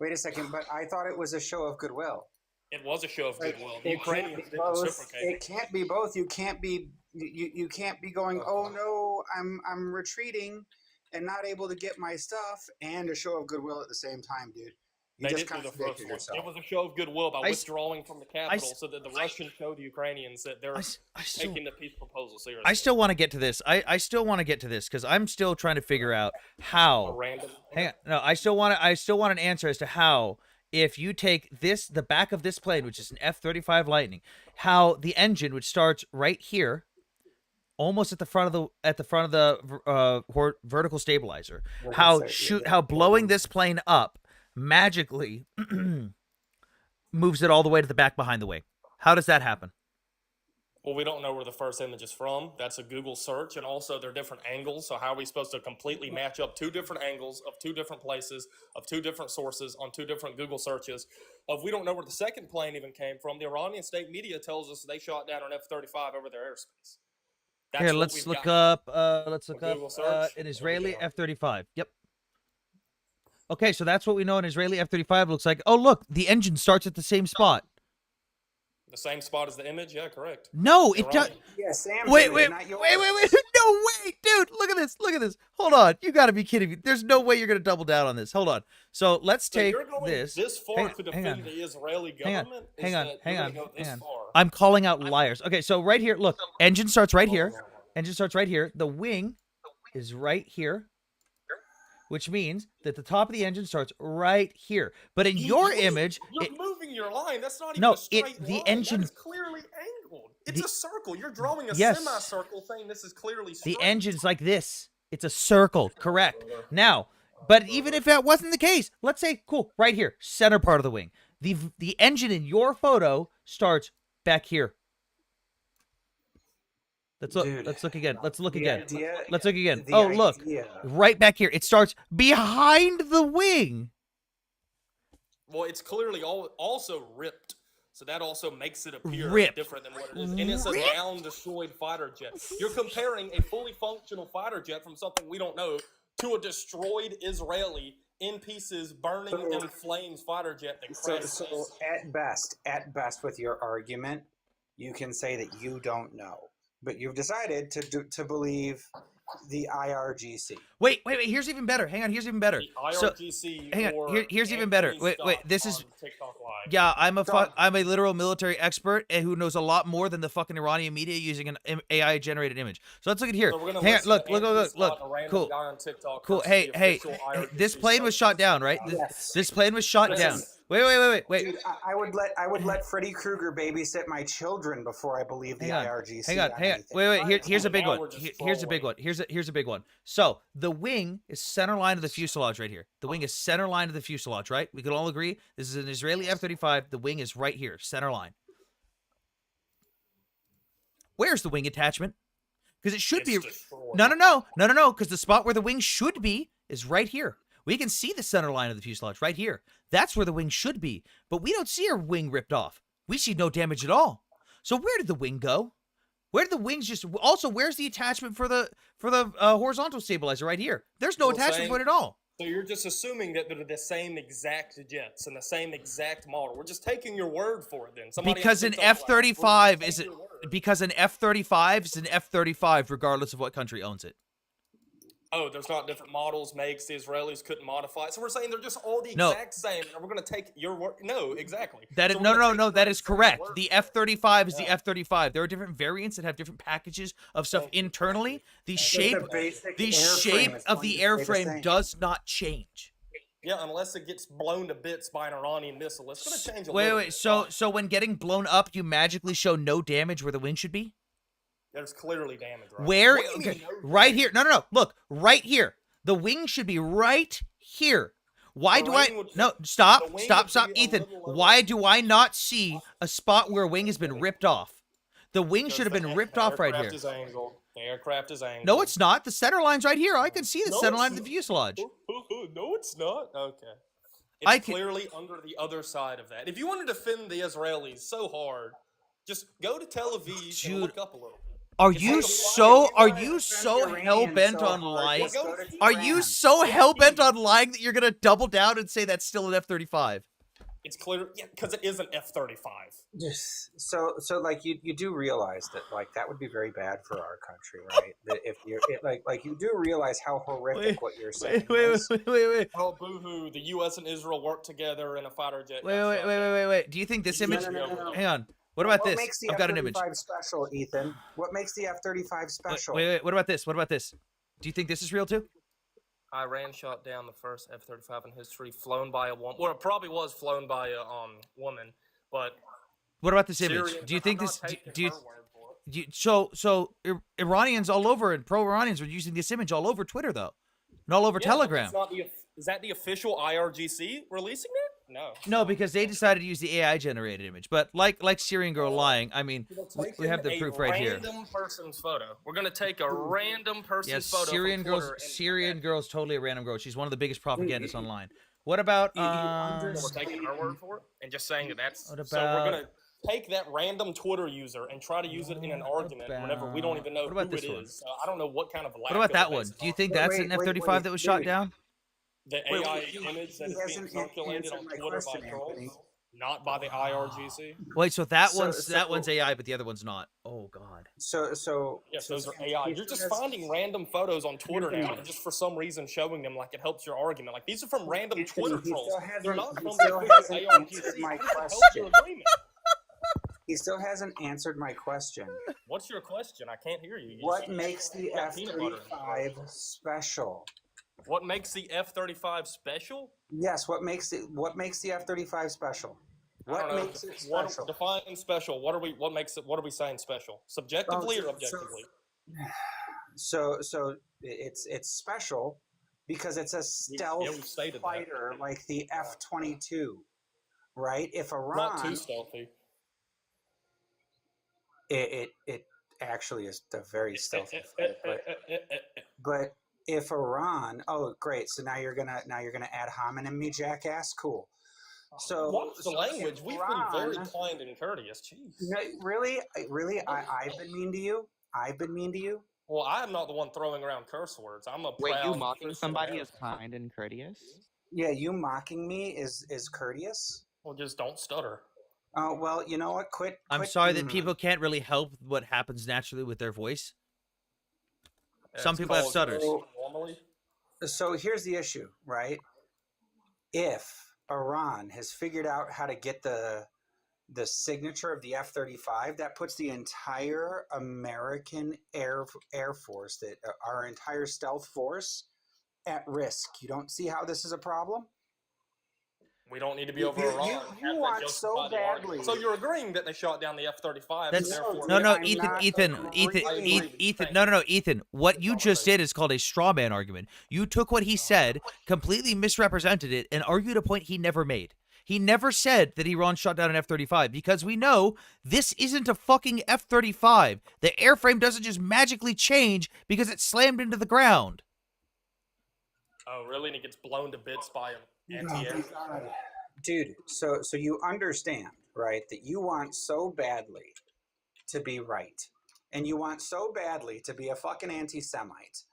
Speaker 4: Wait a second. But I thought it was a show of goodwill.
Speaker 22: It was a show of goodwill. The
Speaker 4: It can't
Speaker 22: Ukrainians
Speaker 4: be
Speaker 22: didn't
Speaker 4: both.
Speaker 22: reciprocate.
Speaker 4: It can't be both. You can't be. You can't be going. Oh no, I'm retreating, and not able to get my stuff, and a show of goodwill at the same time, dude. You
Speaker 22: They
Speaker 4: just
Speaker 22: didn't do the
Speaker 4: contradicted
Speaker 22: first one.
Speaker 4: yourself.
Speaker 22: It was a show of goodwill by
Speaker 1: I s-
Speaker 22: withdrawing from the capital so that the Russians show the Ukrainians that they're taking the peace proposal seriously.
Speaker 1: I still want to get to this. I still want to get to this because I'm still trying to figure out how. Hang on. No, I still want an answer as to how, if you take the back of this plane, which is an F-35 Lightning, how the engine, which starts right here, almost at the front of the vertical stabilizer, how blowing this plane up magically moves it all the way to the back behind the wing. How does that happen?
Speaker 22: Well, we don't know where the first image is from. That's a Google search, and also they're different angles. So how are we supposed to completely match up two different angles of two different places, of two different sources on two different Google searches? If we don't know where the second plane even came from, the Iranian state media tells us they shot down an F-35 over their airspace. That's
Speaker 1: Here,
Speaker 22: what
Speaker 1: let's
Speaker 22: we've
Speaker 1: look
Speaker 22: got.
Speaker 1: up.
Speaker 22: Google search.
Speaker 1: An Israeli F-35. Yep. Okay, so that's what we know an Israeli F-35 looks like. Oh, look, the engine starts at the same spot.
Speaker 22: The same spot as the image? Yeah, correct.
Speaker 1: No, it does.
Speaker 22: Iranian.
Speaker 4: Yeah, Sam.
Speaker 1: Wait,
Speaker 4: did it,
Speaker 1: wait,
Speaker 4: not
Speaker 1: wait,
Speaker 4: yours.
Speaker 1: wait, wait. No, wait, dude. Look at this. Look at at this. Hold on. You got to be kidding me. There's no way you're going to double down on this. Hold on. So let's
Speaker 22: So
Speaker 1: take
Speaker 22: you're going
Speaker 1: this.
Speaker 22: this far
Speaker 1: Hang on,
Speaker 22: to
Speaker 1: hang
Speaker 22: defend
Speaker 1: on.
Speaker 22: the Israeli
Speaker 1: Hang on.
Speaker 22: government?
Speaker 1: Hang
Speaker 22: Is
Speaker 1: on.
Speaker 22: that
Speaker 1: Hang
Speaker 22: you're
Speaker 1: on.
Speaker 22: gonna go this
Speaker 1: Hang on.
Speaker 22: far?
Speaker 1: I'm calling out liars. Okay, so right here, look. Engine starts right here. Engine starts right here. The wing is right here, which means that the top of the engine starts right here. But in your image,
Speaker 22: You're moving your line. That's not even
Speaker 1: no,
Speaker 22: a straight line.
Speaker 1: the engine.
Speaker 22: That is clearly angled. It's a circle. You're drawing a
Speaker 1: yes.
Speaker 22: semicircle saying this is clearly straight.
Speaker 1: The engine's like this. It's a circle, correct. Now, but even if that wasn't the case, let's say, cool, right here, center part of the wing. The engine in your photo starts back here. Let's look.
Speaker 4: Dude,
Speaker 1: let's look again. Let's look
Speaker 4: the
Speaker 1: again.
Speaker 4: idea-
Speaker 1: Let's look again.
Speaker 4: the
Speaker 1: Oh, look,
Speaker 4: idea-
Speaker 1: right back here. It starts behind the wing.
Speaker 22: Well, it's clearly also ripped, so that also makes it appear
Speaker 1: Ripped.
Speaker 22: different than what it is. And it's a
Speaker 1: Ripped?
Speaker 22: down destroyed fighter jet. You're comparing a fully functional fighter jet from something we don't know to a destroyed Israeli in pieces, burning in flames fighter jet that
Speaker 4: So,
Speaker 22: crashed.
Speaker 4: so at best, with your argument, you can say that you don't know, but you've decided to believe the IRGC.
Speaker 1: Wait. Here's even better. Hang on. Here's even better.
Speaker 22: IRGC
Speaker 1: hang on.
Speaker 22: or
Speaker 1: Here's even better.
Speaker 22: Anthony
Speaker 1: Wait.
Speaker 22: Scott
Speaker 1: This is.
Speaker 22: on TikTok Live.
Speaker 1: Yeah, I'm a literal military expert and who knows a lot more than the fucking Iranian media using an AI generated image. So let's look at here.
Speaker 22: So we're gonna
Speaker 1: Hang on,
Speaker 22: listen to Anthony
Speaker 1: look.
Speaker 22: Scott, a random
Speaker 1: Cool.
Speaker 22: guy on TikTok
Speaker 1: Cool.
Speaker 22: versus
Speaker 1: Hey,
Speaker 22: the
Speaker 1: hey.
Speaker 22: official IRGC
Speaker 1: This plane was shot down, right?
Speaker 4: Yes.
Speaker 1: This plane was shot down.
Speaker 4: Yes.
Speaker 1: Wait.
Speaker 4: Dude, I would let Freddy Krueger babysit my children before I believe the IRGC.
Speaker 1: Hang on.
Speaker 4: anything.
Speaker 1: Wait. Here's a big
Speaker 22: Now
Speaker 1: one.
Speaker 22: we're just
Speaker 1: Here's a big one. Here's a big one. So the wing is center line of the fuselage right here. The wing is center line of the fuselage, right? We can all agree this is an Israeli F-35. The wing is right here, center line. Where's the wing attachment? Because it should be.
Speaker 22: destroyed.
Speaker 1: No. Because the spot where the wing should be is right here. We can see the center line of the fuselage right here. That's where the wing should be. But we don't see our wing ripped off. We see no damage at all. So where did the wing go? Where did the wings just? Also, where's the attachment for the horizontal stabilizer right here? There's no
Speaker 22: Well,
Speaker 1: attachment
Speaker 22: saying-
Speaker 1: point at all.
Speaker 22: So you're just assuming that they're the same exact jets and the same exact model. We're just taking your word for it then. Somebody on
Speaker 1: Because an
Speaker 22: TikTok Live,
Speaker 1: F-35
Speaker 22: we're
Speaker 1: is
Speaker 22: taking your word.
Speaker 1: because an F-35 is an F-35 regardless of what country owns it.
Speaker 22: Oh, there's not different models, makes. The Israelis couldn't modify it. So we're saying they're just all the
Speaker 1: No.
Speaker 22: exact same, and we're going to take your word. No, exactly.
Speaker 1: That is,
Speaker 22: So we're gonna
Speaker 1: no.
Speaker 22: take
Speaker 1: That
Speaker 22: your
Speaker 1: is correct.
Speaker 22: word.
Speaker 1: The F-35 is the F-35. There are different variants that have different packages of stuff internally. The shape
Speaker 4: basic
Speaker 1: the
Speaker 4: airframe
Speaker 1: shape
Speaker 4: is
Speaker 1: of
Speaker 4: going
Speaker 1: the
Speaker 4: to stay the
Speaker 1: airframe
Speaker 4: same.
Speaker 1: does not change.
Speaker 22: Yeah, unless it gets blown to bits by an Iranian missile. It's going to change a
Speaker 1: Wait.
Speaker 22: little bit.
Speaker 1: So when getting blown up, you magically show no damage where the wing should be?
Speaker 22: There's clearly damage, right?
Speaker 1: Where?
Speaker 22: What do you mean
Speaker 1: Okay,
Speaker 22: no
Speaker 1: right here. No. Look, right here. The wing should be right here. Why
Speaker 22: The
Speaker 1: do I?
Speaker 22: wing would-
Speaker 1: No,
Speaker 22: the
Speaker 1: stop,
Speaker 22: wing
Speaker 1: stop,
Speaker 22: would
Speaker 1: stop,
Speaker 22: be a
Speaker 1: Ethan.
Speaker 22: little lower.
Speaker 1: Why do I not see a spot where a wing has been ripped off? The wing should have been ripped off right here.
Speaker 22: Is angled. The aircraft is angled.
Speaker 1: No, it's not. The center line's right here. I can see the
Speaker 22: No,
Speaker 1: center
Speaker 22: it's
Speaker 1: line of the fuselage.
Speaker 22: No, it's not. Okay.
Speaker 1: I
Speaker 22: It's
Speaker 1: can-
Speaker 22: clearly under the other side of that. If you want to defend the Israelis so hard, just go to Tel Aviv and look up a little.
Speaker 1: Are
Speaker 22: It's
Speaker 1: you
Speaker 22: like a
Speaker 1: so?
Speaker 22: fire.
Speaker 1: Are you so hell bent
Speaker 4: so
Speaker 1: on
Speaker 4: hard,
Speaker 1: lying?
Speaker 4: just go to
Speaker 1: Are
Speaker 4: Tehran.
Speaker 1: you so hell bent on lying that you're gonna double down and say that's still an F-35?
Speaker 22: It's clear, yeah, because it is an F-35.
Speaker 4: Just so like you do realize that like that would be very bad for our country, right? That if you're like you do realize how horrific what you're saying is.
Speaker 1: Wait.
Speaker 22: Oh, boo-hoo. The U.S. and Israel work together in a fighter jet.
Speaker 1: Wait. Do you think this image?
Speaker 4: No.
Speaker 1: Hang on. What about this?
Speaker 4: Makes the
Speaker 1: I've got an image.
Speaker 4: F-35 special, Ethan? What makes the F-35 special?
Speaker 1: Wait. What about this? Do you think this is real too?
Speaker 22: Iran shot down the first F-35 in history, flown by a woman. Well, it probably was flown by a woman, but
Speaker 1: What about this image?
Speaker 22: Syrian-
Speaker 1: Do you think
Speaker 22: I'm
Speaker 1: this?
Speaker 22: not taking
Speaker 1: Do you?
Speaker 22: her word for it.
Speaker 1: So Iranians all over and pro-Iranians were using this image all over Twitter though, and all over
Speaker 22: Yeah, but
Speaker 1: Telegram.
Speaker 22: it's not is that the official IRGC releasing it? No.
Speaker 1: No, because they decided to use the AI generated image. But like Syrian girl lying, I mean, we have the proof right here.
Speaker 22: Random person's photo. We're gonna take a random person's
Speaker 1: Yes,
Speaker 22: photo.
Speaker 1: Syrian
Speaker 22: from
Speaker 1: girls.
Speaker 22: Twitter and-
Speaker 1: Syrian girl's totally a random girl. She's one of the biggest propagandists online. What about?
Speaker 22: We're taking our word for it and just saying that that's.
Speaker 1: What
Speaker 22: So we're
Speaker 1: about-
Speaker 22: gonna take that random Twitter user and try to use it in an argument whenever we don't even know
Speaker 1: What about
Speaker 22: who it
Speaker 1: this one?
Speaker 22: is. I don't know what kind of.
Speaker 1: What about that one? Do you think that's an F-35 that was shot down?
Speaker 22: The
Speaker 4: Wait,
Speaker 22: AI
Speaker 4: he
Speaker 22: image that's
Speaker 4: hasn't
Speaker 22: being circulated
Speaker 4: answered
Speaker 22: on
Speaker 4: my
Speaker 22: Twitter by
Speaker 4: question,
Speaker 22: trolls?
Speaker 4: Anthony.
Speaker 22: Not by the IRGC.
Speaker 1: Wait, so that one's AI, but the other one's not. Oh God.
Speaker 22: Yes, those are AI. You're just finding random photos on Twitter now, and just for some reason showing them like it helps your argument. Like these are from random Twitter trolls. They're not from the official
Speaker 4: answered
Speaker 22: ARGC.
Speaker 4: my
Speaker 22: How does it help your
Speaker 4: question.
Speaker 22: agreement?
Speaker 4: He still hasn't answered my question.
Speaker 22: What's your question? I can't hear you.
Speaker 4: What makes the F-35 special?
Speaker 22: What makes the F-35 special?
Speaker 4: Yes, what makes the F-35 special? What makes it special?
Speaker 22: Define special. What are we saying special? Subjectively or objectively?
Speaker 4: So it's special because it's a stealth fighter like the F-22, right? If Iran,
Speaker 22: not too stealthy.
Speaker 4: It actually is a very stealthy fighter, but if Iran, oh great, so now you're gonna add hominem me, jackass, cool. So
Speaker 22: what's the language? We've been very kind and courteous. Jeez.
Speaker 4: No, really, I've been mean to you. I've been mean to you.
Speaker 22: Well, I'm not the one throwing around curse words. I'm a
Speaker 12: Wait, you
Speaker 22: proud
Speaker 12: mocking
Speaker 22: Christian
Speaker 12: somebody
Speaker 22: American.
Speaker 12: is kind and courteous?
Speaker 4: Yeah, you mocking me is courteous.
Speaker 22: Well, just don't stutter.
Speaker 4: Oh well, you know what? Quit.
Speaker 1: I'm sorry that people can't really help what happens naturally with their voice. Some people have stutters.
Speaker 4: So here's the issue, right? If Iran has figured out how to get the signature of the F-35, that puts the entire American Air Force, that our entire stealth force, at risk. You don't see how this is a problem?
Speaker 22: We don't need to be over Iran.
Speaker 4: You want so badly.
Speaker 22: So you're agreeing that they shot down the F-35?
Speaker 1: That's no, Ethan. No, Ethan. What you just did is called a straw man argument. You took what he said, completely misrepresented it, and argued a point he never made. He never said that Iran shot down an F-35 because we know this isn't a fucking F-35. The airframe doesn't just magically change because it slammed into the ground.
Speaker 22: Oh, really? And he gets blown to bits by an anti-air?
Speaker 4: Dude, so you understand, right, that you want so badly to be right, and you want so badly to be a fucking anti-Semite.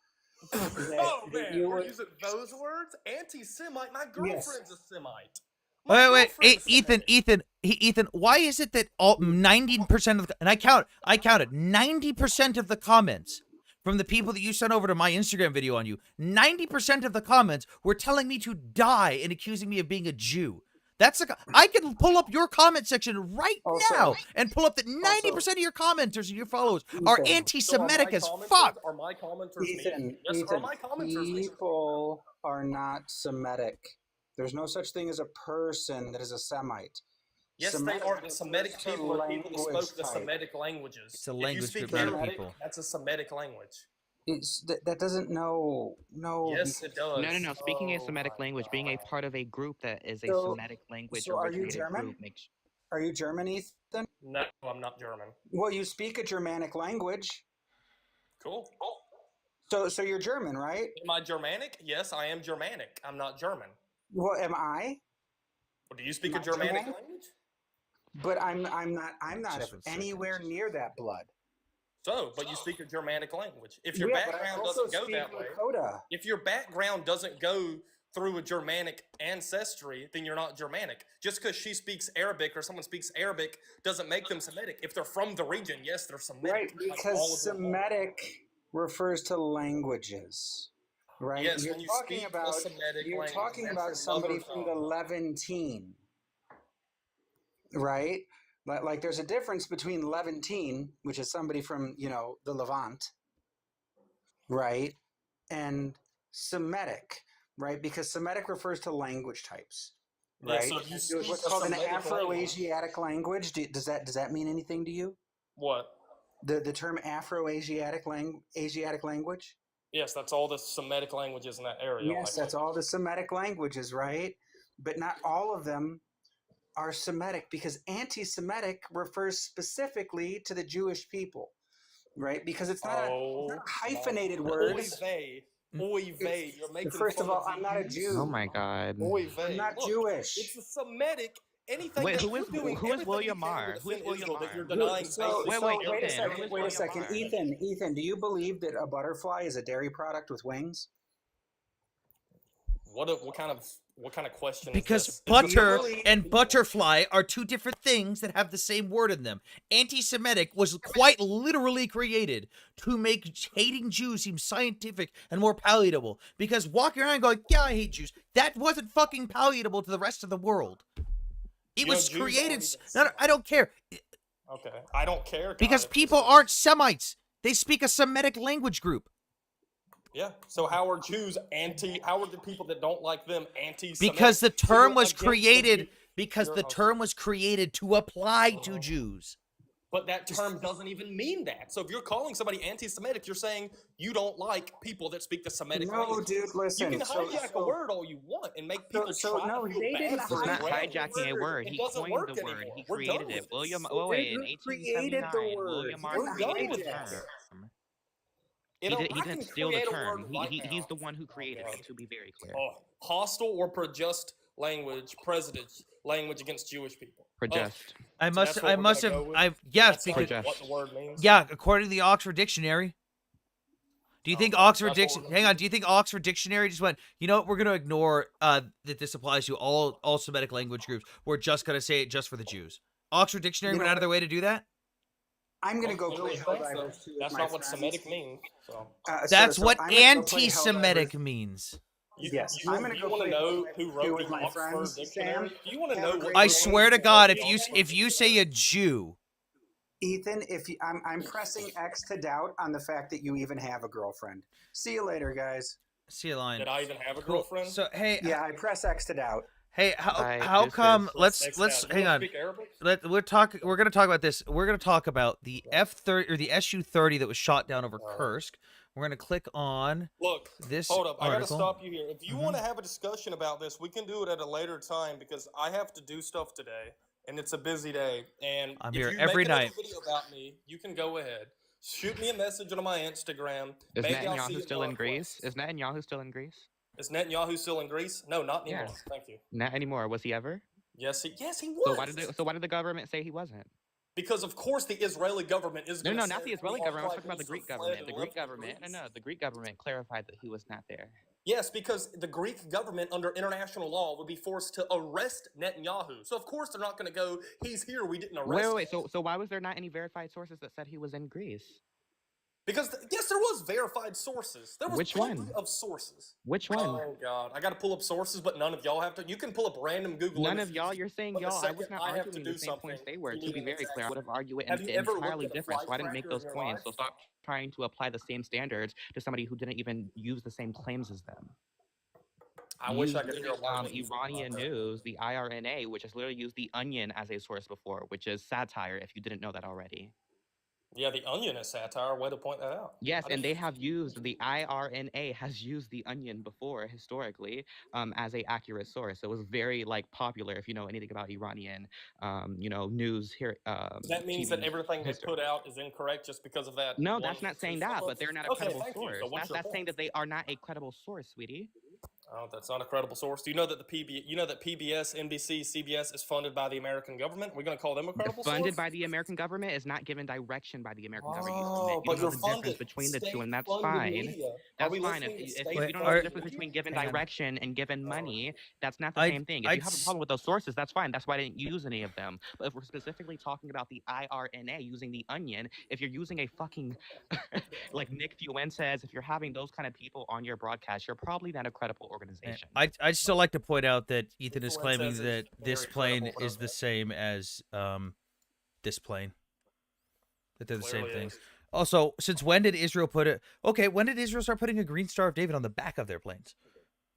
Speaker 22: Oh man, we're using those words? Anti-Semite? My girlfriend's a Semite.
Speaker 1: Wait, Ethan, why is it that all 90% of the, and I counted 90% of the comments from the people that you sent over to my Instagram video on you, 90% of the comments were telling me to die and accusing me of being a Jew. That's I can pull up your comment section right now and pull up that 90% of your commenters and your followers are anti-Semitic as fuck.
Speaker 22: Are my commenters
Speaker 4: Ethan,
Speaker 22: Yes, are my commenters
Speaker 4: people are not Semitic. There's no such thing as a person that is a Semite.
Speaker 22: Yes,
Speaker 4: Semitic
Speaker 22: they are. The Semitic people are people who spoke the
Speaker 4: type.
Speaker 22: Semitic languages.
Speaker 1: It's a language
Speaker 22: if you speak
Speaker 1: group, not a
Speaker 22: Arabic,
Speaker 1: people.
Speaker 22: that's a Semitic language.
Speaker 4: That doesn't know. No.
Speaker 22: Yes, it does.
Speaker 12: No. Speaking a Semitic language, being a part of a group that is a Semitic language
Speaker 4: So are you
Speaker 12: originated
Speaker 4: German?
Speaker 12: group makes.
Speaker 4: Are you German, Ethan?
Speaker 22: No, I'm not German.
Speaker 4: Well, you speak a Germanic language.
Speaker 22: Cool.
Speaker 4: So you're German, right?
Speaker 22: Am I Germanic? Yes, I am Germanic. I'm not German.
Speaker 4: Well, am I?
Speaker 22: Well, do you speak a
Speaker 4: Not
Speaker 22: Germanic
Speaker 4: Germanic?
Speaker 22: language?
Speaker 4: But I'm not of anywhere near that blood.
Speaker 22: So, but you speak a Germanic language. If your
Speaker 4: Yeah, but I
Speaker 22: background
Speaker 4: also
Speaker 22: doesn't go
Speaker 4: speak
Speaker 22: that way,
Speaker 4: Lakota.
Speaker 22: if your background doesn't go through a Germanic ancestry, then you're not Germanic. Just because she speaks Arabic or someone speaks Arabic doesn't make them Semitic. If they're from the region, yes, they're Semitic.
Speaker 4: Right,
Speaker 22: like all
Speaker 4: because
Speaker 22: of them.
Speaker 4: Semitic refers to languages. Right?
Speaker 22: Yes,
Speaker 4: you're
Speaker 22: when you
Speaker 4: talking
Speaker 22: speak
Speaker 4: about
Speaker 22: a Semitic
Speaker 4: you're
Speaker 22: language,
Speaker 4: talking
Speaker 22: that's
Speaker 4: about
Speaker 22: your
Speaker 4: somebody
Speaker 22: mother
Speaker 4: from the
Speaker 22: tongue.
Speaker 4: Levantine. Right? Like there's a difference between Levantine, which is somebody from, the Levant, right? And Semitic, right? Because Semitic refers to language types.
Speaker 22: Yeah,
Speaker 4: Right?
Speaker 22: so if you
Speaker 4: There's
Speaker 22: speak
Speaker 4: what's
Speaker 22: a
Speaker 4: called an
Speaker 22: Semitic
Speaker 4: Afro-Asiatic language. Does that mean anything to you?
Speaker 22: What?
Speaker 4: The term Afro-Asiatic Asiatic language?
Speaker 22: Yes, that's all the Semitic languages in that area.
Speaker 4: Yes, that's all the Semitic languages, right? But not all of them are Semitic, because anti-Semitic refers specifically to the Jewish people, right? Because it's not a hyphenated word.
Speaker 22: Oy vey. Oy vey. You're making
Speaker 4: First of
Speaker 22: fun
Speaker 4: all, I'm not a
Speaker 22: Jews?
Speaker 4: Jew.
Speaker 12: Oh my God.
Speaker 22: Oy vey.
Speaker 4: I'm not
Speaker 22: Look,
Speaker 4: Jewish.
Speaker 22: It's a Semitic. Anything
Speaker 12: Wait,
Speaker 22: that
Speaker 12: who
Speaker 22: you're
Speaker 12: is
Speaker 22: doing,
Speaker 12: who is
Speaker 22: everything
Speaker 12: William
Speaker 22: you can
Speaker 12: Marr?
Speaker 22: to
Speaker 12: Who is
Speaker 22: defend
Speaker 12: William
Speaker 22: Israel
Speaker 12: Marr?
Speaker 22: that you're denying
Speaker 4: So,
Speaker 22: basis.
Speaker 4: wait a second.
Speaker 12: Who is
Speaker 4: Wait a
Speaker 12: William
Speaker 4: second.
Speaker 12: Marr?
Speaker 4: Ethan, do you believe that a butterfly is a dairy product with wings?
Speaker 22: What kind of question
Speaker 1: Because
Speaker 22: is this?
Speaker 1: butter and butterfly are two different things that have the same word in them. Anti-Semitic was quite literally created to make hating Jews seem scientific and more palatable. Because walking around going, yeah, I hate Jews, that wasn't fucking palatable to the rest of the world. It was created. No, I don't care.
Speaker 22: Okay, I don't care.
Speaker 1: Because people aren't Semites. They speak a Semitic language group.
Speaker 22: Yeah. So how are Jews how are the people that don't like them anti-Semitic?
Speaker 1: Because the term was created. Because the term was created to apply to Jews.
Speaker 22: But that term doesn't even mean that. So if you're calling somebody anti-Semitic, you're saying you don't like people that speak the Semitic language.
Speaker 4: No, dude, listen.
Speaker 22: You can hijack a word all you want and make people try
Speaker 4: no,
Speaker 22: to feel
Speaker 4: they
Speaker 22: bad
Speaker 4: didn't
Speaker 22: for
Speaker 12: It's not
Speaker 22: it.
Speaker 12: hijacking a word.
Speaker 22: It
Speaker 12: He
Speaker 22: doesn't
Speaker 12: coined
Speaker 22: work
Speaker 12: the word.
Speaker 22: anymore.
Speaker 12: He
Speaker 22: We're done
Speaker 12: created it.
Speaker 22: with
Speaker 12: William
Speaker 22: this.
Speaker 12: Owen in
Speaker 4: Who created the
Speaker 12: 1879.
Speaker 4: word?
Speaker 12: William
Speaker 4: He
Speaker 12: R.
Speaker 4: didn't
Speaker 12: created
Speaker 4: create
Speaker 12: the
Speaker 4: it.
Speaker 12: term.
Speaker 22: You
Speaker 12: He,
Speaker 22: know,
Speaker 12: did, he
Speaker 22: I
Speaker 12: didn't
Speaker 22: can
Speaker 12: steal the
Speaker 22: create a
Speaker 12: term.
Speaker 22: word right
Speaker 12: He's
Speaker 22: now.
Speaker 12: the one who created it, to be very clear.
Speaker 22: Hostile or prejudiced language, prejudice language against Jewish people.
Speaker 12: Prejudiced.
Speaker 1: I must
Speaker 22: that's what we're
Speaker 1: have.
Speaker 22: gonna go with?
Speaker 1: Yes,
Speaker 22: That's
Speaker 1: because
Speaker 22: like what the word means.
Speaker 1: yeah, according to the Oxford Dictionary. Do you think Oxford Dictionary? Hang on. Do you think Oxford Dictionary just went? You know what? We're going to ignore that this applies to all Semitic language groups. We're just going to say it just for the Jews. Oxford Dictionary went out of their way to do that.
Speaker 4: I'm going to go
Speaker 22: Really
Speaker 4: play
Speaker 22: think so.
Speaker 4: Helldivers 2 with
Speaker 22: That's
Speaker 4: my
Speaker 22: not what
Speaker 4: friends.
Speaker 22: Semitic means. So.
Speaker 1: That's what
Speaker 4: I'm gonna go play
Speaker 1: anti-Semitic
Speaker 4: Helldivers.
Speaker 1: means.
Speaker 4: Yes,
Speaker 22: You
Speaker 4: I'm going to go
Speaker 22: want to
Speaker 4: play
Speaker 22: know
Speaker 4: Helldivers
Speaker 22: who
Speaker 4: 2
Speaker 22: wrote
Speaker 4: with
Speaker 22: the
Speaker 4: my
Speaker 22: Oxford
Speaker 4: friends.
Speaker 22: Dictionary?
Speaker 4: Sam,
Speaker 22: Do you want to
Speaker 4: have
Speaker 22: know
Speaker 4: a
Speaker 22: what?
Speaker 4: great
Speaker 1: I
Speaker 4: day.
Speaker 1: swear to God, if you say a Jew,
Speaker 4: Ethan, I'm pressing X to doubt on the fact that you even have a girlfriend. See you later, guys.
Speaker 1: see a line.
Speaker 22: Did I even have a
Speaker 1: Cool.
Speaker 22: girlfriend?
Speaker 1: So hey,
Speaker 4: Yeah, I press X to doubt.
Speaker 1: hey, how come? Let's hang on.
Speaker 22: Speak Arabic?
Speaker 1: We're gonna talk about this. We're gonna talk about the F-30 or the Su-30 that was shot down over Kursk. We're gonna click on
Speaker 22: Look,
Speaker 1: this
Speaker 22: hold up. I gotta
Speaker 1: article.
Speaker 22: stop you here. If you want to have a discussion about this, we can do it at a later time because I have to do stuff today, and it's a busy day. And
Speaker 1: I'm
Speaker 22: if
Speaker 1: here
Speaker 22: you
Speaker 1: every
Speaker 22: make another
Speaker 1: night.
Speaker 22: video about me, you can go ahead. Shoot me a message on my Instagram.
Speaker 12: Is
Speaker 22: Maybe I'll see
Speaker 12: Netanyahu
Speaker 22: it
Speaker 12: still
Speaker 22: on
Speaker 12: in Greece? Is Netanyahu still in Greece?
Speaker 22: Is Netanyahu still in Greece? No, not anymore.
Speaker 12: Yeah.
Speaker 22: Thank you.
Speaker 12: Not anymore. Was he ever?
Speaker 22: Yes, he was.
Speaker 12: So why did the government say he wasn't?
Speaker 22: Because of course the Israeli government is
Speaker 12: No,
Speaker 22: going to
Speaker 12: not the Israeli government. I was talking about the Greek government. The Greek government.
Speaker 22: Greece.
Speaker 12: No, the Greek government clarified that he was not there.
Speaker 22: Yes, because the Greek government under international law would be forced to arrest Netanyahu. So of course they're not going to go, he's here, we didn't arrest
Speaker 12: Wait.
Speaker 22: him.
Speaker 12: So why was there not any verified sources that said he was in Greece?
Speaker 22: Because, yes, there was verified sources. There was
Speaker 12: Which
Speaker 22: plenty
Speaker 12: one?
Speaker 22: of sources.
Speaker 12: Which one?
Speaker 22: Oh, God. I got to pull up sources, but none of y'all have to. You can pull up random Google
Speaker 12: None
Speaker 22: images.
Speaker 12: of y'all. You're saying
Speaker 22: but the
Speaker 12: y'all. I was
Speaker 22: second
Speaker 12: not
Speaker 22: I have to
Speaker 12: arguing
Speaker 22: do
Speaker 12: the same
Speaker 22: something,
Speaker 12: points they were.
Speaker 22: you
Speaker 12: To
Speaker 22: need
Speaker 12: be
Speaker 22: an
Speaker 12: very
Speaker 22: exact
Speaker 12: clear, I would have argued
Speaker 22: Have you ever
Speaker 12: entirely
Speaker 22: looked at a
Speaker 12: different. So I
Speaker 22: flight
Speaker 12: didn't make
Speaker 22: tracker in
Speaker 12: those
Speaker 22: your
Speaker 12: points.
Speaker 22: life?
Speaker 12: So stop trying to apply the same standards to somebody who didn't even use the same claims as them.
Speaker 22: I wish I could hear a word what you said about
Speaker 12: Iranian
Speaker 22: that.
Speaker 12: news, the IRNA, which has literally used the Onion as a source before, which is satire. If you didn't know that already.
Speaker 22: Yeah, the Onion is satire. Way to point that out.
Speaker 12: Yes, and they have used the IRNA has used the Onion before historically as a accurate source. So it was very popular if you know anything about Iranian news here.
Speaker 22: That means that
Speaker 12: TV
Speaker 22: everything they
Speaker 12: history.
Speaker 22: put out is incorrect just because of that.
Speaker 12: No,
Speaker 22: one
Speaker 12: that's not saying that, but they're not a
Speaker 22: Okay,
Speaker 12: credible
Speaker 22: thank you.
Speaker 12: source.
Speaker 22: So what's your
Speaker 12: That's saying
Speaker 22: point?
Speaker 12: that they are not a credible source, sweetie.
Speaker 22: Oh, that's not a credible source. Do you know that PBS, NBC, CBS is funded by the American government? We're going to call them a credible
Speaker 12: Funded
Speaker 22: source?
Speaker 12: by the American government is not given direction by the American government.
Speaker 22: Oh,
Speaker 12: You
Speaker 22: but
Speaker 12: don't know
Speaker 22: you're
Speaker 12: the
Speaker 22: funded.
Speaker 12: difference between the two, and that's
Speaker 22: State-funded
Speaker 12: fine.
Speaker 22: media. Are
Speaker 12: That's
Speaker 22: we
Speaker 12: fine.
Speaker 22: listening to
Speaker 12: If
Speaker 22: state-funded
Speaker 12: you don't know the difference between given
Speaker 1: hang on.
Speaker 12: direction and given money, that's not the same thing. If you have a problem with those sources, that's fine. That's why I didn't use any of them. But if we're specifically talking about the IRNA using the Onion, if you're using a fucking like Nick Fuentes, if you're having those kind of people on your broadcast, you're probably not a credible organization.
Speaker 1: I'd still like to point out that Ethan is claiming
Speaker 22: Fuentes is
Speaker 1: that this
Speaker 22: very
Speaker 1: plane
Speaker 22: credible, but
Speaker 1: is the
Speaker 22: okay.
Speaker 1: same as this plane. That they're the same
Speaker 22: Clearly
Speaker 1: thing.
Speaker 22: is.
Speaker 1: Also, since when did Israel put it? Okay, when did Israel start putting a Green Star of David on the back of their planes?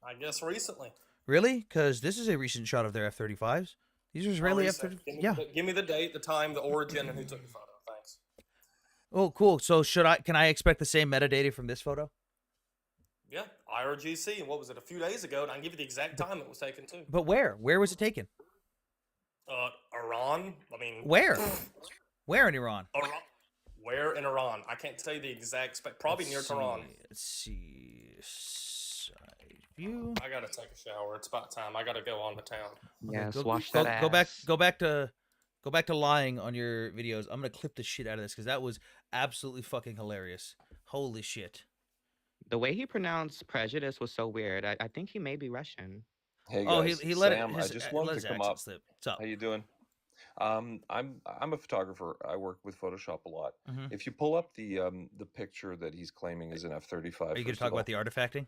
Speaker 22: I guess recently.
Speaker 1: Really? Because this is a recent shot of their F-35s. These are Israeli
Speaker 22: Recent.
Speaker 1: F-35s. Yeah.
Speaker 22: Give me the date, the time, the origin, and who took the photo. Thanks.
Speaker 1: Oh, cool. So can I expect the same metadata from this photo?
Speaker 22: Yeah, IRGC. And what was it, a few days ago? And I can give you the exact time it was taken, too.
Speaker 1: But where? Where was it taken?
Speaker 22: Iran. I mean...
Speaker 1: Where? Where in Iran?
Speaker 22: Iran. Where in Iran? I can't tell you the exact spec. Probably near Tehran.
Speaker 1: Let's see. Side view.
Speaker 22: I gotta take a shower. It's about time. I gotta go on to town.
Speaker 12: Yes,
Speaker 1: go,
Speaker 12: wash
Speaker 1: go,
Speaker 12: that
Speaker 1: go back.
Speaker 12: ass.
Speaker 1: Go back to lying on your videos. I'm gonna clip the shit out of this because that was absolutely fucking hilarious. Holy shit.
Speaker 12: The way he pronounced prejudice was so weird. I think he may be Russian.
Speaker 3: Hey
Speaker 1: Oh,
Speaker 3: guys,
Speaker 1: he let it,
Speaker 3: Sam. I
Speaker 1: his
Speaker 3: just
Speaker 1: let
Speaker 3: wanted
Speaker 1: his
Speaker 3: to come
Speaker 1: accent
Speaker 3: up.
Speaker 1: slip. What's up?
Speaker 3: How you doing? I'm a photographer. I work with Photoshop a lot.
Speaker 1: Mhm.
Speaker 3: If you pull up the picture that he's claiming is an F-35,
Speaker 1: Are you going to
Speaker 3: first
Speaker 1: talk
Speaker 3: of all,
Speaker 1: about the artifacting?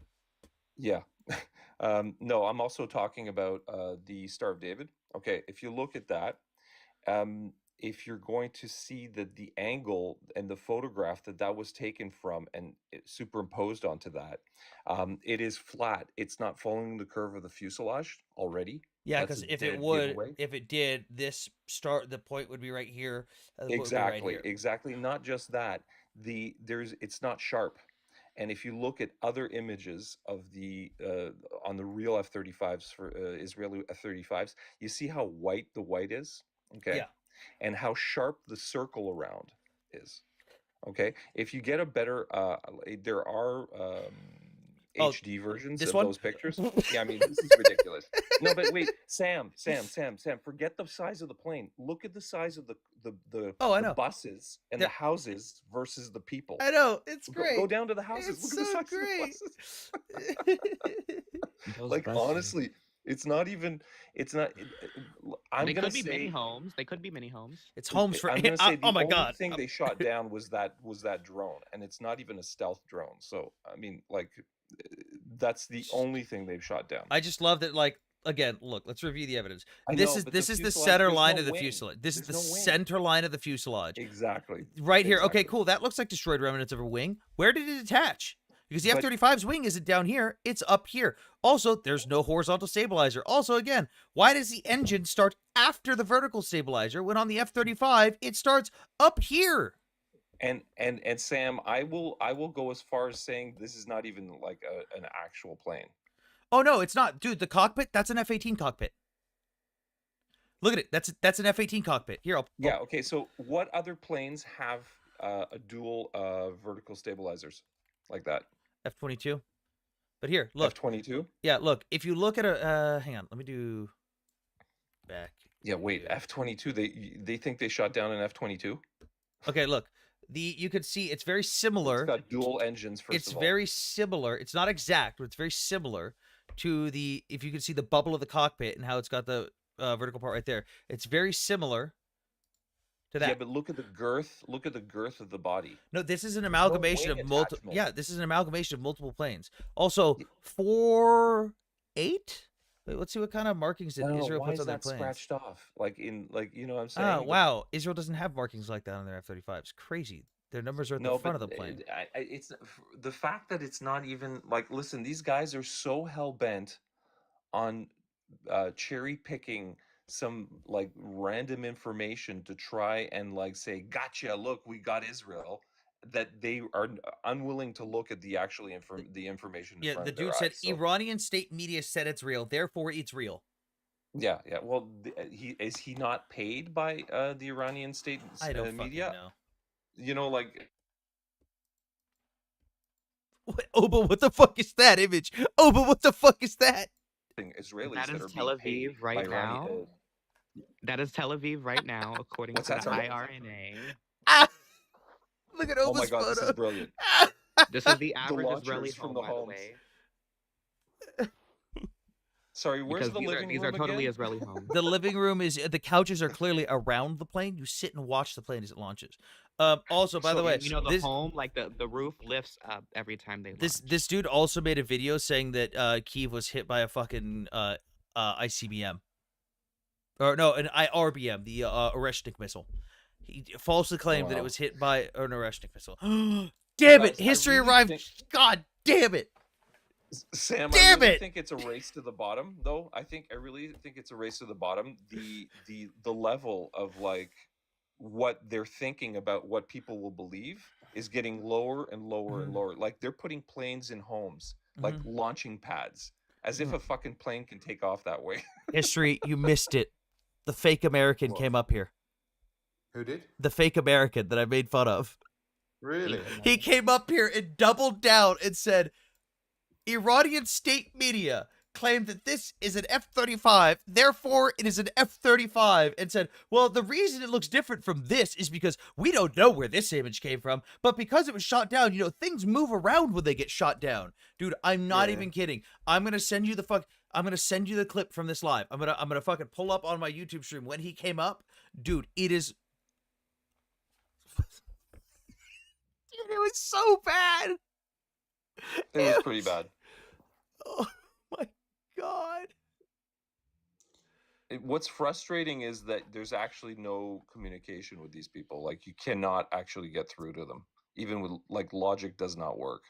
Speaker 3: yeah. No, I'm also talking about the Star of David. Okay, if you look at that, if you're going to see that the angle and the photograph that was taken from and superimposed onto that, it is flat. It's not following the curve of the fuselage already.
Speaker 1: Yeah,
Speaker 3: That's a
Speaker 1: because if it
Speaker 3: dead
Speaker 1: would,
Speaker 3: giveaway.
Speaker 1: if it did, the point would be right here. The point would be right
Speaker 3: Exactly,
Speaker 1: here.
Speaker 3: exactly. Not just that, it's not sharp. And if you look at other images of the on the real F-35s for Israeli F-35s, you see how white the white is, okay,
Speaker 1: Yeah.
Speaker 3: and how sharp the circle around is. Okay, if you get a better, there are
Speaker 1: Oh,
Speaker 3: HD versions
Speaker 1: this
Speaker 3: of
Speaker 1: one?
Speaker 3: those pictures. Yeah, I mean this is ridiculous. No, but wait, Sam, forget the size of the plane. Look at the size of
Speaker 1: Oh, I
Speaker 3: the
Speaker 1: know.
Speaker 3: buses and the houses versus the people.
Speaker 1: I know. It's
Speaker 3: Go
Speaker 1: great.
Speaker 3: down to the houses.
Speaker 1: It's
Speaker 3: Look at the
Speaker 1: so
Speaker 3: size
Speaker 1: great.
Speaker 3: of the buses. Like honestly, it's not even. It's not. I'm
Speaker 12: They
Speaker 3: gonna
Speaker 12: could be mini
Speaker 3: say.
Speaker 12: homes. They could be mini homes.
Speaker 1: It's homes for.
Speaker 3: I'm gonna say the
Speaker 1: oh my
Speaker 3: only
Speaker 1: god.
Speaker 3: thing they shot down was that drone, and it's not even a stealth drone. So I mean, like, that's the only thing they've shot down.
Speaker 1: I just love that. Like again, look. Let's review the evidence.
Speaker 3: I
Speaker 1: This
Speaker 3: know,
Speaker 1: is
Speaker 3: but
Speaker 1: this
Speaker 3: the
Speaker 1: is the
Speaker 3: fuselage,
Speaker 1: center
Speaker 3: there's
Speaker 1: line
Speaker 3: no
Speaker 1: of the
Speaker 3: wing.
Speaker 1: fuselage. This is the
Speaker 3: There's no wing.
Speaker 1: center line of the fuselage.
Speaker 3: Exactly.
Speaker 1: Right here. Okay,
Speaker 3: Exactly.
Speaker 1: cool. That looks like destroyed remnants of a wing. Where did it attach? Because the
Speaker 3: But-
Speaker 1: F-35's wing isn't down here. It's up here. Also, there's no horizontal stabilizer. Also, again, why does the engine start after the vertical stabilizer when on the F-35 it starts up here?
Speaker 3: And Sam, I will go as far as saying this is not even like an actual plane.
Speaker 1: Oh no, it's not, dude. The cockpit, that's an F-18 cockpit. Look at it. That's an F-18 cockpit. Here,
Speaker 3: Yeah. Okay. So what other planes have a dual vertical stabilizers like that?
Speaker 1: F-22. But here, look.
Speaker 3: F-22.
Speaker 1: Yeah, look. If you look at a, hang on. Let me do back.
Speaker 3: Yeah. Wait. F-22. They think they shot down an F-22.
Speaker 1: Okay, look. You can see it's very similar.
Speaker 3: It's got dual engines.
Speaker 1: It's
Speaker 3: of all.
Speaker 1: very similar. It's not exact, but it's very similar to the. If you can see the bubble of the cockpit and how it's got the vertical part right there, it's very similar to that.
Speaker 3: Yeah, but look at the girth. Look at the girth of the body.
Speaker 1: No, this is an
Speaker 3: no
Speaker 1: amalgamation
Speaker 3: wing
Speaker 1: of multiple.
Speaker 3: attachment.
Speaker 1: Yeah, this is an amalgamation of multiple planes. Also, 4-8. Wait, let's see what kind of markings did
Speaker 3: I don't know,
Speaker 1: Israel
Speaker 3: why
Speaker 1: puts
Speaker 3: is
Speaker 1: on their
Speaker 3: that
Speaker 1: planes.
Speaker 3: scratched off? Like you know what I'm saying?
Speaker 1: Oh, wow. Israel doesn't have markings like that on their F-35s. Crazy. Their numbers are at the front of the plane.
Speaker 3: It's the fact that it's not even like. Listen, these guys are so hell bent on cherry picking some like random information to try and like say, "Gotcha! Look, we got Israel." That they are unwilling to look at the the information. In
Speaker 1: Yeah,
Speaker 3: front
Speaker 1: the
Speaker 3: of their
Speaker 1: dude said
Speaker 3: eyes, so-
Speaker 1: Iranian state media said it's real, therefore it's real.
Speaker 3: Yeah, yeah. Well, is he not paid by the Iranian state
Speaker 1: I don't
Speaker 3: media?
Speaker 1: fucking know.
Speaker 3: You know, like
Speaker 1: Oh, but what the fuck is that image? Oh, but what the fuck is that?
Speaker 3: Israelis
Speaker 12: That
Speaker 3: that
Speaker 12: is
Speaker 3: are
Speaker 12: Tel
Speaker 3: being paid
Speaker 12: Aviv right
Speaker 3: by Iranian.
Speaker 12: now. That is Tel Aviv right now, according
Speaker 3: What's
Speaker 12: to
Speaker 3: that,
Speaker 12: the
Speaker 3: sorry?
Speaker 12: IRNA.
Speaker 1: Look at
Speaker 3: Oh
Speaker 1: Oba's
Speaker 3: my god, this
Speaker 1: photo.
Speaker 3: is brilliant.
Speaker 12: This is the average
Speaker 3: launchers
Speaker 12: Israeli
Speaker 3: from
Speaker 12: home,
Speaker 3: the
Speaker 12: by the
Speaker 3: homes.
Speaker 12: way.
Speaker 3: Sorry, where's
Speaker 12: Because
Speaker 3: the living
Speaker 12: these
Speaker 3: room
Speaker 12: are totally
Speaker 3: again?
Speaker 12: Israeli homes.
Speaker 1: The living room is the couches are clearly around the plane. You sit and watch the plane as it launches. Also, by the way,
Speaker 12: you know the
Speaker 1: this
Speaker 12: home, like the roof lifts up every time they launch.
Speaker 1: this dude also made a video saying that Kiev was hit by a fucking ICBM, or no, an IRBM, the Oreshnik missile. He falsely claimed that it
Speaker 3: wow.
Speaker 1: was hit by an Oreshnik missile. Damn it!
Speaker 3: Guys, I
Speaker 1: History
Speaker 3: really
Speaker 1: arrived.
Speaker 3: think-
Speaker 1: God damn it!
Speaker 3: Sam,
Speaker 1: Damn
Speaker 3: I really
Speaker 1: it!
Speaker 3: think it's a race to the bottom, though. I really think it's a race to the bottom. The level of like what they're thinking about what people will believe is getting lower and lower and lower. Like they're putting planes in homes, like launching pads, as if a fucking plane can take off that way.
Speaker 1: History, you missed it. The fake American came up here.
Speaker 7: Who did?
Speaker 1: The fake American that I made fun of.
Speaker 7: Really?
Speaker 1: He came up here and doubled down and said, Iranian state media claimed that this is an F-35, therefore it is an F-35, and said, well, the reason it looks different from this is because we don't know where this image came from, but because it was shot down, things move around when they get shot down. Dude, I'm not even kidding. I'm gonna send you the clip from this live. I'm gonna fucking pull up on my YouTube stream when he came up. Dude, it is... Dude, it was so bad.
Speaker 3: It was pretty bad.
Speaker 1: Oh my god.
Speaker 3: What's frustrating is that there's actually no communication with these people. Like, you cannot actually get through to them. Even with, like, logic does not work.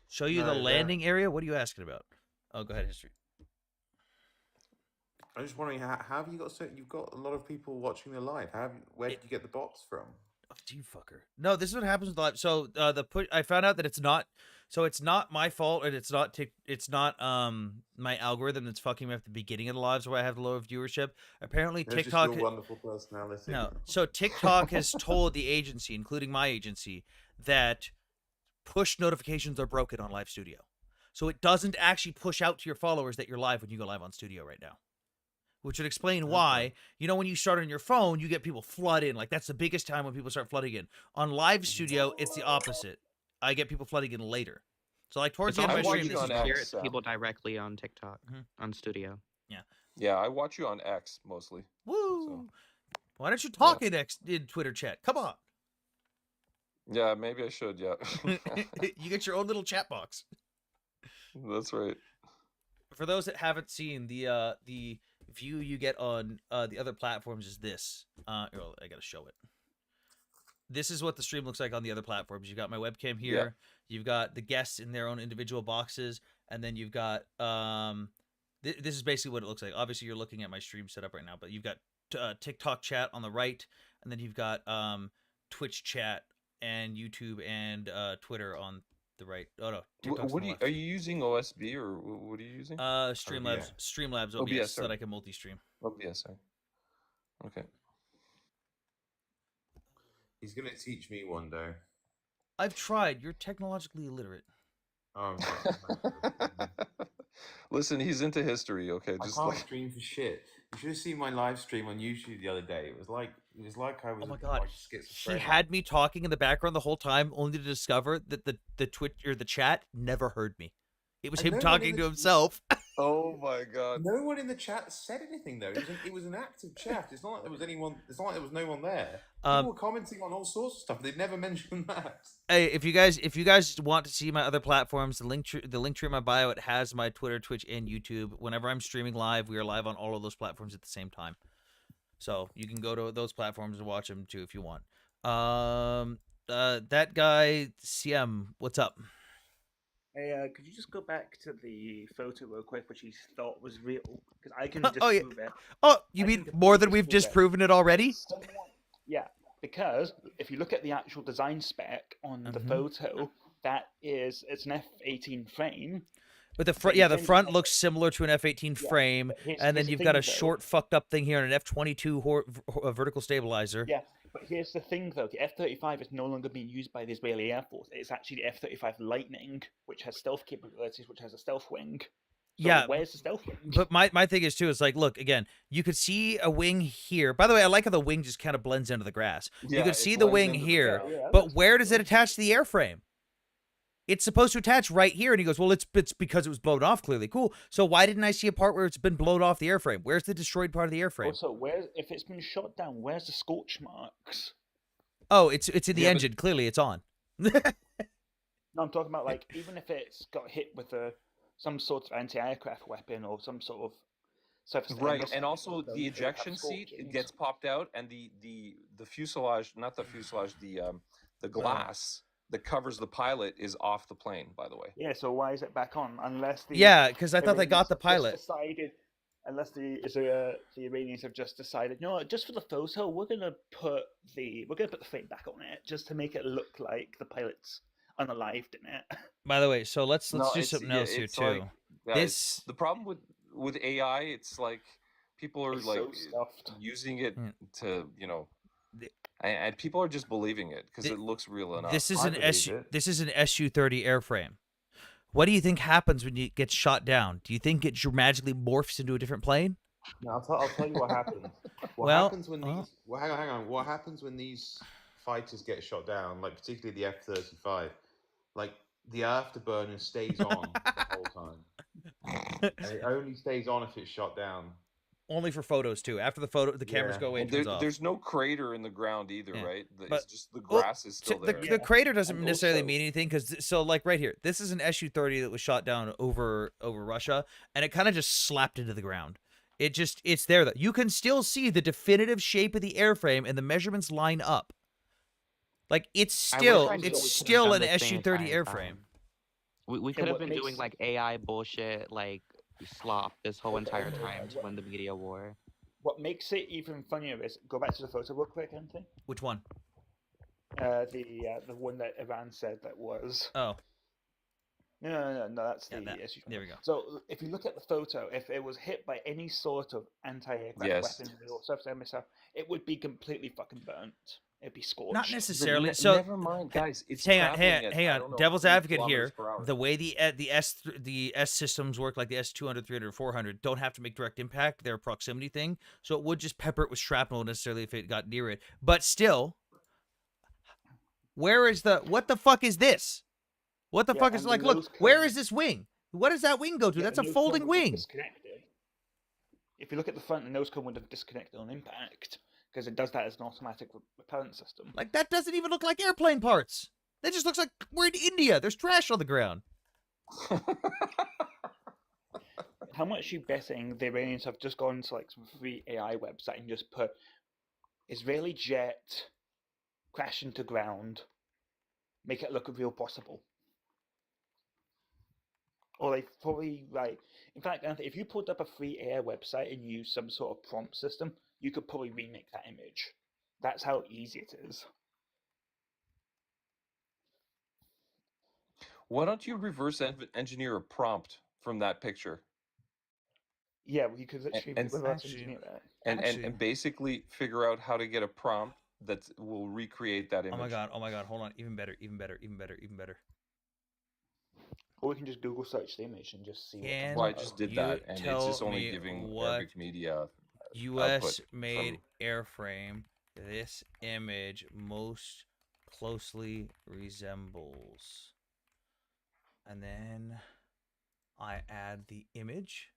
Speaker 1: Show you the landing area? What are you asking about? Oh, go ahead, history.
Speaker 7: I'm just wondering, how have you got you've got a lot of people watching the live. Where did you get the bots from?
Speaker 1: Oh, you fucker. No, this is what happens with live. So I found out that it's not my fault, and it's not my algorithm that's fucking me at the beginning of the lives where I have the lower viewership. Apparently
Speaker 7: It's
Speaker 1: TikTok
Speaker 7: just your wonderful personality.
Speaker 1: No. So TikTok has told the agency, including my agency, that push notifications are broken on Live Studio. So it doesn't actually push out to your followers that you're live when you go live on Studio right now. Which would explain why, when you start on your phone, you get people flood in. Like, that's the biggest time when people start flooding in. On Live Studio, it's the opposite. I get people flooding in later. So, like, towards the end of my stream, this is
Speaker 12: hear it people directly on TikTok, on Studio.
Speaker 1: Yeah.
Speaker 3: Yeah, I watch you on X mostly.
Speaker 1: Woo!
Speaker 3: So.
Speaker 1: Why don't you talk in Twitter chat? Come on.
Speaker 3: Yeah, maybe I should, yeah.
Speaker 1: You get your own little chat box.
Speaker 3: That's right.
Speaker 1: For those that haven't seen, the view you get on the other platforms is this. I gotta show it. This is what the stream looks like on the other platforms. You've got my webcam here. Yeah. You've got the guests in their own individual boxes, and then you've got this is basically what it looks like. Obviously, you're looking at my stream setup right now, but you've got TikTok chat on the right, and then you've got Twitch chat and YouTube and Twitter on the right. Oh no, TikTok's
Speaker 3: are you using OSB or what are you using?
Speaker 1: Streamlabs OBS, so that I can multi-stream.
Speaker 3: OBS, sorry. Okay.
Speaker 7: He's gonna teach me one day.
Speaker 1: I've tried. You're technologically illiterate.
Speaker 7: Oh,
Speaker 3: listen, he's into history. Okay,
Speaker 7: I can't stream for shit. You should have seen my live stream on YouTube the other day. It was like I was.
Speaker 1: Oh my god! He had me talking in the background the whole time, only to discover that the Twitch or the chat never heard me. It was him talking to himself.
Speaker 3: Oh my god!
Speaker 7: No one in the chat said anything though. It was an active chat. It's not like there was anyone. It's not like there was no one there. People were commenting on all sorts of stuff. They'd never mentioned that.
Speaker 1: Hey, if you guys want to see my other platforms, the link tree in my bio, it has my Twitter, Twitch, and YouTube. Whenever I'm streaming live, we are live on all of those platforms at the same time. So you can go to those platforms and watch them too if you want. That guy CM, what's up?
Speaker 9: Hey, could you just go back to the photo real quick, which you thought was real? Because I can disprove it.
Speaker 1: Oh, you mean more than we've disproven it already?
Speaker 9: Yeah, because if you look at the actual design spec on the photo, it's an F-18 frame.
Speaker 1: But the front looks similar to an F-18 frame, and then you've got a short fucked up thing here on an F-22 vertical stabilizer.
Speaker 9: Yeah, but here's the thing though, the F-35 is no longer being used by the Israeli Air Force. It's actually the F-35 Lightning, which has stealth capabilities, which has a stealth wing. So
Speaker 1: yeah,
Speaker 9: where's the stealth wing?
Speaker 1: But my thing is too, is like, look, again, you could see a wing here. By the way, I like how the wing just kind of blends into the grass.
Speaker 3: Yeah,
Speaker 1: you could see the wing here, but where does it attach to the airframe? It's supposed to attach right here, and he goes, well, it's because it was blown off, clearly. Cool. So why didn't I see a part where it's been blown off the airframe? Where's the destroyed part of the airframe?
Speaker 9: Also, if it's been shot down, where's the scorch marks?
Speaker 1: Oh, it's in the engine. Clearly, it's on.
Speaker 9: No, I'm talking about, like, even if it's got hit with some sort of anti-aircraft weapon or some sort of surface.
Speaker 3: Right, and also the ejection seat gets popped out, and the fuselage, not the fuselage, the glass that covers the pilot is off the plane, by the way.
Speaker 9: Yeah, so why is it back on? Unless
Speaker 1: because I thought they got the pilot.
Speaker 9: Unless the Iranians have just decided, no, just for the photo, we're gonna put the frame back on it just to make it look like the pilot's unalived in it.
Speaker 1: By the way, so let's do something else here too.
Speaker 3: Like, the problem with AI, it's like people are like using it to and people are just believing it because it looks real enough.
Speaker 1: This is an SU-30 airframe. What do you think happens when it gets shot down? Do you think it magically morphs into a different plane?
Speaker 7: No, I'll tell you what happens. What
Speaker 1: Well,
Speaker 7: happens when these? Well, hang on. What happens when these fighters get shot down? Like particularly the F-35, like the afterburner stays on the whole time, and it only stays on if it's shot down.
Speaker 1: Only for photos too. After the cameras go away, it turns off.
Speaker 3: There's no crater in the ground either,
Speaker 1: Yeah.
Speaker 3: right?
Speaker 1: But
Speaker 3: It's just the grass is still there.
Speaker 1: The crater doesn't necessarily mean anything because like right here, this is an Su-30 that was shot down over Russia, and it kind of just slapped into the ground. It's there though. You can still see the definitive shape of the airframe, and the measurements line up. Like it's still an Su-30 airframe.
Speaker 12: We could have been doing like AI bullshit, like slop this whole entire time to win the media war.
Speaker 9: What makes it even funnier is go back to the photo real quick, Anthony.
Speaker 1: Which one?
Speaker 9: The one that Ivan said that was.
Speaker 1: Oh.
Speaker 9: No, that's the issue.
Speaker 1: There we go.
Speaker 9: So if you look at the photo, if it was hit by any sort of anti-aircraft weapon or surface missile, it would be completely fucking burnt. It'd be scorched.
Speaker 1: Not necessarily. So
Speaker 3: never mind, guys. It's
Speaker 1: hang on. Devil's advocate here.
Speaker 3: /.
Speaker 1: The way the S systems work, like the S-200, 300, 400, don't have to make direct impact. They're a proximity thing, so it would just pepper it with shrapnel necessarily if it got near it. But still, what the fuck is this? What the fuck is like? Look, where is this wing? What does that wing go to? That's a folding wing.
Speaker 9: If you look at the front, the nose cone would have disconnected on impact. Because it does that as an automatic repellent system.
Speaker 1: Like, that doesn't even look like airplane parts. That just looks like we're in India. There's trash on the ground.
Speaker 9: How much are you betting the Iranians have just gone to like some free AI website and just put Israeli jet crash into ground, make it look real possible? Or they probably, like, in fact, Anthony, if you pulled up a free AI website and used some sort of prompt system, you could probably remake that image. That's how easy it is.
Speaker 3: Why don't you reverse engineer a prompt from that picture?
Speaker 9: Yeah, well, you could literally reverse engineer that.
Speaker 3: And basically figure out how to get a prompt that will recreate that image.
Speaker 1: Oh my god, hold on. Even better.
Speaker 9: Or we can just Google search the image and just see what
Speaker 3: Well, I just did that, and it's just only giving Arabic media
Speaker 1: U.S. made airframe this image most closely resembles. And then I add the image.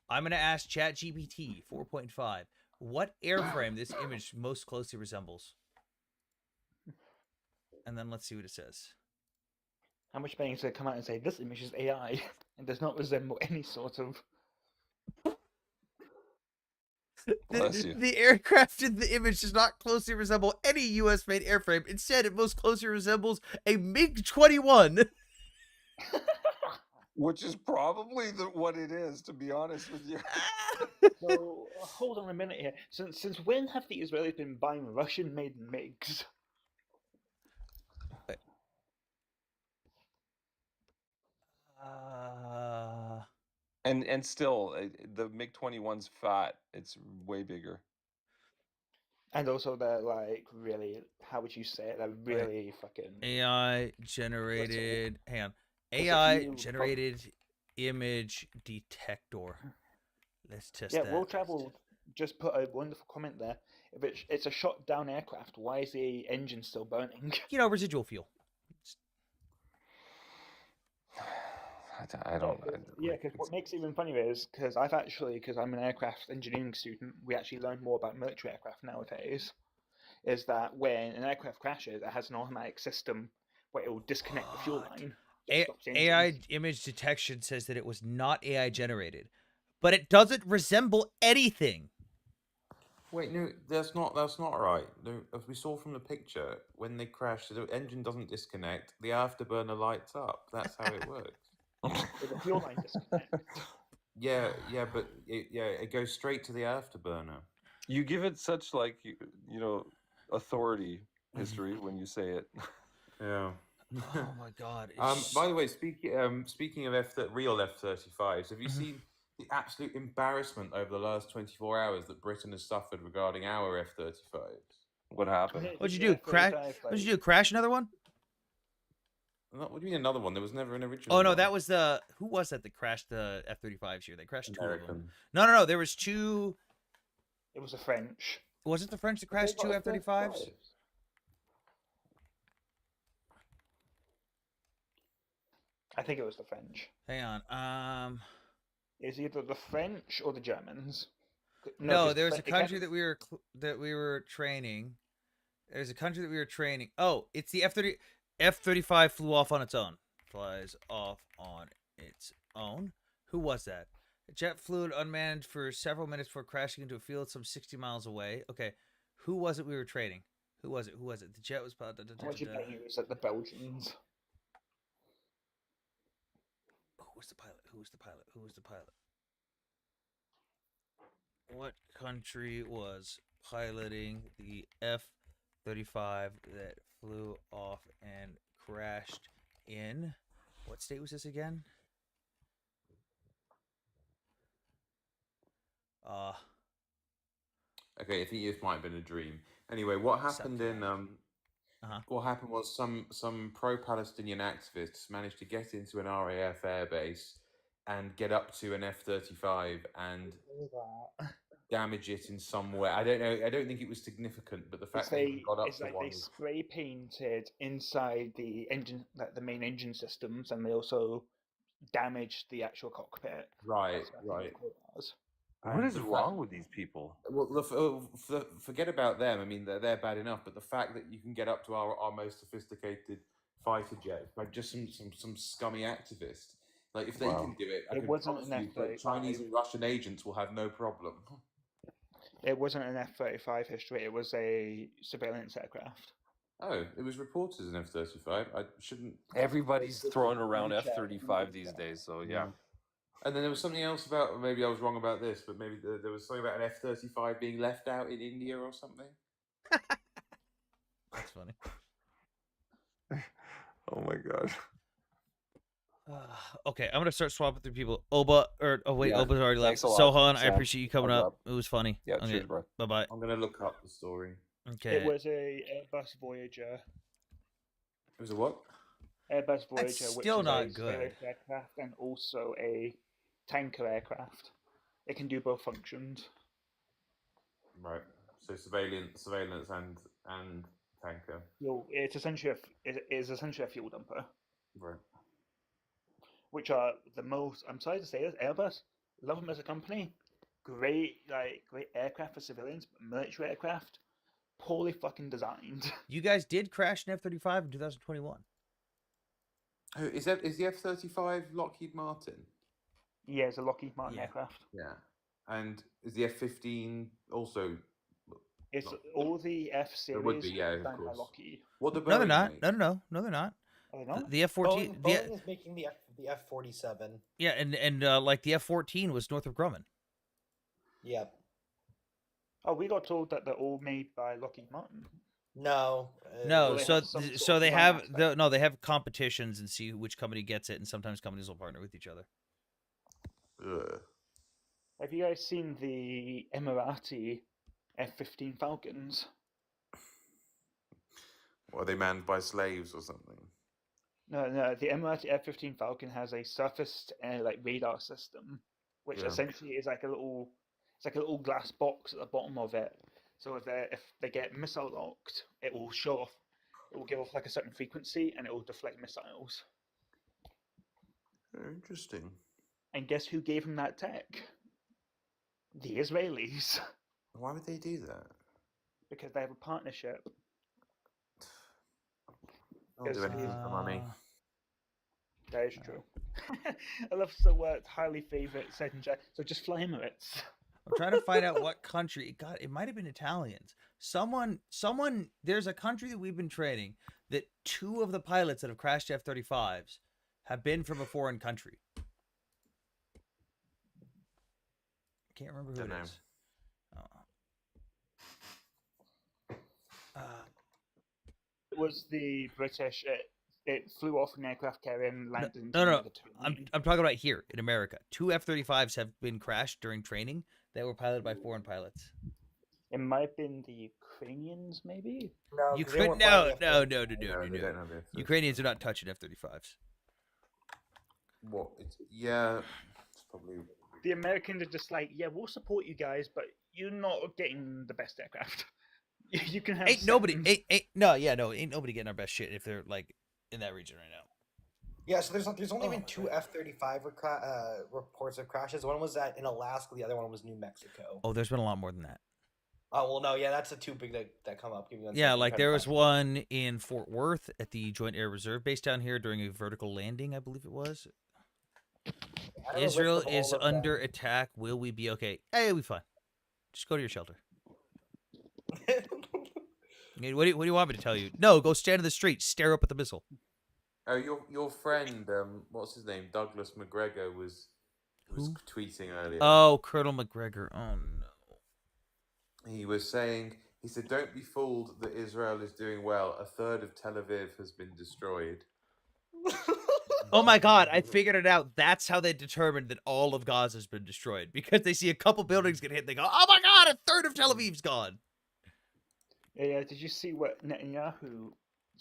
Speaker 1: I'm going to ask ChatGPT 4.5 what airframe this image most closely resembles. And then let's see what it says.
Speaker 9: How much betting is going to come out and say this image is AI and does not resemble any sort of.
Speaker 1: The aircraft in the image does not closely resemble any U.S.-made airframe. Instead, it most closely resembles a MiG-21.
Speaker 3: Which is probably what it is, to be honest with you.
Speaker 9: So, hold on a minute here. Since when have the Israelis been buying Russian-made MiGs?
Speaker 3: And still, the MiG-21's fat. It's way bigger.
Speaker 9: And also, they're like really. How would you say it? They're really fucking
Speaker 1: AI generated. Hang on. AI generated image detector. Let's test that.
Speaker 9: Yeah, World Travel just put a wonderful comment there. If it's a shot down aircraft, why is the engine still burning?
Speaker 1: You know, residual fuel.
Speaker 3: I don't.
Speaker 9: Yeah, because what makes it even funnier is because I'm an aircraft engineering student, we actually learn more about military aircraft nowadays. Is that when an aircraft crashes, it has an automatic system where it will disconnect the fuel line.
Speaker 1: AI image detection says that it was not AI generated, but it doesn't resemble anything.
Speaker 7: Wait, no, that's not right. No, as we saw from the picture, when they crash, the engine doesn't disconnect. The afterburner lights up. That's how it works.
Speaker 9: The fuel line disconnect.
Speaker 7: Yeah, but it goes straight to the afterburner.
Speaker 3: You give it such authority history when you say it.
Speaker 7: Yeah.
Speaker 1: Oh my god.
Speaker 7: By the way, speaking of real F-35s, have you seen the absolute embarrassment over the last 24 hours that Britain has suffered regarding our F-35s?
Speaker 3: What happened?
Speaker 1: What'd you do? Crash? What'd you do? Crash another one?
Speaker 7: What do you mean another one? There was never an original
Speaker 1: Oh no,
Speaker 7: one.
Speaker 1: that was the who was that crashed the F-35s here? They crashed two of them.
Speaker 7: American.
Speaker 1: No. There was two.
Speaker 9: It was the French.
Speaker 1: Was it the French that
Speaker 9: But they
Speaker 1: crashed two
Speaker 9: got
Speaker 1: F-35s?
Speaker 9: F-35s. I think it was the French.
Speaker 1: Hang on.
Speaker 9: It's either the French or the Germans.
Speaker 1: No,
Speaker 9: 'cause
Speaker 1: there was a
Speaker 9: it
Speaker 1: country
Speaker 9: can't-
Speaker 1: that we were training. There's a country that we were training. Oh, it's the F-35 flew off on its own. Flies off on its own. Who was that? A jet flew unmanned for several minutes before crashing into a field some 60 miles away. Okay, who was it we were training? Who was it? The jet was.
Speaker 9: What you betting it was like the Belgians?
Speaker 1: Who was the pilot? What country was piloting the F-35 that flew off and crashed in? What state was this again?
Speaker 7: Okay, I think this might have been a dream. Anyway, what happened in what happened was some pro-Palestinian activists managed to get into an RAF airbase and get up to an F-35 and damage it in some way. I don't know. I don't think it was significant, but the fact that they got up
Speaker 9: It's
Speaker 7: to
Speaker 9: like
Speaker 7: one
Speaker 9: they
Speaker 7: was...
Speaker 9: spray painted inside the engine, like the main engine systems, and they also damaged the actual cockpit.
Speaker 7: Right.
Speaker 3: What is wrong with these people?
Speaker 7: Well, forget about them. I mean, they're bad enough, but the fact that you can get up to our most sophisticated fighter jets by just some scummy activist, like if they can do it, I
Speaker 9: It
Speaker 7: can
Speaker 9: wasn't
Speaker 7: promise
Speaker 9: an
Speaker 7: you that
Speaker 9: F-35.
Speaker 7: Chinese and Russian agents will have no problem.
Speaker 9: It wasn't an F-35 history. It was a surveillance aircraft.
Speaker 7: Oh, it was reported as an F-35. I shouldn't.
Speaker 3: Everybody's throwing around F-35 these days, so yeah.
Speaker 7: And then there was something else about, maybe I was wrong about this, but maybe there was something about an F-35 being left out in India or something.
Speaker 1: That's funny.
Speaker 3: Oh my god.
Speaker 1: Okay, I'm gonna start swapping through people. Oba's already left.
Speaker 3: Thanks a lot,
Speaker 1: Sohan, I
Speaker 3: Sam.
Speaker 1: appreciate you coming
Speaker 3: Thumbs
Speaker 1: up. It was funny.
Speaker 3: Yeah,
Speaker 1: Okay,
Speaker 3: cheers, bro.
Speaker 1: Bye bye.
Speaker 7: I'm gonna look up the story.
Speaker 1: Okay.
Speaker 9: It was a Airbus Voyager.
Speaker 7: It was a what?
Speaker 9: Airbus Voyager,
Speaker 1: That's
Speaker 9: which
Speaker 1: still
Speaker 9: is
Speaker 1: not
Speaker 9: a
Speaker 1: good.
Speaker 9: surveillance aircraft and also a tanker aircraft. It can do both functions.
Speaker 7: Right. So surveillance and tanker.
Speaker 9: So it's essentially it is essentially a fuel dumper,
Speaker 7: Right.
Speaker 9: which are the most. I'm sorry to say this, Airbus. Love them as a company. Great aircraft for civilians, but military aircraft, poorly fucking designed.
Speaker 1: You guys did crash an F-35 in 2021.
Speaker 7: Oh, is the F-35 Lockheed Martin?
Speaker 9: Yeah, it's a Lockheed Martin aircraft.
Speaker 7: Yeah. And is the F-15 also?
Speaker 9: It's all the F series.
Speaker 7: It would be, yeah, of
Speaker 9: designed by
Speaker 7: course.
Speaker 9: Lockheed.
Speaker 7: What the
Speaker 1: No, they're
Speaker 7: Boeing
Speaker 1: not.
Speaker 7: make?
Speaker 1: No, they're not.
Speaker 9: Are they not?
Speaker 1: The F-14.
Speaker 10: Boeing is making the F-47.
Speaker 1: Yeah, and like the F-14 was Northrop Grumman.
Speaker 10: Yep.
Speaker 9: Oh, we got told that they're all made by Lockheed Martin.
Speaker 10: No.
Speaker 1: No,
Speaker 9: they
Speaker 1: so
Speaker 9: have some sort
Speaker 1: so
Speaker 9: of
Speaker 1: they
Speaker 9: design
Speaker 1: have
Speaker 9: aspect.
Speaker 1: they have competitions and see which company gets it, and sometimes companies will partner with each other.
Speaker 7: Ugh.
Speaker 9: Have you guys seen the Emirati F-15 Falcons?
Speaker 7: What, are they manned by slaves or something?
Speaker 9: No, the Emirati F-15 Falcon has a surfaced like radar system, which
Speaker 7: Yeah.
Speaker 9: essentially is like a little glass box at the bottom of it. So if they get missile locked, it will show off. It will give off like a certain frequency, and it will deflect missiles.
Speaker 7: Interesting.
Speaker 9: And guess who gave them that tech? The Israelis,
Speaker 7: Why would they do that?
Speaker 9: because they have a partnership.
Speaker 7: They'll do anything for money.
Speaker 9: That is true. I love highly favorite second jet. So just fly Emirates.
Speaker 1: I'm trying to find out what country. God, it might have been Italians. Someone. There's a country that we've been training that 2 of the pilots that have crashed F-35s have been from a foreign country. I can't remember who
Speaker 7: Don't
Speaker 1: it
Speaker 7: know.
Speaker 1: is.
Speaker 9: It was the British. It flew off an aircraft carrier and landed into
Speaker 1: No.
Speaker 9: another
Speaker 1: I'm talking about here in America. 2 F-35s have been crashed during training that were piloted by foreign pilots.
Speaker 9: It might have been the Ukrainians, maybe.
Speaker 10: No,
Speaker 1: You
Speaker 10: 'cause they
Speaker 1: could
Speaker 10: weren't flying the
Speaker 1: no,
Speaker 10: F-35.
Speaker 7: they don't have the F-35.
Speaker 1: Ukrainians are not touching F-35s.
Speaker 7: What? Yeah, it's probably.
Speaker 9: The Americans are just like, yeah, we'll support you guys, but you're not getting the best aircraft. You can have
Speaker 1: Ain't nobody,
Speaker 9: seconds.
Speaker 1: ain't nobody getting our best shit if they're like in that region right now.
Speaker 10: Yeah, so there's only been two F-35 reports of crashes. One was in Alaska, the other one was New Mexico.
Speaker 1: Oh, there's been a lot more than that.
Speaker 10: Oh well, no, yeah, that's the two big that come up. Give me one
Speaker 1: Yeah,
Speaker 10: second,
Speaker 1: like
Speaker 10: try to
Speaker 1: there
Speaker 10: find
Speaker 1: was one in Fort Worth at the Joint Air Reserve Base down here during a vertical landing, I believe it was.
Speaker 10: I have a list
Speaker 1: Israel
Speaker 10: of all
Speaker 1: is
Speaker 10: of
Speaker 1: under
Speaker 10: them.
Speaker 1: attack. Will we be okay? Hey, we'll be fine. Just go to your shelter. What do you want me to tell you? No, go stand in the street, stare up at the missile.
Speaker 7: Oh, your friend, what's his name? Douglas McGregor was tweeting earlier.
Speaker 1: Oh, Colonel McGregor. Oh no.
Speaker 7: He was saying, he said, "Don't be fooled that Israel is doing well. A third of Tel Aviv has been destroyed."
Speaker 1: Oh my God, I figured it out. That's how they determined that all of Gaza has been destroyed, because they see a couple buildings get hit. And they go, "Oh my God, a third of Tel Aviv's gone."
Speaker 9: Yeah, did you see what Netanyahu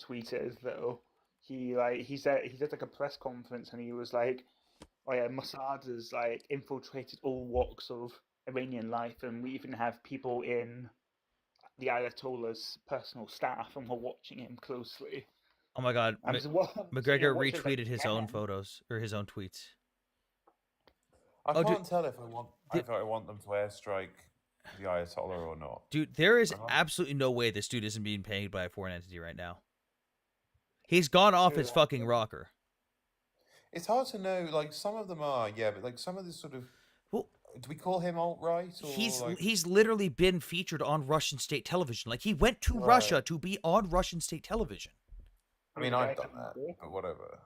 Speaker 9: tweeted though? He's at like a press conference and he was like, "Oh yeah, Mossad has like infiltrated all walks of Iranian life, and we even have people in the Ayatollah's personal staff, and we're watching him closely."
Speaker 1: Oh my God, McGregor
Speaker 9: watch his, like,
Speaker 1: retweeted his own
Speaker 9: CNN.
Speaker 1: photos or his own tweets.
Speaker 7: I
Speaker 1: Oh,
Speaker 7: can't
Speaker 1: dude,
Speaker 7: tell if I want them to airstrike the Ayatollah or not.
Speaker 1: dude, there is absolutely no way this dude isn't being paid by a foreign entity right now. He's gone off his fucking rocker.
Speaker 7: It's hard to know. Like some of them are, yeah, but like some of this sort of.
Speaker 1: Well,
Speaker 7: do we call him alt-right? Or
Speaker 1: He's literally been featured on Russian state television. Like he went to Russia to be on Russian state television.
Speaker 7: I mean, I've done that, but whatever.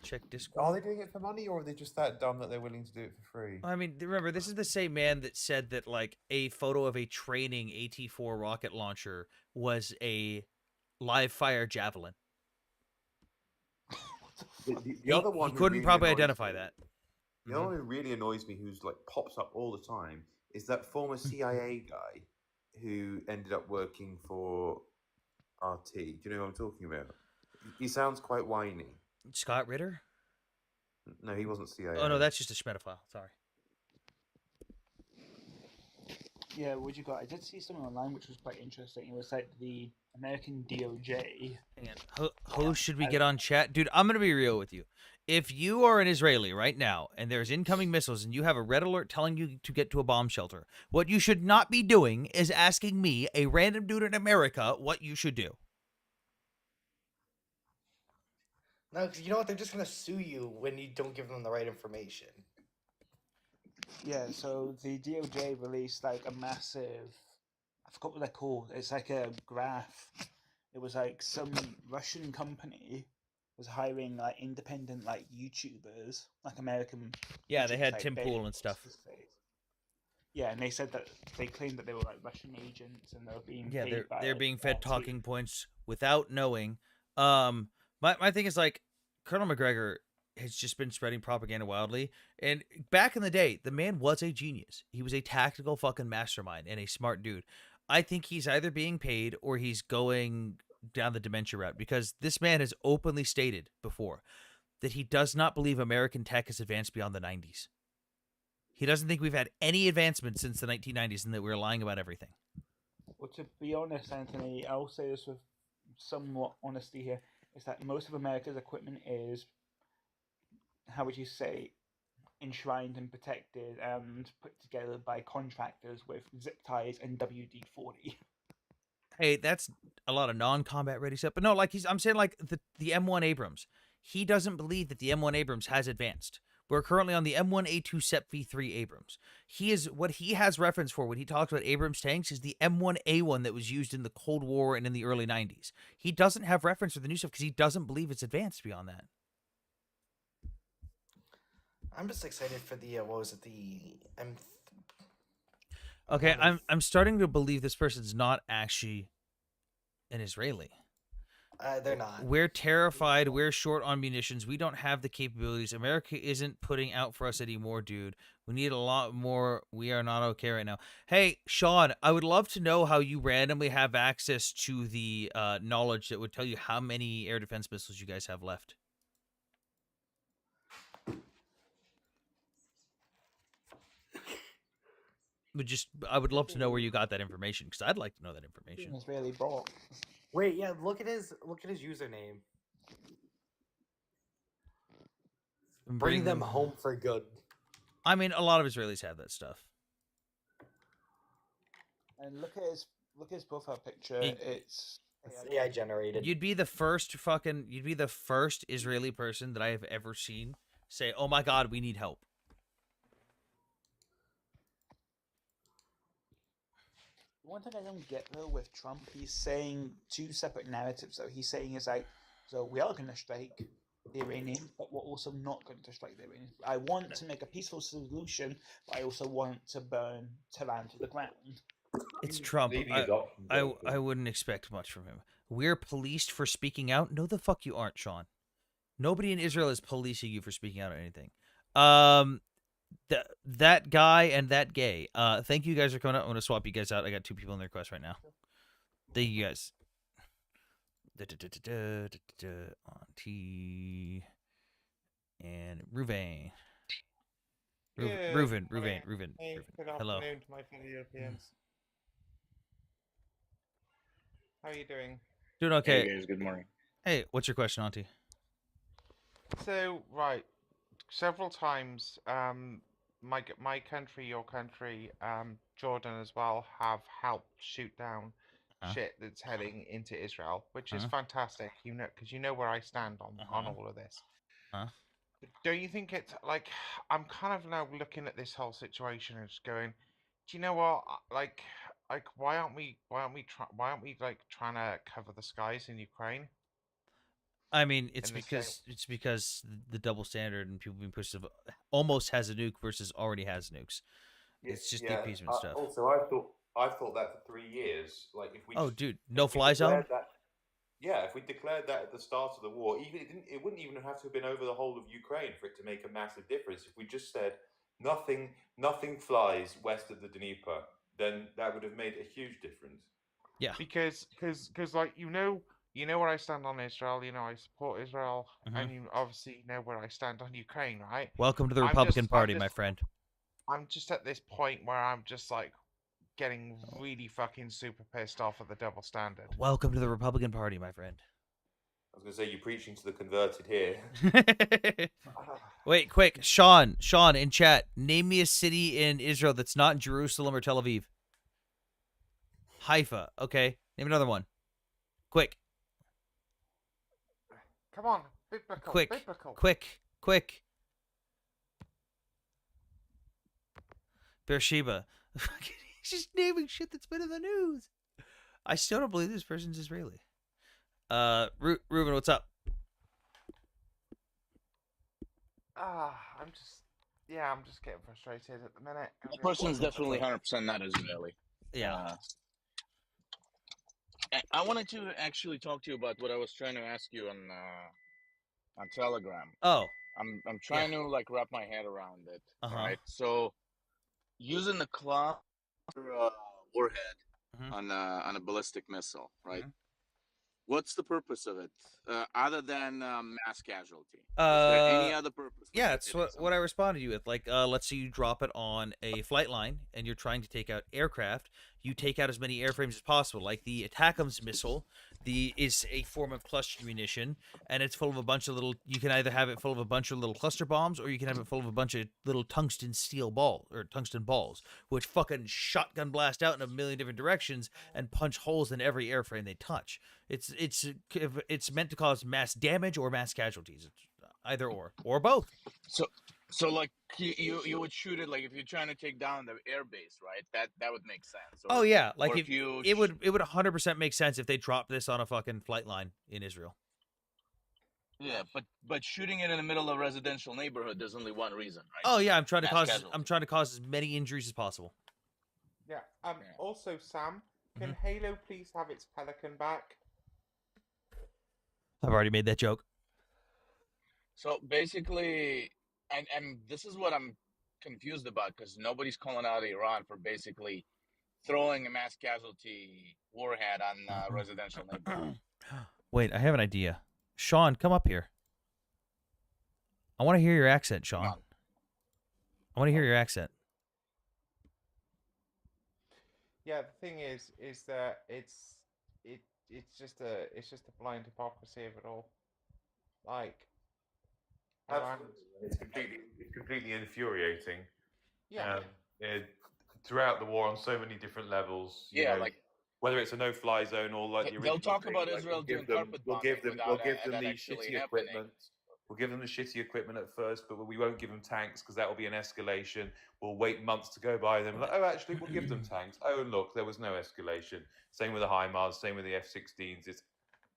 Speaker 1: Check Discord.
Speaker 7: Are they doing it for money, or are they just that dumb that they're willing to do it for free?
Speaker 1: I mean, remember, this is the same man that said that like a photo of a training AT-4 rocket launcher was a live fire javelin.
Speaker 7: The other one
Speaker 1: he
Speaker 7: who
Speaker 1: couldn't
Speaker 7: really
Speaker 1: probably
Speaker 7: annoys
Speaker 1: identify
Speaker 7: me-
Speaker 1: that.
Speaker 7: The other one who really annoys me, who's like pops up all the time, is that former CIA guy who ended up working for RT. Do you know who I'm talking about? He sounds quite whiny.
Speaker 1: Scott Ritter?
Speaker 7: No, he wasn't CIA.
Speaker 1: Oh no, that's just a Schmedophile. Sorry.
Speaker 9: Yeah, what you got? I did see something online which was quite interesting. It was like the American DOJ.
Speaker 1: Who should we get on chat? Dude, I'm going to be real with you. If you are an Israeli right now and there's incoming missiles and you have a red alert telling you to get to a bomb shelter, what you should not be doing is asking me, a random dude in America, what you should do.
Speaker 10: No, because you know what? They're just gonna sue you when you don't give them the right information.
Speaker 9: Yeah, so the DOJ released like a massive, I forgot what they're called. It's like a graph. It was like some Russian company was hiring like independent like YouTubers, like American.
Speaker 1: Yeah, they
Speaker 9: YouTubers,
Speaker 1: had
Speaker 9: like,
Speaker 1: Tim Pool and stuff.
Speaker 9: Yeah, and they said that they claimed that they were like Russian agents and they were being
Speaker 1: Yeah,
Speaker 9: paid by,
Speaker 1: they're
Speaker 9: like,
Speaker 1: being fed
Speaker 9: RT.
Speaker 1: talking points without knowing. My thing is like Colonel McGregor has just been spreading propaganda wildly. And back in the day, the man was a genius. He was a tactical fucking mastermind and a smart dude. I think he's either being paid or he's going down the dementia route, because this man has openly stated before that he does not believe American tech has advanced beyond the 90s. He doesn't think we've had any advancement since the 1990s and that we're lying about everything.
Speaker 9: Well, to be honest, Anthony, I'll say this with somewhat honesty here, is that most of America's equipment is, how would you say, enshrined and protected and put together by contractors with zip ties and WD-40.
Speaker 1: Hey, that's a lot of non-combat ready stuff. But no, like I'm saying like the M1 Abrams. He doesn't believe that the M1 Abrams has advanced. We're currently on the M1A2 SEP V3 Abrams. What he has reference for when he talks about Abrams tanks is the M1A1 that was used in the Cold War and in the early 90s. He doesn't have reference for the new stuff because he doesn't believe it's advanced beyond that.
Speaker 10: I'm just excited for the what was it, the M.
Speaker 1: Okay, I'm starting to believe this person's not actually an Israeli.
Speaker 10: They're not.
Speaker 1: We're terrified. We're short on munitions. We don't have the capabilities. America isn't putting out for us anymore, dude. We need a lot more. We are not okay right now. Hey, Sean, I would love to know how you randomly have access to the knowledge that would tell you how many air defense missiles you guys have left. I would love to know where you got that information, because I'd like to know that information.
Speaker 9: It's really broad.
Speaker 10: Wait, yeah, look at his username. Bring them home for good.
Speaker 1: I mean, a lot of Israelis have that stuff.
Speaker 9: And look at his profile picture. It's
Speaker 10: AI generated.
Speaker 1: You'd be the first Israeli person that I have ever seen say, "Oh my God, we need help."
Speaker 9: One thing I don't get though with Trump, he's saying two separate narratives. Though he's saying is like, so we are going to strike the Iranians, but we're also not going to strike the Iranians. I want to make a peaceful solution, but I also want to burn Tehran to the ground.
Speaker 1: It's Trump. I wouldn't expect much from him. We're policed for speaking out. No, the fuck you aren't, Sean. Nobody in Israel is policing you for speaking out on anything. That guy and that gay. Thank you guys for coming out. I'm gonna swap you guys out. I got 2 people in the request right now. Thank you guys. Auntie and Ruvain. Ruvain.
Speaker 6: Hey, good
Speaker 1: Hello.
Speaker 6: afternoon to my fellow Europeans. How are you doing?
Speaker 1: Doing okay.
Speaker 21: Hey guys, good morning.
Speaker 1: Hey, what's your question, Auntie?
Speaker 6: So, right, several times, my country, your country, Jordan as well, have helped shoot down shit that's heading into Israel, which is fantastic. You know, because you know where I stand on all of this. But don't you think it's like I'm kind of now looking at this whole situation and just going, do you know what? Like why aren't we like trying to cover the skies in Ukraine?
Speaker 1: I mean, it's
Speaker 6: And the
Speaker 1: because the double standard and people being pushed to almost has a nuke versus already has nukes. It's just the appeasement stuff.
Speaker 3: Also, I've thought that for 3 years. Like if we
Speaker 1: Dude, no fly zone.
Speaker 3: If we declared that at the start of the war, it wouldn't even have to have been over the whole of Ukraine for it to make a massive difference. If we just said nothing flies west of the Dnieper, then that would have made a huge difference.
Speaker 1: Yeah,
Speaker 6: because like you know where I stand on Israel. You know I support Israel, and you obviously know where I stand on Ukraine, right?
Speaker 1: Welcome to the Republican Party, my friend.
Speaker 6: I'm just at this point where I'm just like getting really fucking super pissed off at the double standard.
Speaker 1: Welcome to the Republican Party, my friend.
Speaker 3: I was going to say, you're preaching to the converted here.
Speaker 1: Wait, quick, Sean, in chat, name me a city in Israel that's not Jerusalem or Tel Aviv. Haifa. Okay, name another one. Quick.
Speaker 6: Come on, biblical.
Speaker 1: Quick. Beersheba. He's just naming shit that's been in the news. I still don't believe this person's Israeli. Ruben, what's up?
Speaker 6: I'm just getting frustrated at the minute.
Speaker 21: That person's definitely 100% not Israeli.
Speaker 1: Yeah.
Speaker 21: I wanted to actually talk to you about what I was trying to ask you on Telegram.
Speaker 1: Oh.
Speaker 21: I'm trying to like wrap my head around it. Right. So using the cluster warhead on a ballistic missile, right? What's the purpose of it other than mass casualty? Is there any other purpose?
Speaker 1: Yeah, it's what I responded to you with. Like, let's say you drop it on a flight line and you're trying to take out aircraft. You take out as many airframes as possible. Like the ATACMS missile, is a form of cluster munition, and it's full of a bunch of little. You can either have it full of a bunch of little cluster bombs, or you can have it full of a bunch of little tungsten balls, which fucking shotgun blast out in a million different directions and punch holes in every airframe they touch. It's meant to cause mass damage or mass casualties. It's either or both.
Speaker 21: So like you would shoot it like if you're trying to take down the airbase, right? That would make sense.
Speaker 1: Oh yeah, like if it would 100% make sense if they dropped this on a fucking flight line in Israel.
Speaker 21: Yeah, but shooting it in the middle of a residential neighborhood, there's only one reason, right?
Speaker 1: Oh yeah, I'm trying to cause as many injuries as possible.
Speaker 6: Yeah. Also, Sam, can Halo please have its Pelican back?
Speaker 1: I've already made that joke.
Speaker 21: So basically, and this is what I'm confused about because nobody's calling out Iran for basically throwing a mass casualty warhead on residential neighborhood.
Speaker 1: Wait, I have an idea. Sean, come up here. I want to hear your accent, Sean. I want to hear your accent.
Speaker 6: Yeah, the thing is that it's just a blind hypocrisy of it all. Like, Iran,
Speaker 7: Absolutely. It's completely infuriating.
Speaker 6: yeah.
Speaker 7: Throughout the war on so many different levels, you
Speaker 21: Yeah,
Speaker 7: know,
Speaker 21: like
Speaker 7: whether it's a no-fly zone or like the
Speaker 21: they'll
Speaker 7: original
Speaker 21: talk
Speaker 7: thing,
Speaker 21: about
Speaker 7: like
Speaker 21: Israel doing carpet
Speaker 7: we'll
Speaker 21: bombing
Speaker 7: give them
Speaker 21: without that
Speaker 7: the
Speaker 21: actually
Speaker 7: shitty
Speaker 21: happening.
Speaker 7: equipment. We'll give them the shitty equipment at first, but we won't give them tanks because that will be an escalation. We'll wait months to go by them. Like, oh, actually, we'll give them tanks. Oh, and look, there was no escalation. Same with the HIMARS, same with the F-16s.
Speaker 1: It's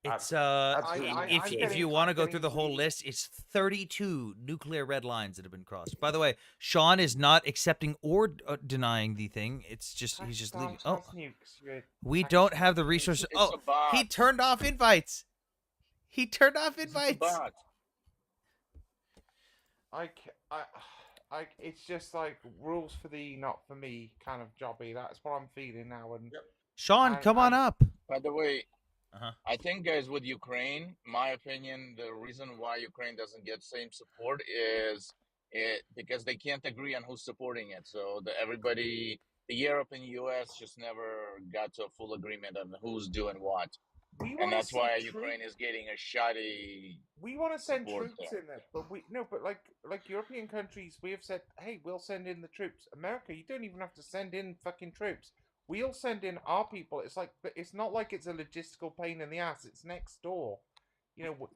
Speaker 7: absolutely
Speaker 1: if you want to go through the whole list, it's 32 nuclear red lines that have been crossed. By the way, Sean is not accepting or denying the thing. It's just he's just leaving. Oh, we don't have the resources.
Speaker 21: It's a bot.
Speaker 1: He turned off invites. He turned off
Speaker 21: It's a
Speaker 1: invites.
Speaker 21: bot.
Speaker 6: It's just like rules for thee, not for me kind of jobby. That's what I'm feeling now. And
Speaker 1: Sean, come on up.
Speaker 21: By the way, I think, guys, with Ukraine, my opinion, the reason why Ukraine doesn't get same support is because they can't agree on who's supporting it. So everybody, the Europe and US, just never got to a full agreement on who's doing what, and that's why Ukraine is getting a shoddy.
Speaker 6: We want to send
Speaker 21: support
Speaker 6: troops
Speaker 21: there.
Speaker 6: in there, but like European countries, we have said, hey, we'll send in the troops. America, you don't even have to send in fucking troops. We'll send in our people. It's like, but it's not like it's a logistical pain in the ass. It's next door. You know,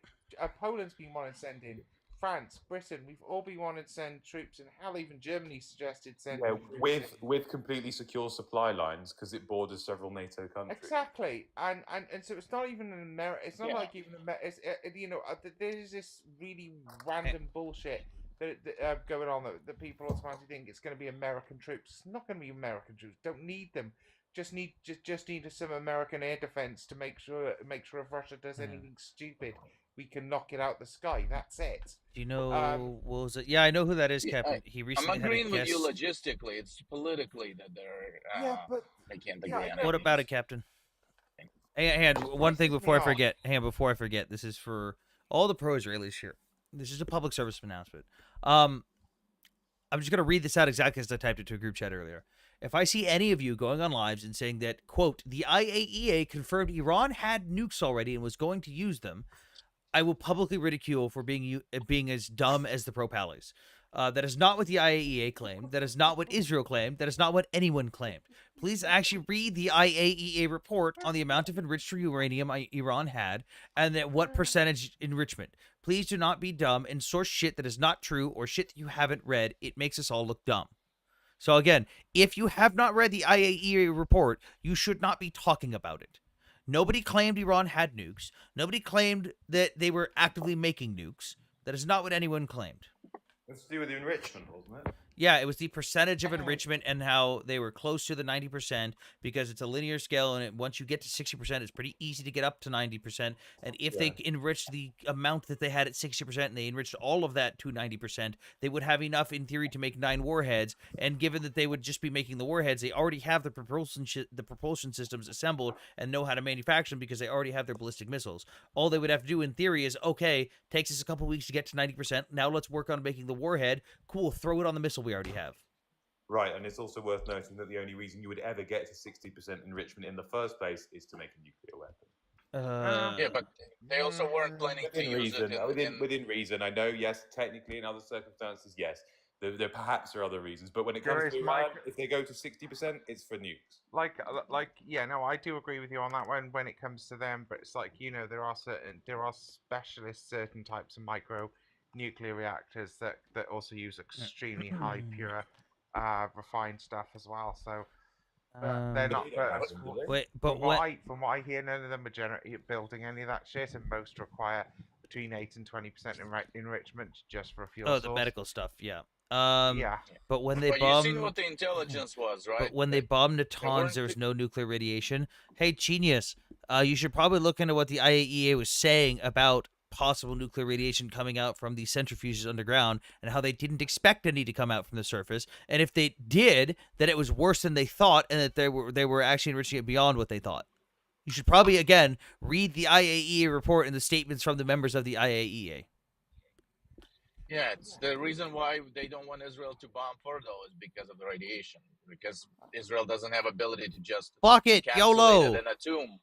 Speaker 6: Poland's been wanting to send in. France, Britain, we've all been wanting to send troops, and hell, even Germany suggested sending troops in.
Speaker 7: with completely secure supply lines because it borders several NATO countries.
Speaker 6: Exactly, and so it's not even an America. It's not like even it's, you know, there's this really random bullshit that going on that people automatically think it's going to be American troops. It's not going to be American troops. Don't need them. Just need some American air defense to make sure if Russia does anything stupid, we can knock it out the sky. That's it.
Speaker 1: Do you know what was it? Yeah, I know who that is, Captain. He recently
Speaker 21: I'm agreeing
Speaker 1: had a
Speaker 21: with
Speaker 1: guest.
Speaker 21: you logistically. It's politically that they can't agree on it.
Speaker 1: What about it, Captain? And one thing before I forget. This is for all the pro-Israelis here. This is a public service announcement. I'm just going to read this out exactly as I typed it to a group chat earlier. If I see any of you going on lives and saying that, quote, the IAEA confirmed Iran had nukes already and was going to use them, I will publicly ridicule for being as dumb as the pro-pallies. That is not what the IAEA claimed. That is not what Israel claimed. That is not what anyone claimed. Please actually read the IAEA report on the amount of enriched uranium Iran had and at what percentage enrichment. Please do not be dumb and source shit that is not true or shit that you haven't read. It makes us all look dumb. So again, if you have not read the IAEA report, you should not be talking about it. Nobody claimed Iran had nukes. Nobody claimed that they were actively making nukes. That is not what anyone claimed.
Speaker 7: It's to do with the enrichment, wasn't it?
Speaker 1: Yeah, it was the percentage of enrichment and how they were close to the 90% because it's a linear scale, and once you get to 60%, it's pretty easy to get up to 90%. And if they enriched the amount that they had at 60% and they enriched all of that to 90%, they would have enough in theory to make 9 warheads. And given that they would just be making the warheads, they already have the propulsion systems assembled and know how to manufacture them because they already have their ballistic missiles. All they would have to do in theory is, okay, takes us a couple weeks to get to 90%. Now let's work on making the warhead. Cool, throw it on the missile we already have.
Speaker 7: Right, and it's also worth noting that the only reason you would ever get to 60% enrichment in the first place is to make a nuclear weapon.
Speaker 21: Yeah, but they also weren't planning to use it
Speaker 7: within reason. I know, yes, technically in other circumstances, yes. There perhaps are other reasons, but when it comes to Iran, if they go to 60%, it's for nukes.
Speaker 6: Yeah, no, I do agree with you on that one when it comes to them, but it's like, you know, there are specialists, certain types of micro nuclear reactors that also use extremely high pure refined stuff as well. So they're not. From what I hear, none of them are building any of that shit, and most require between 8 and 20% enrichment just for a fuel source.
Speaker 1: The medical stuff, yeah.
Speaker 6: Yeah.
Speaker 1: But when they
Speaker 21: But you seen
Speaker 1: bombed,
Speaker 21: what the intelligence was, right?
Speaker 1: but when they bombed Natanz,
Speaker 21: weren't
Speaker 1: there was no nuclear radiation. Hey, genius! You should probably look into what the IAEA was saying about possible nuclear radiation coming out from these centrifuges underground, and how they didn't expect any to come out from the surface, and if they did, that it was worse than they thought, and that they were actually enriching it beyond what they thought. You should probably again read the IAEA report and the statements from the members of the IAEA.
Speaker 21: Yeah, it's the reason why they don't want Israel to bomb further is because of the radiation. Because Israel doesn't have ability to just
Speaker 1: Block it,
Speaker 21: encapsulate
Speaker 1: YOLO.
Speaker 21: it in a tomb.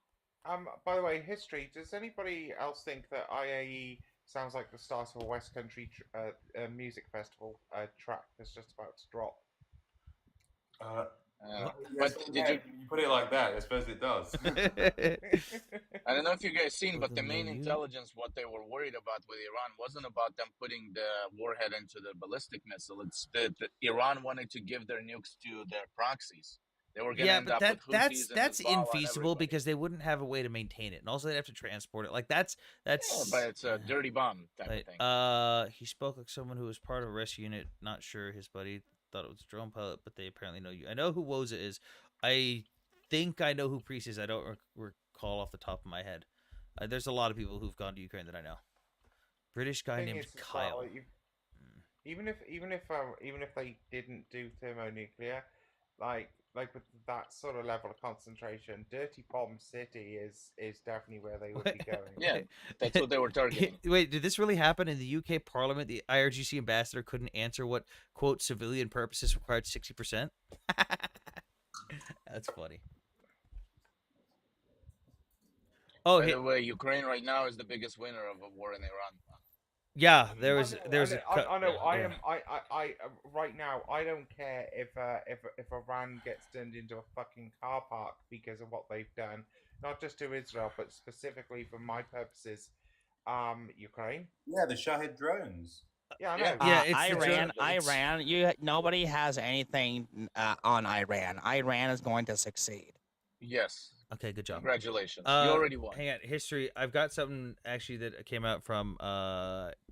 Speaker 6: By the way, history. Does anybody else think that IAE sounds like the start of a West Country music festival track that's just about to drop?
Speaker 21: But did you
Speaker 5: put it like that? I suppose it does.
Speaker 21: I don't know if you guys seen, but the main intelligence, what they were worried about with Iran, wasn't about them putting the warhead into the ballistic missile. It's that Iran wanted to give their nukes to their proxies. They were going to end up with Houthis and
Speaker 1: that's
Speaker 21: Hezbollah and
Speaker 1: infeasible
Speaker 21: everybody.
Speaker 1: because they wouldn't have a way to maintain it, and also they'd have to transport it. Like that's
Speaker 21: Yeah, but it's a dirty bomb type of thing.
Speaker 1: He spoke like someone who was part of a rescue unit. Not sure his buddy thought it was a drone pilot, but they apparently know you. I know who Woza is. I think I know who Priest is. I don't recall off the top of my head. There's a lot of people who've gone to Ukraine that I know. British guy named Kyle.
Speaker 6: Even if they didn't do thermonuclear, like with that sort of level of concentration, Dirty Bomb City is definitely where they would be going.
Speaker 21: Yeah, that's what they were targeting.
Speaker 1: Wait, did this really happen in the UK Parliament? The IRGC ambassador couldn't answer what quote civilian purposes required 60%. That's funny.
Speaker 21: By the way, Ukraine right now is the biggest winner of a war in Iran.
Speaker 1: Yeah, there was
Speaker 6: I know. I right now. I don't care if Iran gets turned into a fucking car park because of what they've done, not just to Israel, but specifically for my purposes, Ukraine.
Speaker 5: Yeah, the Shahid drones.
Speaker 6: Yeah, I know.
Speaker 1: Yeah,
Speaker 8: Iran. Nobody has anything on Iran. Iran is going to succeed.
Speaker 21: Yes.
Speaker 1: Okay, good job.
Speaker 21: Congratulations. You already won.
Speaker 1: Hang on, history. I've got something actually that came out from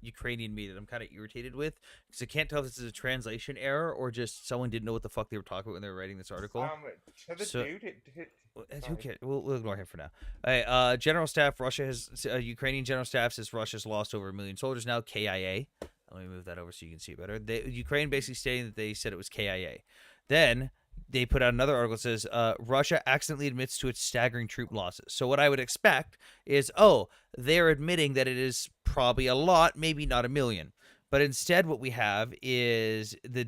Speaker 1: Ukrainian media that I'm kind of irritated with because I can't tell if this is a translation error or just someone didn't know what the fuck they were talking about when they were writing this article.
Speaker 6: To the dude,
Speaker 1: who cares? We'll ignore him for now. All right, General Staff Russia has Ukrainian General Staff says Russia's lost over 1 million soldiers now. KIA. Let me move that over so you can see it better. Ukraine basically stating that they said it was KIA. Then they put out another article that says Russia accidentally admits to its staggering troop losses. So what I would expect is, they're admitting that it is probably a lot, maybe not 1 million. But instead what we have is who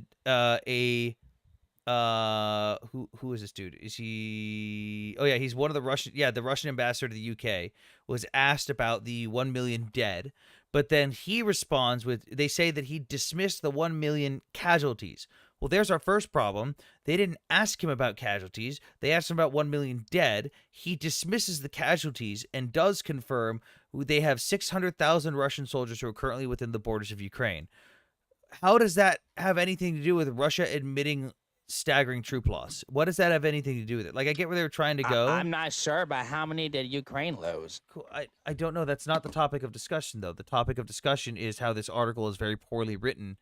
Speaker 1: is this dude? Is he? Oh yeah, he's one of the Russian. Yeah, the Russian ambassador to the UK was asked about the 1 million dead, but then he responds with, they say that he dismissed the 1 million casualties. Well, there's our first problem. They didn't ask him about casualties. They asked him about 1 million dead. He dismisses the casualties and does confirm they have 600,000 Russian soldiers who are currently within the borders of Ukraine. How does that have anything to do with Russia admitting staggering troop loss? What does that have anything to do with it? Like, I get where they were trying to go.
Speaker 8: I'm not sure, but how many did Ukraine lose?
Speaker 1: Cool. I don't know. That's not the topic of discussion, though. The topic of discussion is how this article is very poorly written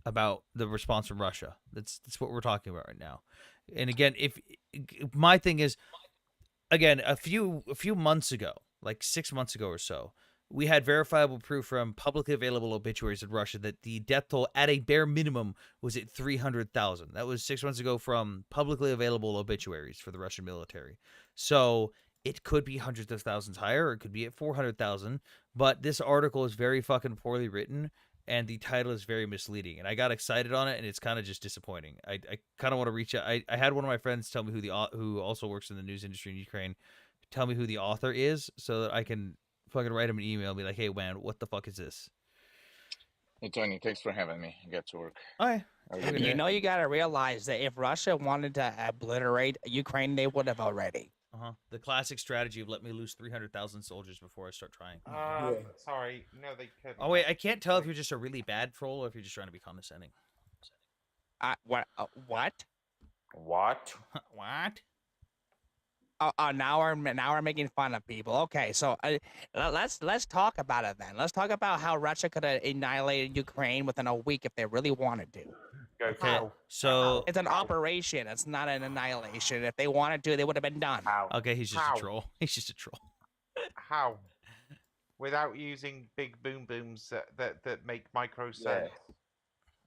Speaker 1: about the response from Russia. That's what we're talking about right now. And again, if my thing is, again, a few months ago, like 6 months ago or so, we had verifiable proof from publicly available obituaries in Russia that the death toll at a bare minimum was at 300,000. That was 6 months ago from publicly available obituaries for the Russian military. So it could be hundreds of thousands higher, or it could be at 400,000. But this article is very fucking poorly written, and the title is very misleading. And I got excited on it, and it's kind of just disappointing. I kind of want to reach out. I had one of my friends tell me who also works in the news industry in Ukraine, tell me who the author is so that I can fucking write him an email and be like, hey, man, what the fuck is this?
Speaker 21: Hey, Tony, thanks for having me. I got to work.
Speaker 1: All right.
Speaker 8: You know, you got to realize that if Russia wanted to obliterate Ukraine, they would have already.
Speaker 1: The classic strategy of let me lose 300,000 soldiers before I start trying.
Speaker 6: Sorry, no, they couldn't.
Speaker 1: Oh wait, I can't tell if you're just a really bad troll or if you're just trying to be condescending.
Speaker 8: What? What?
Speaker 1: What?
Speaker 8: now we're making fun of people. Okay, so let's talk about it then. Let's talk about how Russia could have annihilated Ukraine within a week if they really wanted to.
Speaker 1: Okay, so
Speaker 8: It's an operation. It's not an annihilation. If they wanted to, they would have been done.
Speaker 1: okay, he's just
Speaker 6: How?
Speaker 1: a troll. He's just a troll.
Speaker 6: How? Without using big boom booms that make micro sense.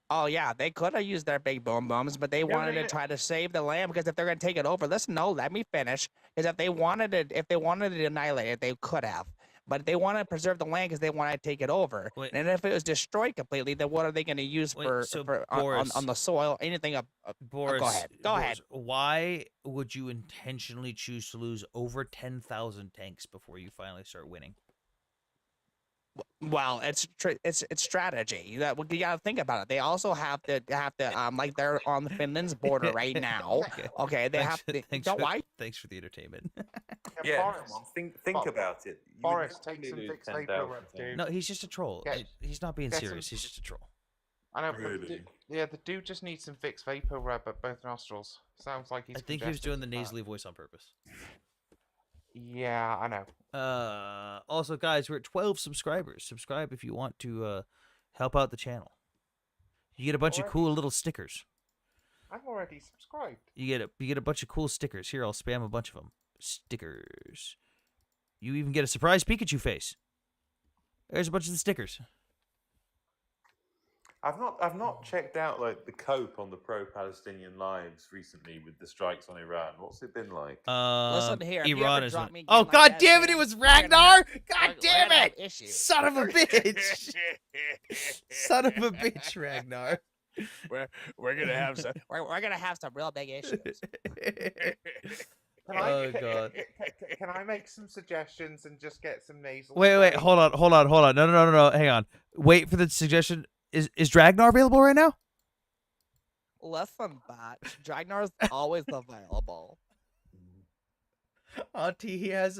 Speaker 8: Oh yeah, they could have used their big boom booms, but they wanted to try to save the land because if they're going to take it over, let me finish. Because if they wanted to annihilate it, they could have. But they want to preserve the land because they want to take it over. And if it was destroyed completely, then what are they going to use
Speaker 1: Boris,
Speaker 8: on the soil? Anything up?
Speaker 1: Boris,
Speaker 8: go ahead. Go ahead.
Speaker 1: Why would you intentionally choose to lose over 10,000 tanks before you finally start winning?
Speaker 8: Well, it's strategy. You got to think about it. They also have to like they're on Finland's border right now. Okay, they have to. Why?
Speaker 1: Thanks for the entertainment.
Speaker 3: Yeah,
Speaker 6: Boris,
Speaker 3: come on, think about it. You would
Speaker 6: Boris,
Speaker 3: definitely
Speaker 6: take some
Speaker 3: lose
Speaker 6: fixed
Speaker 3: 10,000
Speaker 6: vapor rub,
Speaker 3: things.
Speaker 6: dude.
Speaker 1: No, he's just a troll. He's not being
Speaker 6: get some-
Speaker 1: serious. He's just a troll.
Speaker 6: I know, but
Speaker 3: Really?
Speaker 6: the dude just needs some fixed vapor rub at both nostrils. Sounds like he's.
Speaker 1: I think he was
Speaker 6: congested
Speaker 1: doing the
Speaker 6: as fuck.
Speaker 1: nasally voice on purpose.
Speaker 6: Yeah, I know.
Speaker 1: Also, guys, we're at 12 subscribers. Subscribe if you want to help out the channel. You get a bunch of cool little stickers.
Speaker 6: I'm already subscribed.
Speaker 1: You get a bunch of cool stickers. Here, I'll spam a bunch of them. Stickers. You even get a surprise Pikachu face. There's a bunch of the stickers.
Speaker 3: I've not checked out like the cope on the pro-Palestinian lives recently with the strikes on Iran. What's it been like?
Speaker 8: Listen here, if you
Speaker 1: Iran
Speaker 8: ever
Speaker 1: is.
Speaker 8: drop me
Speaker 1: Oh
Speaker 8: again like
Speaker 1: God
Speaker 8: that,
Speaker 1: damn it! It
Speaker 8: Sam,
Speaker 1: was
Speaker 8: we're gonna
Speaker 1: Ragnar.
Speaker 8: have-
Speaker 1: God
Speaker 8: we're
Speaker 1: damn
Speaker 8: gonna have
Speaker 1: it!
Speaker 8: issues.
Speaker 1: Son of a bitch! Son of a bitch, Ragnar.
Speaker 8: We're gonna have some. We're gonna have some real big issues.
Speaker 1: Oh God.
Speaker 6: Can I make some suggestions and just get some nasal?
Speaker 1: Wait,
Speaker 6: spray?
Speaker 1: hold on. No. Hang on. Wait for the suggestion. Is Ragnar available right now?
Speaker 8: Listen, Batch. Dragnar's always available.
Speaker 1: Auntie, he has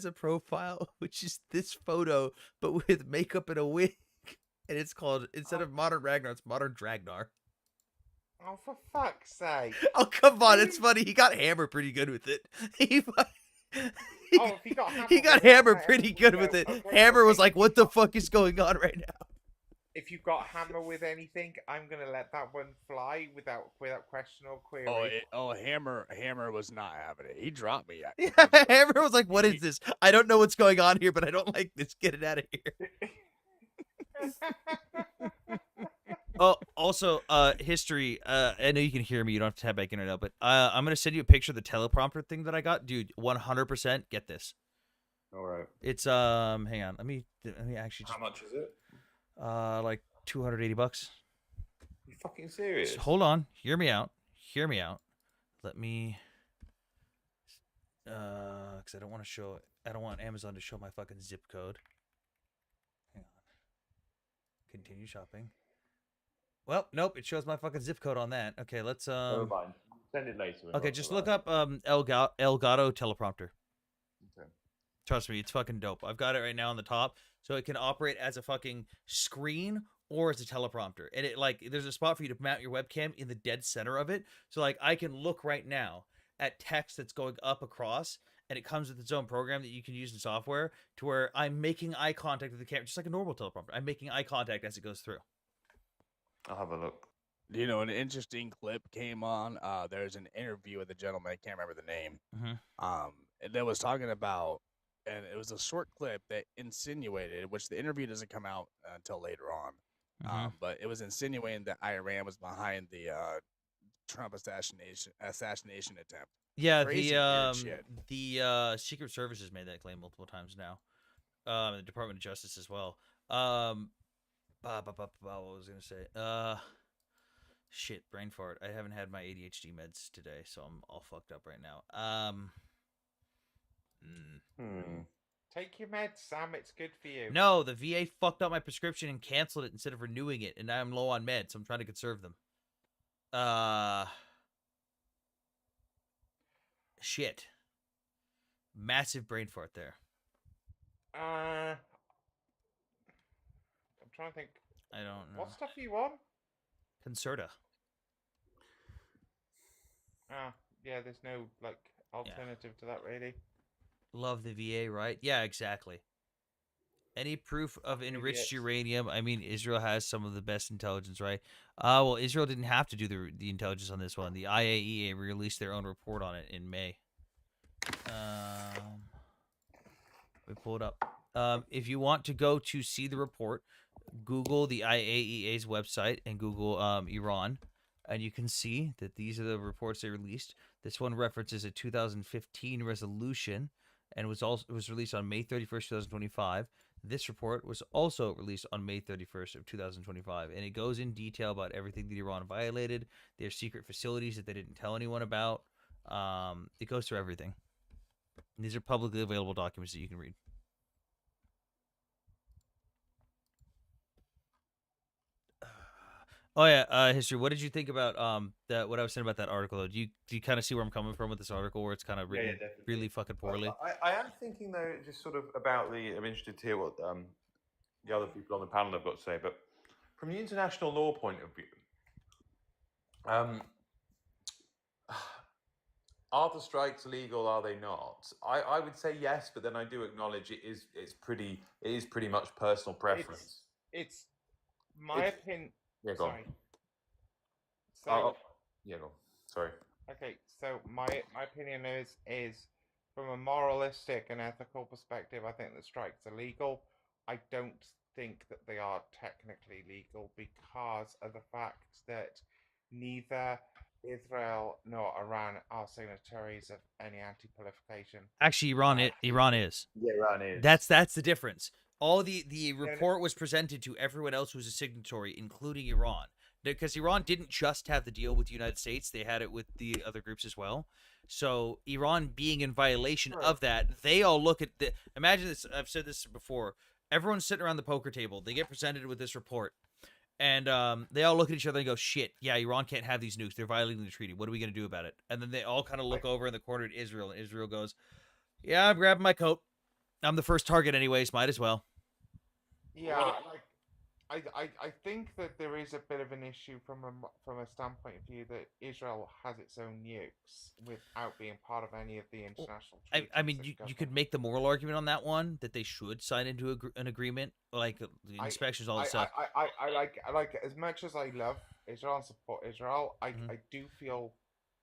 Speaker 1: a profile which is this photo, but with makeup and a wig, and it's called instead of Modern Ragnar, it's Modern Dragnar.
Speaker 6: Oh, for fuck's sake!
Speaker 1: Oh come on, it's funny. He got hammered pretty good with it.
Speaker 6: If he got hammered,
Speaker 1: He got
Speaker 6: with that,
Speaker 1: hammered
Speaker 6: I
Speaker 1: pretty
Speaker 6: actually
Speaker 1: good with
Speaker 6: go,
Speaker 1: it.
Speaker 6: okay,
Speaker 1: Hammer was
Speaker 6: okay,
Speaker 1: like, "What the fuck is going on right now?"
Speaker 6: If you got hammer with anything, I'm gonna let that one fly without question or query.
Speaker 8: Hammer was not having it. He dropped me.
Speaker 1: Hammer was like, "What is this? I don't know what's going on here, but I don't like this. Get it out of here." Oh, also, history. I know you can hear me. You don't have to tap back in right now, but I'm gonna send you a picture of the teleprompter thing that I got, dude. 100%. Get this.
Speaker 3: All right.
Speaker 1: It's hang on. Let me actually just.
Speaker 3: How much is it?
Speaker 1: Like $280.
Speaker 3: You fucking serious?
Speaker 1: Hold on. Hear me out. Let me. Because I don't want to show it. I don't want Amazon to show my fucking zip code. Hang on. Continue shopping. Well, nope. It shows my fucking zip code on that. Okay, let's
Speaker 3: Never mind. Send it later.
Speaker 1: Okay, just look up Elgato teleprompter.
Speaker 3: Okay.
Speaker 1: Trust me, it's fucking dope. I've got it right now on the top, so it can operate as a fucking screen or as a teleprompter. And it like there's a spot for you to mount your webcam in the dead center of it. So like I can look right now at text that's going up across, and it comes with its own program that you can use in software to where I'm making eye contact with the camera, just like a normal teleprompter. I'm making eye contact as it goes through.
Speaker 3: I'll have a look.
Speaker 8: You know, an interesting clip came on. There's an interview with a gentleman. I can't remember the name. And that was talking about, and it was a short clip that insinuated, which the interview doesn't come out until later on. But it was insinuating that Iran was behind the Trump assassination attempt.
Speaker 1: Yeah,
Speaker 8: Crazy weird shit.
Speaker 1: the Secret Service has made that claim multiple times now. The Department of Justice as well. What was I gonna say? Shit, brain fart. I haven't had my ADHD meds today, so I'm all fucked up right now.
Speaker 6: Take your meds, Sam. It's good for you.
Speaker 1: No, the VA fucked up my prescription and canceled it instead of renewing it, and now I'm low on meds, so I'm trying to conserve them. Shit. Massive brain fart there.
Speaker 6: I'm trying to think.
Speaker 1: I don't know.
Speaker 6: What stuff are you on?
Speaker 1: Concerta.
Speaker 6: Yeah, there's no like alternative to that, really.
Speaker 1: Love the VA, right? Yeah, exactly. Any proof of enriched uranium? I mean, Israel has some of the best intelligence, right? Well, Israel didn't have to do the intelligence on this one. The IAEA released their own report on it in May. We pull it up. If you want to go to see the report, Google the IAEA's website and Google Iran, and you can see that these are the reports they released. This one references a 2015 resolution and was released on May 31st, 2025. This report was also released on May 31st of 2025, and it goes in detail about everything that Iran violated, their secret facilities that they didn't tell anyone about. It goes through everything. And these are publicly available documents that you can read. Oh yeah, history. What did you think about that? What I was saying about that article? Do you kind of see where I'm coming from with this article, where it's kind of written really fucking poorly?
Speaker 7: I am thinking though, just sort of about I'm interested to hear what the other people on the panel have got to say. But from the international law point of view, are the strikes legal? Are they not? I would say yes, but then I do acknowledge it is pretty much personal preference.
Speaker 6: It's my opinion.
Speaker 7: Yeah, go on.
Speaker 6: Sorry.
Speaker 7: So, yeah, go on. Sorry.
Speaker 6: Okay, so my opinion is from a moralistic and ethical perspective, I think the strikes are legal. I don't think that they are technically legal because of the fact that neither Israel nor Iran are signatories of any anti-proliferation.
Speaker 1: Actually, Iran is.
Speaker 7: Yeah, Iran is.
Speaker 1: That's the difference. All the report was presented to everyone else who was a signatory, including Iran, because Iran didn't just have the deal with the United States; they had it with the other groups as well. So Iran being in violation of that, they all look at the. Imagine this. I've said this before. Everyone's sitting around the poker table. They get presented with this report, and they all look at each other and go, "Shit, yeah, Iran can't have these nukes. They're violating the treaty. What are we going to do about it?" And then they all kind of look over in the corner at Israel, and Israel goes, "Yeah, I'm grabbing my coat. I'm the first target anyways. Might as well."
Speaker 6: Yeah, I think that there is a bit of an issue from a standpoint of view that Israel has its own nukes without being part of any of the international treaties.
Speaker 1: I mean, you could make the moral argument on that one that they should sign into an agreement, like the inspections, all this stuff.
Speaker 6: I like as much as I love Israel and support Israel. I do feel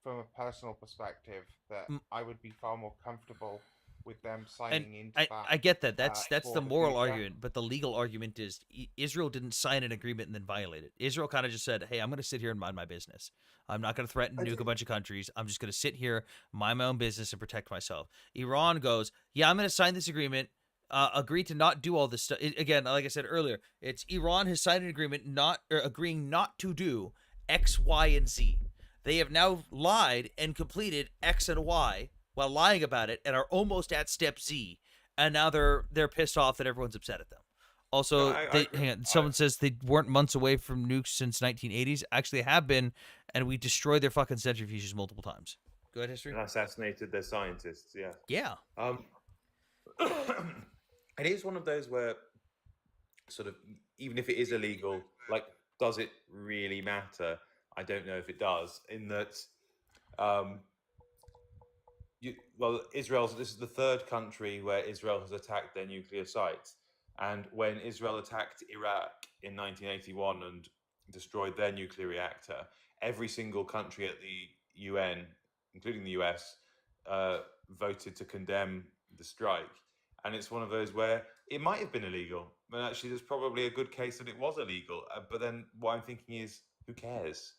Speaker 6: from a personal perspective that I would be far more comfortable with them signing into that.
Speaker 1: I get that. That's the moral argument, but the legal argument is Israel didn't sign an agreement and then violate it. Israel kind of just said, "Hey, I'm going to sit here and mind my business. I'm not going to threaten to nuke a bunch of countries. I'm just going to sit here, mind my own business, and protect myself." Iran goes, "Yeah, I'm going to sign this agreement. Agree to not do all this stuff." Again, like I said earlier, it's Iran has signed an agreement agreeing not to do X, Y, and Z. They have now lied and completed X and Y while lying about it and are almost at step Z, and now they're pissed off that everyone's upset at them. Also, hang on, someone says they weren't months away from nukes since 1980s. Actually, they have been, and we destroyed their fucking centrifuges multiple times. Go ahead, history.
Speaker 7: And assassinated their scientists. Yeah.
Speaker 1: Yeah.
Speaker 7: It is one of those where, sort of, even if it is illegal, like, does it really matter? I don't know if it does. In that, this is the third country where Israel has attacked their nuclear sites. And when Israel attacked Iraq in 1981 and destroyed their nuclear reactor, every single country at the UN, including the US, voted to condemn the strike. And it's one of those where it might have been illegal, but actually there's probably a good case that it was illegal. But then what I'm thinking is, who cares?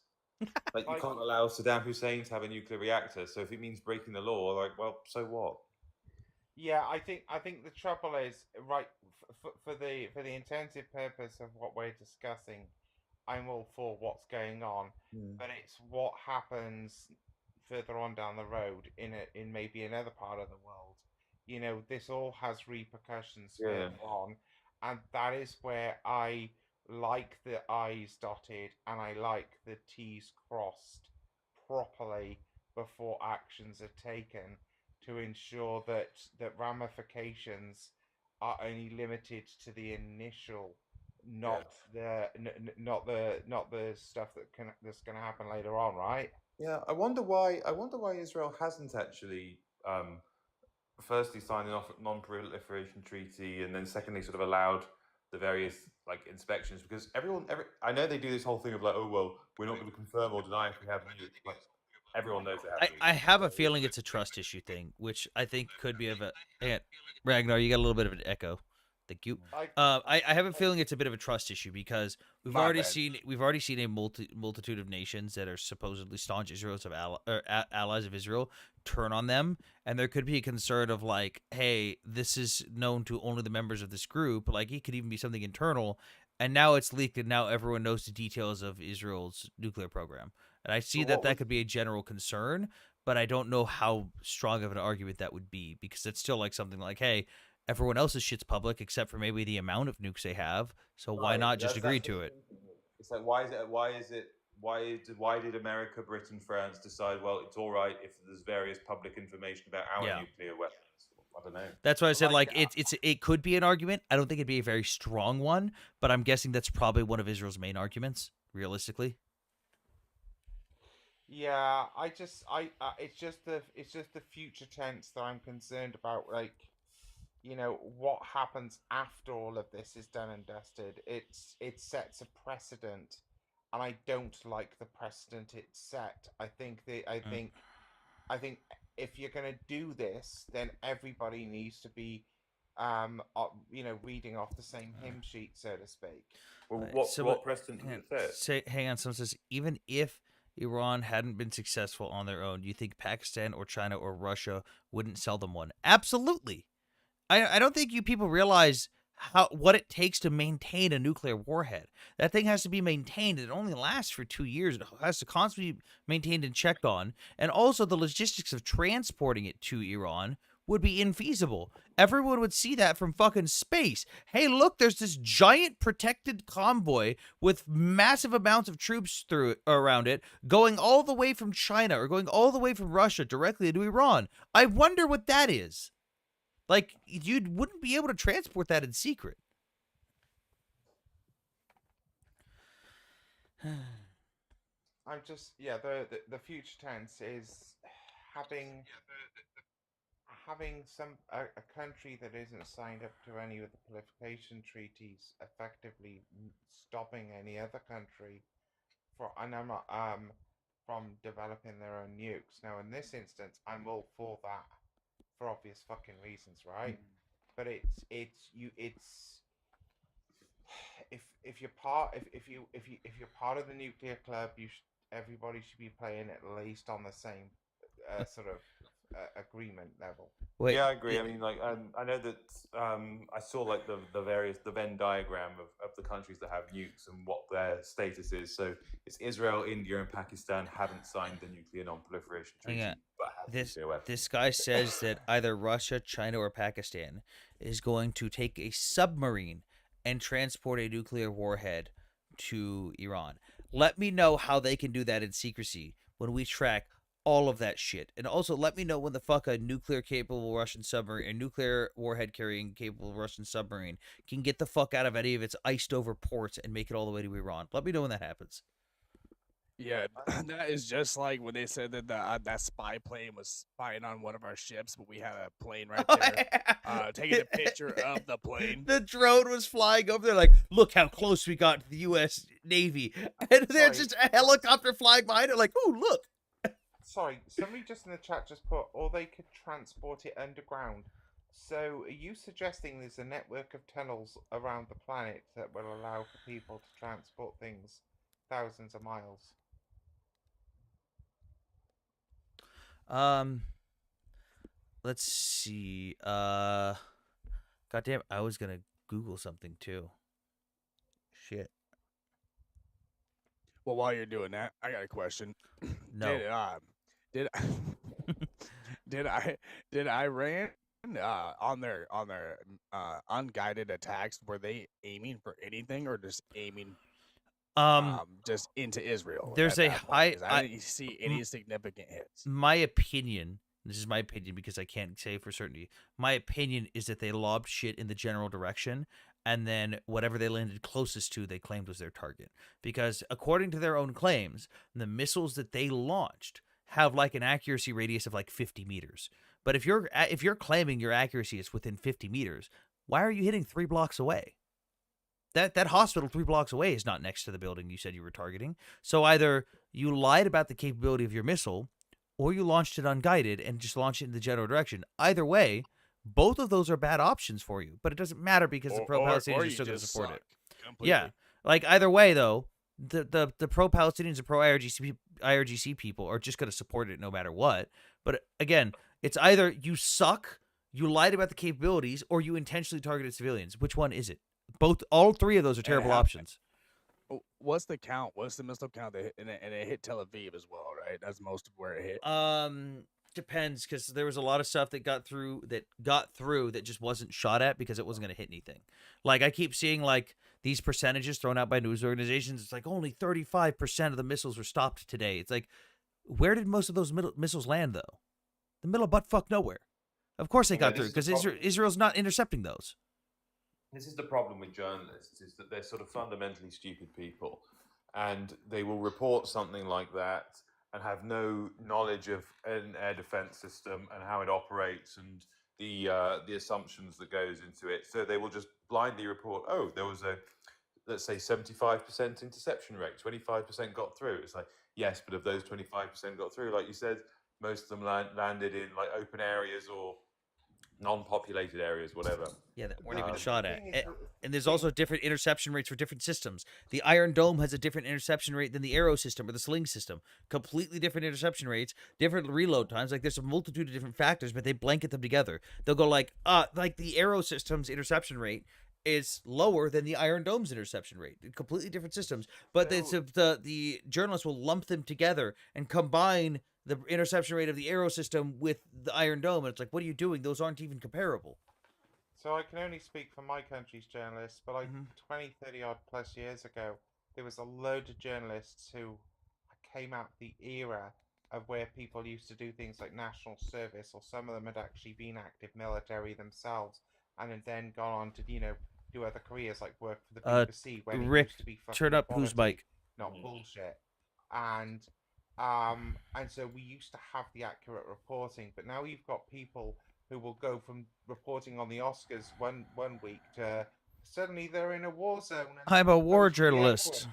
Speaker 7: Like, you can't allow Saddam Hussein to have a nuclear reactor, so if it means breaking the law, like, well, so what?
Speaker 6: Yeah, I think the trouble is right for the intensive purpose of what we're discussing. I'm all for what's going on, but it's what happens further on down the road in maybe another part of the world. You know, this all has repercussions further on, and that is where I like the I's dotted and I like the T's crossed properly before actions are taken to ensure that ramifications are only limited to the initial not the stuff that's going to happen later on, right?
Speaker 3: Yeah, I wonder why. I wonder why Israel hasn't actually, firstly signed an non-proliferation treaty, and then secondly, sort of allowed the various like inspections. Because I know they do this whole thing of like, oh well, we're not going to confirm or deny if we have nukes. Like, everyone knows they have nukes.
Speaker 1: I have a feeling it's a trust issue thing, which I think could be of a. Hang on, Ragnar, you got a little bit of an echo. Thank you. I have a feeling it's a bit of a trust issue because we've
Speaker 8: My
Speaker 1: already
Speaker 8: bad.
Speaker 1: seen a multitude of nations that are supposedly staunch Israel's of allies of Israel turn on them, and there could be a concern of like, hey, this is known to only the members of this group. Like it could even be something internal, and now it's leaked, and now everyone knows the details of Israel's nuclear program. And I see that could be a general concern, but I don't know how strong of an argument that would be because it's still like something like, hey, everyone else's shit's public except for maybe the amount of nukes they have. So why not just agree to it?
Speaker 3: It's like why did America, Britain, France decide? Well, it's all right if there's various public information about our nuclear weapons. I don't know.
Speaker 1: That's why I said like it could be an argument. I don't think it'd be a very strong one, but I'm guessing that's probably one of Israel's main arguments, realistically.
Speaker 6: Yeah, it's just the future tense that I'm concerned about. Like, what happens after all of this is done and dusted. It sets a precedent, and I don't like the precedent it set. I think if you're gonna do this, then everybody needs to be, reading off the same hymn sheet, so to speak.
Speaker 3: Well, what precedent did it set?
Speaker 1: Hang on, someone says even if Iran hadn't been successful on their own, you think Pakistan or China or Russia wouldn't sell them one? Absolutely. I don't think you people realize what it takes to maintain a nuclear warhead. That thing has to be maintained. It only lasts for 2 years. It has to constantly be maintained and checked on. And also the logistics of transporting it to Iran would be infeasible. Everyone would see that from fucking space. Hey, look, there's this giant protected convoy with massive amounts of troops around it going all the way from China or going all the way from Russia directly to Iran. I wonder what that is. Like, you wouldn't be able to transport that in secret.
Speaker 6: I'm just the future tense is having a country that isn't signed up to any of the proliferation treaties effectively stopping any other country from developing their own nukes. Now, in this instance, I'm all for that for obvious fucking reasons, right? But if you're part of the nuclear club, everybody should be playing at least on the same sort of agreement level.
Speaker 3: Yeah, I agree. I mean, like, I know that I saw like the Venn diagram of the countries that have nukes and what their status is. So it's Israel, India, and Pakistan haven't signed the nuclear non-proliferation treaty, but have nuclear weapons.
Speaker 1: This guy says that either Russia, China, or Pakistan is going to take a submarine and transport a nuclear warhead to Iran. Let me know how they can do that in secrecy when we track all of that shit. And also let me know when the fuck a nuclear capable Russian submarine, a nuclear warhead carrying capable Russian submarine can get the fuck out of any of its iced over ports and make it all the way to Iran. Let me know when that happens.
Speaker 8: Yeah, that is just like when they said that that spy plane was spying on one of our ships, but we had a plane right there taking a picture of the plane.
Speaker 1: The drone was flying over there like, look how close we got to the U.S. Navy. And there's just a helicopter flying behind it like, oh, look.
Speaker 6: Sorry, somebody just in the chat just put, or they could transport it underground. So are you suggesting there's a network of tunnels around the planet that will allow for people to transport things thousands of miles?
Speaker 1: Let's see. Goddamn, I was gonna Google something too. Shit.
Speaker 8: Well, while you're doing that, I got a question.
Speaker 1: No.
Speaker 8: Did Iran on their unguided attacks, were they aiming for anything or just aiming just into Israel?
Speaker 1: There's a high.
Speaker 8: I didn't see any significant hits.
Speaker 1: My opinion. This is my opinion because I can't say for certainty. My opinion is that they lobbed shit in the general direction. and then whatever they landed closest to, they claimed was their target. Because according to their own claims, the missiles that they launched have like an accuracy radius of like 50 meters. But if you're claiming your accuracy is within 50 meters, why are you hitting 3 blocks away? That hospital 3 blocks away is not next to the building you said you were targeting. So either you lied about the capability of your missile, or you launched it unguided and just launched it in the general direction. Either way, both of those are bad options for you. But it doesn't matter because the pro-Palestinians are still going to support it.
Speaker 8: Completely.
Speaker 1: Yeah, like either way though, the pro-Palestinians and pro-IRGC people are just going to support it no matter what. But again, it's either you suck, you lied about the capabilities, or you intentionally targeted civilians. Which one is it? All three of those are terrible options.
Speaker 8: What's the count? What's the missile count? And it hit Tel Aviv as well, right? That's most of where it hit.
Speaker 1: Depends, because there was a lot of stuff that got through that just wasn't shot at because it wasn't going to hit anything. Like I keep seeing like these percentages thrown out by news organizations. It's like only 35% of the missiles were stopped today. It's like, where did most of those missiles land though? The middle of buttfuck nowhere. Of course they got through because Israel's not intercepting those.
Speaker 3: This is the problem with journalists, is that they're sort of fundamentally stupid people, and they will report something like that and have no knowledge of an air defense system and how it operates and the assumptions that goes into it. So they will just blindly report, oh, there was a, let's say, 75% interception rate, 25% got through. It's like, yes, but of those 25% got through, like you said, most of them landed in like open areas or non-populated areas, whatever.
Speaker 1: Yeah, that weren't even shot at. And there's also different interception rates for different systems. The Iron Dome has a different interception rate than the Arrow system or the Sling system. Completely different interception rates, different reload times. Like there's a multitude of different factors, but they blanket them together. They'll go like the Arrow system's interception rate is lower than the Iron Dome's interception rate. Completely different systems, but the journalists will lump them together and combine the interception rate of the Arrow system with the Iron Dome, and it's like, what are you doing? Those aren't even comparable.
Speaker 6: So I can only speak for my country's journalists, but like 20, 30 odd plus years ago, there was a load of journalists who came out the era of where people used to do things like national service, or some of them had actually been active military themselves, and had then gone on to, do other careers, like work for the BBC, when it
Speaker 1: Rick,
Speaker 6: used to be fucking
Speaker 1: turn up whose
Speaker 6: quality,
Speaker 1: mic?
Speaker 6: not bullshit. And so we used to have the accurate reporting, but now you've got people who will go from reporting on the Oscars one week to suddenly they're in a war zone.
Speaker 1: I'm a war journalist.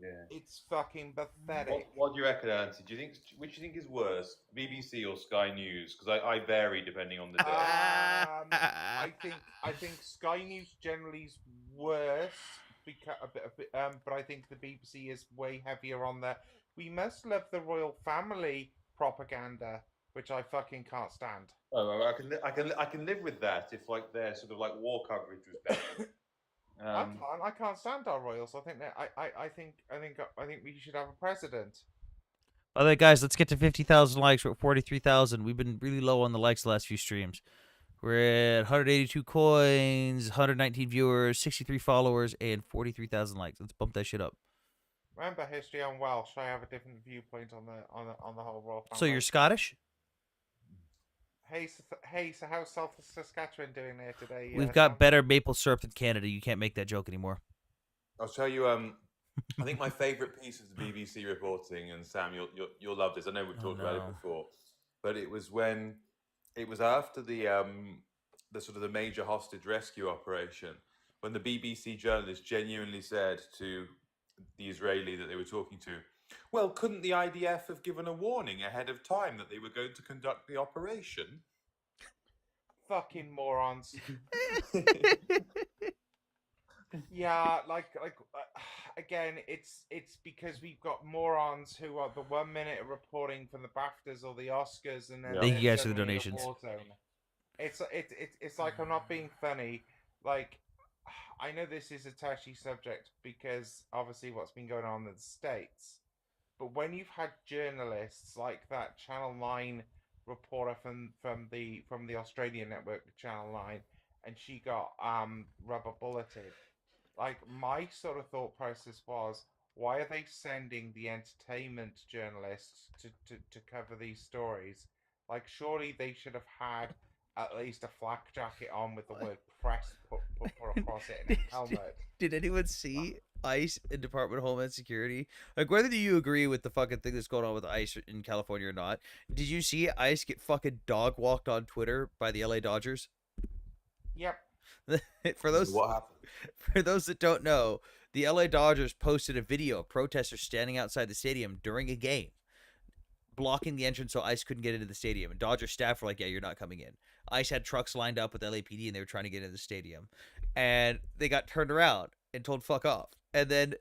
Speaker 3: Yeah.
Speaker 6: It's fucking pathetic.
Speaker 3: What do you reckon, Anthony? Which do you think is worse, BBC or Sky News? Because I vary depending on the day.
Speaker 6: I think Sky News generally is worse because but I think the BBC is way heavier on the "we must love the royal family" propaganda, which I fucking can't stand.
Speaker 3: Oh, I can live with that if like their sort of like war coverage was better.
Speaker 6: I can't stand our royals. I think that I think we should have a president.
Speaker 1: By the way, guys, let's get to 50,000 likes. We're at 43,000. We've been really low on the likes the last few streams. We're at 182 coins, 119 viewers, 63 followers, and 43,000 likes. Let's bump that shit up.
Speaker 6: Remember, history on Welsh. I have a different viewpoint on the whole royal family.
Speaker 1: So you're Scottish?
Speaker 6: Hey, so how's South Saskatchewan doing there today?
Speaker 1: We've got better maple syrup than Canada. You can't make that joke anymore.
Speaker 3: I'll tell you. I think my favourite piece of the BBC reporting, and Sam, you'll love this. I know we've talked about it before, but it was when it was after the sort of the major hostage rescue operation, when the BBC journalist genuinely said to the Israeli that they were talking to, well, couldn't the IDF have given a warning ahead of time that they were going to conduct the operation?
Speaker 6: Fucking morons. Yeah, again, it's because we've got morons who are the 1 minute reporting from the BAFTAs or the Oscars, and then
Speaker 1: thank you guys for the donations.
Speaker 6: It's like, I'm not being funny. Like, I know this is a touchy subject because obviously what's been going on in the States, but when you've had journalists like that Channel 9 reporter from the Australian network, Channel 9, and she got rubber bulleted. Like, my sort of thought process was, why are they sending the entertainment journalists to cover these stories? Like, surely they should have had at least a flak jacket on with the word press put across it in a helmet.
Speaker 1: Did anyone see ICE and Department of Homeland Security? Like, whether you agree with the fucking thing that's going on with ICE in California or not, did you see ICE get fucking dog walked on Twitter by the LA Dodgers?
Speaker 6: Yep.
Speaker 1: For those
Speaker 3: What happened?
Speaker 1: For those that don't know, the LA Dodgers posted a video of protesters standing outside the stadium during a game, blocking the entrance so ICE couldn't get into the stadium. And Dodger staff were like, yeah, you're not coming in. ICE had trucks lined up with LAPD and they were trying to get into the stadium. And they got turned around and told fuck off. And then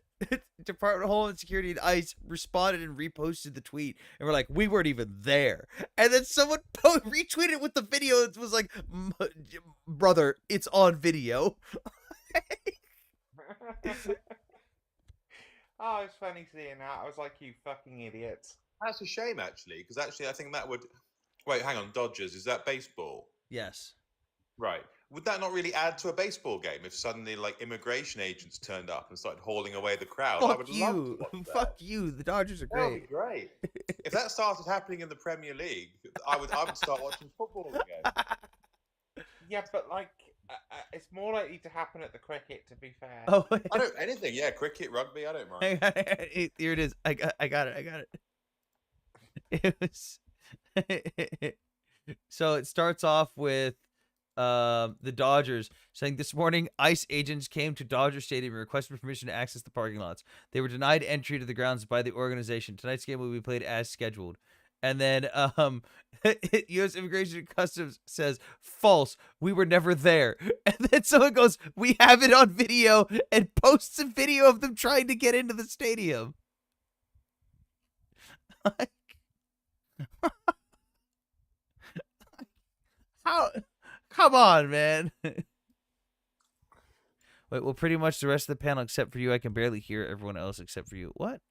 Speaker 1: Department of Homeland Security and ICE responded and reposted the tweet and were like, we weren't even there. And then someone retweeted with the video and was like, brother, it's on video.
Speaker 6: Oh, it's funny seeing that. I was like, you fucking idiots.
Speaker 7: That's a shame, actually, because actually I think that would... Wait, hang on. Dodgers, is that baseball?
Speaker 1: Yes.
Speaker 7: Right. Would that not really add to a baseball game if suddenly, like, immigration agents turned up and started hauling away the crowd? I
Speaker 1: Fuck
Speaker 7: would love
Speaker 1: you.
Speaker 7: to watch that.
Speaker 1: Fuck you. The Dodgers are
Speaker 7: That would be
Speaker 1: great.
Speaker 7: great. If that started happening in the Premier League, I would start watching football again.
Speaker 6: Yeah, but like, it's more likely to happen at the cricket, to be fair.
Speaker 1: Oh,
Speaker 7: I don't... Anything, yeah. Cricket, rugby, I don't mind.
Speaker 1: Here it is. I got it. It was... So it starts off with the Dodgers saying this morning ICE agents came to Dodger Stadium and requested permission to access the parking lots. They were denied entry to the grounds by the organization. Tonight's game will be played as scheduled. And then U.S. Immigration and Customs says, false, we were never there. And then someone goes, we have it on video, and posts a video of them trying to get into the stadium. How? Come on, man. Wait, well, pretty much the rest of the panel except for you. I can barely hear everyone else except for you. What?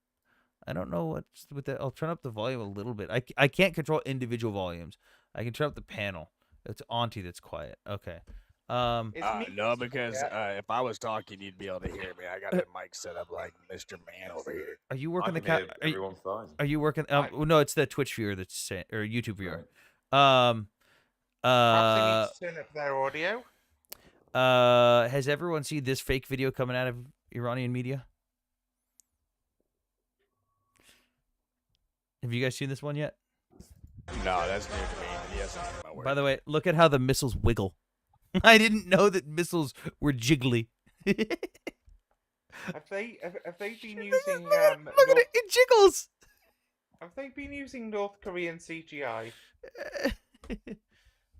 Speaker 1: I don't know what's with that. I'll turn up the volume a little bit. I can't control individual volumes. I can turn up the panel. It's Auntie that's quiet. Okay.
Speaker 8: No, because if I was talking, you'd be able to hear me. I got the mic set up like Mr. Man over here.
Speaker 1: Are you working
Speaker 7: I
Speaker 1: the
Speaker 7: can hear everyone fine.
Speaker 1: Are you working? No, it's the Twitch viewer that's saying, or YouTube viewer.
Speaker 6: Perhaps they need to turn up their audio.
Speaker 1: Has everyone seen this fake video coming out of Iranian media? Have you guys seen this one yet?
Speaker 8: No, that's new to me. He hasn't seen my work.
Speaker 1: By the way, look at how the missiles wiggle. I didn't know that missiles were jiggly.
Speaker 6: Have they been using
Speaker 1: look at it, it jiggles.
Speaker 6: Have they been using North Korean CGI?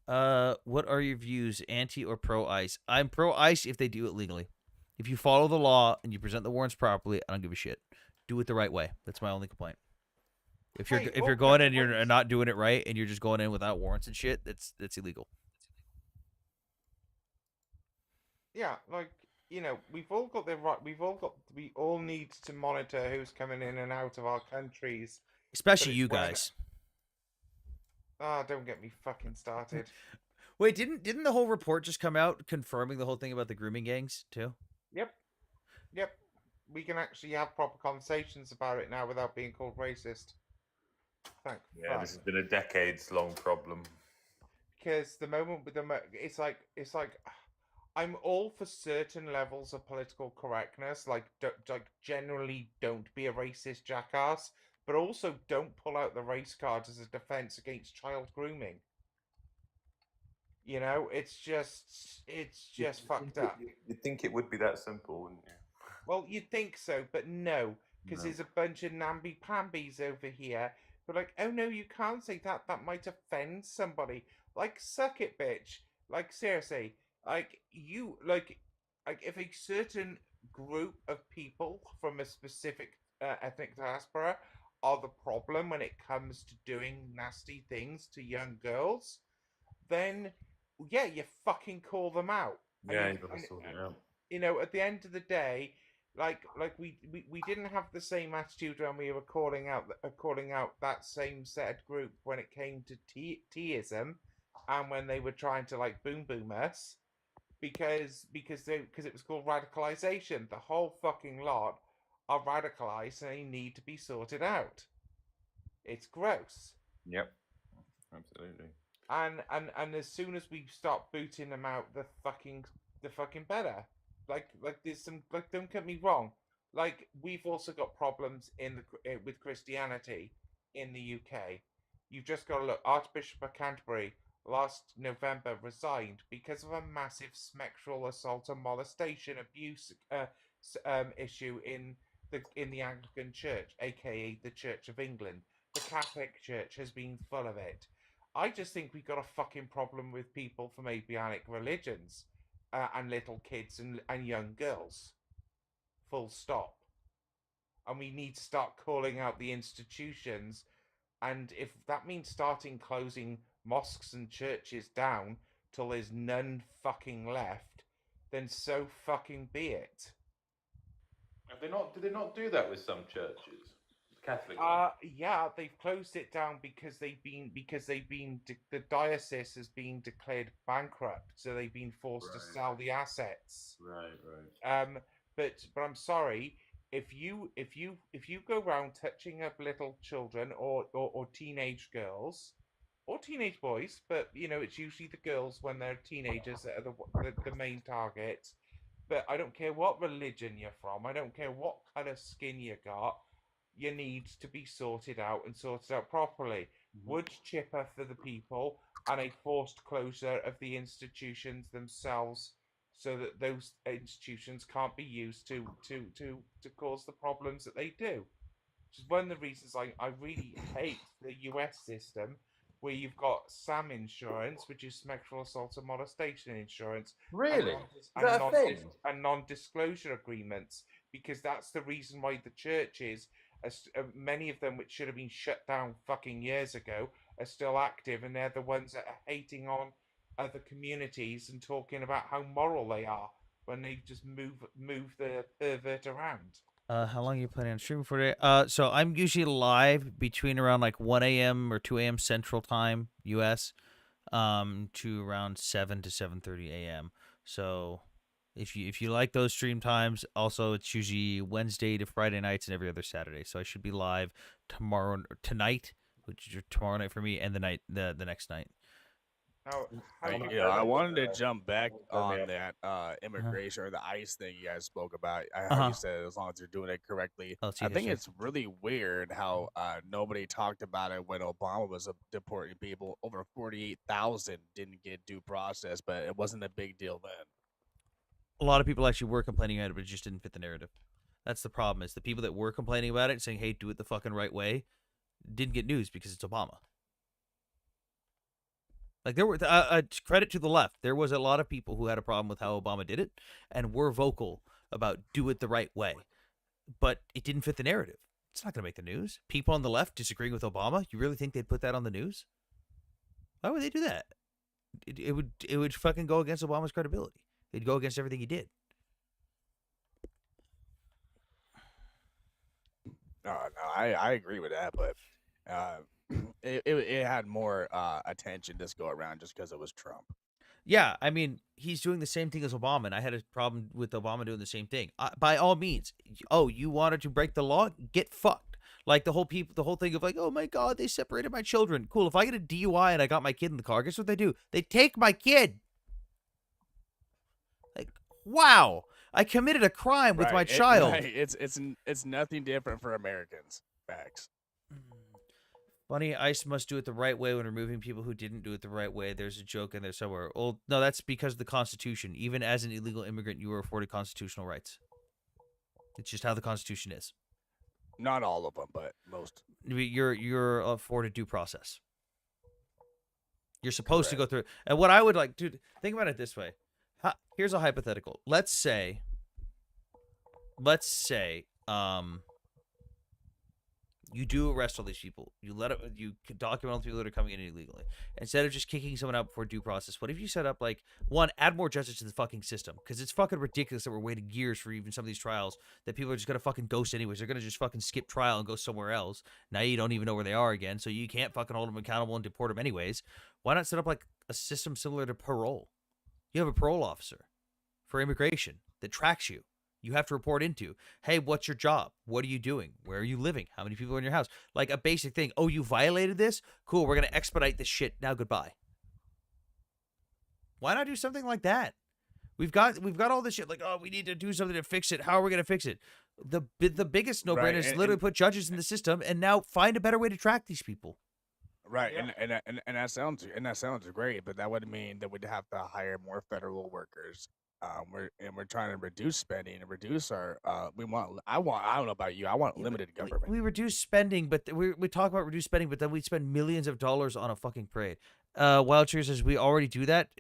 Speaker 1: What are your views, anti or pro ICE? I'm pro ICE if they do it legally. If you follow the law and you present the warrants properly, I don't give a shit. Do it the right way. That's my only complaint. If you're going in and you're not doing it right and you're just going in without warrants and shit, that's illegal.
Speaker 6: Yeah, like, you know, we all need to monitor who's coming in and out of our countries.
Speaker 1: Especially you guys.
Speaker 6: Don't get me fucking started.
Speaker 1: Wait, didn't the whole report just come out confirming the whole thing about the grooming gangs too?
Speaker 6: Yep. We can actually have proper conversations about it now without being called racist. Thank
Speaker 7: Yeah, this has been a decades-long problem.
Speaker 6: Because the moment with it's like I'm all for certain levels of political correctness, like generally don't be a racist jackass, but also don't pull out the race card as a defense against child grooming. You know, it's just fucked up.
Speaker 7: You'd think it would be that simple, wouldn't you?
Speaker 6: Well, you'd think so, but no, because there's a bunch of namby-pambies over here who are like, oh no, you can't say that, that might offend somebody. Like, suck it, bitch. Like, seriously. Like, if a certain group of people from a specific ethnic diaspora are the problem when it comes to doing nasty things to young girls, then, yeah, you fucking call them out.
Speaker 7: Yeah, you gotta sort it out.
Speaker 6: You know, at the end of the day, like we didn't have the same attitude when we were calling out that same said group when it came to T-ism, and when they were trying to like boom us, because it was called radicalization. The whole fucking lot are radicalized and they need to be sorted out. It's gross.
Speaker 7: Yep, absolutely.
Speaker 6: And as soon as we start booting them out the fucking the fucking better. Like there's some, like, don't get me wrong. Like, we've also got problems with Christianity in the UK. You've just got to look. Archbishop of Canterbury last November resigned because of a massive sexual assault and molestation abuse issue in the Anglican Church, aka the Church of England. The Catholic Church has been full of it. I just think we've got a fucking problem with people from Abrahamic religions, and little kids and young girls. Full stop. And we need to start calling out the institutions. And if that means starting closing mosques and churches down till there's none fucking left, then so fucking be it.
Speaker 7: Have they not? Did they not do that with some churches? Catholic ones?
Speaker 6: Yeah, they've closed it down because the diocese has been declared bankrupt, so they've been forced to sell the assets.
Speaker 7: Right.
Speaker 6: But I'm sorry, if you go around touching up little children or teenage girls or teenage boys, but it's usually the girls when they're teenagers that are the main targets. But I don't care what religion you're from. I don't care what kind of skin you got. You need to be sorted out and sorted out properly. Wood chipper for the people and a forced closure of the institutions themselves, so that those institutions can't be used to cause the problems that they do. Which is one of the reasons I really hate the US system, where you've got SAM insurance, which is sexual assault and molestation insurance,
Speaker 7: Really? Is that a thing?
Speaker 6: and non-disclosure agreements, because that's the reason why the churches, many of them which should have been shut down fucking years ago, are still active, and they're the ones that are hating on other communities and talking about how moral they are when they just move the pervert around.
Speaker 1: How long are you planning on streaming for today? So I'm usually live between around like 1 a.m. or 2 a.m. Central Time, U.S., to around 7 to 7:30 a.m. So if you like those stream times, also it's usually Wednesday to Friday nights and every other Saturday. So I should be live tonight, which is tomorrow night for me, and the next night.
Speaker 8: I wanted to jump back on that immigration or the ICE thing you guys spoke about. How you said as long as you're doing it correctly. I think it's really weird how nobody talked about it when Obama was deporting people. Over 48,000 didn't get due process, but it wasn't a big deal then.
Speaker 1: A lot of people actually were complaining about it, but it just didn't fit the narrative. That's the problem. Is the people that were complaining about it, saying, "Hey, do it the fucking right way," didn't get news because it's Obama. Like, there were credit to the left. There was a lot of people who had a problem with how Obama did it and were vocal about do it the right way. But it didn't fit the narrative. It's not going to make the news. People on the left disagreeing with Obama, you really think they'd put that on the news? Why would they do that? It would fucking go against Obama's credibility. It'd go against everything he did.
Speaker 8: No, I agree with that, but it had more attention this go around just because it was Trump.
Speaker 1: Yeah, I mean, he's doing the same thing as Obama, and I had a problem with Obama doing the same thing. By all means, you wanted to break the law? Get fucked. Like the whole thing of like, oh my God, they separated my children. Cool. If I get a DUI and I got my kid in the car, guess what they do? They take my kid. Like, wow, I committed a crime with my child.
Speaker 8: It's nothing different for Americans. Facts.
Speaker 1: Funny, ICE must do it the right way when removing people who didn't do it the right way. There's a joke in there somewhere. Well, no, that's because of the Constitution. Even as an illegal immigrant, you are afforded constitutional rights. It's just how the Constitution is.
Speaker 8: Not all of them, but most.
Speaker 1: You're afforded due process. You're supposed to go through. And what I would like, dude, think about it this way. Here's a hypothetical. Let's say, you do arrest all these people. You document all the people that are coming in illegally. Instead of just kicking someone out before due process, what if you set up, like, one, add more justice to the fucking system? Because it's fucking ridiculous that we're waiting years for even some of these trials that people are just going to fucking ghost anyways. They're going to just fucking skip trial and go somewhere else. Now you don't even know where they are again, so you can't fucking hold them accountable and deport them anyways. Why not set up, like, a system similar to parole? You have a parole officer for immigration that tracks you. You have to report into, hey, what's your job? What are you doing? Where are you living? How many people are in your house? Like a basic thing. Oh, you violated this? Cool, we're going to expedite this shit. Now goodbye. Why not do something like that? We've got all this shit like, oh, we need to do something to fix it. How are we gonna fix it? The biggest no-brainer
Speaker 8: Right,
Speaker 1: is
Speaker 8: and-
Speaker 1: literally
Speaker 8: and-
Speaker 1: put judges in the system and now find a better way to track these people.
Speaker 8: Right, and that sounds great, but that would mean that we'd have to hire more federal workers. We're trying to reduce spending and reduce our. I don't know about you. I want limited government.
Speaker 1: We reduce spending, but we talk about reduced spending, but then we spend millions of dollars on a fucking parade. Wild Cheers says we already do that.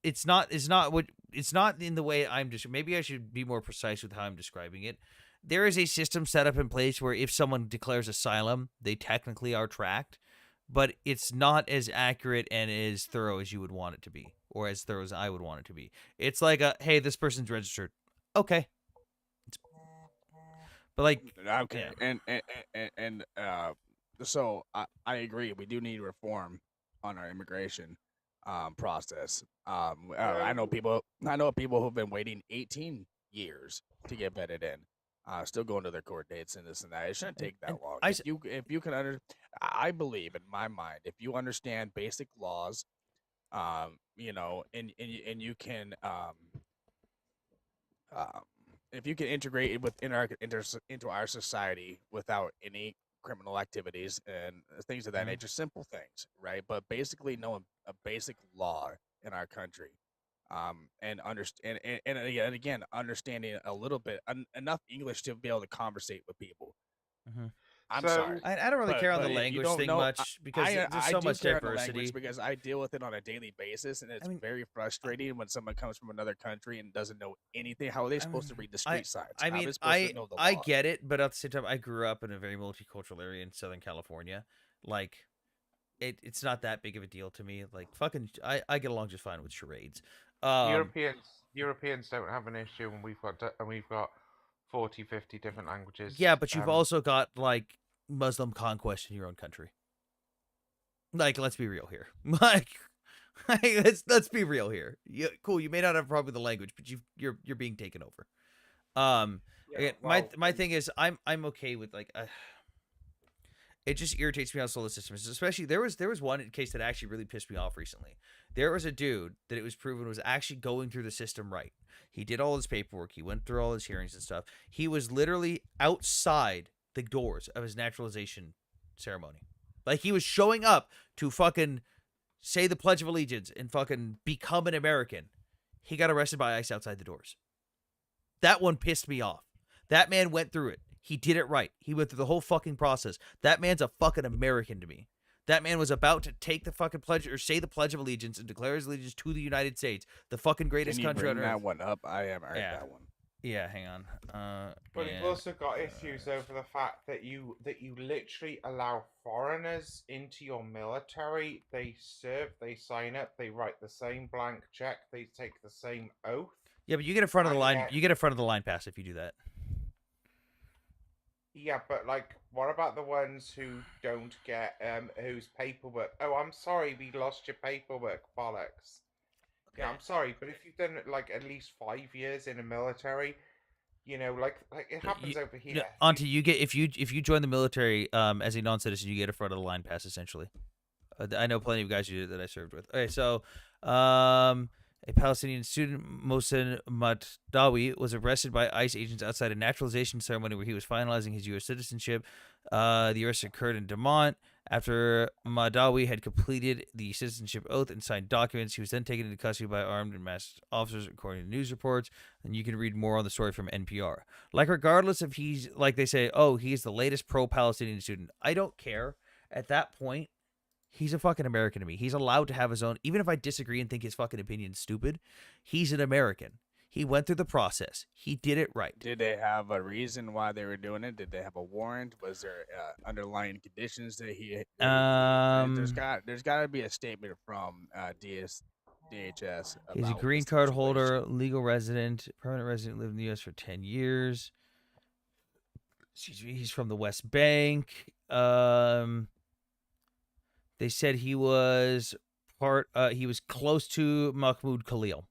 Speaker 1: It's not in the way I'm just. Maybe I should be more precise with how I'm describing it. There is a system set up in place where if someone declares asylum, they technically are tracked, but it's not as accurate and as thorough as you would want it to be, or as thorough as I would want it to be. It's like hey, this person's registered. Okay. But like,
Speaker 8: okay,
Speaker 1: yeah.
Speaker 8: So I agree. We do need reform on our immigration process. I know people who've been waiting 18 years to get vetted in. Still going to their court dates and this and that. It shouldn't take that long. If you can I believe in my mind, if you understand basic laws, you know, and you can if you can integrate it into our society without any criminal activities and things of that nature, simple things, right? But basically knowing a basic law in our country, and understand and again understanding a little bit enough English to be able to conversate with people. I'm sorry.
Speaker 1: I don't really care on the
Speaker 8: you
Speaker 1: language
Speaker 8: don't
Speaker 1: thing
Speaker 8: know-
Speaker 1: much because there's so
Speaker 8: do
Speaker 1: much
Speaker 8: care on the language
Speaker 1: diversity.
Speaker 8: because I deal with it on a daily basis, and it's very frustrating when someone comes from another country and doesn't know anything. How are they supposed to read the street signs?
Speaker 1: I
Speaker 8: How are
Speaker 1: mean,
Speaker 8: they supposed to know the
Speaker 1: I
Speaker 8: law?
Speaker 1: get it, but at the same time, I grew up in a very multicultural area in Southern California. Like, it's not that big of a deal to me. Like, fucking, I get along just fine with charades.
Speaker 6: Europeans don't have an issue, and we've got 40, 50 different languages.
Speaker 1: Yeah, but you've also got like Muslim conquest in your own country. Like, let's be real here. Like, let's be real here. Cool, you may not have a problem with the language, but you're being taken over. Again, my thing is I'm okay with like it just irritates me how slow the system is. Especially there was one case that actually really pissed me off recently. There was a dude that it was proven was actually going through the system right. He did all his paperwork. He went through all his hearings and stuff. He was literally outside the doors of his naturalization ceremony. Like, he was showing up to fucking say the Pledge of Allegiance and fucking become an American. He got arrested by ICE outside the doors. That one pissed me off. That man went through it. He did it right. He went through the whole fucking process. That man's a fucking American to me. That man was about to take the fucking pledge or say the Pledge of Allegiance and declare his allegiance to the United States, the fucking greatest
Speaker 8: Can you
Speaker 1: country
Speaker 8: bring
Speaker 1: on
Speaker 8: that
Speaker 1: earth.
Speaker 8: one up? I haven't heard that one.
Speaker 1: Yeah, hang on.
Speaker 6: But you've also got issues over the fact that you literally allow foreigners into your military. They serve, they sign up, they write the same blank check, they take the same oath.
Speaker 1: Yeah, but you get a front of the line. You get a front of the line pass if you do that.
Speaker 6: Yeah, but like, what about the ones who don't get whose paperwork? Oh, I'm sorry, we lost your paperwork, bollocks. Yeah, I'm sorry, but if you've done like at least 5 years in the military, you know, like it happens over here.
Speaker 1: Yeah, Auntie, you get if you join the military as a non-citizen, you get a front of the line pass essentially. I know plenty of guys who did that I served with. Okay, so a Palestinian student, Mohsen Matdawi, was arrested by ICE agents outside a naturalization ceremony where he was finalizing his U.S. citizenship. The arrest occurred in Demont. After Madawi had completed the citizenship oath and signed documents, he was then taken into custody by armed and masked officers, according to news reports. And you can read more on the story from NPR. Like, regardless if he's, like they say, oh, he's the latest pro-Palestinian student, I don't care. At that point, he's a fucking American to me. He's allowed to have his own, even if I disagree and think his fucking opinion's stupid, he's an American. He went through the process. He did it right.
Speaker 8: Did they have a reason why they were doing it? Did they have a warrant? Was there underlying conditions that he? There's got to be a statement from DHS.
Speaker 1: He's a green card holder, legal resident, permanent resident, lived in the U.S. for 10 years. Excuse me. He's from the West Bank. They said he was he was close to Mahmoud Khalil.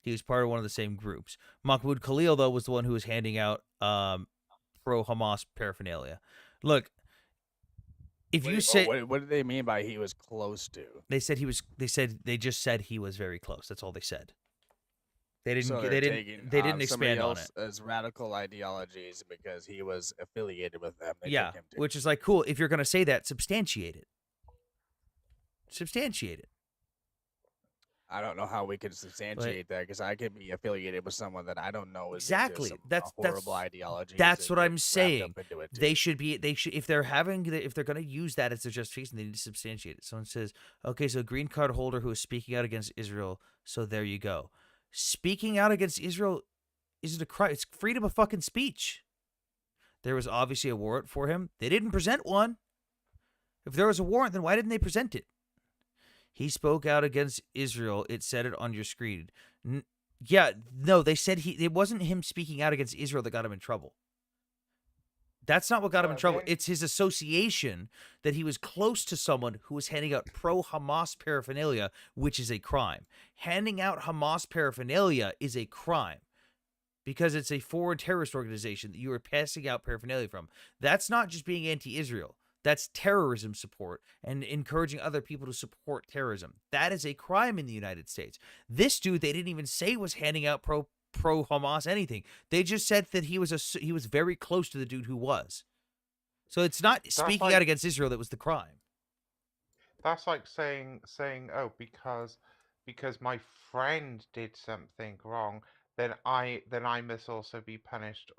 Speaker 1: He was part of one of the same groups. Mahmoud Khalil, though, was the one who was handing out pro-Hamas paraphernalia. Look, if you say,
Speaker 8: what did they mean by he was close to?
Speaker 1: They said he was. They just said he was very close. That's all they said. They didn't.
Speaker 8: So
Speaker 1: They
Speaker 8: they're
Speaker 1: didn't.
Speaker 8: taking
Speaker 1: They didn't
Speaker 8: somebody
Speaker 1: expand on it.
Speaker 8: else's radical ideologies because he was affiliated with them. They
Speaker 1: Yeah,
Speaker 8: took him to.
Speaker 1: which is like cool. If you're gonna say that, substantiate it. Substantiate it.
Speaker 8: I don't know how we could substantiate that because I could be affiliated with someone that I don't know is
Speaker 1: Exactly.
Speaker 8: into some
Speaker 1: That's
Speaker 8: horrible ideology.
Speaker 1: That's what I'm saying.
Speaker 8: Into it
Speaker 1: They should be. They should if they're going to use that as their justification, they need to substantiate it. Someone says, "Okay, so green card holder who is speaking out against Israel." So there you go. Speaking out against Israel isn't a crime. It's freedom of fucking speech. There was obviously a warrant for him. They didn't present one. If there was a warrant, then why didn't they present it? He spoke out against Israel. It said it on your screen. Yeah, no, they said it wasn't him speaking out against Israel that got him in trouble. That's not what got him in trouble. It's his association that he was close to someone who was handing out pro-Hamas paraphernalia, which is a crime. Handing out Hamas paraphernalia is a crime because it's a foreign terrorist organization that you are passing out paraphernalia from. That's not just being anti-Israel. That's terrorism support and encouraging other people to support terrorism. That is a crime in the United States. This dude, they didn't even say was handing out pro-Hamas anything. They just said that he was very close to the dude who was. So it's not speaking out against Israel that was the crime.
Speaker 6: That's like saying oh, because my friend did something wrong, then I must also be punished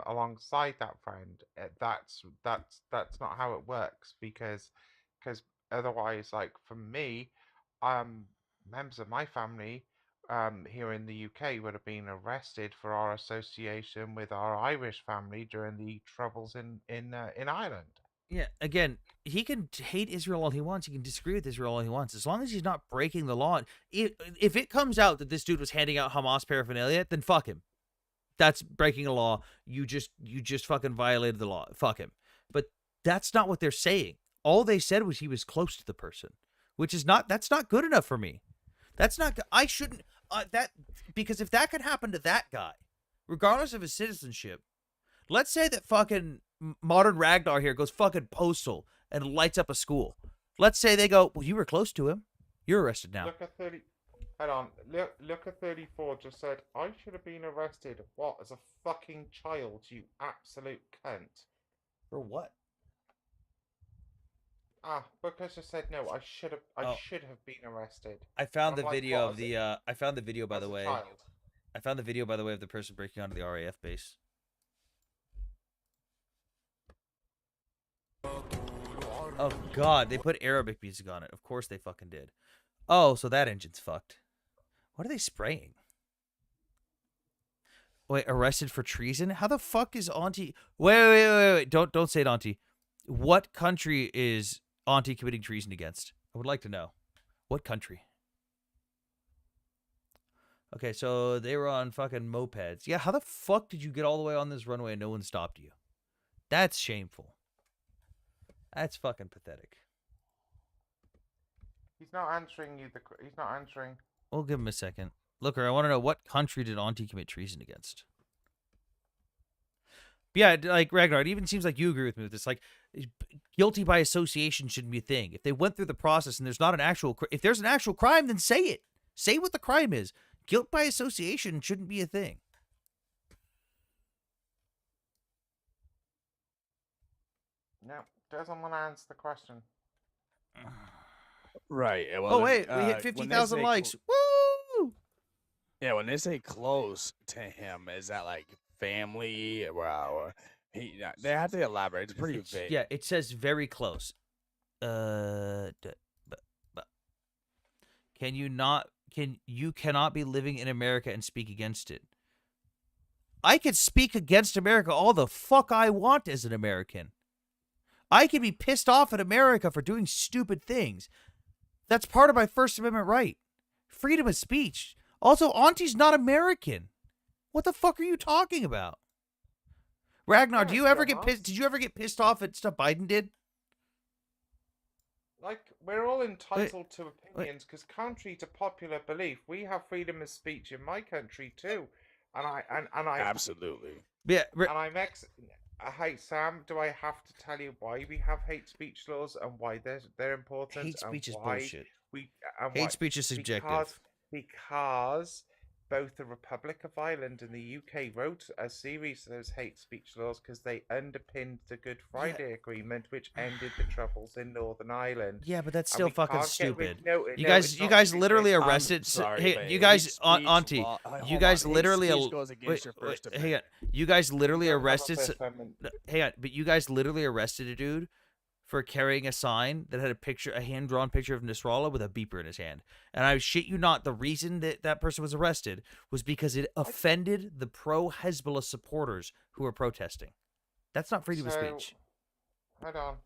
Speaker 6: alongside that friend. That's not how it works because otherwise, like for me, members of my family here in the UK would have been arrested for our association with our Irish family during the troubles in Ireland.
Speaker 1: Yeah, again, he can hate Israel all he wants. He can disagree with Israel all he wants. As long as he's not breaking the law. If it comes out that this dude was handing out Hamas paraphernalia, then fuck him. That's breaking a law. You just fucking violated the law. Fuck him. But that's not what they're saying. All they said was he was close to the person, which is that's not good enough for me. That's not. I shouldn't. Because if that could happen to that guy, regardless of his citizenship, let's say that fucking Modern Ragnar here goes fucking postal and lights up a school. Let's say they go, well, you were close to him. You're arrested now.
Speaker 6: Look at 30. Hold on. Look at 34. Just said I should have been arrested. What? As a fucking child, you absolute cunt.
Speaker 1: For what?
Speaker 6: Because I said no. I should have been arrested.
Speaker 1: I found the
Speaker 6: like,
Speaker 1: video
Speaker 6: what,
Speaker 1: of the. I found the video by
Speaker 6: as
Speaker 1: the
Speaker 6: a
Speaker 1: way.
Speaker 6: child?
Speaker 1: I found the video by the way of the person breaking onto the RAF base. Oh God, they put Arabic music on it. Of course they fucking did. Oh, so that engine's fucked. What are they spraying? Wait, arrested for treason? How the fuck is Auntie? Wait! Don't say it, Auntie. What country is Auntie committing treason against? I would like to know. What country? Okay, so they were on fucking mopeds. Yeah, how the fuck did you get all the way on this runway and no one stopped you? That's shameful. That's fucking pathetic.
Speaker 6: He's not answering you. He's not answering.
Speaker 1: We'll give him a second. Looker, I want to know what country did Auntie commit treason against? Yeah, like Ragnar, it even seems like you agree with me with this. Like, guilty by association shouldn't be a thing. If they went through the process and there's not an actual, if there's an actual crime, then say it. Say what the crime is. Guilt by association shouldn't be a thing.
Speaker 6: No, doesn't want to answer the question.
Speaker 8: Right. Well,
Speaker 1: oh wait, we hit 50,000 likes. Woo!
Speaker 8: Yeah, when they say close to him, is that like family? Wow. They have to elaborate. It's pretty vague.
Speaker 1: Yeah, it says very close. You cannot be living in America and speak against it. I could speak against America all the fuck I want as an American. I can be pissed off at America for doing stupid things. That's part of my First Amendment right. Freedom of speech. Also, Auntie's not American. What the fuck are you talking about? Ragnar, do you ever get pissed? Did you ever get pissed off at stuff Biden did?
Speaker 6: Like, we're all entitled to opinions because, contrary to popular belief, we have freedom of speech in my country too, and I
Speaker 8: absolutely.
Speaker 1: Yeah,
Speaker 6: and hey Sam, do I have to tell you why we have hate speech laws and why they're important?
Speaker 1: Hate speech is
Speaker 6: why
Speaker 1: bullshit.
Speaker 6: Hate
Speaker 1: speech is subjective.
Speaker 6: Because both the Republic of Ireland and the UK wrote a series of those hate speech laws because they underpinned the Good Friday Agreement, which ended the troubles in Northern Ireland.
Speaker 1: Yeah, but that's
Speaker 6: And
Speaker 1: still
Speaker 6: we
Speaker 1: fucking
Speaker 6: can't get rid.
Speaker 1: stupid.
Speaker 6: No,
Speaker 1: You
Speaker 6: no,
Speaker 1: guys,
Speaker 6: it's
Speaker 1: you
Speaker 6: not
Speaker 1: guys
Speaker 6: stupid.
Speaker 1: literally
Speaker 8: I'm
Speaker 1: arrested.
Speaker 8: sorry,
Speaker 1: Hey,
Speaker 8: but
Speaker 1: you guys,
Speaker 8: hate speech
Speaker 1: Auntie,
Speaker 8: law.
Speaker 1: you
Speaker 8: Hold
Speaker 1: guys
Speaker 8: on. Hate
Speaker 1: literally.
Speaker 8: speech goes against your First
Speaker 1: Hang on.
Speaker 8: Amendment.
Speaker 1: You guys literally
Speaker 6: We don't have a
Speaker 1: arrested.
Speaker 6: First Amendment.
Speaker 1: Hang on, but you guys literally arrested a dude for carrying a sign that had a hand-drawn picture of Nasrallah with a beeper in his hand. And I shit you not, the reason that that person was arrested was because it offended the pro-Hezbollah supporters who were protesting. That's not freedom of speech.
Speaker 6: Hold on.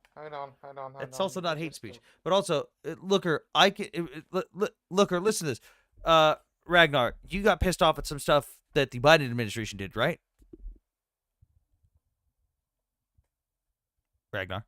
Speaker 1: It's also not hate speech. But also, Looker, Looker, listen to this. Ragnar, you got pissed off at some stuff that the Biden administration did, right? Ragnar.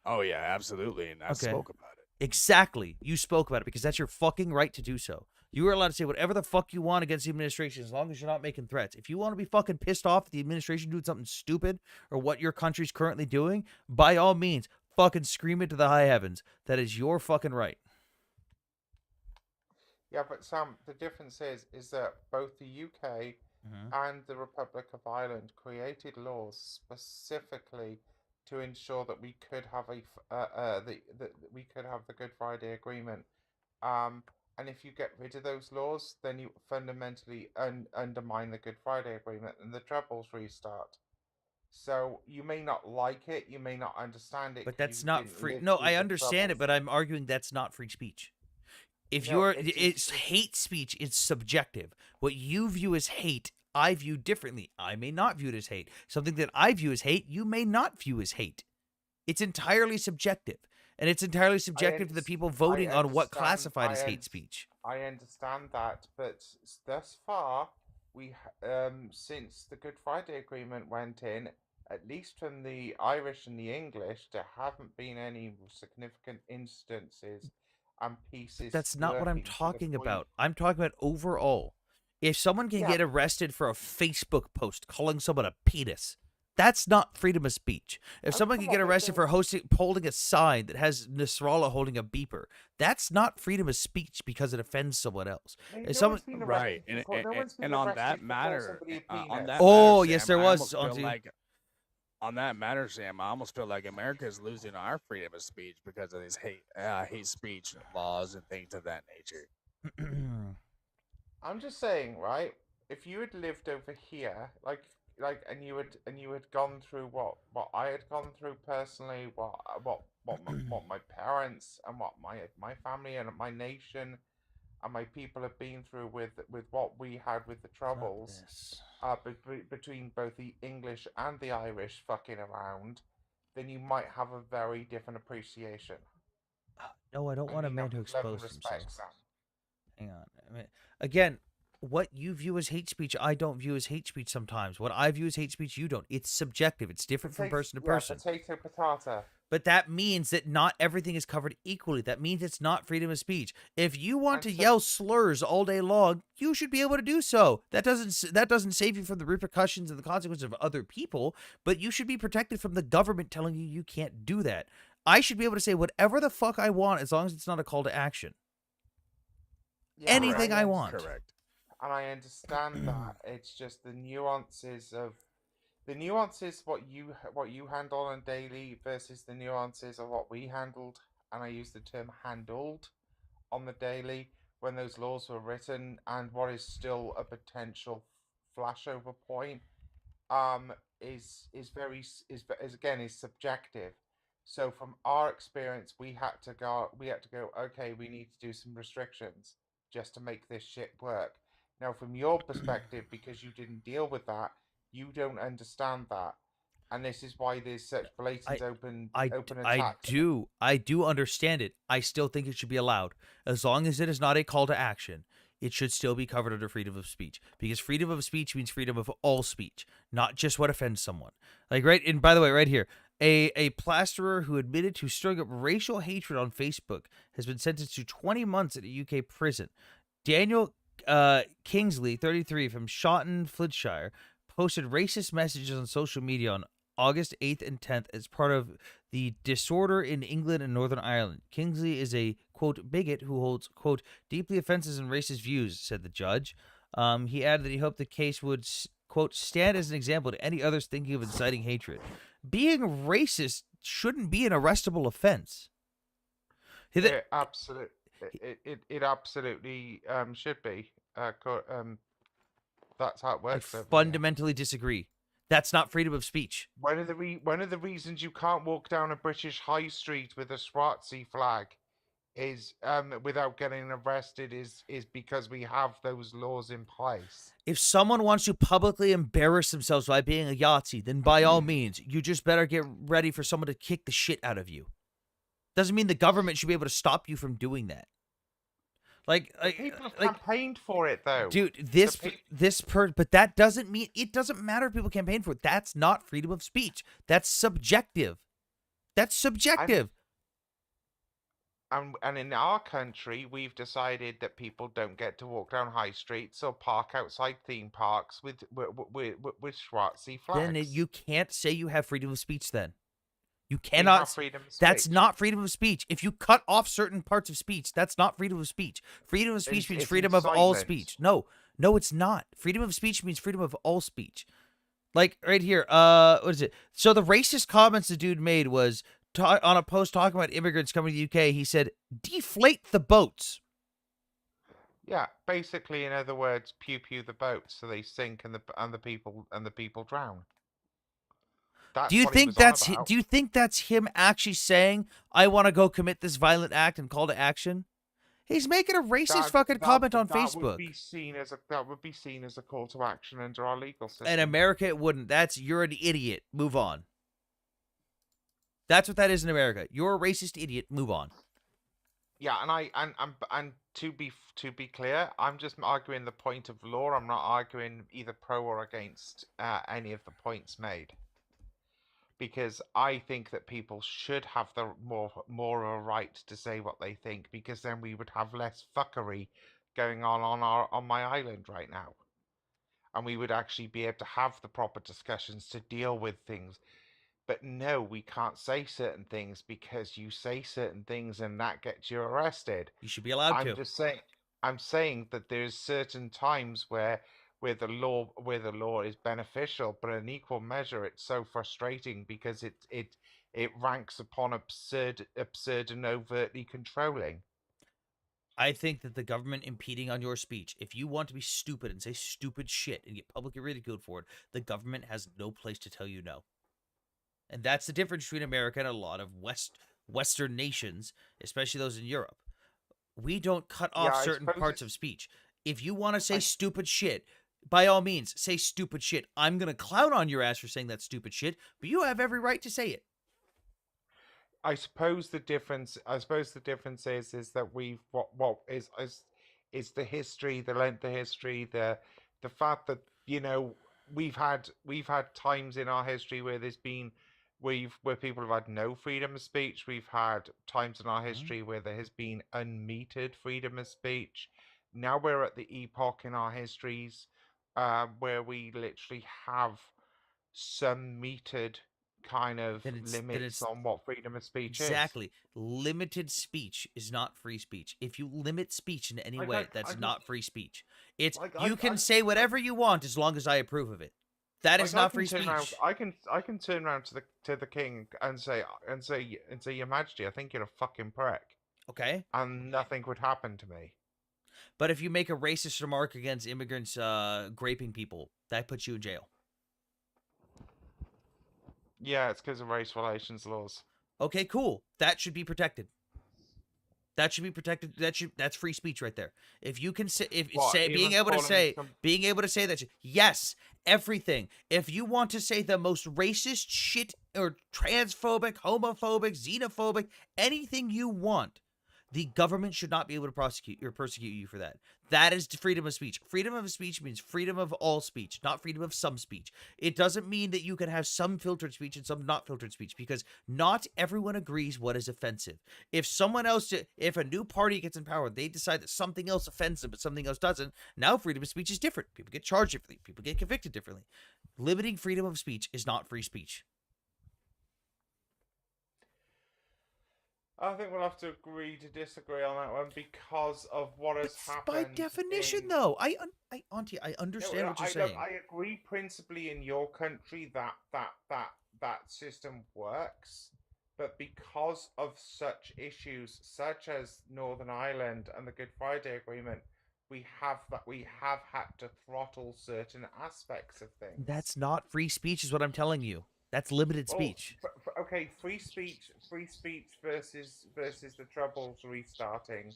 Speaker 8: Oh yeah, absolutely, and I spoke about it.
Speaker 1: Exactly. You spoke about it because that's your fucking right to do so. You are allowed to say whatever the fuck you want against the administration as long as you're not making threats. If you want to be fucking pissed off at the administration doing something stupid or what your country's currently doing, by all means, fucking scream it to the high heavens. That is your fucking right.
Speaker 6: Yeah, but Sam, the difference is that both the UK and the Republic of Ireland created laws specifically to ensure that we could have we could have the Good Friday Agreement. And if you get rid of those laws, then you fundamentally undermine the Good Friday Agreement, and the troubles restart. So you may not like it, you may not understand it,
Speaker 1: But
Speaker 6: 'cause
Speaker 1: that's
Speaker 6: you
Speaker 1: not
Speaker 6: didn't
Speaker 1: free.
Speaker 6: live
Speaker 1: No,
Speaker 6: through
Speaker 1: I
Speaker 6: the
Speaker 1: understand it,
Speaker 6: troubles.
Speaker 1: but I'm arguing that's not free speech. If
Speaker 6: No,
Speaker 1: it's hate speech, it's subjective. What you view as hate, I view differently. I may not view it as hate. Something that I view as hate, you may not view as hate. It's entirely subjective. And it's entirely subjective to the people voting on what classified as hate speech.
Speaker 6: I understand that, but thus far, since the Good Friday Agreement went in, at least from the Irish and the English, there haven't been any significant instances and pieces.
Speaker 1: That's not what I'm
Speaker 6: working to the
Speaker 1: talking
Speaker 6: point.
Speaker 1: about. I'm talking about overall. If someone can
Speaker 6: Yeah.
Speaker 1: get arrested for a Facebook post calling someone a penis, that's not freedom of speech. If someone can get arrested for holding a sign that has Nasrallah holding a beeper, that's not freedom of speech because it offends someone else. If someone,
Speaker 8: Right, and on that matter,
Speaker 1: Oh,
Speaker 8: Sam,
Speaker 1: yes, there
Speaker 8: I
Speaker 1: was,
Speaker 8: almost feel
Speaker 1: Auntie.
Speaker 8: like on that matter, Sam, I almost feel like America is losing our freedom of speech because of these hate speech laws and things of that nature.
Speaker 6: I'm just saying, right? If you had lived over here, and you had gone through what I had gone through personally, what my parents and what my family and my nation and my people have been through with what we had with the troubles, between both the English and the Irish fucking around, then you might have a very different appreciation.
Speaker 1: No, I don't want a man to
Speaker 6: love and
Speaker 1: expose
Speaker 6: respect,
Speaker 1: himself.
Speaker 6: Sam.
Speaker 1: Hang on. I mean, again, what you view as hate speech, I don't view as hate speech sometimes. What I view as hate speech, you don't. It's subjective. It's different from person to person.
Speaker 6: Potato, potato.
Speaker 1: But that means that not everything is covered equally. That means it's not freedom of speech. If you want to yell slurs all day long, you should be able to do so. That doesn't save you from the repercussions and the consequences of other people, but you should be protected from the government telling you you can't do that. I should be able to say whatever the fuck I want as long as it's not a call to action.
Speaker 6: Yeah,
Speaker 1: Anything I want.
Speaker 8: Correct.
Speaker 6: And I understand that. It's just the nuances what you handle on daily versus the nuances of what we handled, and I use the term handled on the daily when those laws were written, and what is still a potential flashover point is subjective. So from our experience, we had to go, okay, we need to do some restrictions just to make this shit work. Now, from your perspective, because you didn't deal with that, you don't understand that. And this is why there's such blatant open attacks.
Speaker 1: I do understand it. I still think it should be allowed. As long as it is not a call to action, it should still be covered under freedom of speech. Because freedom of speech means freedom of all speech, not just what offends someone. And by the way, right here, a plasterer who admitted to stirring up racial hatred on Facebook has been sentenced to 20 months at a UK prison. Daniel Kingsley, 33, from Shotton, Flintshire, posted racist messages on social media on August 8th and 10th as part of the disorder in England and Northern Ireland. Kingsley is a, quote, bigot who holds, quote, deeply offensive and racist views, said the judge. He added that he hoped the case would, quote, stand as an example to any others thinking of inciting hatred. Being racist shouldn't be an arrestable offense.
Speaker 6: It absolutely should be. That's how it
Speaker 1: I
Speaker 6: works. over here.
Speaker 1: fundamentally disagree. That's not freedom of speech.
Speaker 6: One of the reasons you can't walk down a British high street with a Swazi flag is without getting arrested is because we have those laws in place.
Speaker 1: If someone wants to publicly embarrass themselves by being a Yahtzee, then by all means, you just better get ready for someone to kick the shit out of you. Doesn't mean the government should be able to stop you from doing that.
Speaker 6: People have campaigned for it, though.
Speaker 1: Dude, but that doesn't mean, it doesn't matter if people campaign for it. That's not freedom of speech. That's subjective. That's subjective.
Speaker 6: And in our country, we've decided that people don't get to walk down high streets or park outside theme parks with Swazi flags.
Speaker 1: Then you can't say you have freedom of speech then. You
Speaker 6: We
Speaker 1: cannot.
Speaker 6: have freedom of
Speaker 1: That's
Speaker 6: speech.
Speaker 1: not freedom of speech. If you cut off certain parts of speech, that's not freedom of speech. Freedom of speech means
Speaker 6: It's
Speaker 1: freedom of all
Speaker 6: incitement.
Speaker 1: speech. No, it's not. Freedom of speech means freedom of all speech. Like right here, what is it? So the racist comments the dude made was on a post talking about immigrants coming to the UK. He said, "Deflate the boats."
Speaker 6: Yeah, basically, in other words, pew pew the boats so they sink and the people drown. That's
Speaker 1: Do you
Speaker 6: what he
Speaker 1: think
Speaker 6: was on
Speaker 1: that's
Speaker 6: about.
Speaker 1: do you think that's him actually saying, "I want to go commit this violent act and call to action"? He's making a racist fucking comment on
Speaker 6: That would
Speaker 1: Facebook.
Speaker 6: be seen as a call to action under our legal system.
Speaker 1: In America, it wouldn't. That's you're an idiot. Move on. That's what that is in America. You're a racist idiot. Move on.
Speaker 6: Yeah, and to be clear, I'm just arguing the point of law. I'm not arguing either pro or against any of the points made. Because I think that people should have the more of a right to say what they think, because then we would have less fuckery going on my island right now, and we would actually be able to have the proper discussions to deal with things. But no, we can't say certain things because you say certain things and that gets you arrested.
Speaker 1: You should be allowed to.
Speaker 6: I'm saying that there's certain times where the law is beneficial, but in equal measure it's so frustrating because it ranks upon absurd and overtly controlling.
Speaker 1: I think that the government impeding on your speech, if you want to be stupid and say stupid shit and get publicly ridiculed for it, the government has no place to tell you no. And that's the difference between America and a lot of Western nations, especially those in Europe. We don't cut off certain parts of speech. If you want to say stupid shit, by all means, say stupid shit. I'm going to clown on your ass for saying that stupid shit, but you have every right to say it.
Speaker 6: I suppose the difference is that we've what is the history, the length of history, the fact that, you know, we've had times in our history where there's been where people have had no freedom of speech. We've had times in our history where there has been unmetered freedom of speech. Now we're at the epoch in our histories where we literally have some metered kind of limits on what freedom of speech is.
Speaker 1: Exactly. Limited speech is not free speech. If you limit speech in any way, that's not free speech. It's you can say whatever you want as long as I approve of it. That is not free speech.
Speaker 6: I can turn around to the king and say, Your Majesty, I think you're a fucking prick.
Speaker 1: Okay.
Speaker 6: And nothing would happen to me.
Speaker 1: But if you make a racist remark against immigrants graping people, that puts you in jail.
Speaker 6: Yeah, it's because of race relations laws.
Speaker 1: Okay, cool. That should be protected. That should be protected. That's free speech right there. If you can say, being able to say that, yes, everything. If you want to say the most racist shit or transphobic, homophobic, xenophobic, anything you want, the government should not be able to persecute you for that. That is freedom of speech. Freedom of speech means freedom of all speech, not freedom of some speech. It doesn't mean that you can have some filtered speech and some not filtered speech, because not everyone agrees what is offensive. If a new party gets in power, they decide that something else offends them, but something else doesn't. Now freedom of speech is different. People get charged differently. People get convicted differently. Limiting freedom of speech is not free speech.
Speaker 6: I think we'll have to agree to disagree on that one because of what has happened.
Speaker 1: By definition, though, Auntie, I understand what you're saying.
Speaker 6: I agree principally in your country that system works, but because of such issues such as Northern Ireland and the Good Friday Agreement, we have had to throttle certain aspects of things.
Speaker 1: That's not free speech, is what I'm telling you. That's limited speech.
Speaker 6: Okay, free speech versus the Troubles restarting.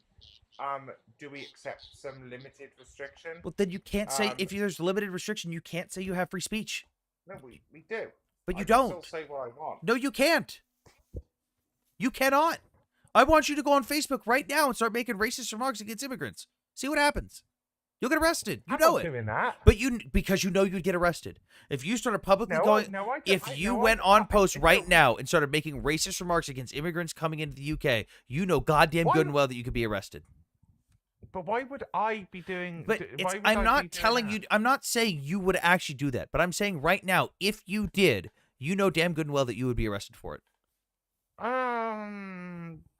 Speaker 6: Do we accept some limited restriction?
Speaker 1: Well, then you can't say if there's limited restriction, you can't say you have free speech.
Speaker 6: No, we do.
Speaker 1: But you
Speaker 6: I can
Speaker 1: don't.
Speaker 6: still say what I want.
Speaker 1: No, you can't. You cannot. I want you to go on Facebook right now and start making racist remarks against immigrants. See what happens. You'll get arrested. You know it.
Speaker 6: I'm not doing that.
Speaker 1: But because you know you'd get arrested. If you started publicly went on post right now and started making racist remarks against immigrants coming into the UK, you know goddamn good and well that you could be arrested.
Speaker 6: But why would I be doing?
Speaker 1: But I'm not telling you. I'm not saying you would actually do that. But I'm saying right now, if you did, you know damn good and well that you would be arrested for it.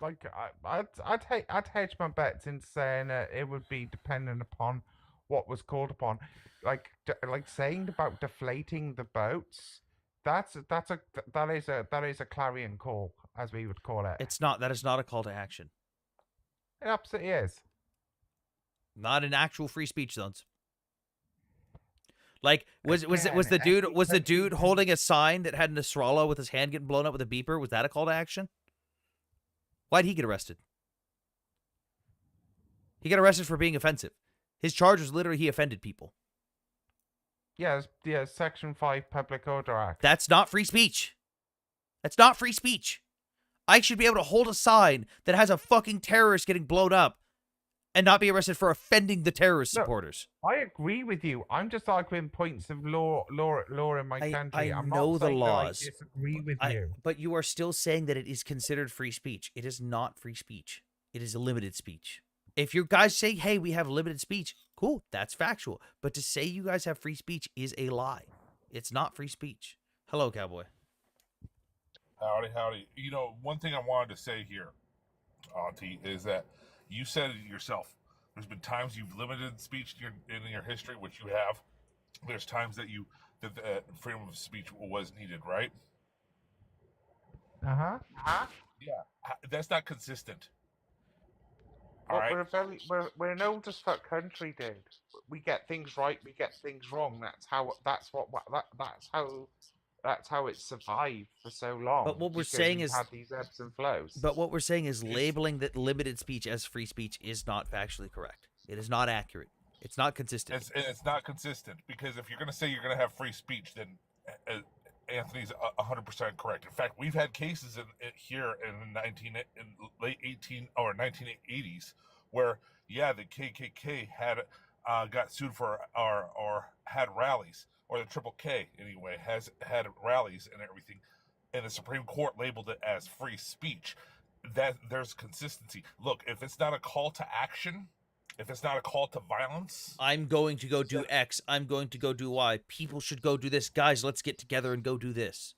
Speaker 6: Like I'd hedge my bets in saying that it would be dependent upon what was called upon, like saying about deflating the boats. That is a clarion call, as we would call it.
Speaker 1: It's not. That is not a call to action.
Speaker 6: It absolutely is.
Speaker 1: Not in actual free speech zones. Like was the dude holding a sign that had Nasrallah with his hand getting blown up with a beeper? Was that a call to action? Why'd he get arrested? He got arrested for being offensive. His charge was literally he offended people.
Speaker 6: Yeah, Section 5 Public Order Act.
Speaker 1: That's not free speech. That's not free speech. I should be able to hold a sign that has a fucking terrorist getting blown up and not be arrested for offending the terrorist supporters.
Speaker 6: I agree with you. I'm just arguing points of law in my country.
Speaker 1: I
Speaker 6: I'm
Speaker 1: know
Speaker 6: not
Speaker 1: the
Speaker 6: saying
Speaker 1: laws.
Speaker 6: That I disagree with you.
Speaker 1: But you are still saying that it is considered free speech. It is not free speech. It is a limited speech. If you guys say, hey, we have limited speech, cool, that's factual. But to say you guys have free speech is a lie. It's not free speech. Hello, Cowboy.
Speaker 11: Howdy. You know, one thing I wanted to say here, Auntie, is that you said it yourself. There's been times you've limited speech in your history, which you have. There's times that freedom of speech was needed, right?
Speaker 6: Uh-huh.
Speaker 11: Yeah, that's not consistent.
Speaker 6: Well, we're an old as fuck country, dude. We get things right, we get things wrong. That's how it survived for so long.
Speaker 1: But what we're
Speaker 6: because
Speaker 1: saying
Speaker 6: we've
Speaker 1: is
Speaker 6: had these ebbs and flows.
Speaker 1: But what we're saying is labeling that limited speech as free speech is not factually correct. It is not accurate. It's not consistent.
Speaker 11: It's not consistent because if you're going to say you're going to have free speech, then Anthony's 100% correct. In fact, we've had cases here in late 1980s where the KKK had got sued for or had rallies, or the Triple K anyway has had rallies and everything, and the Supreme Court labeled it as free speech. That there's consistency. Look, if it's not a call to action, if it's not a call to violence,
Speaker 1: I'm going to go do X. I'm going to go do Y. People should go do this. Guys, let's get together and go do this.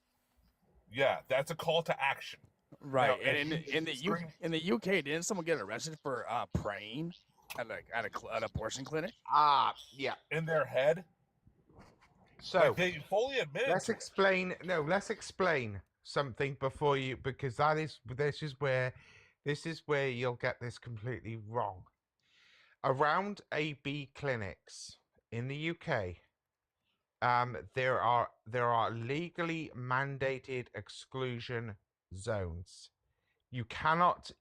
Speaker 11: Yeah, that's a call to action.
Speaker 8: Right.
Speaker 11: Now,
Speaker 8: And in the UK, didn't someone get arrested for praying at an abortion clinic?
Speaker 6: Yeah.
Speaker 11: In their head.
Speaker 6: So
Speaker 11: like they fully admit.
Speaker 6: Let's explain something before you, because this is where you'll get this completely wrong. Around AB clinics in the UK, there are legally mandated exclusion zones. You cannot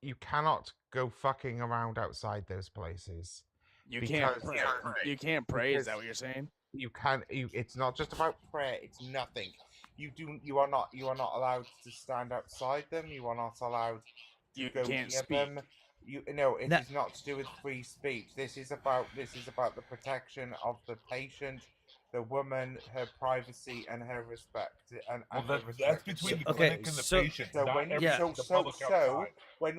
Speaker 6: go fucking around outside those places.
Speaker 8: You can't pray. You can't pray. Is that what you're saying?
Speaker 6: It's not just about prayer. It's nothing. You are not allowed to stand outside them. You are not allowed to go
Speaker 8: can't
Speaker 6: near
Speaker 8: speak.
Speaker 6: them. It is not to do with free speech. This is about the protection of the patient, the woman, her privacy, and her respect.
Speaker 11: That's between the clinic and the patient.
Speaker 6: When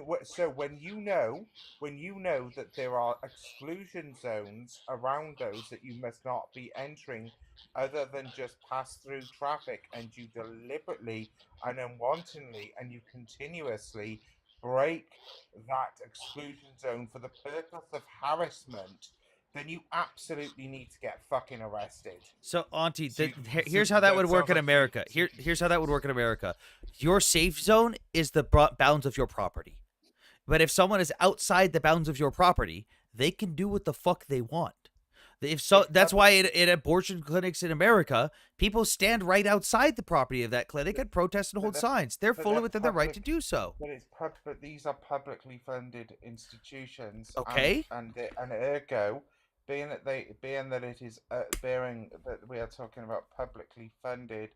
Speaker 6: you know that there are exclusion zones around those that you must not be entering, other than just pass through traffic, and you deliberately and unwantonly and you continuously break that exclusion zone for the purpose of harassment, then you absolutely need to get fucking arrested.
Speaker 1: So, Auntie,
Speaker 6: See,
Speaker 1: here's how that would work in
Speaker 6: sounds like
Speaker 1: America. Here's how that would work in America. Your safe zone is the bounds of your property. But if someone is outside the bounds of your property, they can do what the fuck they want. If so, that's why in abortion clinics in America, people stand right outside the property of that clinic and protest and hold signs. They're fully within their right to do so.
Speaker 6: But these are publicly funded institutions.
Speaker 1: Okay.
Speaker 6: And ergo, being that it is bearing that we are talking about publicly funded,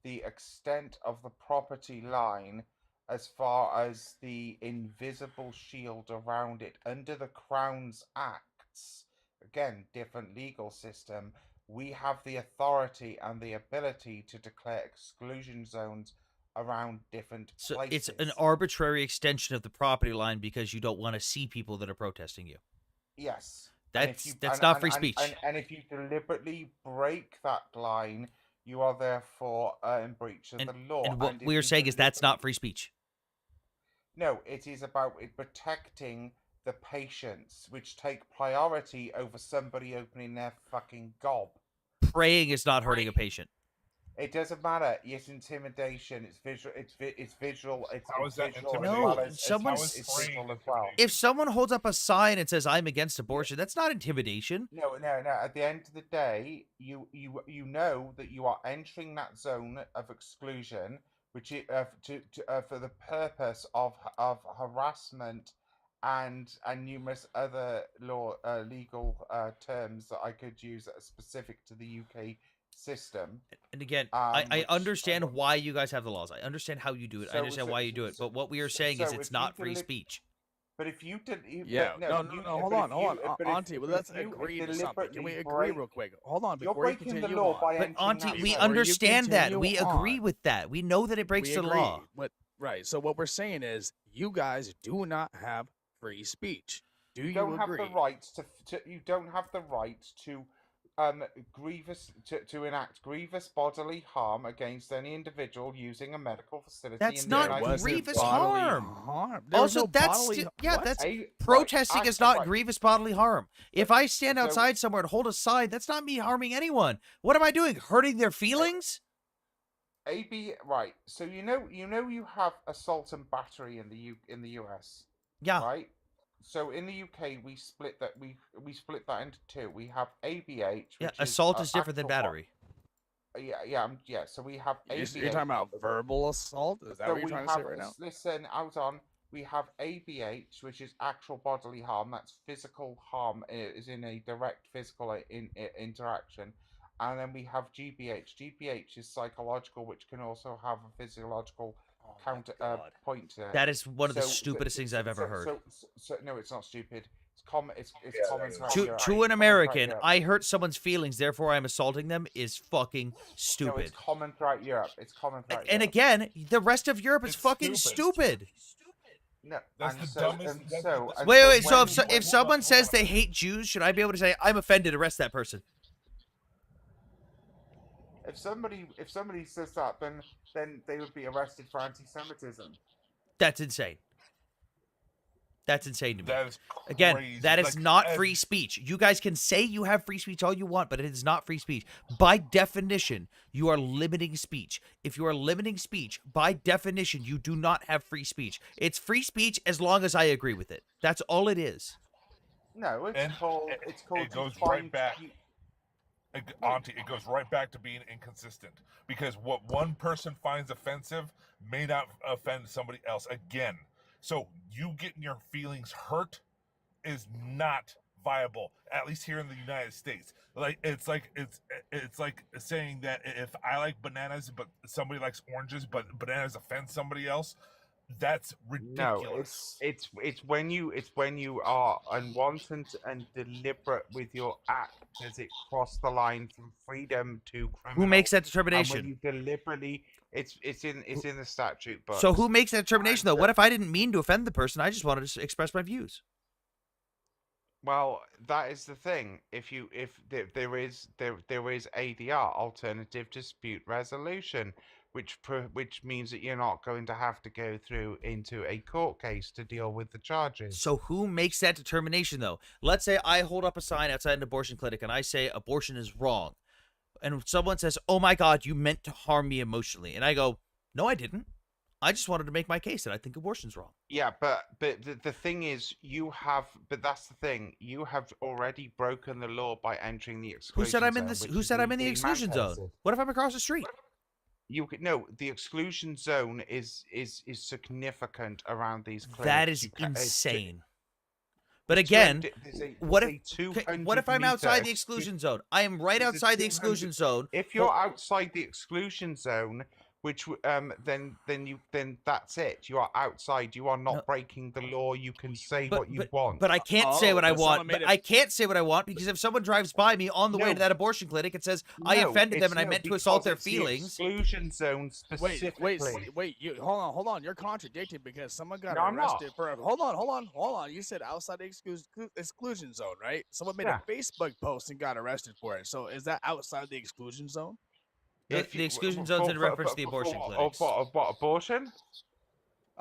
Speaker 6: the extent of the property line, as far as the invisible shield around it under the Crown's Acts, again, different legal system, we have the authority and the ability to declare exclusion zones around different
Speaker 1: So
Speaker 6: places.
Speaker 1: it's an arbitrary extension of the property line because you don't want to see people that are protesting you.
Speaker 6: Yes.
Speaker 1: That's not free speech.
Speaker 6: And if you deliberately break that line, you are therefore in breach of the law.
Speaker 1: And what we are saying is that's not free speech.
Speaker 6: No, it is about protecting the patients, which take priority over somebody opening their fucking gob.
Speaker 1: Praying is not hurting a patient.
Speaker 6: It doesn't matter. It's intimidation. It's visual. It's visual.
Speaker 11: How is that
Speaker 6: visual
Speaker 11: intimidation?
Speaker 6: as well.
Speaker 1: If someone holds up a sign and says "I'm against abortion," that's not intimidation.
Speaker 6: No. At the end of the day, you know that you are entering that zone of exclusion, which is for the purpose of harassment and numerous other legal terms that I could use that are specific to the UK system.
Speaker 1: And again, I understand why you guys have the laws. I understand how you do it. I understand why you do it. But what we are saying is it's not free speech.
Speaker 6: But if you did,
Speaker 8: hold on, Auntie. Well, let's agree to something. Can we agree real quick? Hold on, before you continue on.
Speaker 1: But Auntie, we understand that. We agree with that. We know that it breaks the law.
Speaker 8: But right. So what we're saying is, you guys do not have free speech. Do you
Speaker 6: don't
Speaker 8: agree?
Speaker 6: have the right to. You don't have the right to. To enact grievous bodily harm against any individual using a medical facility.
Speaker 1: That's
Speaker 6: in
Speaker 1: not
Speaker 6: the
Speaker 1: grievous
Speaker 6: harm.
Speaker 1: Also, that's protesting is not grievous bodily harm. If I stand outside somewhere and hold a sign, that's not me harming anyone. What am I doing? Hurting their feelings?
Speaker 6: Right. So you have assault and battery in the US.
Speaker 1: Yeah.
Speaker 6: Right. So in the UK, we split that into two. We have ABH.
Speaker 1: Yeah,
Speaker 6: which
Speaker 1: assault is different than battery.
Speaker 6: Yeah. So we have ABH.
Speaker 8: You're talking about verbal assault? Is that what you're trying to say right now?
Speaker 6: Listen, hold on. We have ABH, which is actual bodily harm. That's physical harm. Is in a direct physical interaction. And then we have GBH. GBH is psychological, which can also have a physiological counter point to it.
Speaker 1: That is one of the stupidest things I've ever heard.
Speaker 6: So no, it's not stupid. It's common. It's common.
Speaker 1: To an American, I hurt someone's feelings, therefore I'm assaulting them is fucking stupid.
Speaker 6: No, it's common throughout Europe. It's common throughout Europe.
Speaker 1: And again, the rest of Europe is fucking stupid.
Speaker 6: No,
Speaker 11: that's the dumbest.
Speaker 1: Wait. So if someone says they hate Jews, should I be able to say I'm offended? Arrest that person.
Speaker 6: If somebody says that, then they would be arrested for anti-Semitism.
Speaker 1: That's insane. That's insane to me.
Speaker 11: That is
Speaker 1: Again,
Speaker 11: crazy.
Speaker 1: that is not free speech. You guys can say you have free speech all you want, but it is not free speech. By definition, you are limiting speech. If you are limiting speech, by definition, you do not have free speech. It's free speech as long as I agree with it. That's all it is.
Speaker 6: No, it's called.
Speaker 11: It goes right back. Auntie, it goes right back to being inconsistent, because what one person finds offensive may not offend somebody else again. So you getting your feelings hurt is not viable, at least here in the United States. It's like saying that if I like bananas but somebody likes oranges, but bananas offend somebody else. That's ridiculous.
Speaker 6: No, it's when you are unwanted and deliberate with your act as it cross the line from freedom to criminal.
Speaker 1: Who makes that determination?
Speaker 6: And when you deliberately, it's in the statute book.
Speaker 1: So who makes that determination though? What if I didn't mean to offend the person? I just wanted to express my views.
Speaker 6: Well, that is the thing. If there is ADR, alternative dispute resolution, which means that you're not going to have to go through into a court case to deal with the charges.
Speaker 1: So who makes that determination, though? Let's say I hold up a sign outside an abortion clinic and I say abortion is wrong. And someone says, "Oh my God, you meant to harm me emotionally." And I go, "No, I didn't. I just wanted to make my case that I think abortion's wrong."
Speaker 6: Yeah, but the thing is, that's the thing. You have already broken the law by entering the
Speaker 1: Who
Speaker 6: exclusion
Speaker 1: said I'm in
Speaker 6: zone,
Speaker 1: this?
Speaker 6: which
Speaker 1: Who
Speaker 6: is
Speaker 1: said I'm in the
Speaker 6: legally
Speaker 1: exclusion zone?
Speaker 6: mandated.
Speaker 1: What if I'm across the street?
Speaker 6: No, the exclusion zone is significant around these clinics.
Speaker 1: That is
Speaker 6: You ca- it's ju-
Speaker 1: insane. But
Speaker 6: the
Speaker 1: again,
Speaker 6: what
Speaker 1: if I'm outside the exclusion zone? I am right outside the exclusion zone.
Speaker 6: If you're outside the exclusion zone, which then that's it. You are outside. You are not breaking the law. You can say what you want.
Speaker 1: But I can't say what I want. But I can't say what I want because if someone drives by me on the way to that abortion clinic and says I offended them and I meant to assault their feelings,
Speaker 6: the exclusion zone specifically.
Speaker 8: Wait, you hold on. You're contradicting because someone got
Speaker 6: No, I'm not.
Speaker 8: arrested for. Hold on. You said outside the exclusion zone, right? Someone made a Facebook post and got arrested for it. So is that outside the exclusion zone?
Speaker 1: the exclusion zone's in reference to the abortion clinics.
Speaker 6: What abortion?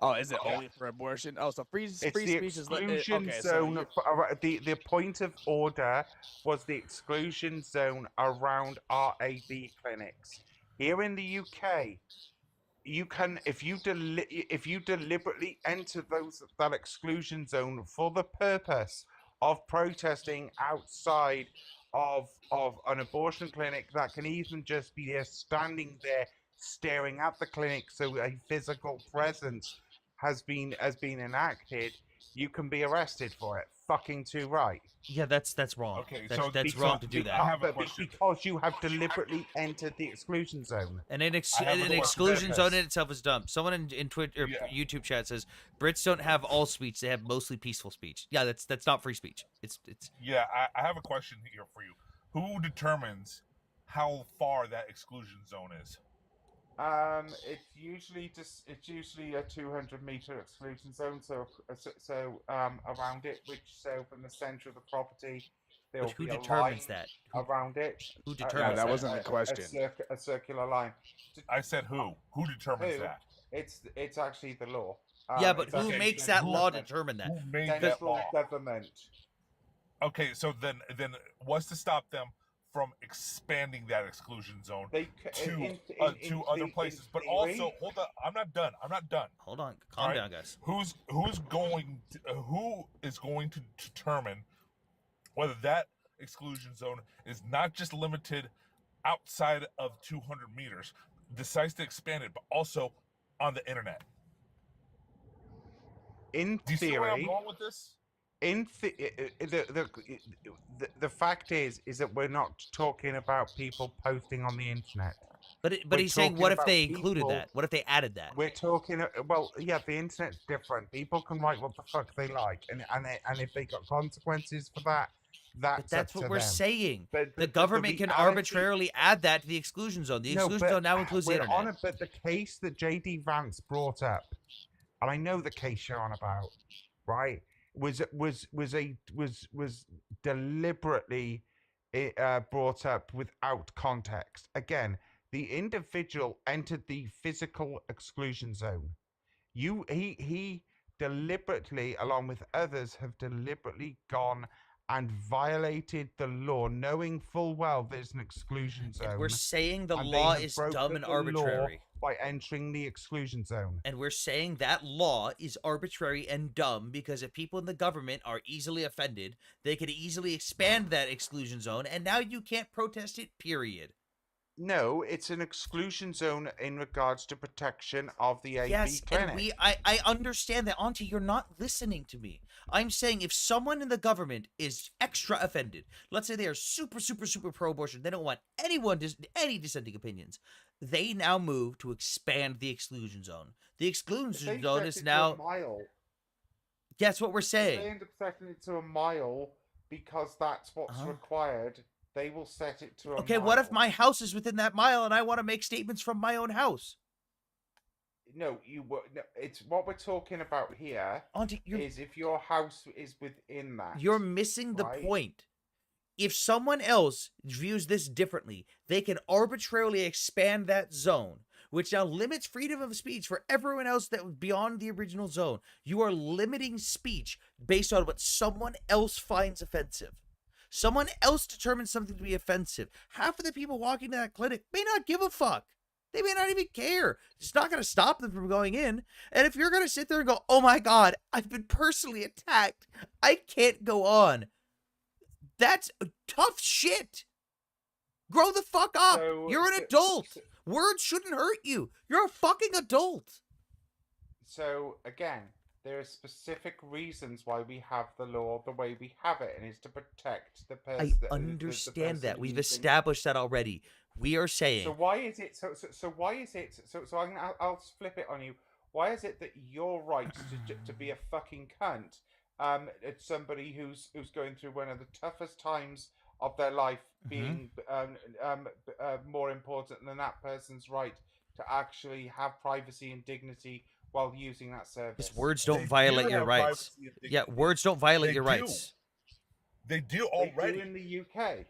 Speaker 8: Oh, is it only for abortion? Oh, so free
Speaker 6: It's
Speaker 8: speech
Speaker 6: the
Speaker 8: is
Speaker 6: exclusion
Speaker 8: okay.
Speaker 6: zone. The point of order was the exclusion zone around RAB clinics. Here in the UK, you can if you deliberately enter that exclusion zone for the purpose of protesting outside of an abortion clinic, that can even just be there standing there staring at the clinic, so a physical presence has been enacted, you can be arrested for it. Fucking too right.
Speaker 1: Yeah, that's wrong.
Speaker 11: Okay,
Speaker 1: That's wrong to do that.
Speaker 11: I have a question.
Speaker 6: Because you have deliberately entered the exclusion zone.
Speaker 1: And an
Speaker 11: I have a
Speaker 1: exclusion zone
Speaker 11: question.
Speaker 1: in itself is dumb. Someone in Twitter or YouTube chat says Brits don't have all speech; they have mostly peaceful speech. Yeah, that's not free speech. It's
Speaker 11: Yeah, I have a question here for you. Who determines how far that exclusion zone is?
Speaker 6: It's usually a 200-meter exclusion zone. So around it, from the center of the property, there will
Speaker 1: But who
Speaker 6: be a
Speaker 1: determines
Speaker 6: line
Speaker 1: that?
Speaker 6: around it.
Speaker 1: Who determines
Speaker 8: that wasn't the question.
Speaker 6: A circular line.
Speaker 11: I said who? Who determines that?
Speaker 6: It's actually the law.
Speaker 1: Yeah, but
Speaker 6: it's
Speaker 1: who
Speaker 6: actually
Speaker 1: makes
Speaker 6: the
Speaker 1: that law
Speaker 6: government.
Speaker 1: determine that?
Speaker 11: Who made that
Speaker 6: Central
Speaker 11: law?
Speaker 6: government.
Speaker 11: Okay, so then what's to stop them from expanding that exclusion zone to other places? But also, hold on, I'm not done.
Speaker 1: Hold on, calm down, guys.
Speaker 11: Who is going to determine whether that exclusion zone is not just limited outside of 200 meters, decides to expand it, but also on the internet?
Speaker 6: In
Speaker 11: Do you see where I'm
Speaker 6: theory,
Speaker 11: going with this?
Speaker 6: The fact is that we're not talking about people posting on the internet.
Speaker 1: But he's saying, what if they included that? What if they added that?
Speaker 6: We're talking. Well, yeah, the internet's different. People can write what the fuck they like, and if they got consequences for that,
Speaker 1: That's what we're saying.
Speaker 6: But
Speaker 1: the government can arbitrarily add that to the exclusion zone. The exclusion zone now includes the internet.
Speaker 6: But the case that JD Vance brought up, and I know the case you're on about, right? Was deliberately brought up without context. Again, the individual entered the physical exclusion zone. He deliberately, along with others, have deliberately gone and violated the law, knowing full well there's an exclusion zone.
Speaker 1: And we're saying the
Speaker 6: and
Speaker 1: law
Speaker 6: they have
Speaker 1: is
Speaker 6: broken
Speaker 1: dumb and
Speaker 6: the law
Speaker 1: arbitrary.
Speaker 6: by entering the exclusion zone.
Speaker 1: And we're saying that law is arbitrary and dumb because if people in the government are easily offended, they could easily expand that exclusion zone, and now you can't protest it, period.
Speaker 6: No, it's an exclusion zone in regards to protection of the AB
Speaker 1: Yes,
Speaker 6: clinic.
Speaker 1: and I understand that, Auntie. You're not listening to me. I'm saying if someone in the government is extra offended, let's say they are super, super, super pro-abortion, they don't want any dissenting opinions, they now move to expand the exclusion zone. The exclusion zone is now.
Speaker 6: A mile.
Speaker 1: That's what we're saying.
Speaker 6: If they end up setting it to a mile because that's what's required, they will set it to a
Speaker 1: Okay,
Speaker 6: mile.
Speaker 1: what if my house is within that mile and I want to make statements from my own house?
Speaker 6: no, you were. No, it's what we're talking about here.
Speaker 1: Auntie,
Speaker 6: is if your house is within that.
Speaker 1: You're missing the
Speaker 6: right?
Speaker 1: point. If someone else views this differently, they can arbitrarily expand that zone, which now limits freedom of speech for everyone else that was beyond the original zone. You are limiting speech based on what someone else finds offensive. Someone else determines something to be offensive. Half of the people walking to that clinic may not give a fuck. They may not even care. It's not going to stop them from going in. And if you're going to sit there and go, oh my God, I've been personally attacked, I can't go on. That's tough shit. Grow the fuck up. You're an adult. Words shouldn't hurt you. You're a fucking adult.
Speaker 6: So again, there are specific reasons why we have the law the way we have it, and it's to protect the person.
Speaker 1: I understand that. We've established that already. We are saying.
Speaker 6: So why is it? So why is it? So I'll flip it on you. Why is it that your right to be a fucking cunt? It's somebody who's going through one of the toughest times of their life, being more important than that person's right to actually have privacy and dignity while using that service.
Speaker 1: Words don't violate your rights. Yeah, words don't violate your rights.
Speaker 11: They do already.
Speaker 6: They do in the UK.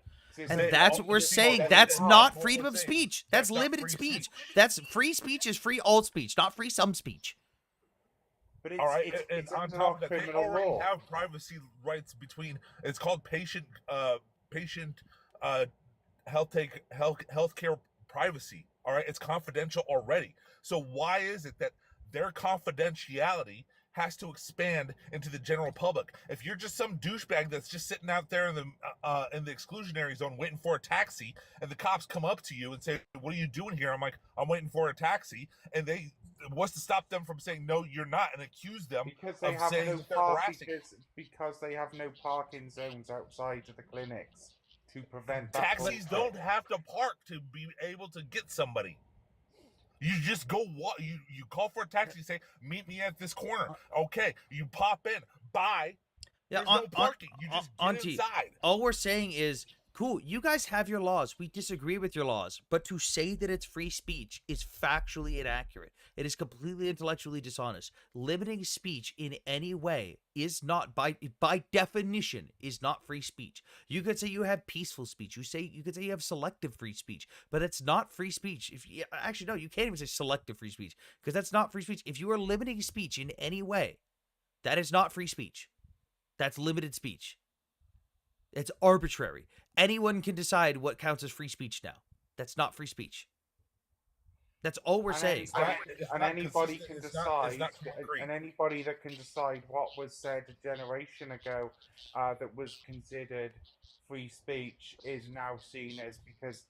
Speaker 1: And that's what we're saying. That's not freedom of speech. That's limited speech. That's free speech is free all speech, not free some speach.
Speaker 6: But it's,
Speaker 11: all right,
Speaker 6: it's
Speaker 11: and on top of that, they already have privacy rights between. It's called healthcare privacy. All right, it's confidential already. So why is it that their confidentiality has to expand into the general public? If you're just some douchebag that's just sitting out there in the exclusionary zone waiting for a taxi, and the cops come up to you and say, "What are you doing here?" I'm like, "I'm waiting for a taxi," and what's to stop them from saying, "No, you're not," and accuse them
Speaker 6: because they
Speaker 11: of
Speaker 6: have
Speaker 11: saying
Speaker 6: no
Speaker 11: that they're harassing?
Speaker 6: because they have no parking zones outside of the clinics to prevent that.
Speaker 11: Taxis don't have to park to be able to get somebody. You just go you call for a taxi, say, "Meet me at this corner." Okay, you pop in, bye.
Speaker 1: Yeah,
Speaker 11: there's no parking. You just get inside.
Speaker 1: All we're saying is, cool, you guys have your laws. We disagree with your laws. But to say that it's free speech is factually inaccurate. It is completely intellectually dishonest. Limiting speech in any way is not, by definition, is not free speech. You could say you have peaceful speech. You could say you have selective free speech, but it's not free speech. Actually, no, you can't even say selective free speech, because that's not free speech. If you are limiting speech in any way, that is not free speech. That's limited speech. It's arbitrary. Anyone can decide what counts as free speech now. That's not free speech. That's all we're saying.
Speaker 6: And anybody can decide, and anybody that can decide what was said a generation ago that was considered free speech is now seen as, because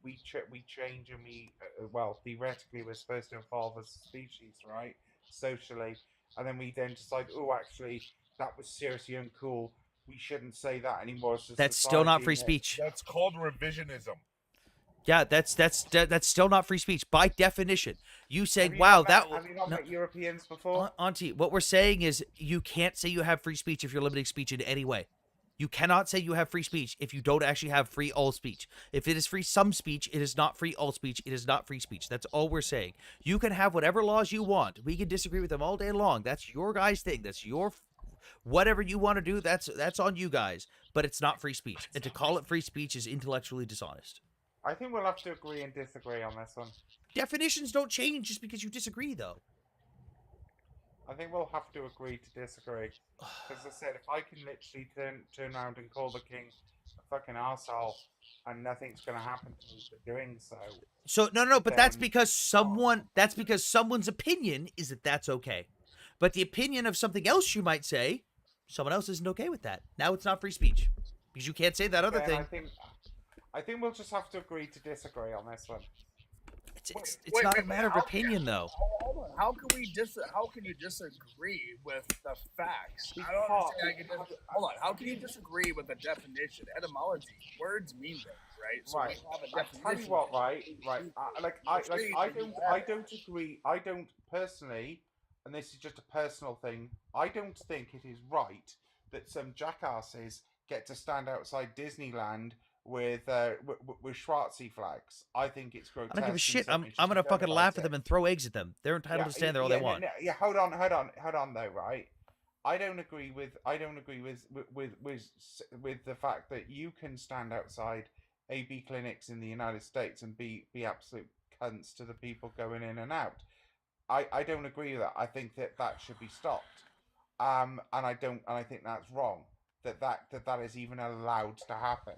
Speaker 6: we change, and well, theoretically we're supposed to evolve as a species, right, socially, and then we decide, oh, actually that was seriously uncool. We shouldn't say that anymore.
Speaker 1: That's still not free speech.
Speaker 11: That's called revisionism.
Speaker 1: Yeah, that's still not free speech by definition. You say,
Speaker 6: have you
Speaker 1: "Wow,
Speaker 6: have you not met Europeans before?"
Speaker 1: Auntie, what we're saying is you can't say you have free speech if you're limiting speech in any way. You cannot say you have free speech if you don't actually have free all speech. If it is free some speech, it is not free all speech. It is not free speech. That's all we're saying. You can have whatever laws you want. We can disagree with them all day long. That's your guys' thing. That's your whatever you want to do. That's on you guys. But it's not free speech. And to call it free speech is intellectually dishonest.
Speaker 6: I think we'll have to agree and disagree on this one.
Speaker 1: Definitions don't change just because you disagree, though.
Speaker 6: I think we'll have to agree to disagree. As I said, if I can literally turn around and call the king a fucking arsehole, and nothing's going to happen to me for doing so.
Speaker 1: So no, but that's because someone's opinion is that that's okay. But the opinion of something else you might say, someone else isn't okay with that. Now it's not free speech because you can't say that other thing.
Speaker 6: I think we'll just have to agree to disagree on this one.
Speaker 1: It's not a matter of opinion, though.
Speaker 8: Hold on. How can you disagree with the facts? I don't understand. Hold on. How can you disagree with the definition? Etymology. Words mean things, right? So
Speaker 6: right. I tell you what, right. I don't agree. I don't personally, and this is just a personal thing. I don't think it is right that some jackasses get to stand outside Disneyland with Schwartzy flags. I think it's grotesque.
Speaker 1: I don't give a shit.
Speaker 6: and
Speaker 1: I'm gonna
Speaker 6: something
Speaker 1: fucking
Speaker 6: should be
Speaker 1: laugh
Speaker 6: done
Speaker 1: at them
Speaker 6: about
Speaker 1: and throw eggs at them. They're entitled to stand there all they want.
Speaker 6: Yeah, hold on though, right? I don't agree with the fact that you can stand outside AB clinics in the United States and be absolute cunts to the people going in and out. I don't agree with that. I think that should be stopped. And I think that's wrong. That is even allowed to happen.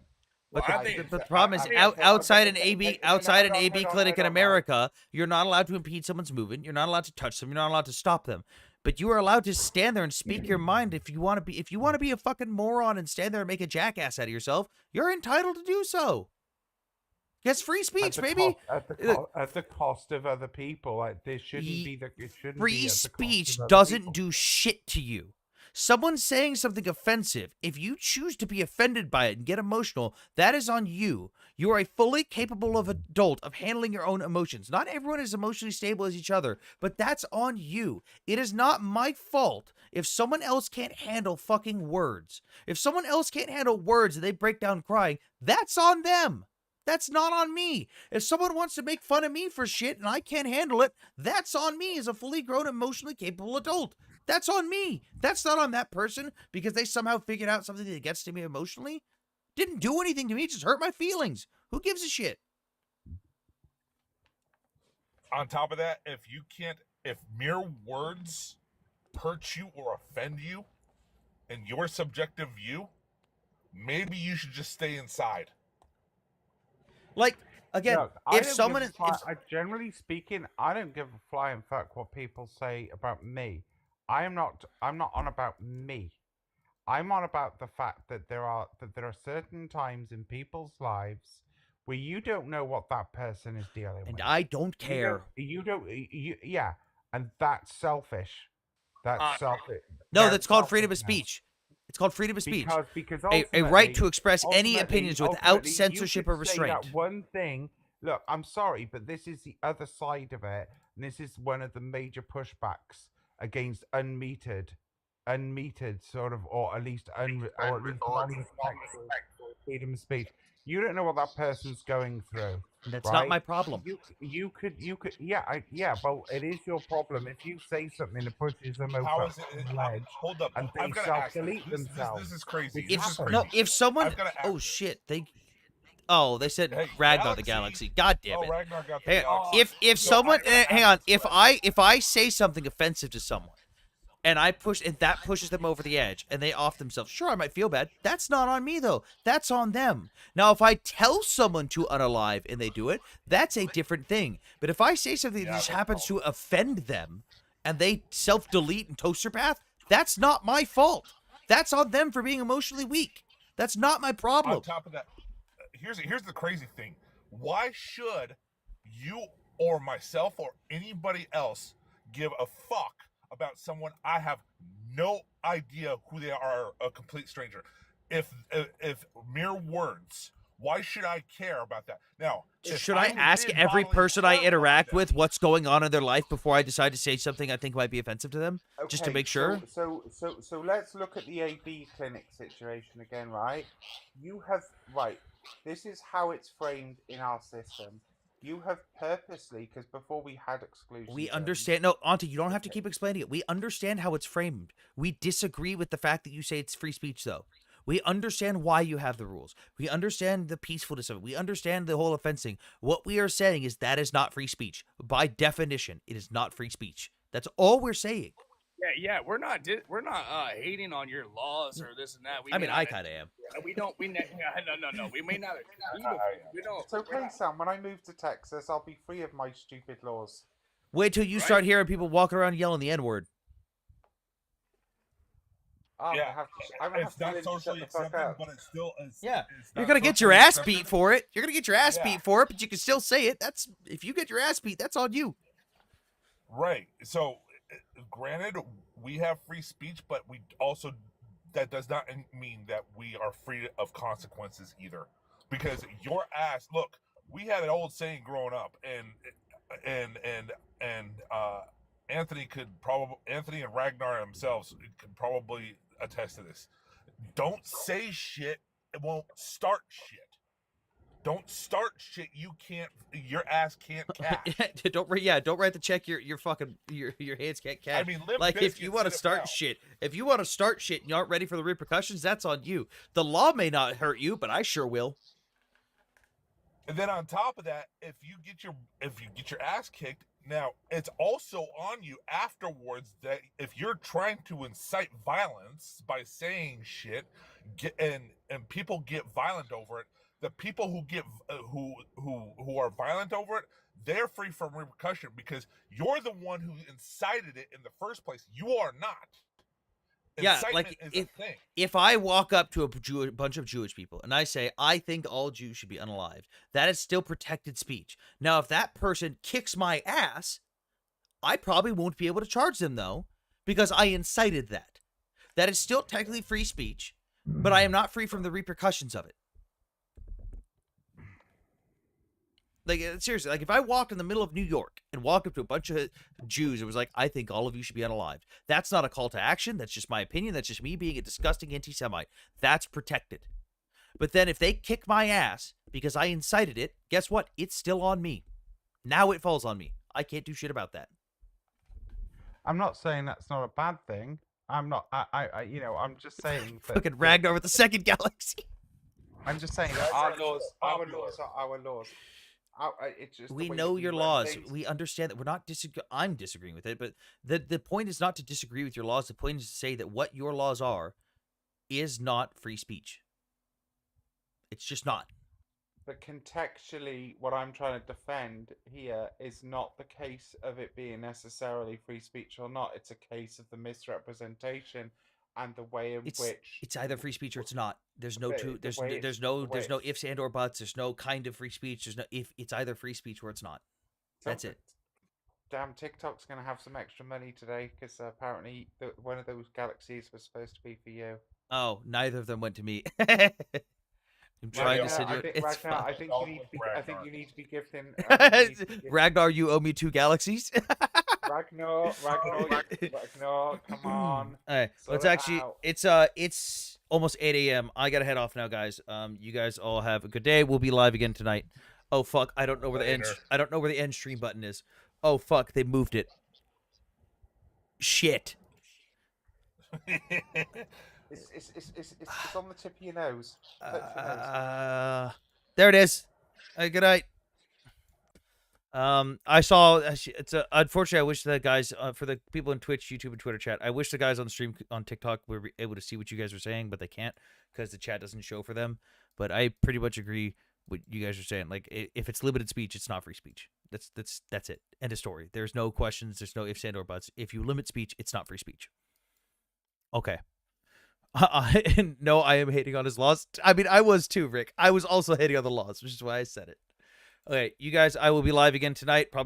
Speaker 1: But
Speaker 6: Well,
Speaker 1: the problem is outside an AB clinic in America, you're not allowed to impede someone's movement. You're not allowed to touch them. You're not allowed to stop them. But you are allowed to stand there and speak your mind if you want to be a fucking moron and stand there and make a jackass out of yourself. You're entitled to do so. That's free speech, baby.
Speaker 6: At the cost of other people, like this shouldn't be the. It shouldn't
Speaker 1: free
Speaker 6: be
Speaker 1: speech doesn't do shit to you. Someone saying something offensive, if you choose to be offended by it and get emotional, that is on you. You are a fully capable of adult of handling your own emotions. Not everyone is emotionally stable as each other, but that's on you. It is not my fault if someone else can't handle fucking words. If someone else can't handle words and they break down crying, that's on them. That's not on me. If someone wants to make fun of me for shit and I can't handle it, that's on me as a fully grown, emotionally capable adult. That's on me. That's not on that person because they somehow figured out something that gets to me emotionally. Didn't do anything to me, just hurt my feelings. Who gives a shit?
Speaker 11: On top of that, if mere words hurt you or offend you in your subjective view, maybe you should just stay inside.
Speaker 1: Like, again,
Speaker 6: Look, generally speaking, I don't give a flying fuck what people say about me. I'm not on about me. I'm on about the fact that there are certain times in people's lives where you don't know what that person is dealing with.
Speaker 1: And I don't care.
Speaker 6: Yeah, and that's selfish. That's selfish.
Speaker 1: No, that's called freedom of speech. It's called freedom of speech.
Speaker 6: Because
Speaker 1: a right to express any opinions without censorship or restraint.
Speaker 6: That one thing. Look, I'm sorry, but this is the other side of it, and this is one of the major pushbacks against unmetered sort of, or at least non-respectful freedom of speech. You don't know what that person's going through.
Speaker 1: That's not my problem.
Speaker 6: You could, but it is your problem if you say something that pushes them over the ledge.
Speaker 11: Hold up,
Speaker 6: and they self-delete themselves.
Speaker 11: This is crazy.
Speaker 1: If someone, oh shit, they said Ragnar the Galaxy. God damn it!
Speaker 11: Ragnar got the
Speaker 1: hang on.
Speaker 11: Galaxy.
Speaker 1: If someone, hang on, if I say something offensive to someone, and that pushes them over the edge, and they off themselves, sure, I might feel bad. That's not on me though. That's on them. Now, if I tell someone to unalive and they do it, that's a different thing. But if I say something that just happens to offend them, and they self-delete and toaster path, that's not my fault. That's on them for being emotionally weak. That's not my problem.
Speaker 11: On top of that, here's the crazy thing. Why should you or myself or anybody else give a fuck about someone I have no idea who they are, a complete stranger? If mere words, why should I care about that? Now,
Speaker 1: should I ask every person I interact with what's going on in their life before I decide to say something I think might be offensive to them, just to make sure?
Speaker 6: So let's look at the AB clinic situation again, right? This is how it's framed in our system. You have purposely, because before we had exclusion.
Speaker 1: We understand. No, Auntie, you don't have to keep explaining it. We understand how it's framed. We disagree with the fact that you say it's free speech, though. We understand why you have the rules. We understand the peacefulness of it. We understand the whole offensing. What we are saying is that is not free speech. By definition, it is not free speech. That's all we're saying.
Speaker 8: Yeah, we're not hating on your laws or this and that.
Speaker 1: I kind of am.
Speaker 8: We don't. No. We may not. We don't.
Speaker 6: It's okay, Sam. When I move to Texas, I'll be free of my stupid laws.
Speaker 1: Wait till you start hearing people walking around yelling the N-word.
Speaker 11: It's not socially accepted, but it's still.
Speaker 1: You're gonna get your ass beat for it. You're gonna get your ass beat for it, but you can still say it. That's if you get your ass beat, that's on you.
Speaker 11: Right. So, granted, we have free speech, but we also that does not mean that we are free of consequences either. Because your ass, look, we had an old saying growing up, and Anthony and Ragnar themselves could probably attest to this. Don't say shit. It won't start shit. Don't start shit your ass can't cash.
Speaker 1: don't write the check your hands can't cash.
Speaker 11: I mean, Limp
Speaker 1: like if
Speaker 11: Bizkit
Speaker 1: you want to
Speaker 11: said it
Speaker 1: start
Speaker 11: well.
Speaker 1: shit, if you want to start shit and you aren't ready for the repercussions, that's on you. The law may not hurt you, but I sure will.
Speaker 11: And then on top of that, if you get your ass kicked, now it's also on you afterwards that if you're trying to incite violence by saying shit, and people get violent over it, the people who get who are violent over it, they're free from repercussion because you're the one who incited it in the first place. You are not.
Speaker 1: Yeah,
Speaker 11: Incitement
Speaker 1: like
Speaker 11: is a thing.
Speaker 1: if I walk up to a bunch of Jewish people and I say, I think all Jews should be unalived, that is still protected speech. Now, if that person kicks my ass, I probably won't be able to charge them, though, because I incited that. That is still technically free speech, but I am not free from the repercussions of it. Like, seriously, like if I walked in the middle of New York and walked up to a bunch of Jews and was like, I think all of you should be unalived. That's not a call to action. That's just my opinion. That's just me being a disgusting anti-Semite. That's protected. But then if they kick my ass because I incited it, guess what? It's still on me. Now it falls on me. I can't do shit about that.
Speaker 6: I'm not saying that's not a bad thing. I'm not. I'm just saying. That,
Speaker 1: Fucking Ragnar with the second galaxy.
Speaker 6: I'm just saying that our laws are our laws. It's just
Speaker 1: We
Speaker 6: the way
Speaker 1: know
Speaker 6: that
Speaker 1: your
Speaker 6: run
Speaker 1: laws.
Speaker 6: things.
Speaker 1: We understand that we're not I'm disagreeing with it, but the point is not to disagree with your laws. The point is to say that what your laws are is not free speech. It's just not.
Speaker 6: But contextually, what I'm trying to defend here is not the case of it being necessarily free speech or not. It's a case of the misrepresentation and the way in which
Speaker 1: It's either free speech or it's not. There's no
Speaker 6: But
Speaker 1: true.
Speaker 6: the way
Speaker 1: There's no ifs and or buts. There's no kind of free speech. There's no if. It's either free speech or it's not. That's it.
Speaker 6: damn TikTok's going to have some extra money today because apparently one of those galaxies was supposed to be for you.
Speaker 1: Oh, neither of them went to me. I'm
Speaker 6: Ragnar,
Speaker 1: trying to send you.
Speaker 6: Ragnar, I
Speaker 1: It's
Speaker 6: think
Speaker 1: fine.
Speaker 6: you need to be. I think you need to be gifting.
Speaker 1: Ragnar, you owe me 2 galaxies.
Speaker 6: Ragnar, come on.
Speaker 1: All right,
Speaker 6: Sort
Speaker 1: let's
Speaker 6: it
Speaker 1: actually.
Speaker 6: out.
Speaker 1: It's almost 8 a.m. I gotta head off now, guys. You guys all have a good day. We'll be live again tonight. Oh fuck! I don't know where the end. I don't know where the end stream button is. Oh fuck! They moved it. Shit.
Speaker 6: It's on the tip of your nose.
Speaker 1: There it is. Good night. I saw it's unfortunately I wish the guys for the people in Twitch, YouTube, and Twitter chat. I wish the guys on the stream on TikTok were able to see what you guys are saying, but they can't because the chat doesn't show for them. But I pretty much agree with you guys are saying. Like if it's limited speech, it's not free speech. That's it. End of story. There's no questions. There's no ifs and or buts. If you limit speech, it's not free speech. Okay. No, I am hating on his laws. I mean, I was too, Rick. I was also hating on the laws, which is why I said it. Okay, you guys, I will be live again tonight. Probably.